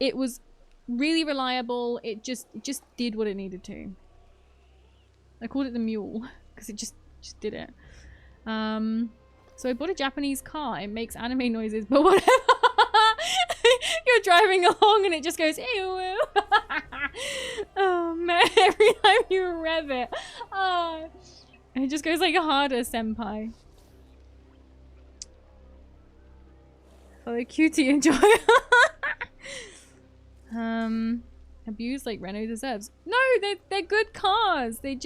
it was really reliable. It just did what it needed to. I called it the mule because it just did it. So I bought a Japanese car. It makes anime noises, but whatever. You're driving along and it just goes ew. Oh man, every time you rev it. Oh, it just goes like harder, senpai. Follow cutie, enjoy. Abused like Renault deserves. No, they're good cars. They're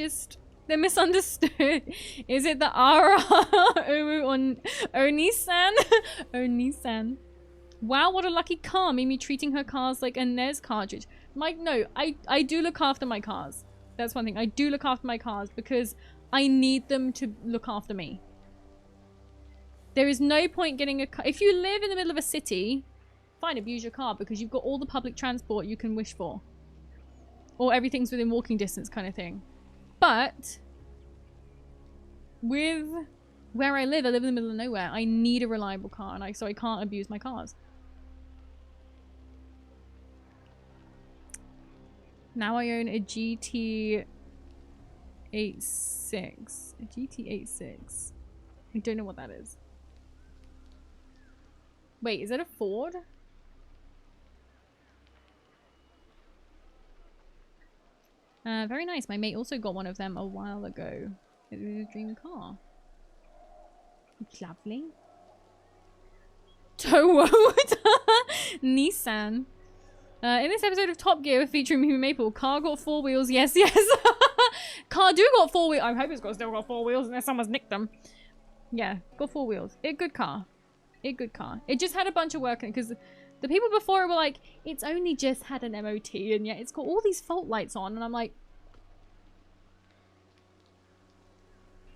misunderstood. Is it the Ara on Oni-san? Oni-san. Wow, what a lucky car. Mimi treating her cars like a NES cartridge. Mike, no, I do look after my cars. That's one thing. I do look after my cars because I need them to look after me. There is no point getting a car. If you live in the middle of a city, fine, abuse your car because you've got all the public transport you can wish for. Or everything's within walking distance kind of thing. But with where I live in the middle of nowhere. I need a reliable car, and so I can't abuse my cars. Now I own a GT86. A GT86. I don't know what that is. Wait, is that a Ford? Very nice. My mate also got one of them a while ago. It was a dream car. It's lovely. Towo Nissan. In this episode of Top Gear featuring MimiMaple, car got 4 wheels. Yes, yes. Car do got 4 wheels. I hope it's still got 4 wheels unless someone's nicked them. Yeah, got 4 wheels. Good car. Good car. It just had a bunch of work in it because the people before it were like, it's only just had an MOT and yet it's got all these fault lights on. And I'm like,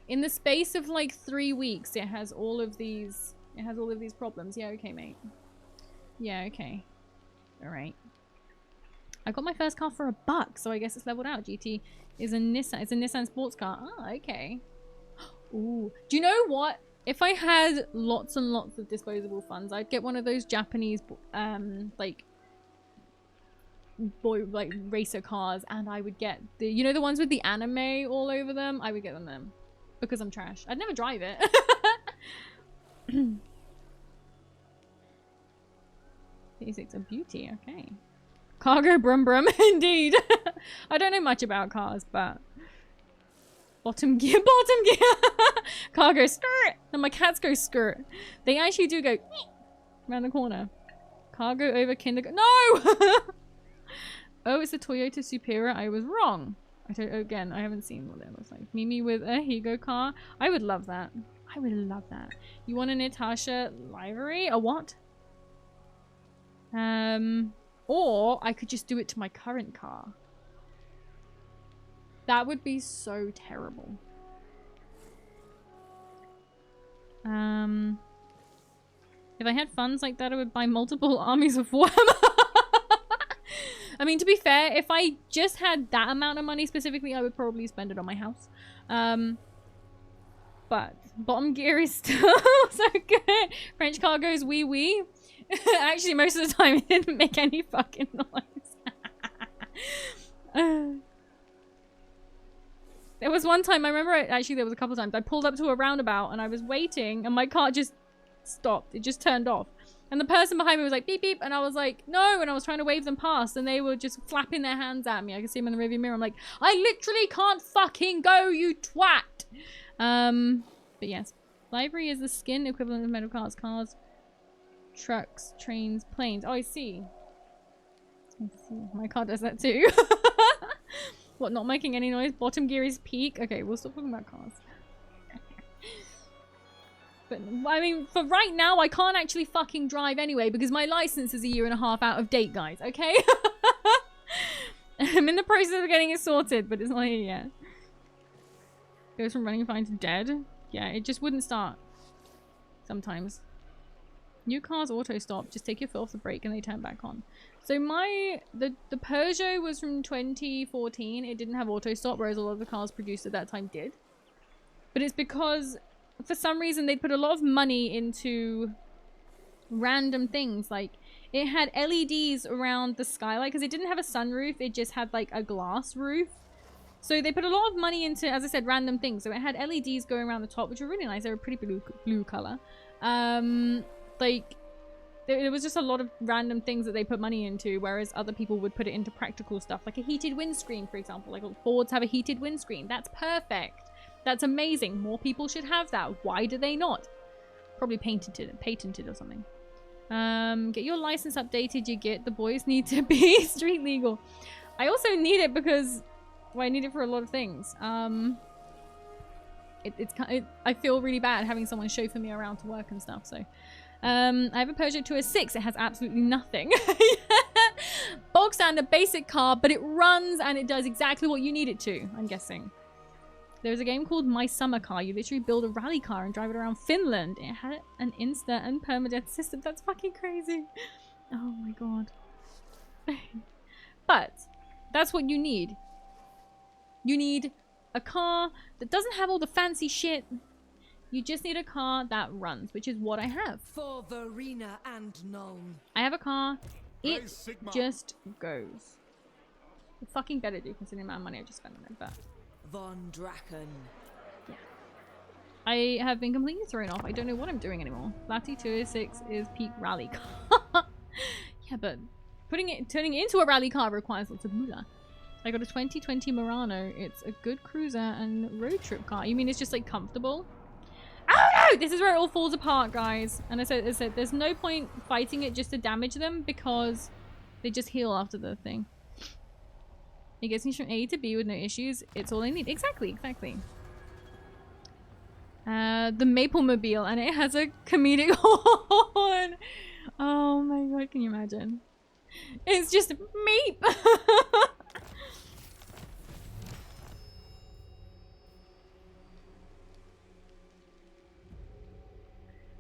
in the space of like 3 weeks, it has all of these problems. Yeah, okay, mate. Yeah, okay. All right. I got my first car for $1, so I guess it's leveled out. GT is a Nissan. It's a Nissan sports car. Ah, okay. Ooh. Do you know what? If I had lots and lots of disposable funds, I'd get one of those Japanese, like racer cars, and I would get the, you know, the ones with the anime all over them. I would get them because I'm trash. I'd never drive it. It's a beauty. Okay. Cargo brum brum, indeed. I don't know much about cars, but bottom gear, cargo skirt, and my cats go skirt. They actually do go around the corner. Cargo over kindergarten. No. Oh, it's a Toyota Superior. I was wrong. Again, I haven't seen what that looks like. Mimi with a Higo car. I would love that. I would love that. You want a Natasha livery? A what? Or I could just do it to my current car. That would be so terrible. If I had funds like that, I would buy multiple armies of Warhammer. I mean, to be fair, if I just had that amount of money specifically, I would probably spend it on my house. But bottom gear is still so good. French car goes wee wee. Actually, most of the time it didn't make any fucking noise. There was one time, I remember, actually there was a couple of times, I pulled up to a roundabout and I was waiting and my car just stopped. It just turned off. And the person behind me was like, beep, beep. And I was like, no. And I was trying to wave them past and they were just flapping their hands at me. I could see them in the rearview mirror. I'm like, I literally can't fucking go, you twat. But yes, livery is the skin equivalent of metal cars, trucks, trains, planes. Oh, I see. I see. My car does that too. What, not making any noise? Bottom gear is peak. Okay, we'll stop talking about cars. But, I mean, for right now, I can't actually fucking drive anyway because my license is 1.5 years out of date, guys, okay? I'm in the process of getting it sorted, but it's not here yet. Goes from running fine to dead. Yeah, it just wouldn't start. Sometimes. New cars auto stop. Just take your foot off the brake and they turn back on. So the Peugeot was from 2014. It didn't have auto stop, whereas a lot of the cars produced at that time did. But it's because for some reason they put a lot of money into random things. Like it had LEDs around the skylight because it didn't have a sunroof. It just had like a glass roof. So they put a lot of money into, as I said, random things. So it had LEDs going around the top, which were really nice. They were a pretty blue color. Like there was just a lot of random things that they put money into, whereas other people would put it into practical stuff, like a heated windscreen, for example. Like Fords have a heated windscreen. That's perfect. That's amazing. More people should have that. Why do they not? Probably patented or something. Get your license updated. You get the boys need to be street legal. I also need it because, well, I need it for a lot of things. I feel really bad having someone chauffeur me around to work and stuff. So, I have a Peugeot 206. It has absolutely nothing. Bog standard basic car, but it runs and it does exactly what you need it to, I'm guessing. There's a game called My Summer Car. You literally build a rally car and drive it around Finland. It had an insta and permadeath system. That's fucking crazy. Oh my god. But that's what you need. You need a car that doesn't have all the fancy shit. You just need a car that runs, which is what I have. For Verena and Nuln. I have a car. It just goes. It fucking better do considering the amount of money I just spent on it, but... Von Draken. Yeah. I have been completely thrown off. I don't know what I'm doing anymore. Lati 206 is peak rally car. Yeah, but turning it into a rally car requires lots of moolah. I got a 2020 Murano. It's a good cruiser and road trip car. You mean it's just like comfortable? Oh no! This is where it all falls apart, guys. And I said there's no point fighting it just to damage them because they just heal after the thing. It gets me from A to B with no issues. It's all I need. Exactly. The Maple Mobile, and it has a comedic horn. Oh my god, can you imagine? It's just meep.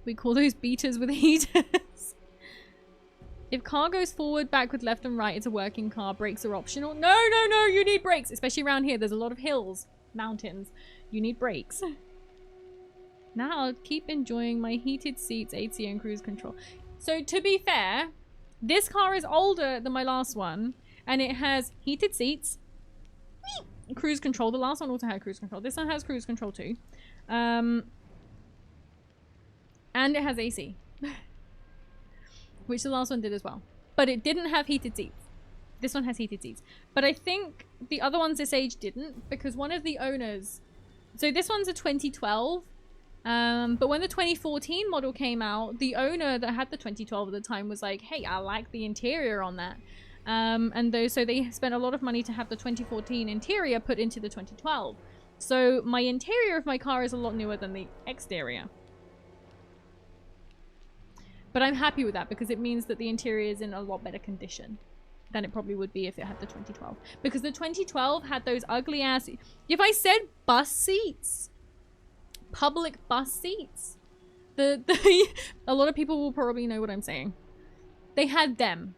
We call those beaters with heaters. If car goes forward, backward, left and right, it's a working car. Brakes are optional. No, you need brakes. Especially around here. There's a lot of hills, mountains. You need brakes. Now I'll keep enjoying my heated seats, 8C and cruise control. So to be fair, this car is older than my last one. And it has heated seats. Cruise control. The last one also had cruise control. This one has cruise control too. And it has AC. Which the last one did as well. But it didn't have heated seats. This one has heated seats. But I think the other ones this age didn't. Because one of the owners... So this one's a 2012. But when the 2014 model came out, the owner that had the 2012 at the time was like, hey, I like the interior on that. So they spent a lot of money to have the 2014 interior put into the 2012. So my interior of my car is a lot newer than the exterior. But I'm happy with that because it means that the interior is in a lot better condition than it probably would be if it had the 2012. Because the 2012 had those ugly ass... If I said bus seats, public bus seats, a lot of people will probably know what I'm saying. They had them.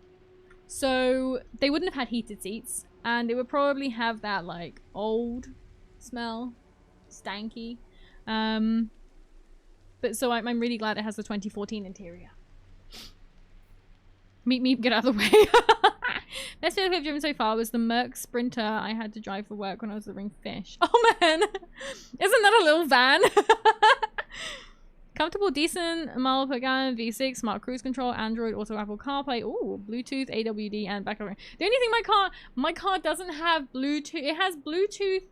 So they wouldn't have had heated seats. And it would probably have that like old smell, stanky. But so I'm really glad it has the 2014 interior. Meep, get out of the way. Best vehicle I've driven so far was the Merc Sprinter I had to drive for work when I was delivering fish. Oh man, isn't that a little van? Comfortable, decent, mile per gallon, V6, smart cruise control, Android, Auto, Apple CarPlay, ooh, Bluetooth, AWD, and backup. The only thing my car doesn't have Bluetooth. It has Bluetooth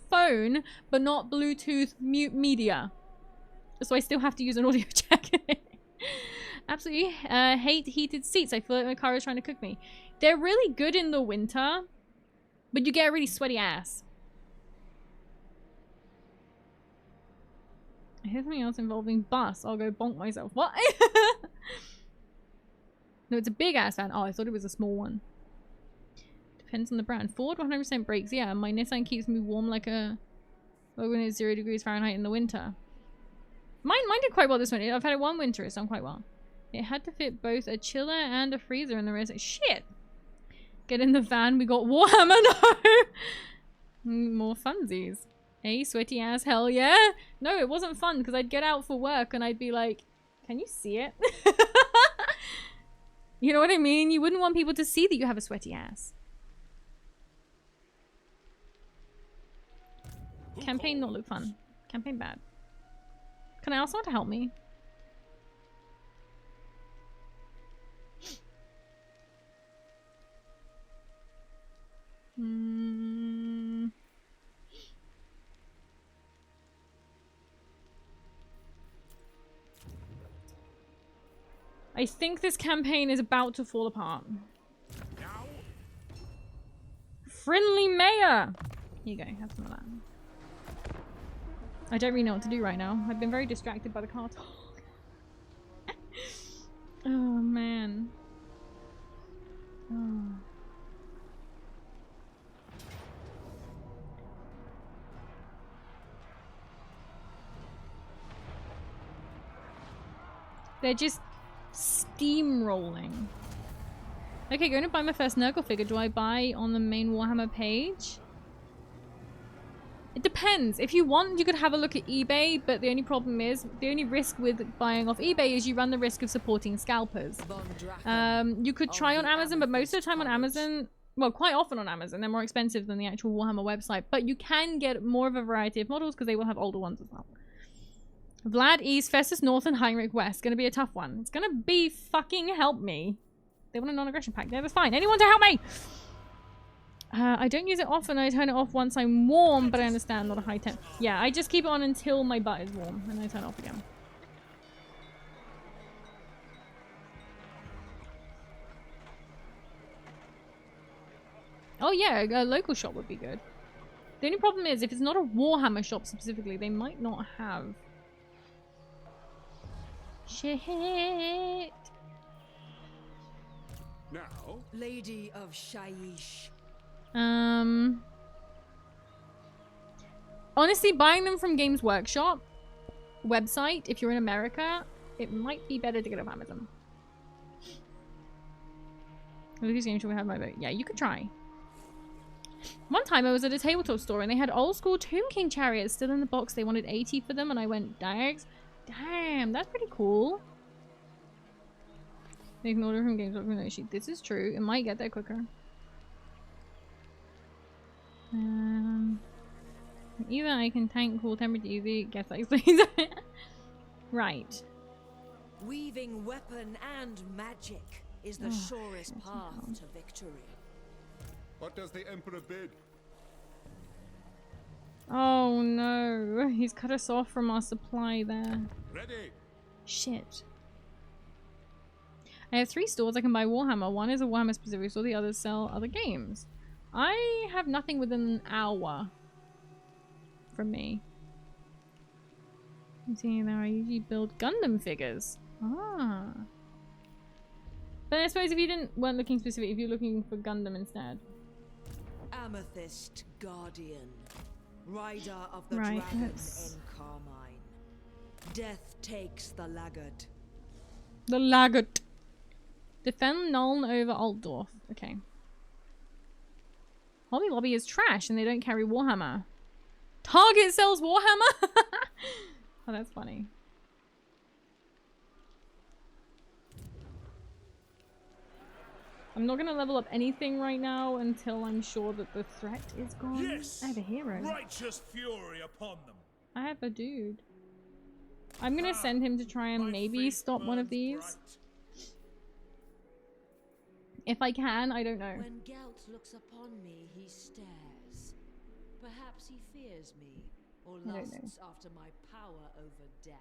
phone, but not Bluetooth mute media. So I still have to use an audio jack in it. Absolutely hate heated seats. I feel like my car is trying to cook me. They're really good in the winter, but you get a really sweaty ass. I hear something else involving bus. I'll go bonk myself. What? No, it's a big ass van. Oh, I thought it was a small one. Depends on the brand. Ford 100% brakes. Yeah, my Nissan keeps me warm like a... when it's 0 degrees Fahrenheit in the winter. Mine did quite well this winter. I've had it one winter. It's done quite well. It had to fit both a chiller and a freezer in the rest. Shit! Get in the van. We got Warhammer. No! More funsies. Hey, sweaty ass. Hell yeah! No, it wasn't fun because I'd get out for work and I'd be like, can you see it? You know what I mean? You wouldn't want people to see that you have a sweaty ass. Campaign not look fun. Campaign bad. Can I ask someone to help me? I think this campaign is about to fall apart. Friendly mayor! Here you go, have some of that. I don't really know what to do right now. I've been very distracted by the car talk. Oh, man. Oh. They're just steamrolling. Okay, going to buy my first Nurgle figure. Do I buy on the main Warhammer page? It depends. If you want, you could have a look at eBay, but the only problem is, the only risk with buying off eBay is you run the risk of supporting scalpers. You could try on Amazon, but most of the time on Amazon, well, quite often on Amazon, they're more expensive than the actual Warhammer website, but you can get more of a variety of models because they will have older ones as well. Vlad East, Festus North, and Heinrich West. Gonna be a tough one. It's gonna be fucking help me. They want a non-aggression pact. Yeah, that's fine. Anyone to help me! I don't use it often. I turn it off once I'm warm, but I understand, not a high temp. Yeah, I just keep it on until my butt is warm, and I turn it off again. Oh yeah, a local shop would be good. The only problem is, if it's not a Warhammer shop specifically, they might not have... Shit. Now, Lady of Shaiish. Honestly, buying them from Games Workshop website, if you're in America, it might be better to get off Amazon. Lucas Games should have my vote. Yeah, you could try. One time I was at a tabletop store and they had old school Tomb King chariots still in the box. They wanted 80 for them and I went, damn, that's pretty cool. They can order from Games Workshop. This is true. It might get there quicker. Either I can tank cool temperature easy. Guess that explains it. Right. Weaving weapon and magic is the surest path to victory. What does the Emperor bid? Oh no, he's cut us off from our supply there. Ready. Shit. I have 3 stores I can buy Warhammer. One is a Warhammer specific store, the others sell other games. I have nothing within an hour from me. You see there, I usually build Gundam figures. Ah. But I suppose if you weren't looking specific, if you're looking for Gundam instead. Amethyst Guardian, Rider of the Right, Dragon let's... in Carmine. Death takes the laggard. The laggard. Defend Nuln over Altdorf. Okay. Hobby Lobby is trash and they don't carry Warhammer. Target sells Warhammer? Oh, that's funny. I'm not gonna level up anything right now until I'm sure that the threat is gone. Yes, I have a hero. righteous fury upon them. I have a dude. I'm gonna send him to try and maybe stop one of these. Bright. If I can, I don't know. When Gelt looks upon me, he stares. Perhaps he fears me, or I don't know. lusts after my power over death.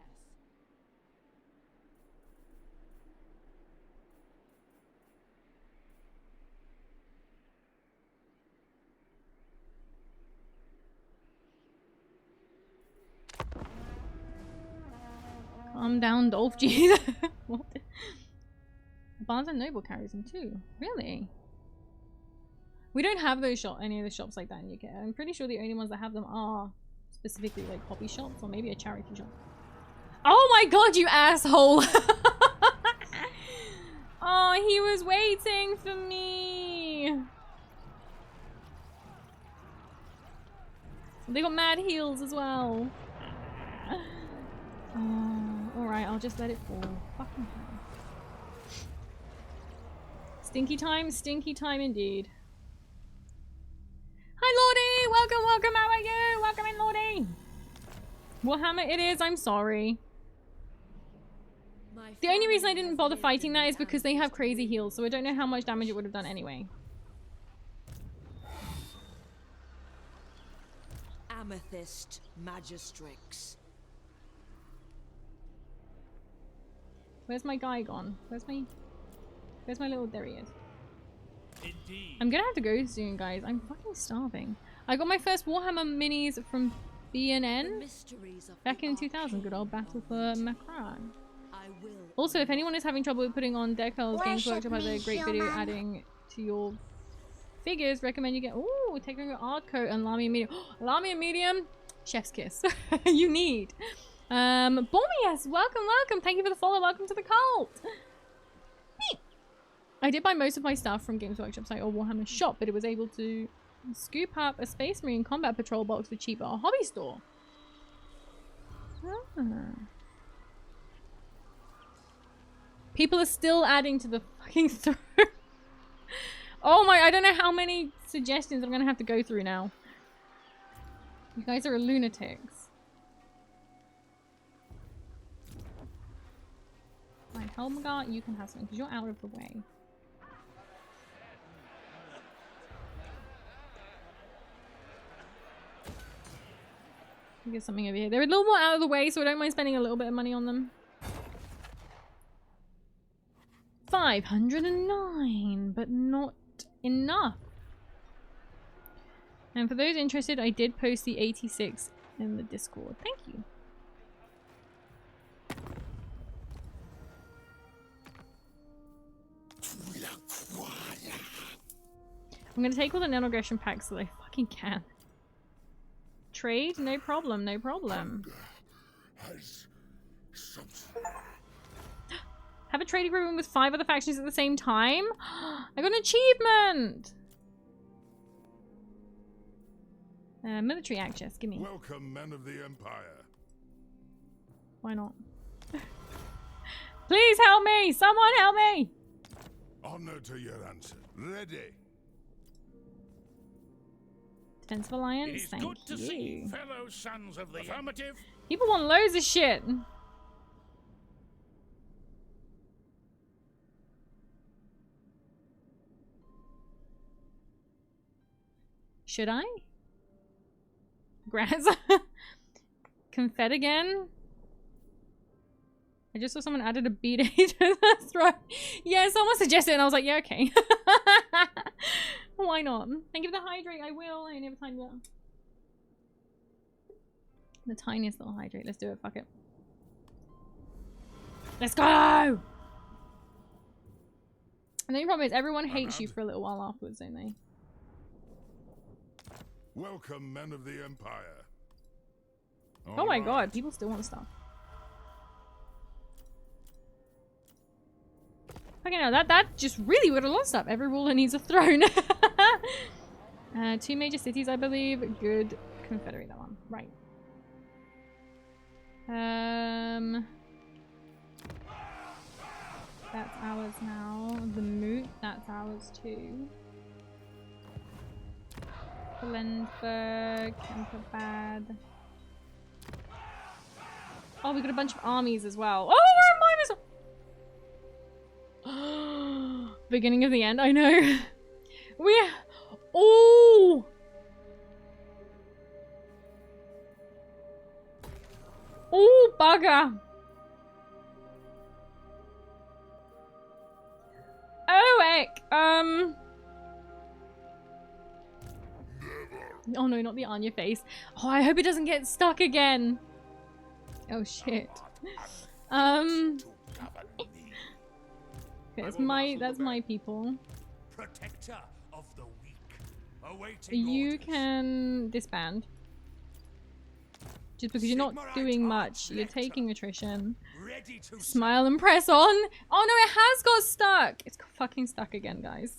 Calm down, Dolph G. What? Barnes and Noble carries them too. Really? We don't have those any of the shops like that in UK. I'm pretty sure the only ones that have them are specifically like hobby shops or maybe a charity shop. Oh my god, you asshole! Oh, he was waiting for me. They got mad heels as well. Oh, alright, I'll just let it fall. Fucking hell. Stinky time indeed. Hi Lordy! Welcome, how are you? Welcome in, Lordy! Warhammer it is, I'm sorry. The only reason I didn't bother fighting that is because they have crazy heals, so I don't know how much damage it would have done anyway. Amethyst Magistrix. Where's my guy gone? Where's my little... There he is. Indeed. I'm gonna have to go soon, guys. I'm fucking starving. I got my first Warhammer minis from B&N back in 2000. Good old Battle for Macron. Also, if anyone is having trouble with putting on decals, Games Workshop has a great video adding to your figures. Recommend you get... Ooh, taking your art coat and Lamy medium. Lamy medium. Chef's kiss. You need. Bormias, welcome. Thank you for the follow. Welcome to the cult. I did buy most of my stuff from Games Workshop site or Warhammer shop, but it was able to scoop up a Space Marine Combat Patrol box for cheap at a hobby store. Ah. People are still adding to the fucking throne. Oh my, I don't know how many suggestions I'm gonna have to go through now. You guys are lunatics. Right, Helmgar, you can have something because you're out of the way. Get something over here. They're a little more out of the way, so I don't mind spending a little bit of money on them. 509, but not enough. And for those interested, I did post the 86 in the Discord. Thank you. I'm gonna take all the nano-aggression packs that I fucking can. Trade? No problem, no problem. Have a trade agreement with 5 other factions at the same time? I got an achievement! Military access, gimme. Welcome, men of the Empire. Why not? Please help me! Someone help me! Honor to your answer. Ready. Defensive Alliance, It is thank good to you. see fellow sons of the affirmative. People want loads of shit. Should I? Grass. Confed again? I just saw someone added a B-Day to the throat. Yeah, someone suggested it and I was like, yeah, okay. Why not? Thank you for the hydrate. I will. I never time that. The tiniest little hydrate. Let's do it. Fuck it. Let's go! And the only problem is everyone hates you for a little while afterwards, don't they? Welcome, men of the Empire. Oh my god, people still want stuff. Fucking hell, that just really would have lost up. Every ruler needs a throne. 2 major cities, I believe. Good. Confederate, that one. Right. That's ours now. The Moot, that's ours too. Flensburg, Kemperbad. Oh, we got a bunch of armies as well. Oh, we're minus. Beginning of the end, I know. Oh! Oh, bugger. Oh, heck. Oh no, not the Anya face. Oh, I hope it doesn't get stuck again. Oh shit. Okay, that's my people. Protector of the weak. awaiting You orders. can disband. Just because you're not Sigmarite doing much. Arch You're Lecter. taking attrition. Ready to Smile and press on. Oh no, it has got stuck. It's fucking stuck again, guys.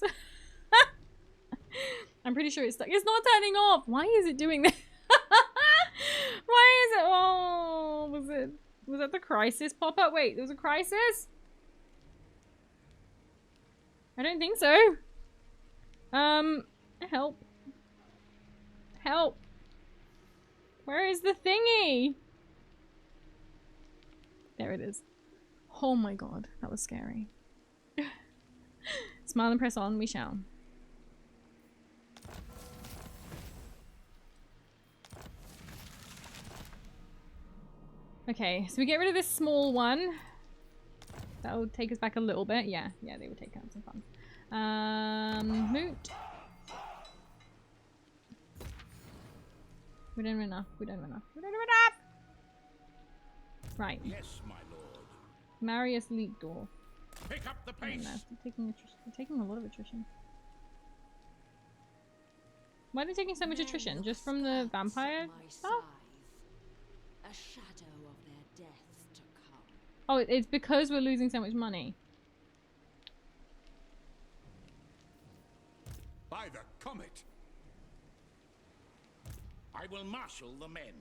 I'm pretty sure it's stuck. It's not turning off. Why is it doing that? Why is it? Oh, was that the crisis pop up? Wait, there was a crisis? I don't think so. Help. Help. Where is the thingy? There it is. Oh my god, that was scary. Smile and press on, we shall. Okay, so we get rid of this small one. That'll take us back a little bit. Yeah, they would take out some fun. Moot. We don't have enough. We don't have enough. We don't have enough! Right. Yes, my lord. Marius Leapdor. Pick up the pace. We're taking a lot of attrition. Why are they taking so much attrition? Just from the vampire stuff? A shadow of their deaths to come. Oh, it's because we're losing so much money. By the comet. I will marshal the men.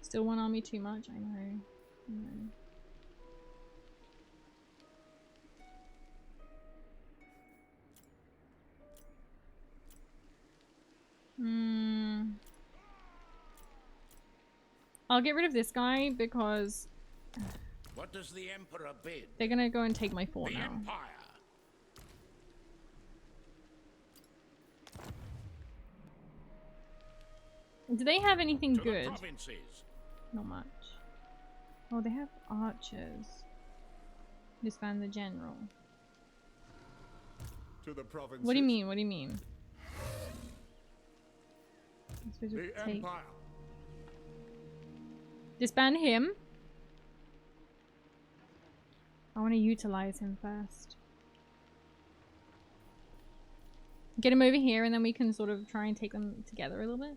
Still one army too much? I know. I'll get rid of this guy because What does the Emperor bid? they're gonna go and take my fort The now. Empire. Do they have anything To the good? provinces. Not much. Oh, they have archers. Disband the general. To the provinces. What do you mean? What do you mean? I'm supposed to The take... Empire. Disband him. I want to utilize him first. Get him over here and then we can sort of try and take them together a little bit.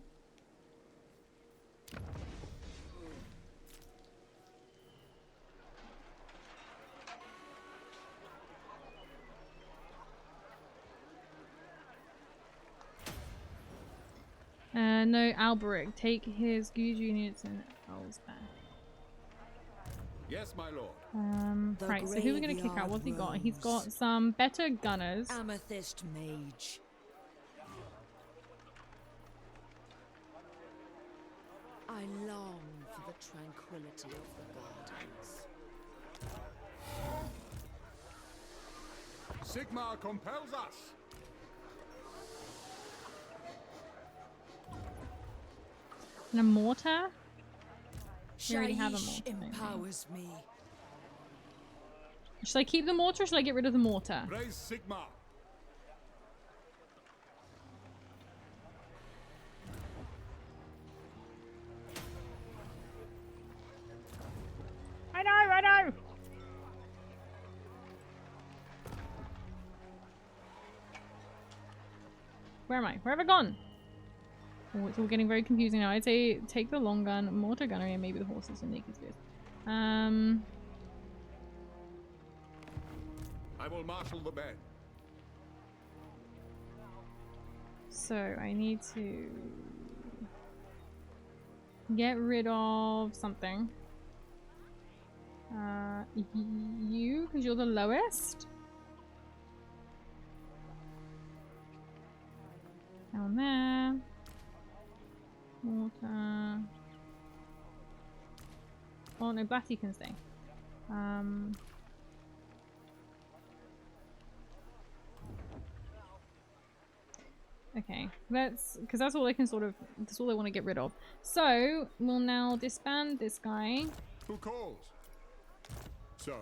No, Alberic. Take his Guge units and Elves back. Yes, my lord. Right, so who are we going to kick out? What's he got? He's got some better gunners. Amethyst Mage. I long for the tranquility of the gardens. Sigmar compels us. And a mortar? We already have a Shaiish mortar. don't we? empowers me. Should I keep the mortar or should I get rid of the mortar? Praise Sigmar. I know! Where am I? Where have I gone? Oh, it's all getting very confusing now. I'd say take the long gun, mortar gunnery, and maybe the horses and naked spears. I will marshal the men. So I need to get rid of something. You, because you're the lowest. Down there. Water. Oh no, Blatty can stay. Okay, because that's all I can sort of, that's all I want to get rid of. So, we'll now disband this guy. Who calls? So,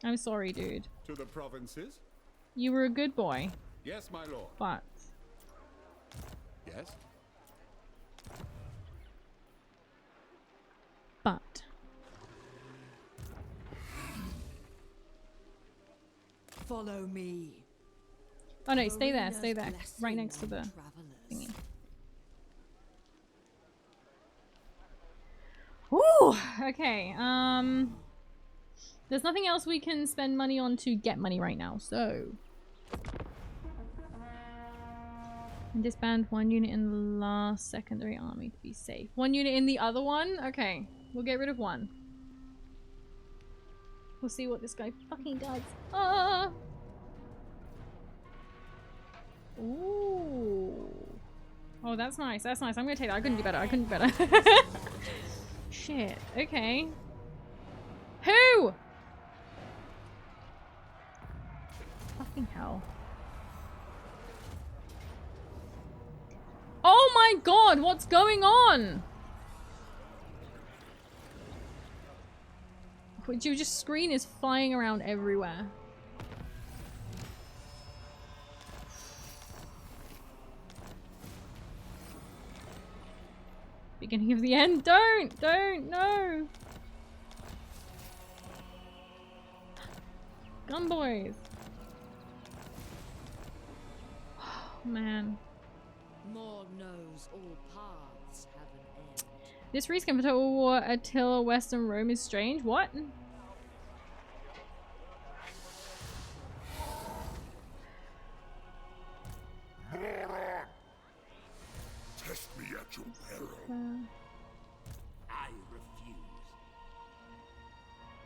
I'm sorry, dude. to the provinces? You were a good boy, Yes, my lord. but Yes? Follow me. Oh no, stay there, stay there. Right next to the thingy. Ooh, okay. There's nothing else we can spend money on to get money right now, so. Disband 1 unit in the last secondary army to be safe. 1 unit in the other one? Okay. We'll get rid of 1. We'll see what this guy fucking does. Ah! Ooh. Oh, that's nice. That's nice. I'm gonna take that. I couldn't do better. I couldn't do better. Shit. Okay. Who? Fucking hell. Oh my god, what's going on? Your just screen is flying around everywhere. Beginning of the end. Don't, no. Gun boys. Oh man. More knows all paths have an end. This reskin for Total War Attila Western Rome is strange. What? Test me at your peril. I refuse.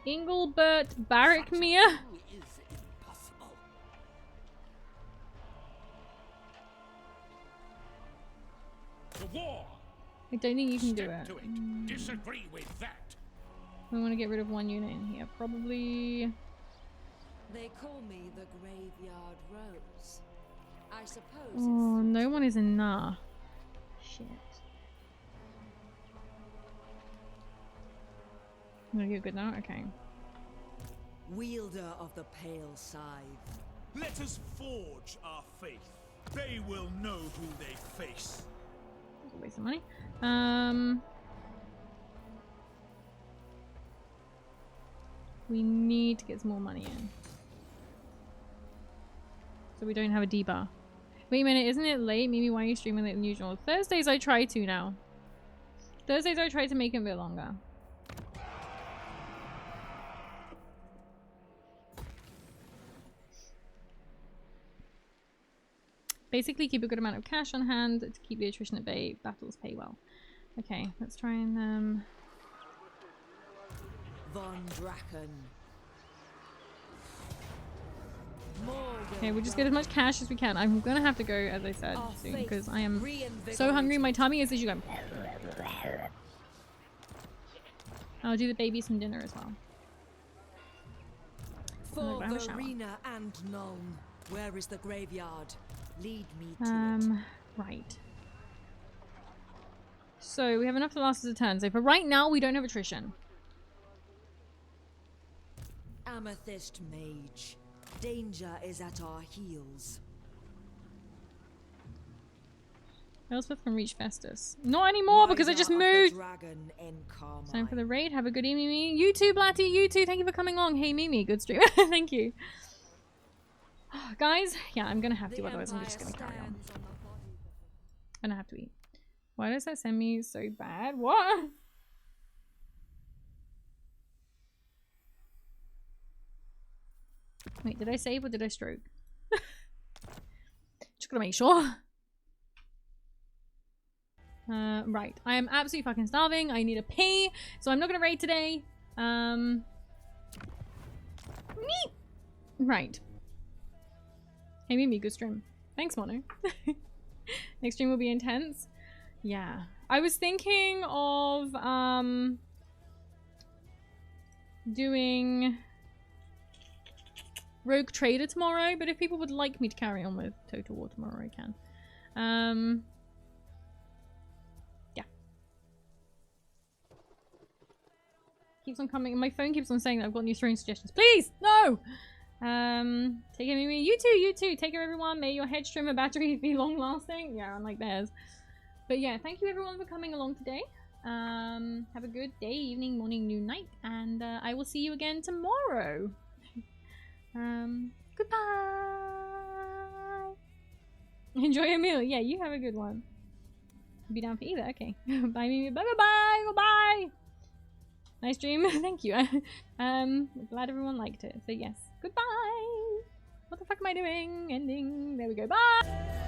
Engelbert Barrackmere? Is impossible. The war. I don't think you can do Step it. to it. Disagree with that. We want to get rid of 1 unit in here. Probably. They call me the Graveyard Rose. I suppose Oh, no one is enough. Shit. No, you're good now? Okay. Wielder of the Pale Scythe. Let us forge our faith. They will know who they face. That's a waste of money. We need to get some more money in. So we don't have a D-bar. Wait a minute, isn't it late? Mimi, why are you streaming later than usual? Thursdays I try to now. Thursdays I try to make it a bit longer. Basically keep a good amount of cash on hand to keep the attrition at bay. Battles pay well. Okay, let's try and Von Draken. okay, we'll just get as much cash as we can. I'm gonna have to go, as I said, soon because I am so hungry. My tummy is literally going. I'll do the baby some dinner as well. For Verena and Nuln, where is the graveyard? Lead me to it. Right. So we have enough to last us a turn. So for right now, we don't have attrition. Amethyst Mage. Danger is at our heels. Elspeth can reach Festus. Not anymore because I just moved. Dragon Encarmine. Time for the raid. Have a good evening, Mimi. You too, Blatty. You too. Thank you for coming along. Hey, Mimi. Good stream. Thank you. Guys, yeah, I'm gonna have to. Otherwise, I'm just gonna carry on. I'm gonna have to eat. Why does that send me so bad? What? Wait, did I save or did I stroke? Just gotta make sure. Right. I am absolutely fucking starving. I need a pee, so I'm not gonna raid today. Right. Hey, Mimi, good stream. Thanks, Mono. Next stream will be intense. Yeah. I was thinking of, doing Rogue Trader tomorrow, but if people would like me to carry on with Total War tomorrow, I can. Yeah. Keeps on coming. My phone keeps on saying that I've got new throwing suggestions. Please! No! Take care, Mimi. You too. Take care, everyone. May your head trimmer battery be long lasting. Yeah, unlike theirs. But yeah, thank you everyone for coming along today. Have a good day, evening, morning, noon, night, and I will see you again tomorrow. Goodbye. Enjoy your meal. Yeah, you have a good one. Be down for either. Okay. Bye, Mimi. Bye, bye, bye. Goodbye. Nice dream. Thank you. Glad everyone liked it. So yes. Goodbye. What the fuck am I doing? Ending. There we go. Bye.